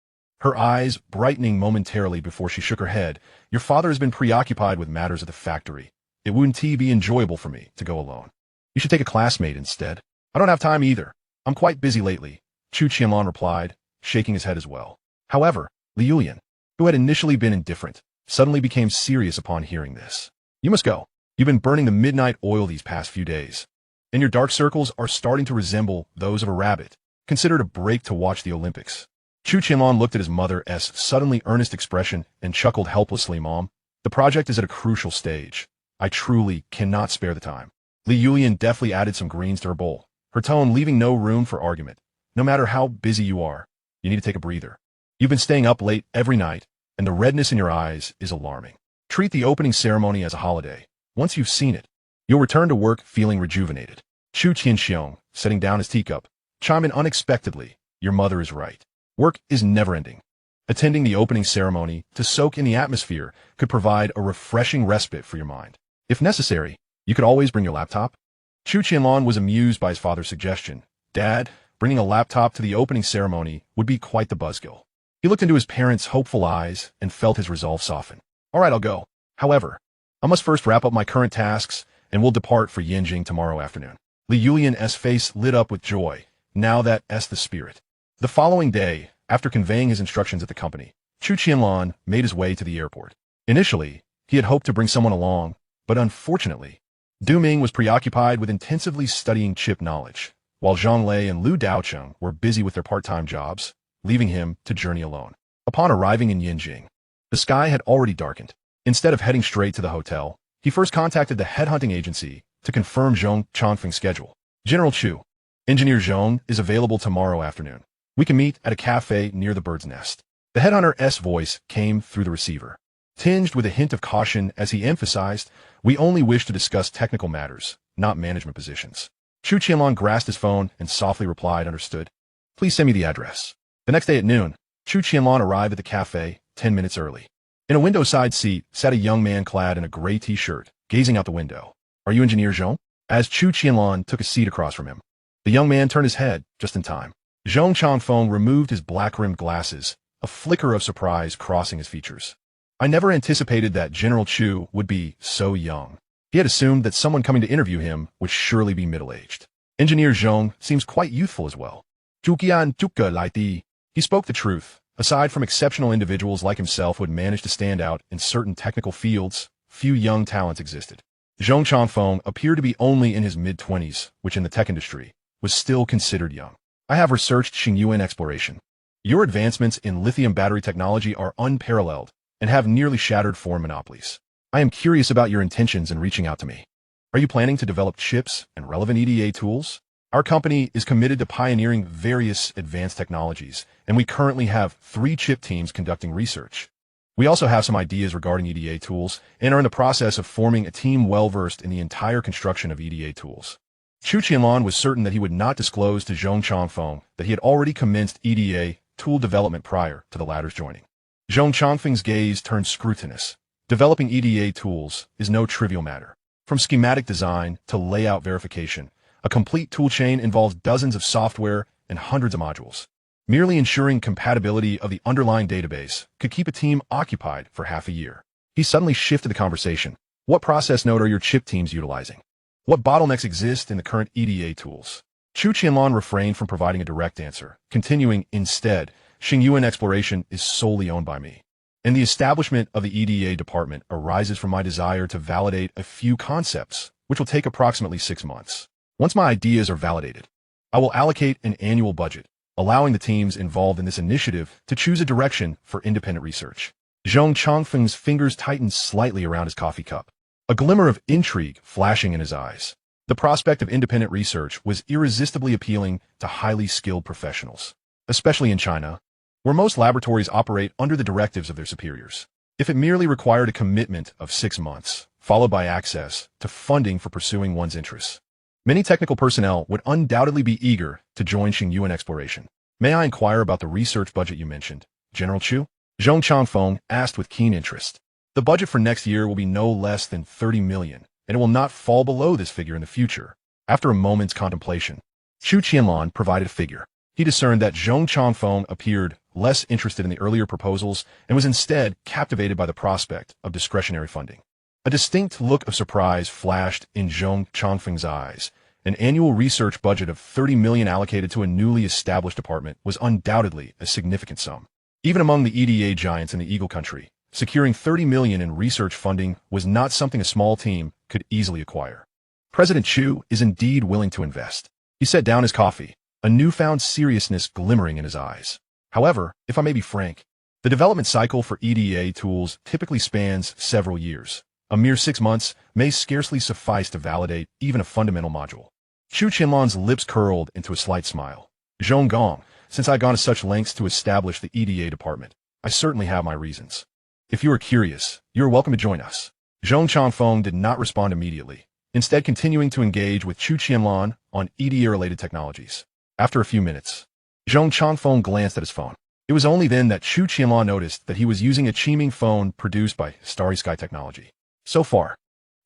her eyes brightening momentarily before she shook her head. Your father has been preoccupied with matters of the factory. It wouldn't be enjoyable for me to go alone. You should take a classmate instead. I don't have time either. I'm quite busy lately, Chu Qianlan replied, shaking his head as well. However, Li Yulian, who had initially been indifferent, suddenly became serious upon hearing this. You must go. You've been burning the midnight oil these past few days, and your dark circles are starting to resemble those of a rabbit. Consider it a break to watch the Olympics. Chu Qianlan looked at his mother's suddenly earnest expression and chuckled helplessly. Mom, the project is at a crucial stage. I truly cannot spare the time. Li Yulian deftly added some greens to her bowl, her tone leaving no room for argument. No matter how busy you are, you need to take a breather. You've been staying up late every night, and the redness in your eyes is alarming. Treat the opening ceremony as a holiday. Once you've seen it, you'll return to work feeling rejuvenated. Chu Qianxiong, setting down his teacup, chimed in unexpectedly. Your mother is right. Work is never-ending. Attending the opening ceremony to soak in the atmosphere could provide a refreshing respite for your mind. If necessary, you could always bring your laptop. Chu Qianlan was amused by his father's suggestion. Dad, bringing a laptop to the opening ceremony would be quite the buzzkill. He looked into his parents' hopeful eyes and felt his resolve soften. All right, I'll go. However, I must first wrap up my current tasks and will depart for Yanjing tomorrow afternoon. Li Yulian's face lit up with joy. Now that's the spirit. The following day, after conveying his instructions at the company, Chu Qianlan made his way to the airport. Initially, he had hoped to bring someone along, but unfortunately, Du Ming was preoccupied with intensively studying chip knowledge. while Zhang Lei and Liu Daocheng were busy with their part-time jobs, leaving him to journey alone. Upon arriving in Yinjing, the sky had already darkened. Instead of heading straight to the hotel, he first contacted the headhunting agency to confirm Zhong Changfeng's schedule. General Chu, Engineer Zhong is available tomorrow afternoon. We can meet at a cafe near the bird's nest. The headhunter's voice came through the receiver, tinged with a hint of caution as he emphasized, "We only wish to discuss technical matters, not management positions." Chu Qianlan grasped his phone and softly replied, "Understood. Please send me the address." The next day at noon, Chu Qianlan arrived at the cafe 10 minutes early. In a window-side seat sat a young man clad in a gray t-shirt, gazing out the window. "Are you Engineer Zhong?" As Chu Qianlan took a seat across from him. The young man turned his head just in time. Zhong Changfeng removed his black-rimmed glasses, a flicker of surprise crossing his features. "I never anticipated that General Chu would be so young." He had assumed that someone coming to interview him would surely be middle-aged. Engineer Zhong seems quite youthful as well. Chu Qianlan. He spoke the truth. Aside from exceptional individuals like himself who had managed to stand out in certain technical fields, few young talents existed. Zhong Changfeng appeared to be only in his mid-20s, which in the tech industry was still considered young. "I have researched Xinghai exploration. Your advancements in lithium battery technology are unparalleled and have nearly shattered foreign monopolies. I am curious about your intentions in reaching out to me. Are you planning to develop chips and relevant EDA tools? Our company is committed to pioneering various advanced technologies, and we currently have 3 chip teams conducting research. We also have some ideas regarding EDA tools and are in the process of forming a team well-versed in the entire construction of EDA tools." Chu Qianlan was certain that he would not disclose to Zhong Changfeng that he had already commenced EDA tool development prior to the latter's joining. Zhong Changfeng's gaze turned scrutinous. Developing EDA tools is no trivial matter. From schematic design to layout verification, a complete toolchain involves dozens of software and hundreds of modules. Merely ensuring compatibility of the underlying database could keep a team occupied for half a year. He suddenly shifted the conversation. "What process node are your chip teams utilizing? What bottlenecks exist in the current EDA tools?" Chu Qianlan refrained from providing a direct answer, continuing instead, "Xinghai exploration is solely owned by me, and the establishment of the EDA department arises from my desire to validate a few concepts, which will take approximately 6 months. Once my ideas are validated, I will allocate an annual budget, allowing the teams involved in this initiative to choose a direction for independent research." Zhong Changfeng's fingers tightened slightly around his coffee cup, a glimmer of intrigue flashing in his eyes. The prospect of independent research was irresistibly appealing to highly skilled professionals, especially in China, where most laboratories operate under the directives of their superiors. If it merely required a commitment of 6 months, followed by access to funding for pursuing one's interests, many technical personnel would undoubtedly be eager to join Xinghai exploration. "May I inquire about the research budget you mentioned, General Chu?" Zhong Changfeng asked with keen interest. "The budget for next year will be no less than 30 million, and it will not fall below this figure in the future." After a moment's contemplation, Chu Qianlan provided a figure. He discerned that Zhong Changfeng appeared less interested in the earlier proposals and was instead captivated by the prospect of discretionary funding. A distinct look of surprise flashed in Zhong Changfeng's eyes. An annual research budget of 30 million allocated to a newly established department was undoubtedly a significant sum. Even among the EDA giants in the Eagle Country, securing 30 million in research funding was not something a small team could easily acquire. President Chu is indeed willing to invest. He set down his coffee, a newfound seriousness glimmering in his eyes. "However, if I may be frank, the development cycle for EDA tools typically spans several years. A mere 6 months may scarcely suffice to validate even a fundamental module." Chu Qianlan's lips curled into a slight smile. "Zhong Gong, since I've gone to such lengths to establish the EDA department, I certainly have my reasons. If you are curious, you are welcome to join us." Zhong Changfeng did not respond immediately, instead continuing to engage with Chu Qianlan on EDA-related technologies. After a few minutes, Zhong Changfeng glanced at his phone. It was only then that Chu Qianlan noticed that he was using a Qiming phone produced by Xinghai Technology. So far,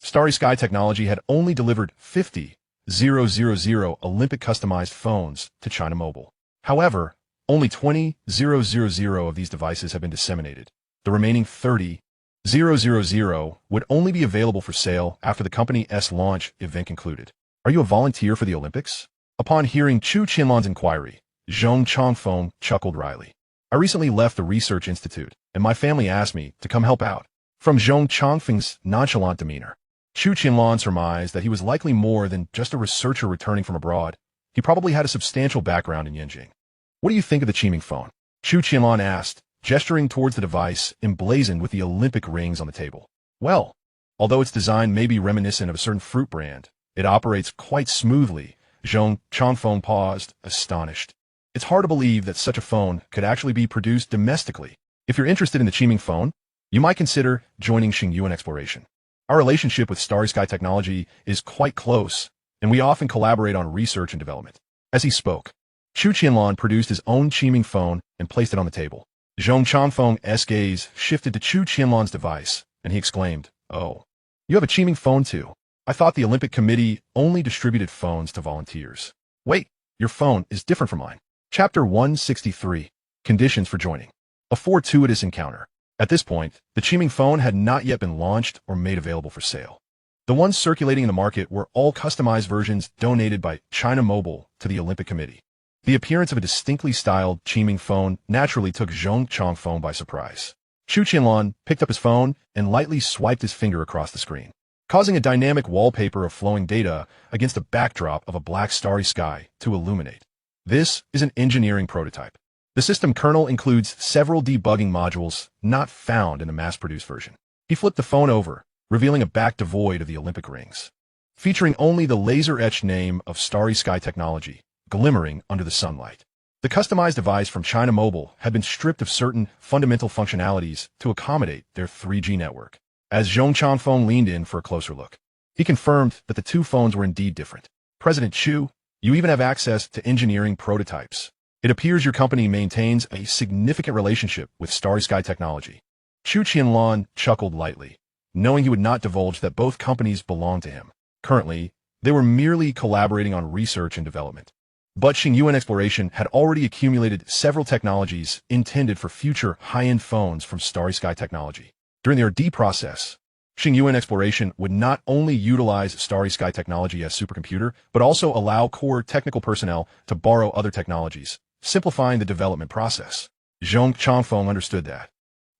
Xinghai Technology had only delivered 50,000 Olympic customized phones to China Mobile. However, only 20,000 of these devices have been disseminated. The remaining 30,000 would only be available for sale after the company's launch event concluded. "Are you a volunteer for the Olympics?" Upon hearing Chu Qianlan's inquiry, Zhong Changfeng chuckled wryly. "I recently left the research institute, and my family asked me to come help out." From Zhong Changfeng's nonchalant demeanor, Chu Qianlan surmised that he was likely more than just a researcher returning from abroad. He probably had a substantial background in Yanjing. What do you think of the Qiming phone? Chu Qianlan asked, gesturing towards the device emblazoned with the Olympic rings on the table. Well, although its design may be reminiscent of a certain fruit brand, it operates quite smoothly. Zhong Changfeng paused, astonished. It's hard to believe that such a phone could actually be produced domestically. If you're interested in the Qiming phone, you might consider joining Xinghai Exploration. Our relationship with Starry Sky Technology is quite close, and we often collaborate on research and development. As he spoke, Chu Qianlan produced his own Qiming phone and placed it on the table. Zhong Changfeng's gaze shifted to Chu Qianlan's device, and he exclaimed, "Oh, you have a Qiming phone too? I thought the Olympic Committee only distributed phones to volunteers. Wait, your phone is different from mine." Chapter 163, Conditions for Joining. A fortuitous encounter. At this point, the Qiming phone had not yet been launched or made available for sale. The ones circulating in the market were all customized versions donated by China Mobile to the Olympic Committee. The appearance of a distinctly styled Qiming phone naturally took Zhong Changfeng by surprise. Chu Qianlan picked up his phone and lightly swiped his finger across the screen, causing a dynamic wallpaper of flowing data against a backdrop of a black starry sky to illuminate. This is an engineering prototype. The system kernel includes several debugging modules not found in the mass-produced version. He flipped the phone over, revealing a back devoid of the Olympic rings, featuring only the laser-etched name of Starry Sky Technology, glimmering under the sunlight. The customized device from China Mobile had been stripped of certain fundamental functionalities to accommodate their 3G network. As Zhong Changfeng leaned in for a closer look, he confirmed that the two phones were indeed different. "President Chu, you even have access to engineering prototypes. It appears your company maintains a significant relationship with Starry Sky Technology." Chu Qianlan chuckled lightly, knowing he would not divulge that both companies belonged to him. Currently, they were merely collaborating on research and development. But Xinghai Exploration had already accumulated several technologies intended for future high-end phones from Starry Sky Technology. During the R&D process, Xinghai Exploration would not only utilize Starry Sky Technology as supercomputer, but also allow core technical personnel to borrow other technologies, simplifying the development process. Zhong Changfeng understood that.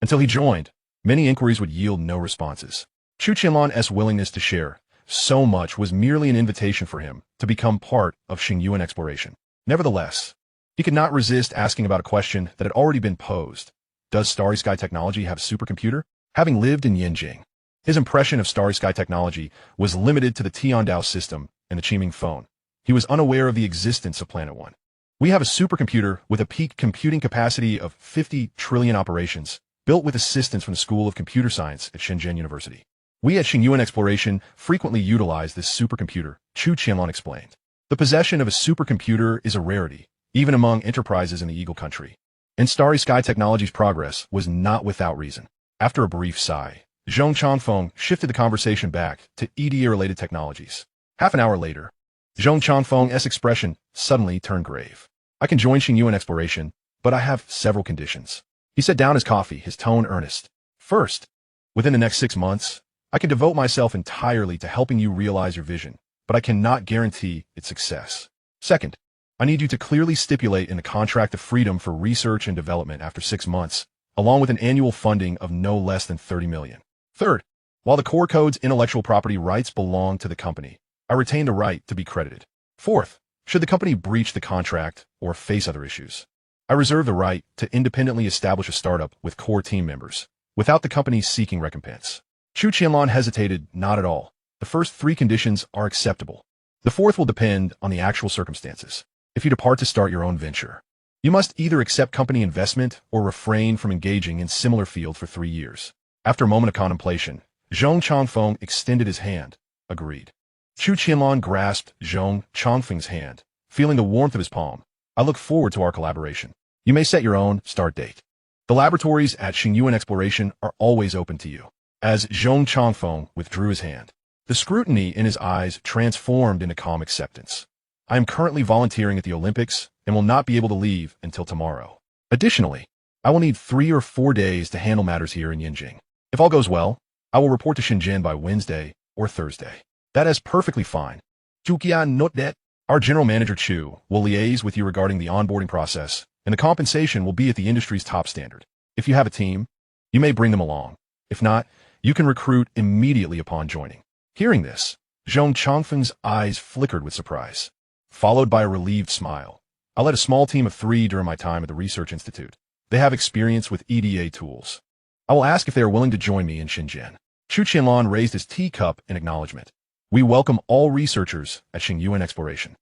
Until he joined, many inquiries would yield no responses. Chu Qianlan's willingness to share so much was merely an invitation for him to become part of Xinghai Exploration. Nevertheless, he could not resist asking about a question that had already been posed. Does Starry Sky Technology have a supercomputer? Having lived in Yanjing, his impression of Starry Sky Technology was limited to the Tiandao system and the Qiming phone. He was unaware of the existence of Planet One. "We have a supercomputer with a peak computing capacity of 50 trillion operations, built with assistance from the School of Computer Science at Shenzhen University. We at Xinghai Exploration frequently utilize this supercomputer," Chu Qianlan explained. The possession of a supercomputer is a rarity, even among enterprises in the Eagle Country. And Starry Sky Technology's progress was not without reason. After a brief sigh, Zhong Changfeng shifted the conversation back to EDA-related technologies. Half an hour later, Zhong Changfeng's expression suddenly turned grave. "I can join Xinghai Exploration, but I have several conditions." He set down his coffee, his tone earnest. "First, within the next 6 months, I can devote myself entirely to helping you realize your vision, but I cannot guarantee its success. Second, I need you to clearly stipulate in the contract of freedom for research and development after 6 months, along with an annual funding of no less than 30 million. Third, while the core code's intellectual property rights belong to the company, I retain the right to be credited. Fourth, should the company breach the contract or face other issues, I reserve the right to independently establish a startup with core team members, without the company seeking recompense." Chu Qianlan hesitated. "Not at all. The first 3 conditions are acceptable. The fourth will depend on the actual circumstances. If you depart to start your own venture, you must either accept company investment or refrain from engaging in similar field for 3 years." After a moment of contemplation, Zhong Changfeng extended his hand. "Agreed." Chu Qianlan grasped Zhong Changfeng's hand, feeling the warmth of his palm. "I look forward to our collaboration. You may set your own start date. The laboratories at Xinghai Exploration are always open to you." As Zhong Changfeng withdrew his hand, the scrutiny in his eyes transformed into calm acceptance. "I am currently volunteering at the Olympics and will not be able to leave until tomorrow. Additionally, I will need 3 or 4 days to handle matters here in Yanjing. If all goes well, I will report to Shenzhen by Wednesday or Thursday." "That is perfectly fine. Chu Qianlan, note that our general manager Chu will liaise with you regarding the onboarding process, and the compensation will be at the industry's top standard. If you have a team, you may bring them along. If not, you can recruit immediately upon joining." Hearing this, Zhong Changfeng's eyes flickered with surprise. followed by a relieved smile. I led a small team of 3 during my time at the Research Institute. They have experience with EDA tools. I will ask if they are willing to join me in Shenzhen. Chu Qianlan raised his teacup in acknowledgement. We welcome all researchers at Xinghai Exploration.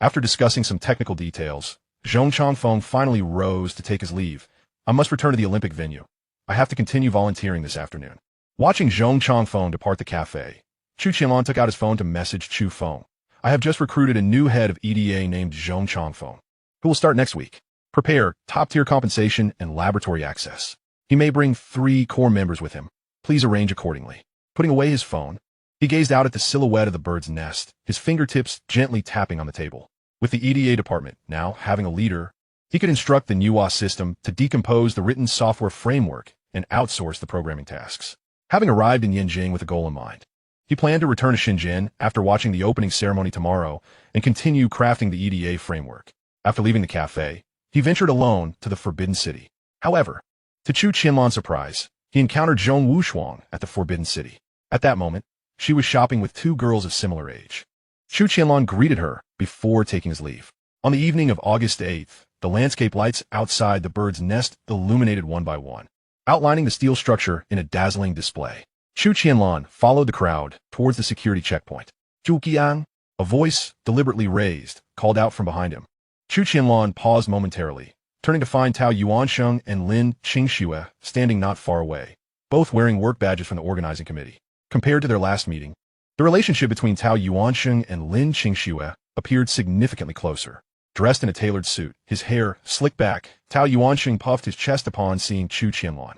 After discussing some technical details, Zhong Changfeng finally rose to take his leave. I must return to the Olympic venue. I have to continue volunteering this afternoon. Watching Zhong Changfeng depart the cafe, Chu Qianlan took out his phone to message Chu Feng. I have just recruited a new head of EDA named Zhong Changfeng, who will start next week. Prepare top-tier compensation and laboratory access. He may bring 3 core members with him. Please arrange accordingly. Putting away his phone, he gazed out at the silhouette of the bird's nest, his fingertips gently tapping on the table. With the EDA department now having a leader, he could instruct the Manhwa system to decompose the written software framework and outsource the programming tasks. Having arrived in Yanjing with a goal in mind, he planned to return to Shenzhen after watching the opening ceremony tomorrow and continue crafting the EDA framework. After leaving the cafe, he ventured alone to the Forbidden City. However, to Chu Qianlan's surprise, he encountered Zhong Wushuang at the Forbidden City. At that moment, she was shopping with 2 girls of similar age. Chu Qianlan greeted her before taking his leave. On the evening of August 8th, the landscape lights outside the bird's nest illuminated one by one, outlining the steel structure in a dazzling display. Chu Qianlan followed the crowd towards the security checkpoint. Chu Qianlan, a voice deliberately raised, called out from behind him. Chu Qianlan paused momentarily, turning to find Tao Yuansheng and Lin Qingxue standing not far away, both wearing work badges from the organizing committee. Compared to their last meeting, the relationship between Tao Yuansheng and Lin Qingxue appeared significantly closer. Dressed in a tailored suit, his hair slicked back, Tao Yuansheng puffed his chest upon seeing Chu Qianlan.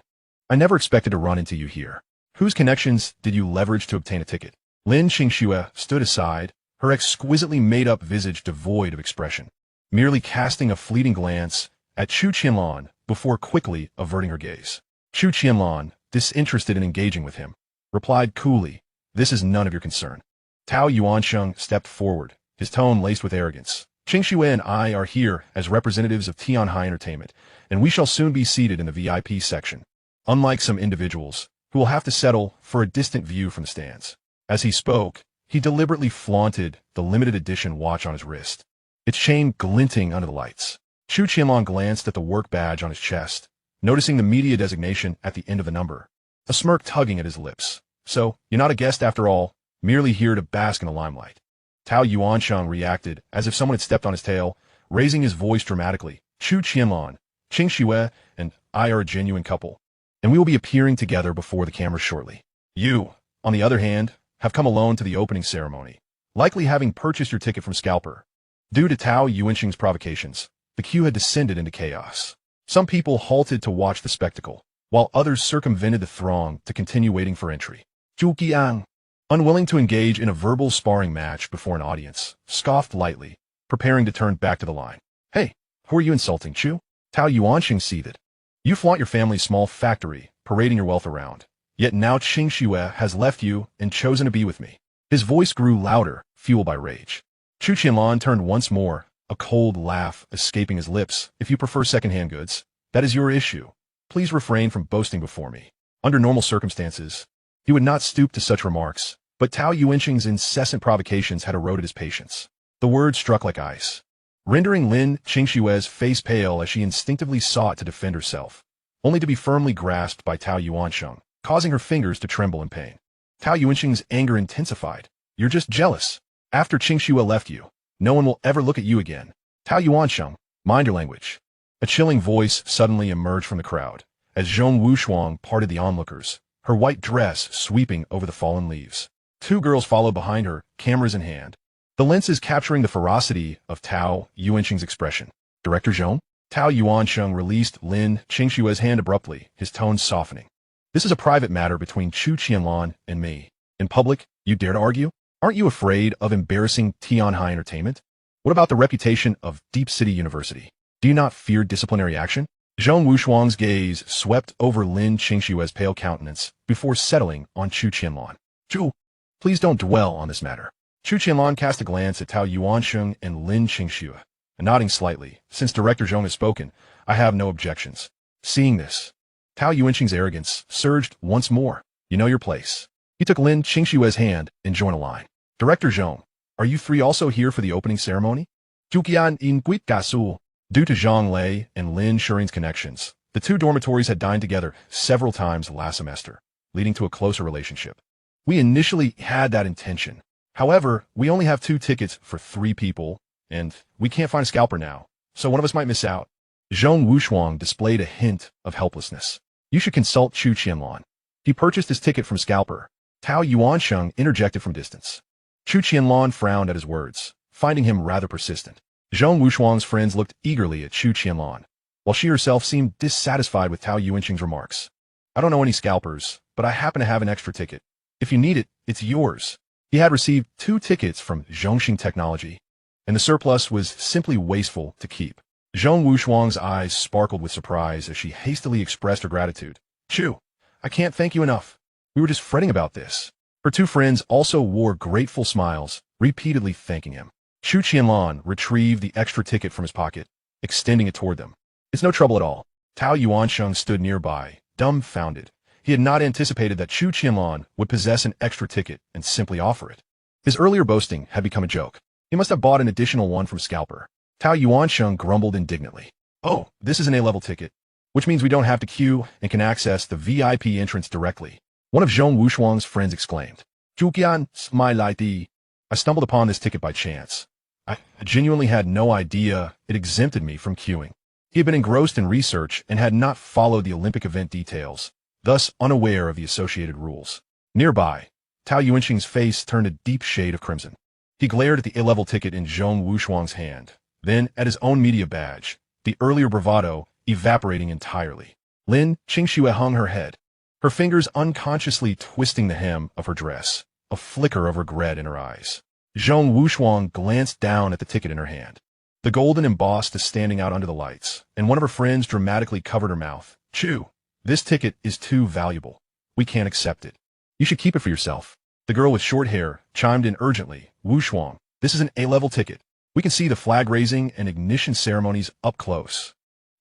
I never expected to run into you here. Whose connections did you leverage to obtain a ticket? Lin Qingxue stood aside, her exquisitely made-up visage devoid of expression, merely casting a fleeting glance at Chu Qianlan before quickly averting her gaze. Chu Qianlan, disinterested in engaging with him, replied coolly, "This is none of your concern." Tao Yuansheng stepped forward, his tone laced with arrogance. "Qingxue and I are here as representatives of Xinghai Entertainment, and we shall soon be seated in the VIP section, unlike some individuals who will have to settle for a distant view from the stands." As he spoke, he deliberately flaunted the limited edition watch on his wrist, its chain glinting under the lights. Chu Qianlan glanced at the work badge on his chest, noticing the media designation at the end of the number, a smirk tugging at his lips. "So, you're not a guest after all, merely here to bask in the limelight." Tao Yuansheng reacted as if someone had stepped on his tail, raising his voice dramatically. "Chu Qianlan, Qingxue, and I are a genuine couple, and we will be appearing together before the cameras shortly. You, on the other hand, have come alone to the opening ceremony, likely having purchased your ticket from Scalper." Due to Tao Yuansheng's provocations, the queue had descended into chaos. Some people halted to watch the spectacle, while others circumvented the throng to continue waiting for entry. Chu Qianlan, unwilling to engage in a verbal sparring match before an audience, scoffed lightly, preparing to turn back to the line. "Hey, who are you insulting, Chu?" Tao Yuansheng seethed. "You flaunt your family's small factory, parading your wealth around. Yet now Qingxue has left you and chosen to be with me." His voice grew louder, fueled by rage. Chu Qianlan turned once more, a cold laugh escaping his lips. "If you prefer second-hand goods, that is your issue. Please refrain from boasting before me." Under normal circumstances, he would not stoop to such remarks, but Tao Yuansheng's incessant provocations had eroded his patience. The words struck like ice, rendering Lin Qingxue's face pale as she instinctively sought to defend herself, only to be firmly grasped by Tao Yuansheng, causing her fingers to tremble in pain. Tao Yuansheng's anger intensified. "You're just jealous. After Qingxue left you, no one will ever look at you again. Tao Yuansheng, mind your language." A chilling voice suddenly emerged from the crowd, as Zhong Wushuang parted the onlookers, her white dress sweeping over the fallen leaves. 2 girls followed behind her, cameras in hand, the lenses capturing the ferocity of Tao Yuansheng's expression. "Director Zhong?" Tao Yuansheng released Lin Qingxue's hand abruptly, his tone softening. "This is a private matter between Chu Qianlan and me. In public, you dare to argue? Aren't you afraid of embarrassing Xinghai Entertainment? What about the reputation of Deep City University? Do you not fear disciplinary action?" Zhong Wushuang's gaze swept over Lin Qingxue's pale countenance before settling on Chu Qianlan. "Chu, please don't dwell on this matter." Chu Qianlan cast a glance at Tao Yuansheng and Lin Qingxue, nodding slightly. "Since Director Zhong has spoken, I have no objections." Seeing this, Tao Yuansheng's arrogance surged once more. "You know your place." He took Lin Qingxue's hand and joined a line. "Director Zhong, are you 3 also here for the opening ceremony?" Chu Qianlan. Due to Zhang Lei and Lin Shuring's connections, the two dormitories had dined together several times last semester, leading to a closer relationship. We initially had that intention. However, we only have 2 tickets for 3 people, and we can't find a scalper now, so one of us might miss out. Zhong Wushuang displayed a hint of helplessness. You should consult Chu Qianlan. He purchased his ticket from scalper. Tao Yuansheng interjected from distance. Chu Qianlan frowned at his words, finding him rather persistent. Zhong Wushuang's friends looked eagerly at Chu Qianlan, while she herself seemed dissatisfied with Tao Yuansheng's remarks. I don't know any scalpers, but I happen to have an extra ticket. If you need it, it's yours. He had received 2 tickets from Xinghai Technology, and the surplus was simply wasteful to keep. Zhong Wushuang's eyes sparkled with surprise as she hastily expressed her gratitude. Chu, I can't thank you enough. We were just fretting about this. Her 2 friends also wore grateful smiles, repeatedly thanking him. Chu Qianlan retrieved the extra ticket from his pocket, extending it toward them. It's no trouble at all. Tao Yuansheng stood nearby, dumbfounded. He had not anticipated that Chu Qianlan would possess an extra ticket and simply offer it. His earlier boasting had become a joke. He must have bought an additional one from scalper. Tao Yuansheng grumbled indignantly. Oh, this is an A-level ticket, which means we don't have to queue and can access the VIP entrance directly. One of Zhong Wushuang's friends exclaimed. Chu Qian, my lady. I stumbled upon this ticket by chance. I genuinely had no idea it exempted me from queuing. He had been engrossed in research and had not followed the Olympic event details, thus unaware of the associated rules. Nearby, Tao Yuansheng's face turned a deep shade of crimson. He glared at the A-level ticket in Zhong Wushuang's hand, then at his own media badge, the earlier bravado evaporating entirely. Lin Qingxue hung her head, her fingers unconsciously twisting the hem of her dress, a flicker of regret in her eyes. Zhong Wushuang glanced down at the ticket in her hand. The golden embossed is standing out under the lights, and one of her friends dramatically covered her mouth. Chu, this ticket is too valuable. We can't accept it. You should keep it for yourself. The girl with short hair chimed in urgently. Wushuang, this is an A-level ticket. We can see the flag raising and ignition ceremonies up close.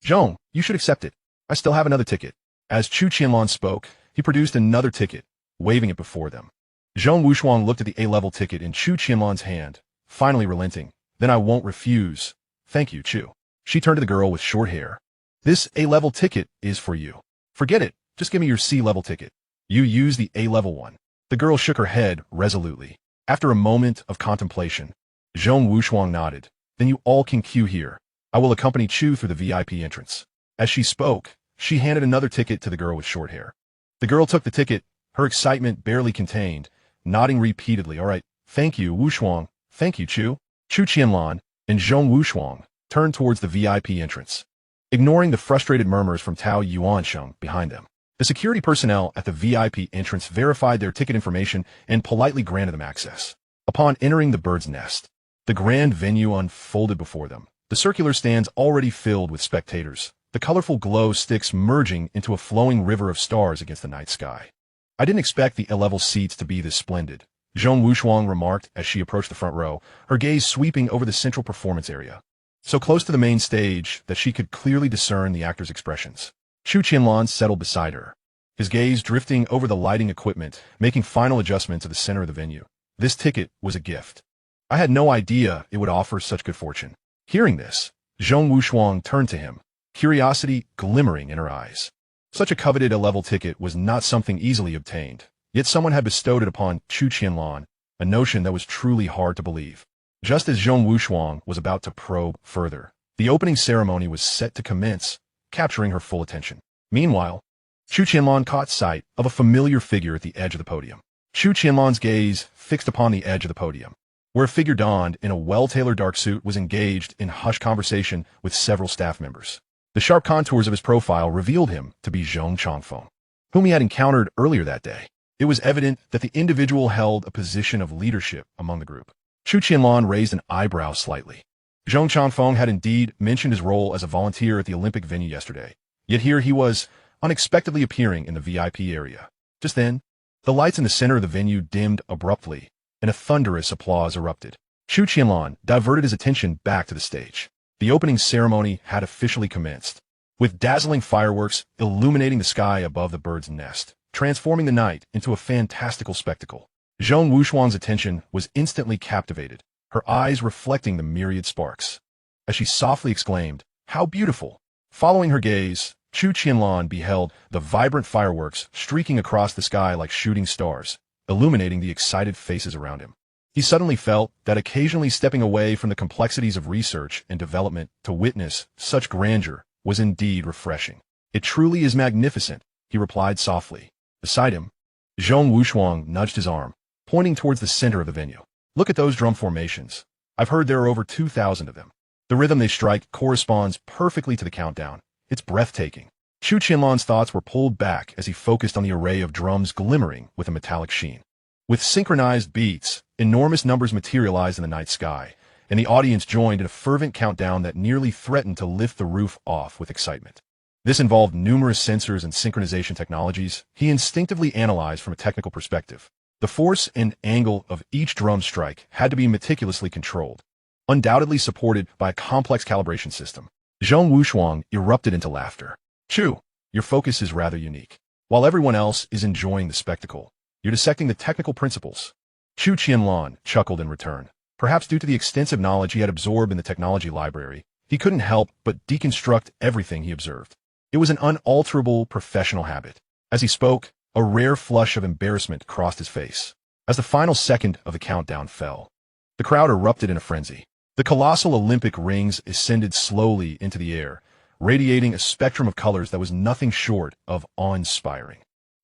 Zhong, you should accept it. I still have another ticket. As Chu Qianlan spoke, he produced another ticket, waving it before them. Zhong Wushuang looked at the A-level ticket in Chu Qianlan's hand, finally relenting. Then I won't refuse. Thank you, Chu. She turned to the girl with short hair. This A-level ticket is for you. Forget it. Just give me your C-level ticket. You use the A-level one. The girl shook her head resolutely. After a moment of contemplation, Zhong Wushuang nodded. Then you all can queue here. I will accompany Chu through the VIP entrance. As she spoke, she handed another ticket to the girl with short hair. The girl took the ticket, her excitement barely contained, nodding repeatedly. All right, thank you, Wushuang. Thank you, Chu. Chu Qianlan and Zhong Wushuang turned towards the VIP entrance, ignoring the frustrated murmurs from Tao Yuansheng behind them. The security personnel at the VIP entrance verified their ticket information and politely granted them access. Upon entering the bird's nest, the grand venue unfolded before them. The circular stands already filled with spectators, the colorful glow sticks merging into a flowing river of stars against the night sky. I didn't expect the A-level seats to be this splendid, Zhong Wushuang remarked as she approached the front row, her gaze sweeping over the central performance area, so close to the main stage that she could clearly discern the actors' expressions. Chu Qianlan settled beside her, his gaze drifting over the lighting equipment, making final adjustments at the center of the venue. This ticket was a gift. I had no idea it would offer such good fortune. Hearing this, Zhong Wushuang turned to him, curiosity glimmering in her eyes. Such a coveted A-level ticket was not something easily obtained, yet someone had bestowed it upon Chu Qianlan, a notion that was truly hard to believe. Just as Zhong Wushuang was about to probe further, the opening ceremony was set to commence, capturing her full attention. Meanwhile, Chu Qianlan caught sight of a familiar figure at the edge of the podium. Chu Qianlan's gaze fixed upon the edge of the podium, where a figure donned in a well-tailored dark suit was engaged in hushed conversation with several staff members. The sharp contours of his profile revealed him to be Zhong Changfeng, whom he had encountered earlier that day. It was evident that the individual held a position of leadership among the group. Chu Qianlan raised an eyebrow slightly. Zhong Changfeng had indeed mentioned his role as a volunteer at the Olympic venue yesterday, yet here he was, unexpectedly appearing in the VIP area. Just then, the lights in the center of the venue dimmed abruptly, and a thunderous applause erupted. Chu Qianlan diverted his attention back to the stage. The opening ceremony had officially commenced, with dazzling fireworks illuminating the sky above the bird's nest, transforming the night into a fantastical spectacle. Zhong Wushuang's attention was instantly captivated. her eyes reflecting the myriad sparks. As she softly exclaimed, "How beautiful!" Following her gaze, Chu Qianlan beheld the vibrant fireworks streaking across the sky like shooting stars, illuminating the excited faces around him. He suddenly felt that occasionally stepping away from the complexities of research and development to witness such grandeur was indeed refreshing. "It truly is magnificent," he replied softly. Beside him, Zhong Wushuang nudged his arm, pointing towards the center of the venue. "Look at those drum formations. I've heard there are over 2,000 of them. The rhythm they strike corresponds perfectly to the countdown. It's breathtaking." Chu Qianlan's thoughts were pulled back as he focused on the array of drums glimmering with a metallic sheen. With synchronized beats, enormous numbers materialized in the night sky, and the audience joined in a fervent countdown that nearly threatened to lift the roof off with excitement. This involved numerous sensors and synchronization technologies he instinctively analyzed from a technical perspective. The force and angle of each drum strike had to be meticulously controlled, undoubtedly supported by a complex calibration system. Zhong Wushuang erupted into laughter. "Chu, your focus is rather unique. While everyone else is enjoying the spectacle, you're dissecting the technical principles." Chu Qianlan chuckled in return. Perhaps due to the extensive knowledge he had absorbed in the technology library, he couldn't help but deconstruct everything he observed. It was an unalterable professional habit. As he spoke, a rare flush of embarrassment crossed his face. As the final second of the countdown fell, the crowd erupted in a frenzy. The colossal Olympic rings ascended slowly into the air, radiating a spectrum of colors that was nothing short of awe-inspiring.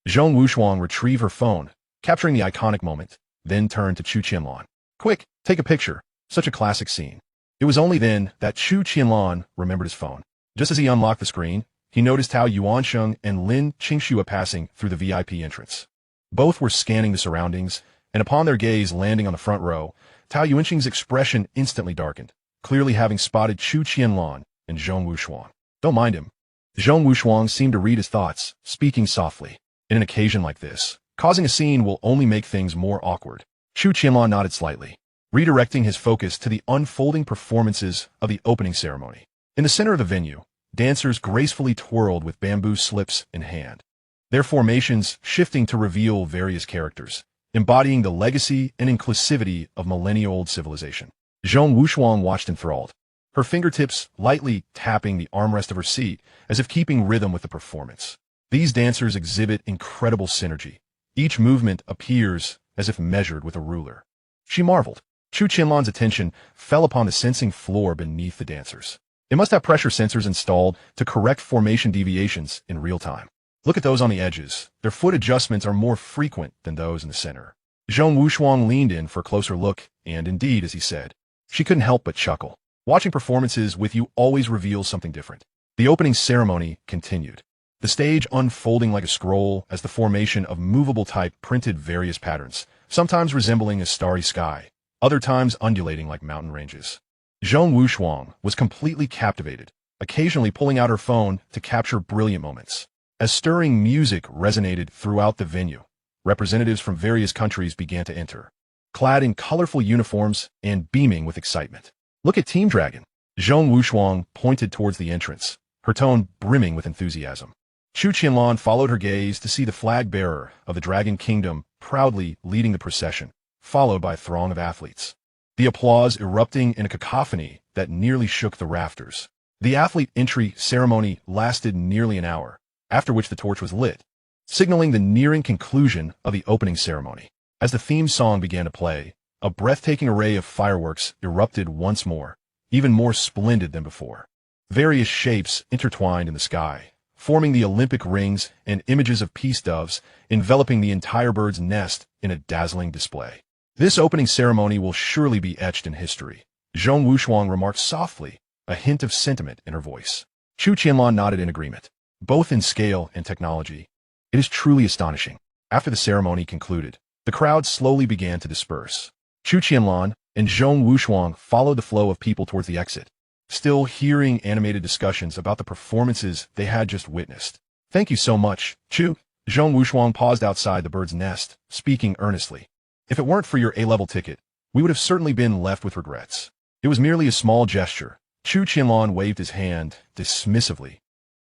Zhong Wushuang retrieved her phone, capturing the iconic moment, then turned to Chu Qianlan. "Quick, take a picture." Such a classic scene. It was only then that Chu Qianlan remembered his phone. Just as he unlocked the screen, he noticed Tao Yuansheng and Lin Qingxue passing through the VIP entrance. Both were scanning the surroundings, and upon their gaze landing on the front row, Tao Yuansheng's expression instantly darkened, clearly having spotted Chu Qianlan and Zhong Wushuang. "Don't mind him." Zhong Wushuang seemed to read his thoughts, speaking softly. "In an occasion like this, causing a scene will only make things more awkward." Chu Qianlan nodded slightly, redirecting his focus to the unfolding performances of the opening ceremony. In the center of the venue, dancers gracefully twirled with bamboo slips in hand, their formations shifting to reveal various characters, embodying the legacy and inclusivity of millennia-old civilization. Zhong Wushuang watched enthralled, her fingertips lightly tapping the armrest of her seat as if keeping rhythm with the performance. These dancers exhibit incredible synergy. Each movement appears as if measured with a ruler. She marveled. Chu Qianlan's attention fell upon the sensing floor beneath the dancers. It must have pressure sensors installed to correct formation deviations in real time. "Look at those on the edges. Their foot adjustments are more frequent than those in the center." Zhong Wushuang leaned in for a closer look, and indeed, as he said, she couldn't help but chuckle. Watching performances with you always reveals something different. The opening ceremony continued, the stage unfolding like a scroll as the formation of movable type printed various patterns, sometimes resembling a starry sky, other times undulating like mountain ranges. Zhong Wushuang was completely captivated, occasionally pulling out her phone to capture brilliant moments. As stirring music resonated throughout the venue, representatives from various countries began to enter, clad in colorful uniforms and beaming with excitement. "Look at Team Dragon." Zhong Wushuang pointed towards the entrance, her tone brimming with enthusiasm. Chu Qianlan followed her gaze to see the flag bearer of the Dragon Kingdom proudly leading the procession, followed by a throng of athletes. The applause erupting in a cacophony that nearly shook the rafters. The athlete entry ceremony lasted nearly an hour, after which the torch was lit, signaling the nearing conclusion of the opening ceremony. As the theme song began to play, a breathtaking array of fireworks erupted once more, even more splendid than before. Various shapes intertwined in the sky, forming the Olympic rings and images of peace doves enveloping the entire bird's nest in a dazzling display. "This opening ceremony will surely be etched in history," Zhong Wushuang remarked softly, a hint of sentiment in her voice. Chu Qianlan nodded in agreement. "Both in scale and technology, it is truly astonishing." After the ceremony concluded, the crowd slowly began to disperse. Chu Qianlan and Zhong Wushuang followed the flow of people towards the exit, still hearing animated discussions about the performances they had just witnessed. "Thank you so much, Chu." Zhong Wushuang paused outside the bird's nest, speaking earnestly. "If it weren't for your A-level ticket, we would have certainly been left with regrets." It was merely a small gesture. Chu Qianlan waved his hand dismissively,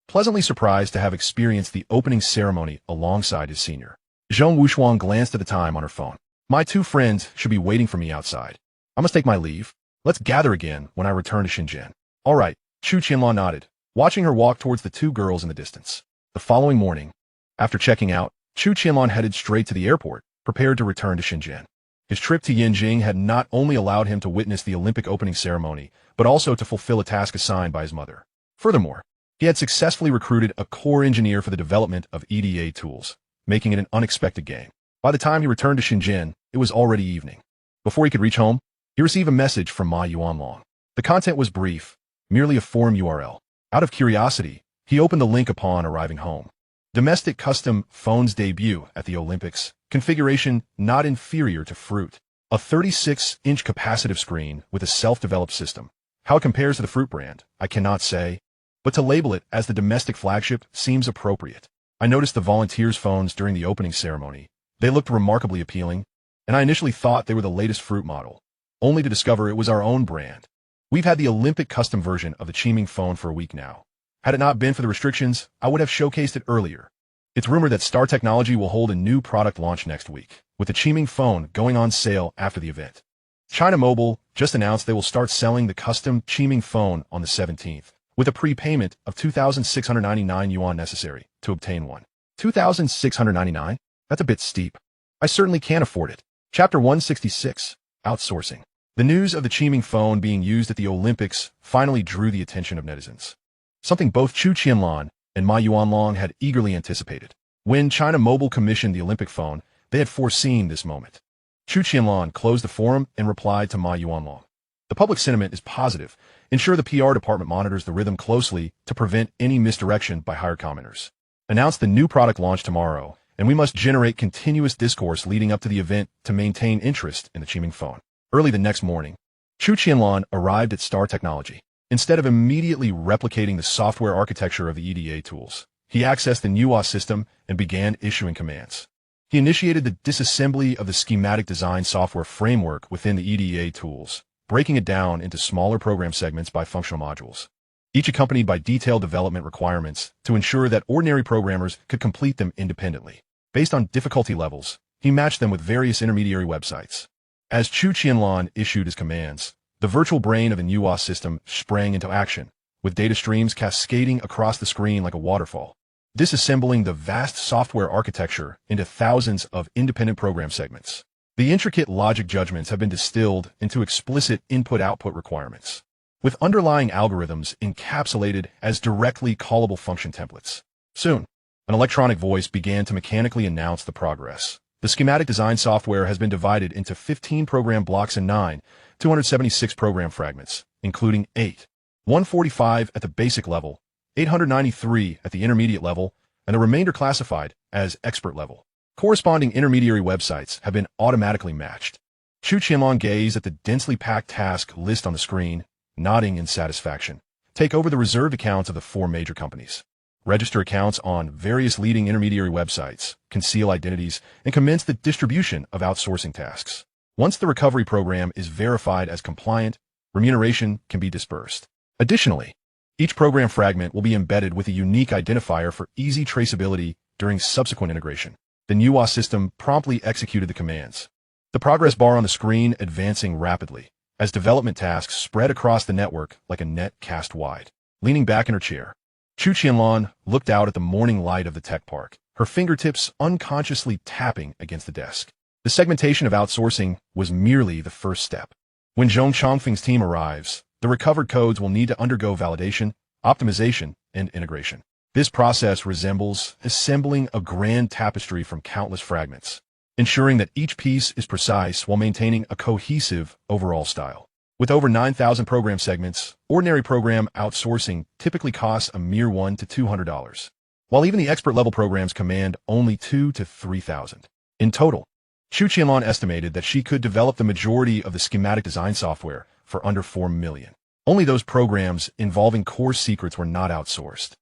pleasantly surprised to have experienced the opening ceremony alongside his senior. Zhong Wushuang glanced at the time on her phone. "My two friends should be waiting for me outside." I must take my leave. Let's gather again when I return to Shenzhen. All right, Chu Qianlan nodded, watching her walk towards the two girls in the distance. The following morning, after checking out, Chu Qianlan headed straight to the airport, prepared to return to Shenzhen. His trip to Yanjing had not only allowed him to witness the Olympic opening ceremony, but also to fulfill a task assigned by his mother. Furthermore, he had successfully recruited a core engineer for the development of EDA tools, making it an unexpected gain. By the time he returned to Shenzhen, it was already evening. Before he could reach home, he received a message from Ma Yuanlong. The content was brief, merely a forum URL. Out of curiosity, he opened the link upon arriving home. Domestic custom phones debut at the Olympics, configuration not inferior to Fruit. A 36-inch capacitive screen with a self-developed system. How it compares to the Fruit brand, I cannot say, but to label it as the domestic flagship seems appropriate. I noticed the volunteers' phones during the opening ceremony. They looked remarkably appealing, and I initially thought they were the latest Fruit model, only to discover it was our own brand. We've had the Olympic custom version of the Qiming phone for a week now. Had it not been for the restrictions, I would have showcased it earlier. It's rumored that Star Technology will hold a new product launch next week, with the Qiming phone going on sale after the event. China Mobile just announced they will start selling the custom Qiming phone on the 17th, with a prepayment of 2,699 yuan necessary to obtain one. 2,699? That's a bit steep. I certainly can't afford it. Chapter 166, Outsourcing. The news of the Qiming phone being used at the Olympics finally drew the attention of netizens. Something both Chu Qianlan and Ma Yuanlong had eagerly anticipated. When China Mobile commissioned the Olympic phone, they had foreseen this moment. Chu Qianlan closed the forum and replied to Ma Yuanlong. The public sentiment is positive. Ensure the PR department monitors the rhythm closely to prevent any misdirection by hired commenters. Announce the new product launch tomorrow, and we must generate continuous discourse leading up to the event to maintain interest in the Qiming phone. Early the next morning, Chu Qianlan arrived at Star Technology. Instead of immediately replicating the software architecture of the EDA tools, he accessed the Manhwa system and began issuing commands. He initiated the disassembly of the schematic design software framework within the EDA tools, breaking it down into smaller program segments by functional modules, each accompanied by detailed development requirements to ensure that ordinary programmers could complete them independently. Based on difficulty levels, he matched them with various intermediary websites. As Chu Qianlan issued his commands, the virtual brain of the Manhwa system sprang into action, with data streams cascading across the screen like a waterfall, disassembling the vast software architecture into thousands of independent program segments. The intricate logic judgments have been distilled into explicit input-output requirements, with underlying algorithms encapsulated as directly callable function templates. Soon, an electronic voice began to mechanically announce the progress. The schematic design software has been divided into 15 program blocks and 276 program fragments, including 145 at the basic level, 893 at the intermediate level, and the remainder classified as expert level. Corresponding intermediary websites have been automatically matched. Chu Qianlan gazed at the densely packed task list on the screen, nodding in satisfaction. Take over the reserved accounts of the 4 major companies. Register accounts on various leading intermediary websites, conceal identities, and commence the distribution of outsourcing tasks. Once the recovery program is verified as compliant, remuneration can be dispersed. Additionally, each program fragment will be embedded with a unique identifier for easy traceability during subsequent integration. The Manhwa system promptly executed the commands, the progress bar on the screen advancing rapidly, as development tasks spread across the network like a net cast wide. Leaning back in her chair, Chu Qianlan looked out at the morning light of the tech park, her fingertips unconsciously tapping against the desk. The segmentation of outsourcing was merely the first step. When Zhong Chongfeng's team arrives, the recovered codes will need to undergo validation, optimization, and integration. This process resembles assembling a grand tapestry from countless fragments, ensuring that each piece is precise while maintaining a cohesive overall style. With over 9,000 program segments, ordinary program outsourcing typically costs a mere $100 to $200, while even the expert-level programs command only $2,000 to $3,000. In total, Chu Qianlan estimated that she could develop the majority of the schematic design software for under $4 million. Only those programs involving core secrets were not outsourced.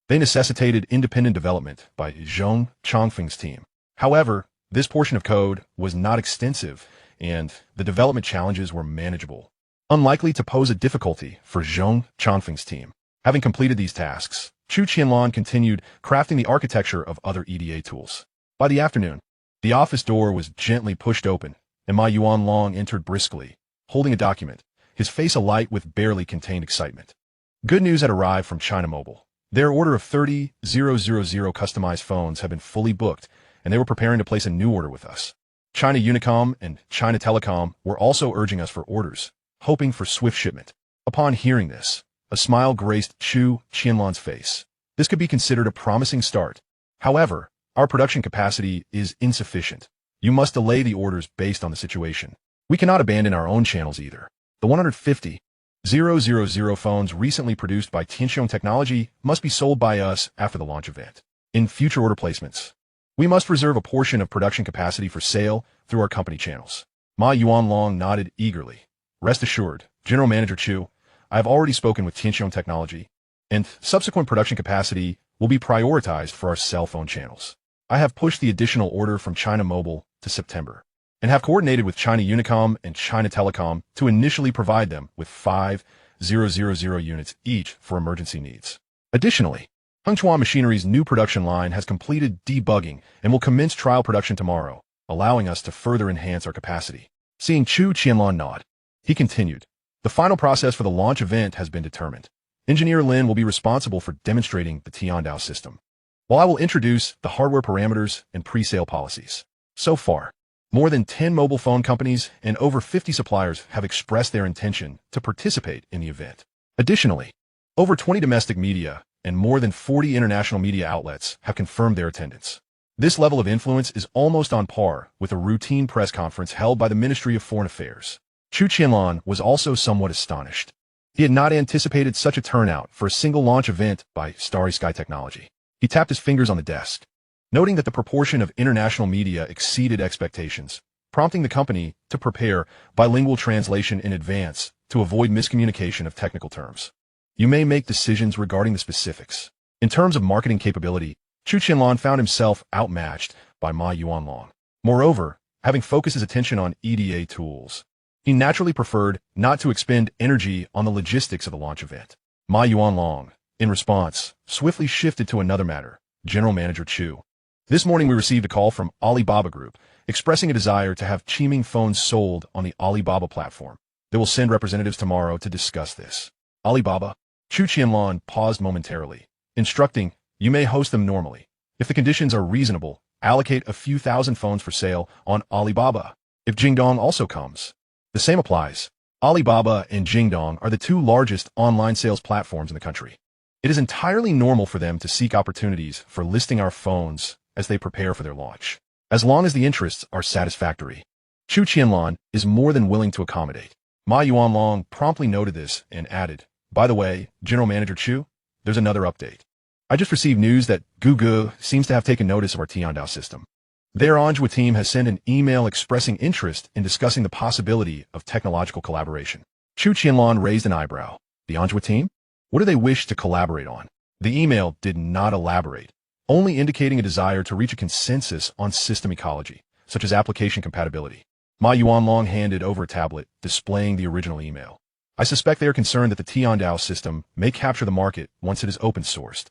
They necessitated independent development by Zhong Chongfeng's team. However, this portion of code was not extensive, and the development challenges were manageable, unlikely to pose a difficulty for Zhong Chongfeng's team. Having completed these tasks, Chu Qianlan continued crafting the architecture of other EDA tools. By the afternoon, the office door was gently pushed open, and Ma Yuanlong entered briskly, holding a document, his face alight with barely contained excitement. Good news had arrived from China Mobile. Their order of 30,000 customized phones had been fully booked, and they were preparing to place a new order with us. China Unicom and China Telecom were also urging us for orders, hoping for swift shipment. Upon hearing this, a smile graced Chu Qianlan's face. This could be considered a promising start. However, our production capacity is insufficient. You must delay the orders based on the situation. We cannot abandon our own channels either. The 150,000 phones recently produced by Xinghai Technology must be sold by us after the launch event. In future order placements, we must reserve a portion of production capacity for sale through our company channels. Ma Yuanlong nodded eagerly. Rest assured, General Manager Chu, I have already spoken with Xinghai Technology, and subsequent production capacity will be prioritized for our cell phone channels. I have pushed the additional order from China Mobile to September, and have coordinated with China Unicom and China Telecom to initially provide them with 5,000 units each for emergency needs. Additionally, Hengchuan Machinery's new production line has completed debugging and will commence trial production tomorrow, allowing us to further enhance our capacity. Seeing Chu Qianlan nod, he continued, the final process for the launch event has been determined. Engineer Lin will be responsible for demonstrating the Tiandao system, while I will introduce the hardware parameters and pre-sale policies. So far, more than 10 mobile phone companies and over 50 suppliers have expressed their intention to participate in the event. Additionally, over 20 domestic media and more than 40 international media outlets have confirmed their attendance. This level of influence is almost on par with a routine press conference held by the Ministry of Foreign Affairs. Chu Qianlan was also somewhat astonished. He had not anticipated such a turnout for a single launch event by Xinghai Technology. He tapped his fingers on the desk, noting that the proportion of international media exceeded expectations, prompting the company to prepare bilingual translation in advance to avoid miscommunication of technical terms. You may make decisions regarding the specifics. In terms of marketing capability, Chu Qianlan found himself outmatched by Ma Yuanlong. Moreover, having focused his attention on EDA tools, he naturally preferred not to expend energy on the logistics of the launch event. Ma Yuanlong, in response, swiftly shifted to another matter. General Manager Chu. This morning we received a call from Alibaba Group, expressing a desire to have Qiming phones sold on the Alibaba platform. They will send representatives tomorrow to discuss this. Alibaba? Chu Qianlan paused momentarily, instructing, you may host them normally. If the conditions are reasonable, allocate a few thousand phones for sale on Alibaba. If Jingdong also comes, the same applies. Alibaba and Jingdong are the two largest online sales platforms in the country. It is entirely normal for them to seek opportunities for listing our phones as they prepare for their launch, as long as the interests are satisfactory. Chu Qianlan is more than willing to accommodate. Ma Yuanlong promptly noted this and added, by the way, General Manager Chu, there's another update. I just received news that Gugu seems to have taken notice of our Tiandao system. Their Manhwa team has sent an email expressing interest in discussing the possibility of technological collaboration. Chu Qianlan raised an eyebrow. The Manhwa team? What do they wish to collaborate on? The email did not elaborate, only indicating a desire to reach a consensus on system ecology, such as application compatibility. Ma Yuanlong handed over a tablet, displaying the original email. I suspect they are concerned that the Tiandao system may capture the market once it is open-sourced,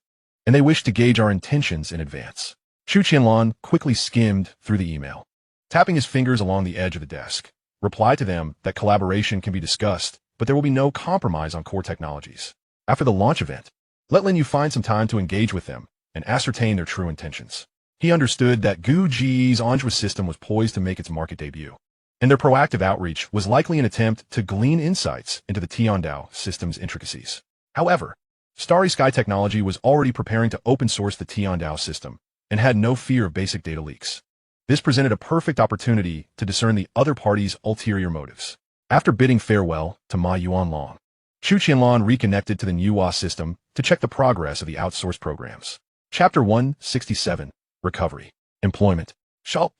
and they wish to gauge our intentions in advance. Chu Qianlan quickly skimmed through the email, tapping his fingers along the edge of the desk. Reply to them that collaboration can be discussed, but there will be no compromise on core technologies. After the launch event, let Lin Yu find some time to engage with them and ascertain their true intentions. He understood that Gu Ji's Manhwa system was poised to make its market debut, and their proactive outreach was likely an attempt to glean insights into the Tiandao system's intricacies. However, Xinghai Technology was already preparing to open-source the Tiandao system and had no fear of basic data leaks. This presented a perfect opportunity to discern the other party's ulterior motives. After bidding farewell to Ma Yuanlong, Chu Qianlan reconnected to the Manhwa system to check the progress of the outsourced programs. Chapter 167, Recovery. Employment. Shulp.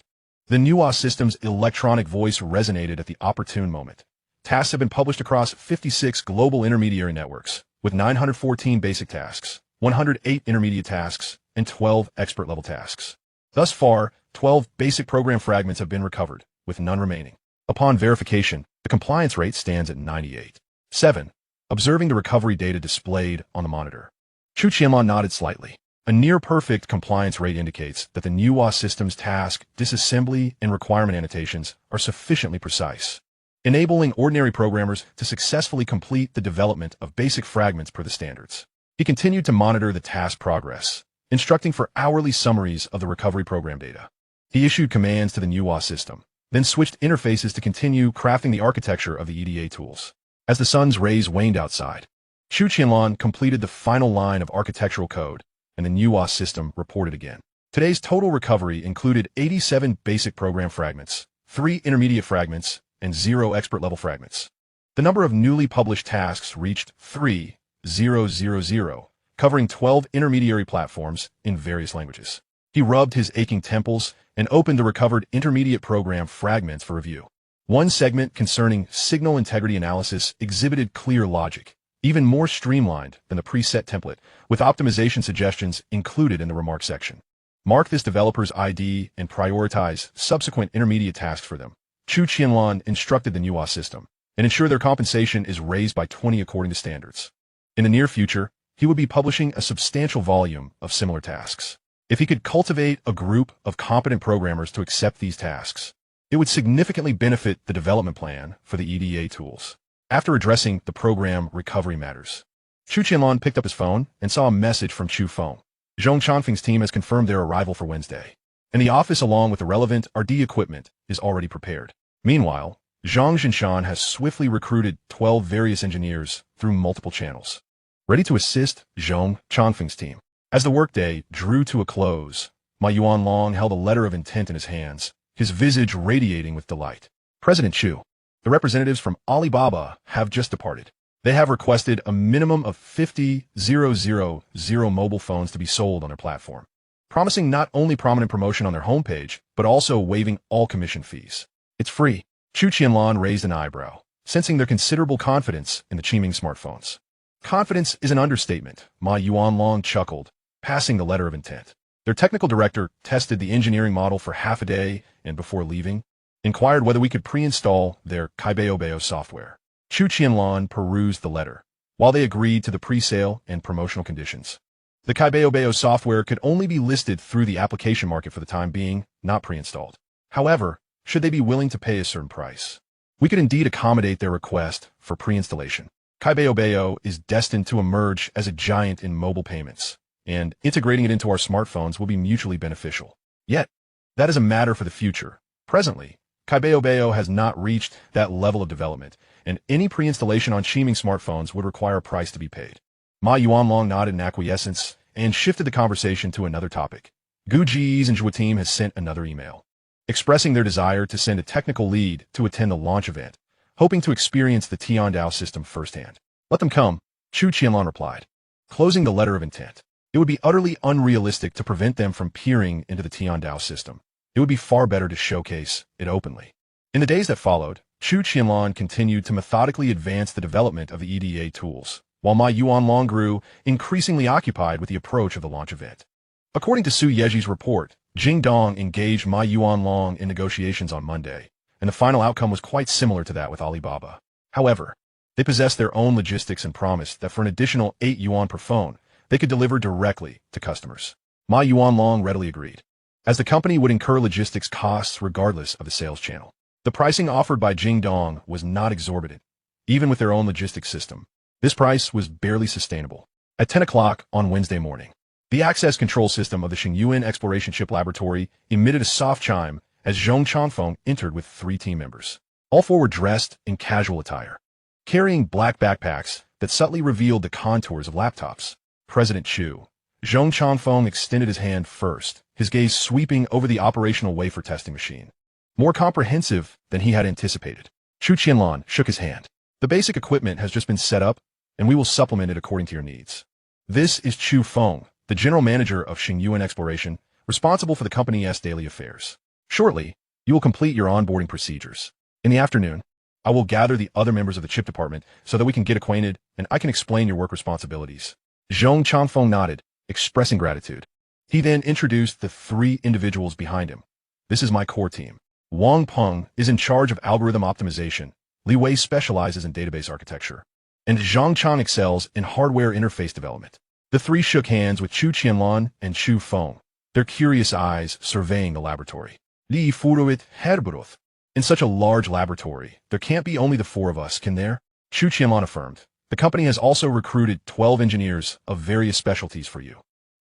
The Manhwa system's electronic voice resonated at the opportune moment. Tasks have been published across 56 global intermediary networks, with 914 basic tasks, 108 intermediate tasks, and 12 expert-level tasks. Thus far, 12 basic program fragments have been recovered, with none remaining. Upon verification, the compliance rate stands at 98. 7. Observing the recovery data displayed on the monitor, Chu Qianlan nodded slightly. A near-perfect compliance rate indicates that the Manhwa system's task, disassembly, and requirement annotations are sufficiently precise. enabling ordinary programmers to successfully complete the development of basic fragments per the standards. He continued to monitor the task progress, instructing for hourly summaries of the recovery program data. He issued commands to the Manhwa system, then switched interfaces to continue crafting the architecture of the EDA tools. As the sun's rays waned outside, Chu Qianlan completed the final line of architectural code, and the Manhwa system reported again. Today's total recovery included 87 basic program fragments, 3 intermediate fragments, and 0 expert-level fragments. The number of newly published tasks reached 3,000, covering 12 intermediary platforms in various languages. He rubbed his aching temples and opened the recovered intermediate program fragments for review. One segment concerning signal integrity analysis exhibited clear logic, even more streamlined than the preset template, with optimization suggestions included in the remark section. Mark this developer's ID and prioritize subsequent intermediate tasks for them. Chu Qianlan instructed the Manhwa system and ensure their compensation is raised by 20 according to standards. In the near future, he would be publishing a substantial volume of similar tasks. If he could cultivate a group of competent programmers to accept these tasks, it would significantly benefit the development plan for the EDA tools. After addressing the program recovery matters, Chu Qianlan picked up his phone and saw a message from Chu Feng. Zhong Chanfeng's team has confirmed their arrival for Wednesday, and the office along with the relevant R&D equipment is already prepared. Meanwhile, Zhang Jinshan has swiftly recruited 12 various engineers through multiple channels, ready to assist Zhong Chanfeng's team. As the workday drew to a close, Ma Yuanlong held a letter of intent in his hands, his visage radiating with delight. President Chu, the representatives from Alibaba have just departed. They have requested a minimum of 50,000 mobile phones to be sold on their platform, promising not only prominent promotion on their homepage, but also waiving all commission fees. It's free. Chu Qianlan raised an eyebrow, sensing their considerable confidence in the Qiming smartphones. Confidence is an understatement, Ma Yuanlong chuckled, passing the letter of intent. Their technical director tested the engineering model for half a day and before leaving, inquired whether we could pre-install their Kaibeo software. Chu Qianlan perused the letter, while they agreed to the pre-sale and promotional conditions. The Kaibeo software could only be listed through the application market for the time being, not pre-installed. However, should they be willing to pay a certain price, we could indeed accommodate their request for pre-installation. Kaibeo is destined to emerge as a giant in mobile payments, and integrating it into our smartphones will be mutually beneficial. Yet, that is a matter for the future. Presently, Kaibeo has not reached that level of development, and any pre-installation on Qiming smartphones would require a price to be paid. Ma Yuanlong nodded in acquiescence and shifted the conversation to another topic. Gu Ji's and Zhua team has sent another email, expressing their desire to send a technical lead to attend the launch event, hoping to experience the Tiandao system firsthand. Let them come, Chu Qianlan replied, closing the letter of intent. It would be utterly unrealistic to prevent them from peering into the Tiandao system. It would be far better to showcase it openly. In the days that followed, Chu Qianlan continued to methodically advance the development of the EDA tools, while Ma Yuanlong grew increasingly occupied with the approach of the launch event. According to Su Yeji's report, Jing Dong engaged Ma Yuanlong in negotiations on Monday, and the final outcome was quite similar to that with Alibaba. However, they possessed their own logistics and promised that for an additional 8 yuan per phone, they could deliver directly to customers. Ma Yuanlong readily agreed, as the company would incur logistics costs regardless of the sales channel. The pricing offered by Jing Dong was not exorbitant, even with their own logistics system. This price was barely sustainable. At 10 o'clock on Wednesday morning, the access control system of the Xinghai Exploration Ship Laboratory emitted a soft chime as Zhong Chanfeng entered with 3 team members. All 4 were dressed in casual attire, carrying black backpacks that subtly revealed the contours of laptops. President Chu, Zhong Chanfeng extended his hand first, his gaze sweeping over the operational wafer testing machine. More comprehensive than he had anticipated. Chu Qianlan shook his hand. The basic equipment has just been set up, and we will supplement it according to your needs. This is Chu Feng, the general manager of Xinghai Exploration, responsible for the company's daily affairs. Shortly, you will complete your onboarding procedures. In the afternoon, I will gather the other members of the chip department so that we can get acquainted and I can explain your work responsibilities. Zhong Chanfeng nodded, expressing gratitude. He then introduced the 3 individuals behind him. This is my core team. Wang Peng is in charge of algorithm optimization. Li Wei specializes in database architecture, and Zhang Chan excels in hardware interface development. The 3 shook hands with Chu Qianlan and Chu Feng, their curious eyes surveying the laboratory. Li Furuit Herberoth, In such a large laboratory, there can't be only the four of us, can there? Chu Qianlan affirmed. The company has also recruited 12 engineers of various specialties for you,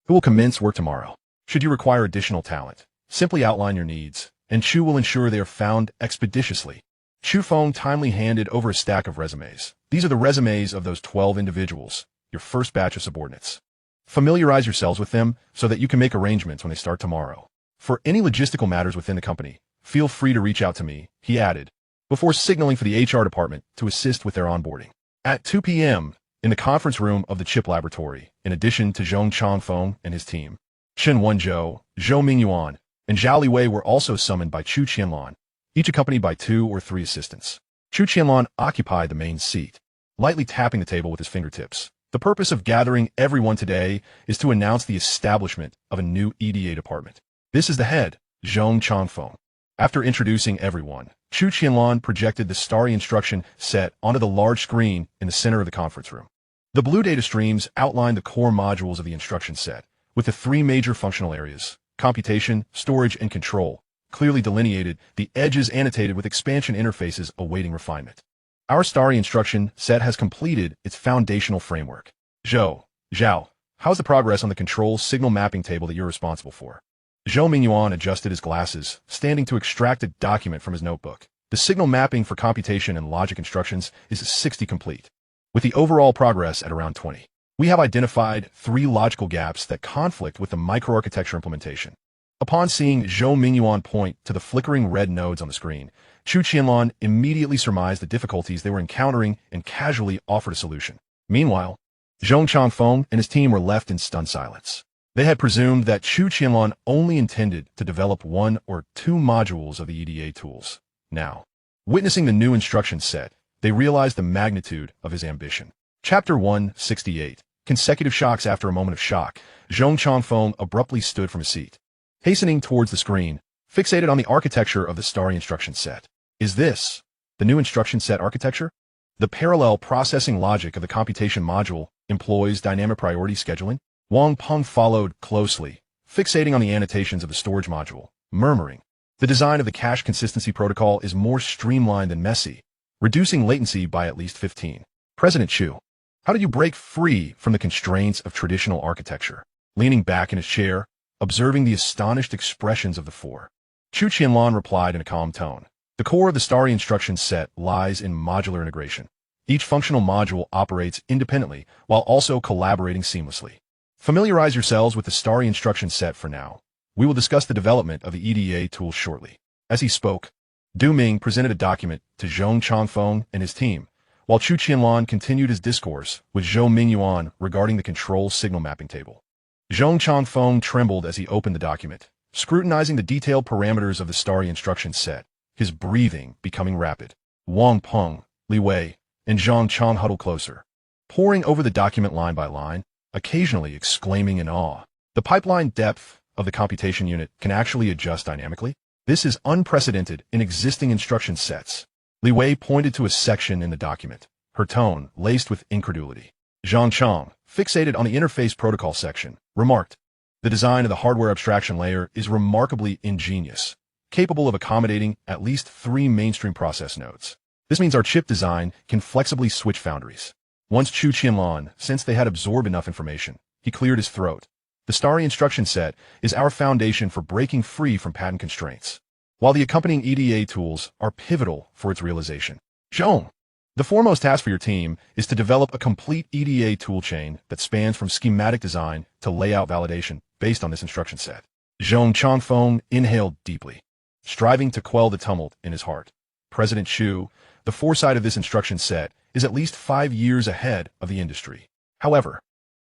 who will commence work tomorrow. Should you require additional talent, simply outline your needs, and Chu will ensure they are found expeditiously. Chu Feng timely handed over a stack of resumes. These are the resumes of those 12 individuals, your first batch of subordinates. Familiarize yourselves with them so that you can make arrangements when they start tomorrow. For any logistical matters within the company, feel free to reach out to me, he added, before signaling for the HR department to assist with their onboarding. At 2 p.m., in the conference room of the chip laboratory, in addition to Zhong Changfeng and his team, Chen Wenzhou, Zhou Mingyuan, and Zhao Liwei were also summoned by Chu Qianlan, each accompanied by 2 or 3 assistants. Chu Qianlan occupied the main seat, lightly tapping the table with his fingertips. The purpose of gathering everyone today is to announce the establishment of a new EDA department. This is the head, Zhong Changfeng. After introducing everyone, Chu Qianlan projected the starry instruction set onto the large screen in the center of the conference room. The blue data streams outline the core modules of the instruction set, with the 3 major functional areas, computation, storage, and control, clearly delineated, the edges annotated with expansion interfaces awaiting refinement. Our starry instruction set has completed its foundational framework. Zhao, how's the progress on the control signal mapping table that you're responsible for? Zhou Mingyuan adjusted his glasses, standing to extract a document from his notebook. The signal mapping for computation and logic instructions is 60 complete, with the overall progress at around 20. We have identified 3 logical gaps that conflict with the microarchitecture implementation. Upon seeing Zhou Mingyuan point to the flickering red nodes on the screen, Chu Qianlan immediately surmised the difficulties they were encountering and casually offered a solution. Meanwhile, Zhong Changfeng and his team were left in stunned silence. They had presumed that Chu Qianlan only intended to develop 1 or 2 modules of the EDA tools. Now, witnessing the new instruction set, they realized the magnitude of his ambition. Chapter 168. Consecutive shocks. After a moment of shock, Zhong Changfeng abruptly stood from his seat, hastening towards the screen, fixated on the architecture of the starry instruction set. Is this the new instruction set architecture? The parallel processing logic of the computation module employs dynamic priority scheduling? Wang Peng followed closely, fixating on the annotations of the storage module, murmuring, the design of the cache consistency protocol is more streamlined and messy, reducing latency by at least 15. President Chu, how did you break free from the constraints of traditional architecture? Leaning back in his chair, observing the astonished expressions of the 4, Chu Qianlan replied in a calm tone. The core of the starry instruction set lies in modular integration. Each functional module operates independently while also collaborating seamlessly. Familiarize yourselves with the starry instruction set for now. We will discuss the development of the EDA tools shortly. As he spoke, Du Ming presented a document to Zhong Changfeng and his team, while Chu Qianlan continued his discourse with Zhou Mingyuan regarding the control signal mapping table. Zhong Changfeng trembled as he opened the document, scrutinizing the detailed parameters of the starry instruction set, his breathing becoming rapid. Wang Peng, Li Wei, and Zhang Chang huddled closer, poring over the document line by line, occasionally exclaiming in awe. The pipeline depth of the computation unit can actually adjust dynamically? This is unprecedented in existing instruction sets. Li Wei pointed to a section in the document, her tone laced with incredulity. Zhang Chang, fixated on the interface protocol section, remarked, the design of the hardware abstraction layer is remarkably ingenious, capable of accommodating at least 3 mainstream process nodes. This means our chip design can flexibly switch foundries. Once Chu Qianlan sensed they had absorbed enough information, he cleared his throat. The starry instruction set is our foundation for breaking free from patent constraints, while the accompanying EDA tools are pivotal for its realization. Zhong, the foremost task for your team is to develop a complete EDA toolchain that spans from schematic design to layout validation based on this instruction set. Zhong Changfeng inhaled deeply, striving to quell the tumult in his heart. President Chu, the foresight of this instruction set is at least 5 years ahead of the industry. However,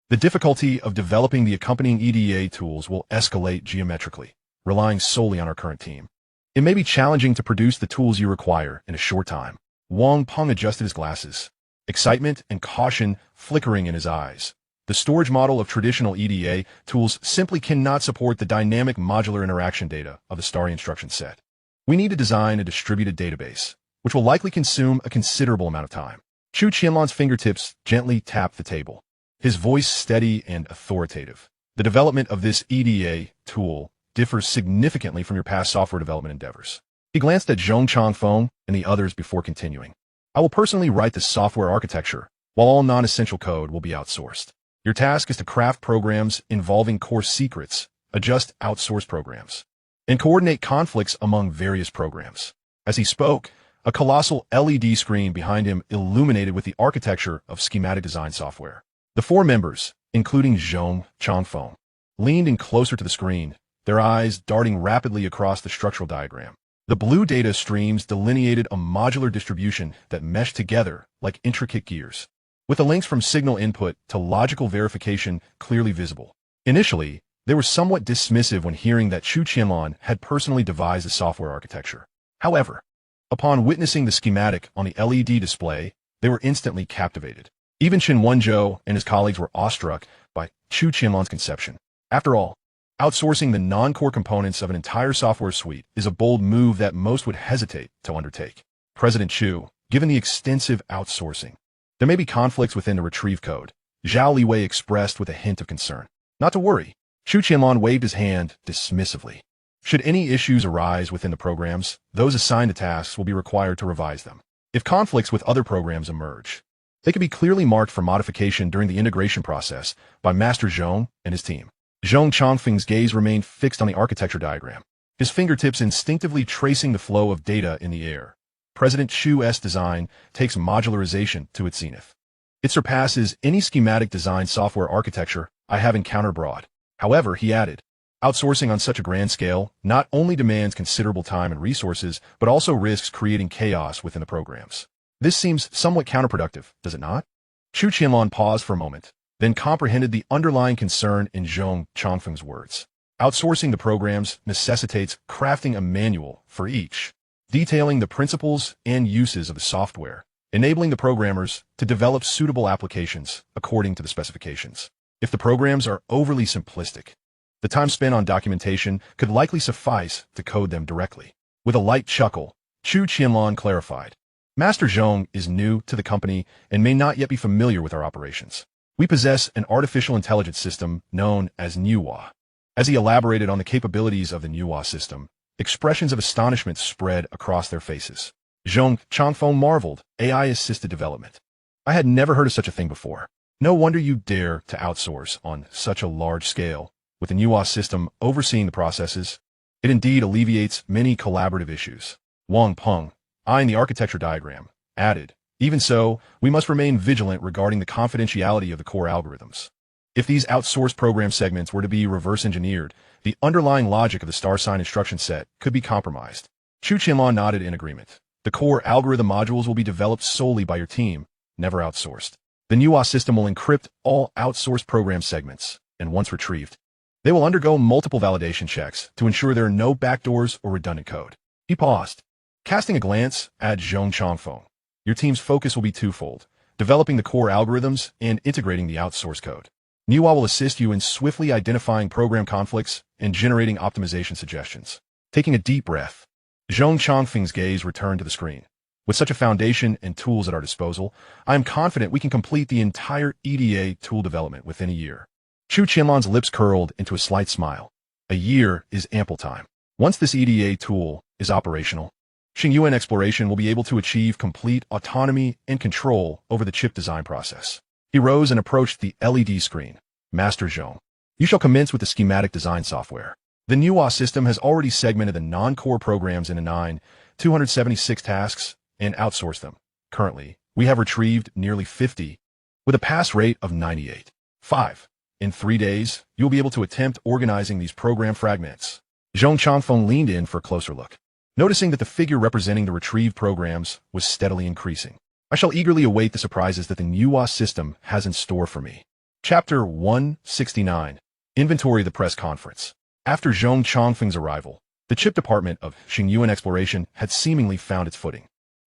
the difficulty of developing the accompanying EDA tools will escalate geometrically, relying solely on our current team. It may be challenging to produce the tools you require in a short time. Wang Peng adjusted his glasses, excitement and caution flickering in his eyes. The storage model of traditional EDA tools simply cannot support the dynamic modular interaction data of the starry instruction set. We need to design a distributed database, which will likely consume a considerable amount of time. Chu Qianlan's fingertips gently tapped the table, his voice steady and authoritative. The development of this EDA tool differs significantly from your past software development endeavors. He glanced at Zhong Changfeng and the others before continuing. I will personally write the software architecture, while all non-essential code will be outsourced. Your task is to craft programs involving core secrets, adjust outsourced programs, and coordinate conflicts among various programs. As he spoke, a colossal LED screen behind him illuminated with the architecture of schematic design software. The four members, including Zhong Changfeng, leaned in closer to the screen, their eyes darting rapidly across the structural diagram. The blue data streams delineated a modular distribution that meshed together like intricate gears, with the links from signal input to logical verification clearly visible. Initially, they were somewhat dismissive when hearing that Chu Qianlan had personally devised the software architecture. However, upon witnessing the schematic on the LED display, they were instantly captivated. Even Chen Wenzhou and his colleagues were awestruck by Chu Qianlan's conception. After all, outsourcing the non-core components of an entire software suite is a bold move that most would hesitate to undertake. President Chu, given the extensive outsourcing, there may be conflicts within the retrieve code, Zhao Liwei expressed with a hint of concern. Not to worry, Chu Qianlan waved his hand dismissively. Should any issues arise within the programs, those assigned to tasks will be required to revise them. If conflicts with other programs emerge, they can be clearly marked for modification during the integration process by Master Zhong and his team. Zhong Changfeng's gaze remained fixed on the architecture diagram, his fingertips instinctively tracing the flow of data in the air. President Chu's design takes modularization to its zenith. It surpasses any schematic design software architecture I have encountered abroad. However, he added, outsourcing on such a grand scale not only demands considerable time and resources, but also risks creating chaos within the programs. This seems somewhat counterproductive, does it not? Chu Qianlan paused for a moment, then comprehended the underlying concern in Zhong Changfeng's words. Outsourcing the programs necessitates crafting a manual for each, detailing the principles and uses of the software, enabling the programmers to develop suitable applications according to the specifications. If the programs are overly simplistic, the time spent on documentation could likely suffice to code them directly. With a light chuckle, Chu Qianlan clarified, Master Zhong is new to the company and may not yet be familiar with our operations. We possess an artificial intelligence system known as Manhwa. As he elaborated on the capabilities of the Manhwa system, expressions of astonishment spread across their faces. Zhong Changfeng marveled, AI-assisted development. I had never heard of such a thing before. No wonder you dare to outsource on such a large scale. With the Manhwa system overseeing the processes, it indeed alleviates many collaborative issues. Wang Peng, eyeing the architecture diagram, added, even so, we must remain vigilant regarding the confidentiality of the core algorithms. If these outsourced program segments were to be reverse engineered, the underlying logic of the star sign instruction set could be compromised. Chu Qianlan nodded in agreement. The core algorithm modules will be developed solely by your team, never outsourced. The Manhwa system will encrypt all outsourced program segments, and once retrieved, they will undergo multiple validation checks to ensure there are no backdoors or redundant code. He paused, casting a glance at Zhong Changfeng. Your team's focus will be twofold, developing the core algorithms and integrating the outsource code. Manhwa will assist you in swiftly identifying program conflicts and generating optimization suggestions. Taking a deep breath, Zhong Changfeng's gaze returned to the screen. With such a foundation and tools at our disposal, I am confident we can complete the entire EDA tool development within a year. Chu Qianlan's lips curled into a slight smile. A year is ample time. Once this EDA tool is operational, Xinghai Exploration will be able to achieve complete autonomy and control over the chip design process. He rose and approached the LED screen. Master Zhong, you shall commence with the schematic design software. The Manhwa system has already segmented the non-core programs into 276 tasks and outsourced them. Currently, we have retrieved nearly 50, with a pass rate of 98. 5. In 3 days, you'll be able to attempt organizing these program fragments. Zhong Changfeng leaned in for a closer look, noticing that the figure representing the retrieved programs was steadily increasing. I shall eagerly await the surprises that the Manhwa system has in store for me. Chapter 169. Inventory of the Press Conference. After Zhong Changfeng's arrival, the chip department of Xinghai Exploration had seemingly found its footing.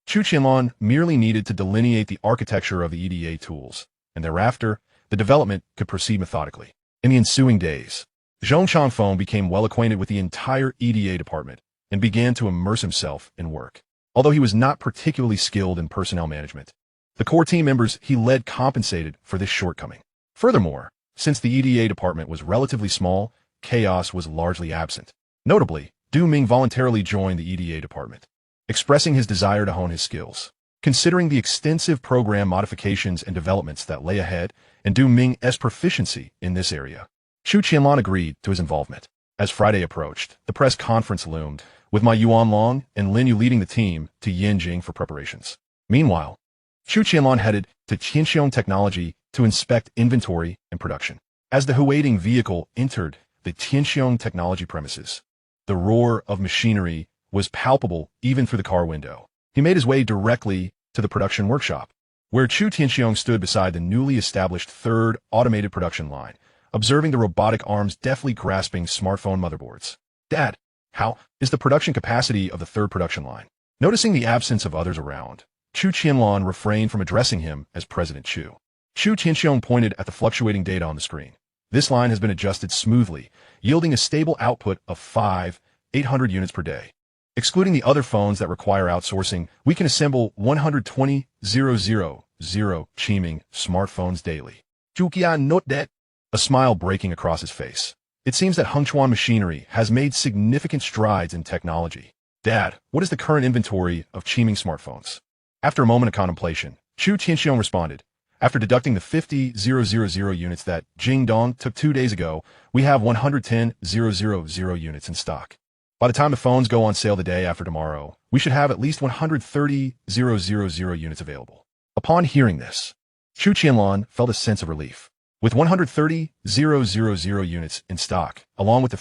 Chu Qianlan merely needed to delineate the architecture of the EDA tools, and thereafter, the development could proceed methodically. In the ensuing days, Zhong Changfeng became well acquainted with the entire EDA department and began to immerse himself in work. Although he was not particularly skilled in personnel management, the core team members he led compensated for this shortcoming. Furthermore, since the EDA department was relatively small, chaos was largely absent. Notably, Du Ming voluntarily joined the EDA department, expressing his desire to hone his skills. Considering the extensive program modifications and developments that lay ahead and Du Ming's proficiency in this area, Chu Qianlan agreed to his involvement. As Friday approached, the press conference loomed, with Ma Yuanlong and Lin Yu leading the team to Yanjing for preparations. Meanwhile, Chu Qianlan headed to Xinghai Technology to inspect inventory and production. As the Huading vehicle entered the Xinghai Technology premises, the roar of machinery was palpable even through the car window. He made his way directly to the production workshop, where Chu Qianlan stood beside the newly established third automated production line, observing the robotic arms deftly grasping smartphone motherboards. "Dad, how is the production capacity of the third production line?" Noticing the absence of others around, Chu Qianlan refrained from addressing him as President Chu. Chu Qianlan pointed at the fluctuating data on the screen. "This line has been adjusted smoothly, yielding a stable output of 800 units per day. Excluding the other phones that require outsourcing, we can assemble 120,000 Qiming smartphones daily." Chu Qianlan noted that, a smile breaking across his face. "It seems that Hengchuan machinery has made significant strides in technology. Dad, what is the current inventory of Qiming smartphones?" After a moment of contemplation, Chu Qianlan responded, "After deducting the 50,000 units that Jingdong took 2 days ago, we have 110,000 units in stock. By the time the phones go on sale the day after tomorrow, we should have at least 130,000 units available." Upon hearing this, Chu Qianlan felt a sense of relief. With 130,000 units in stock, along with the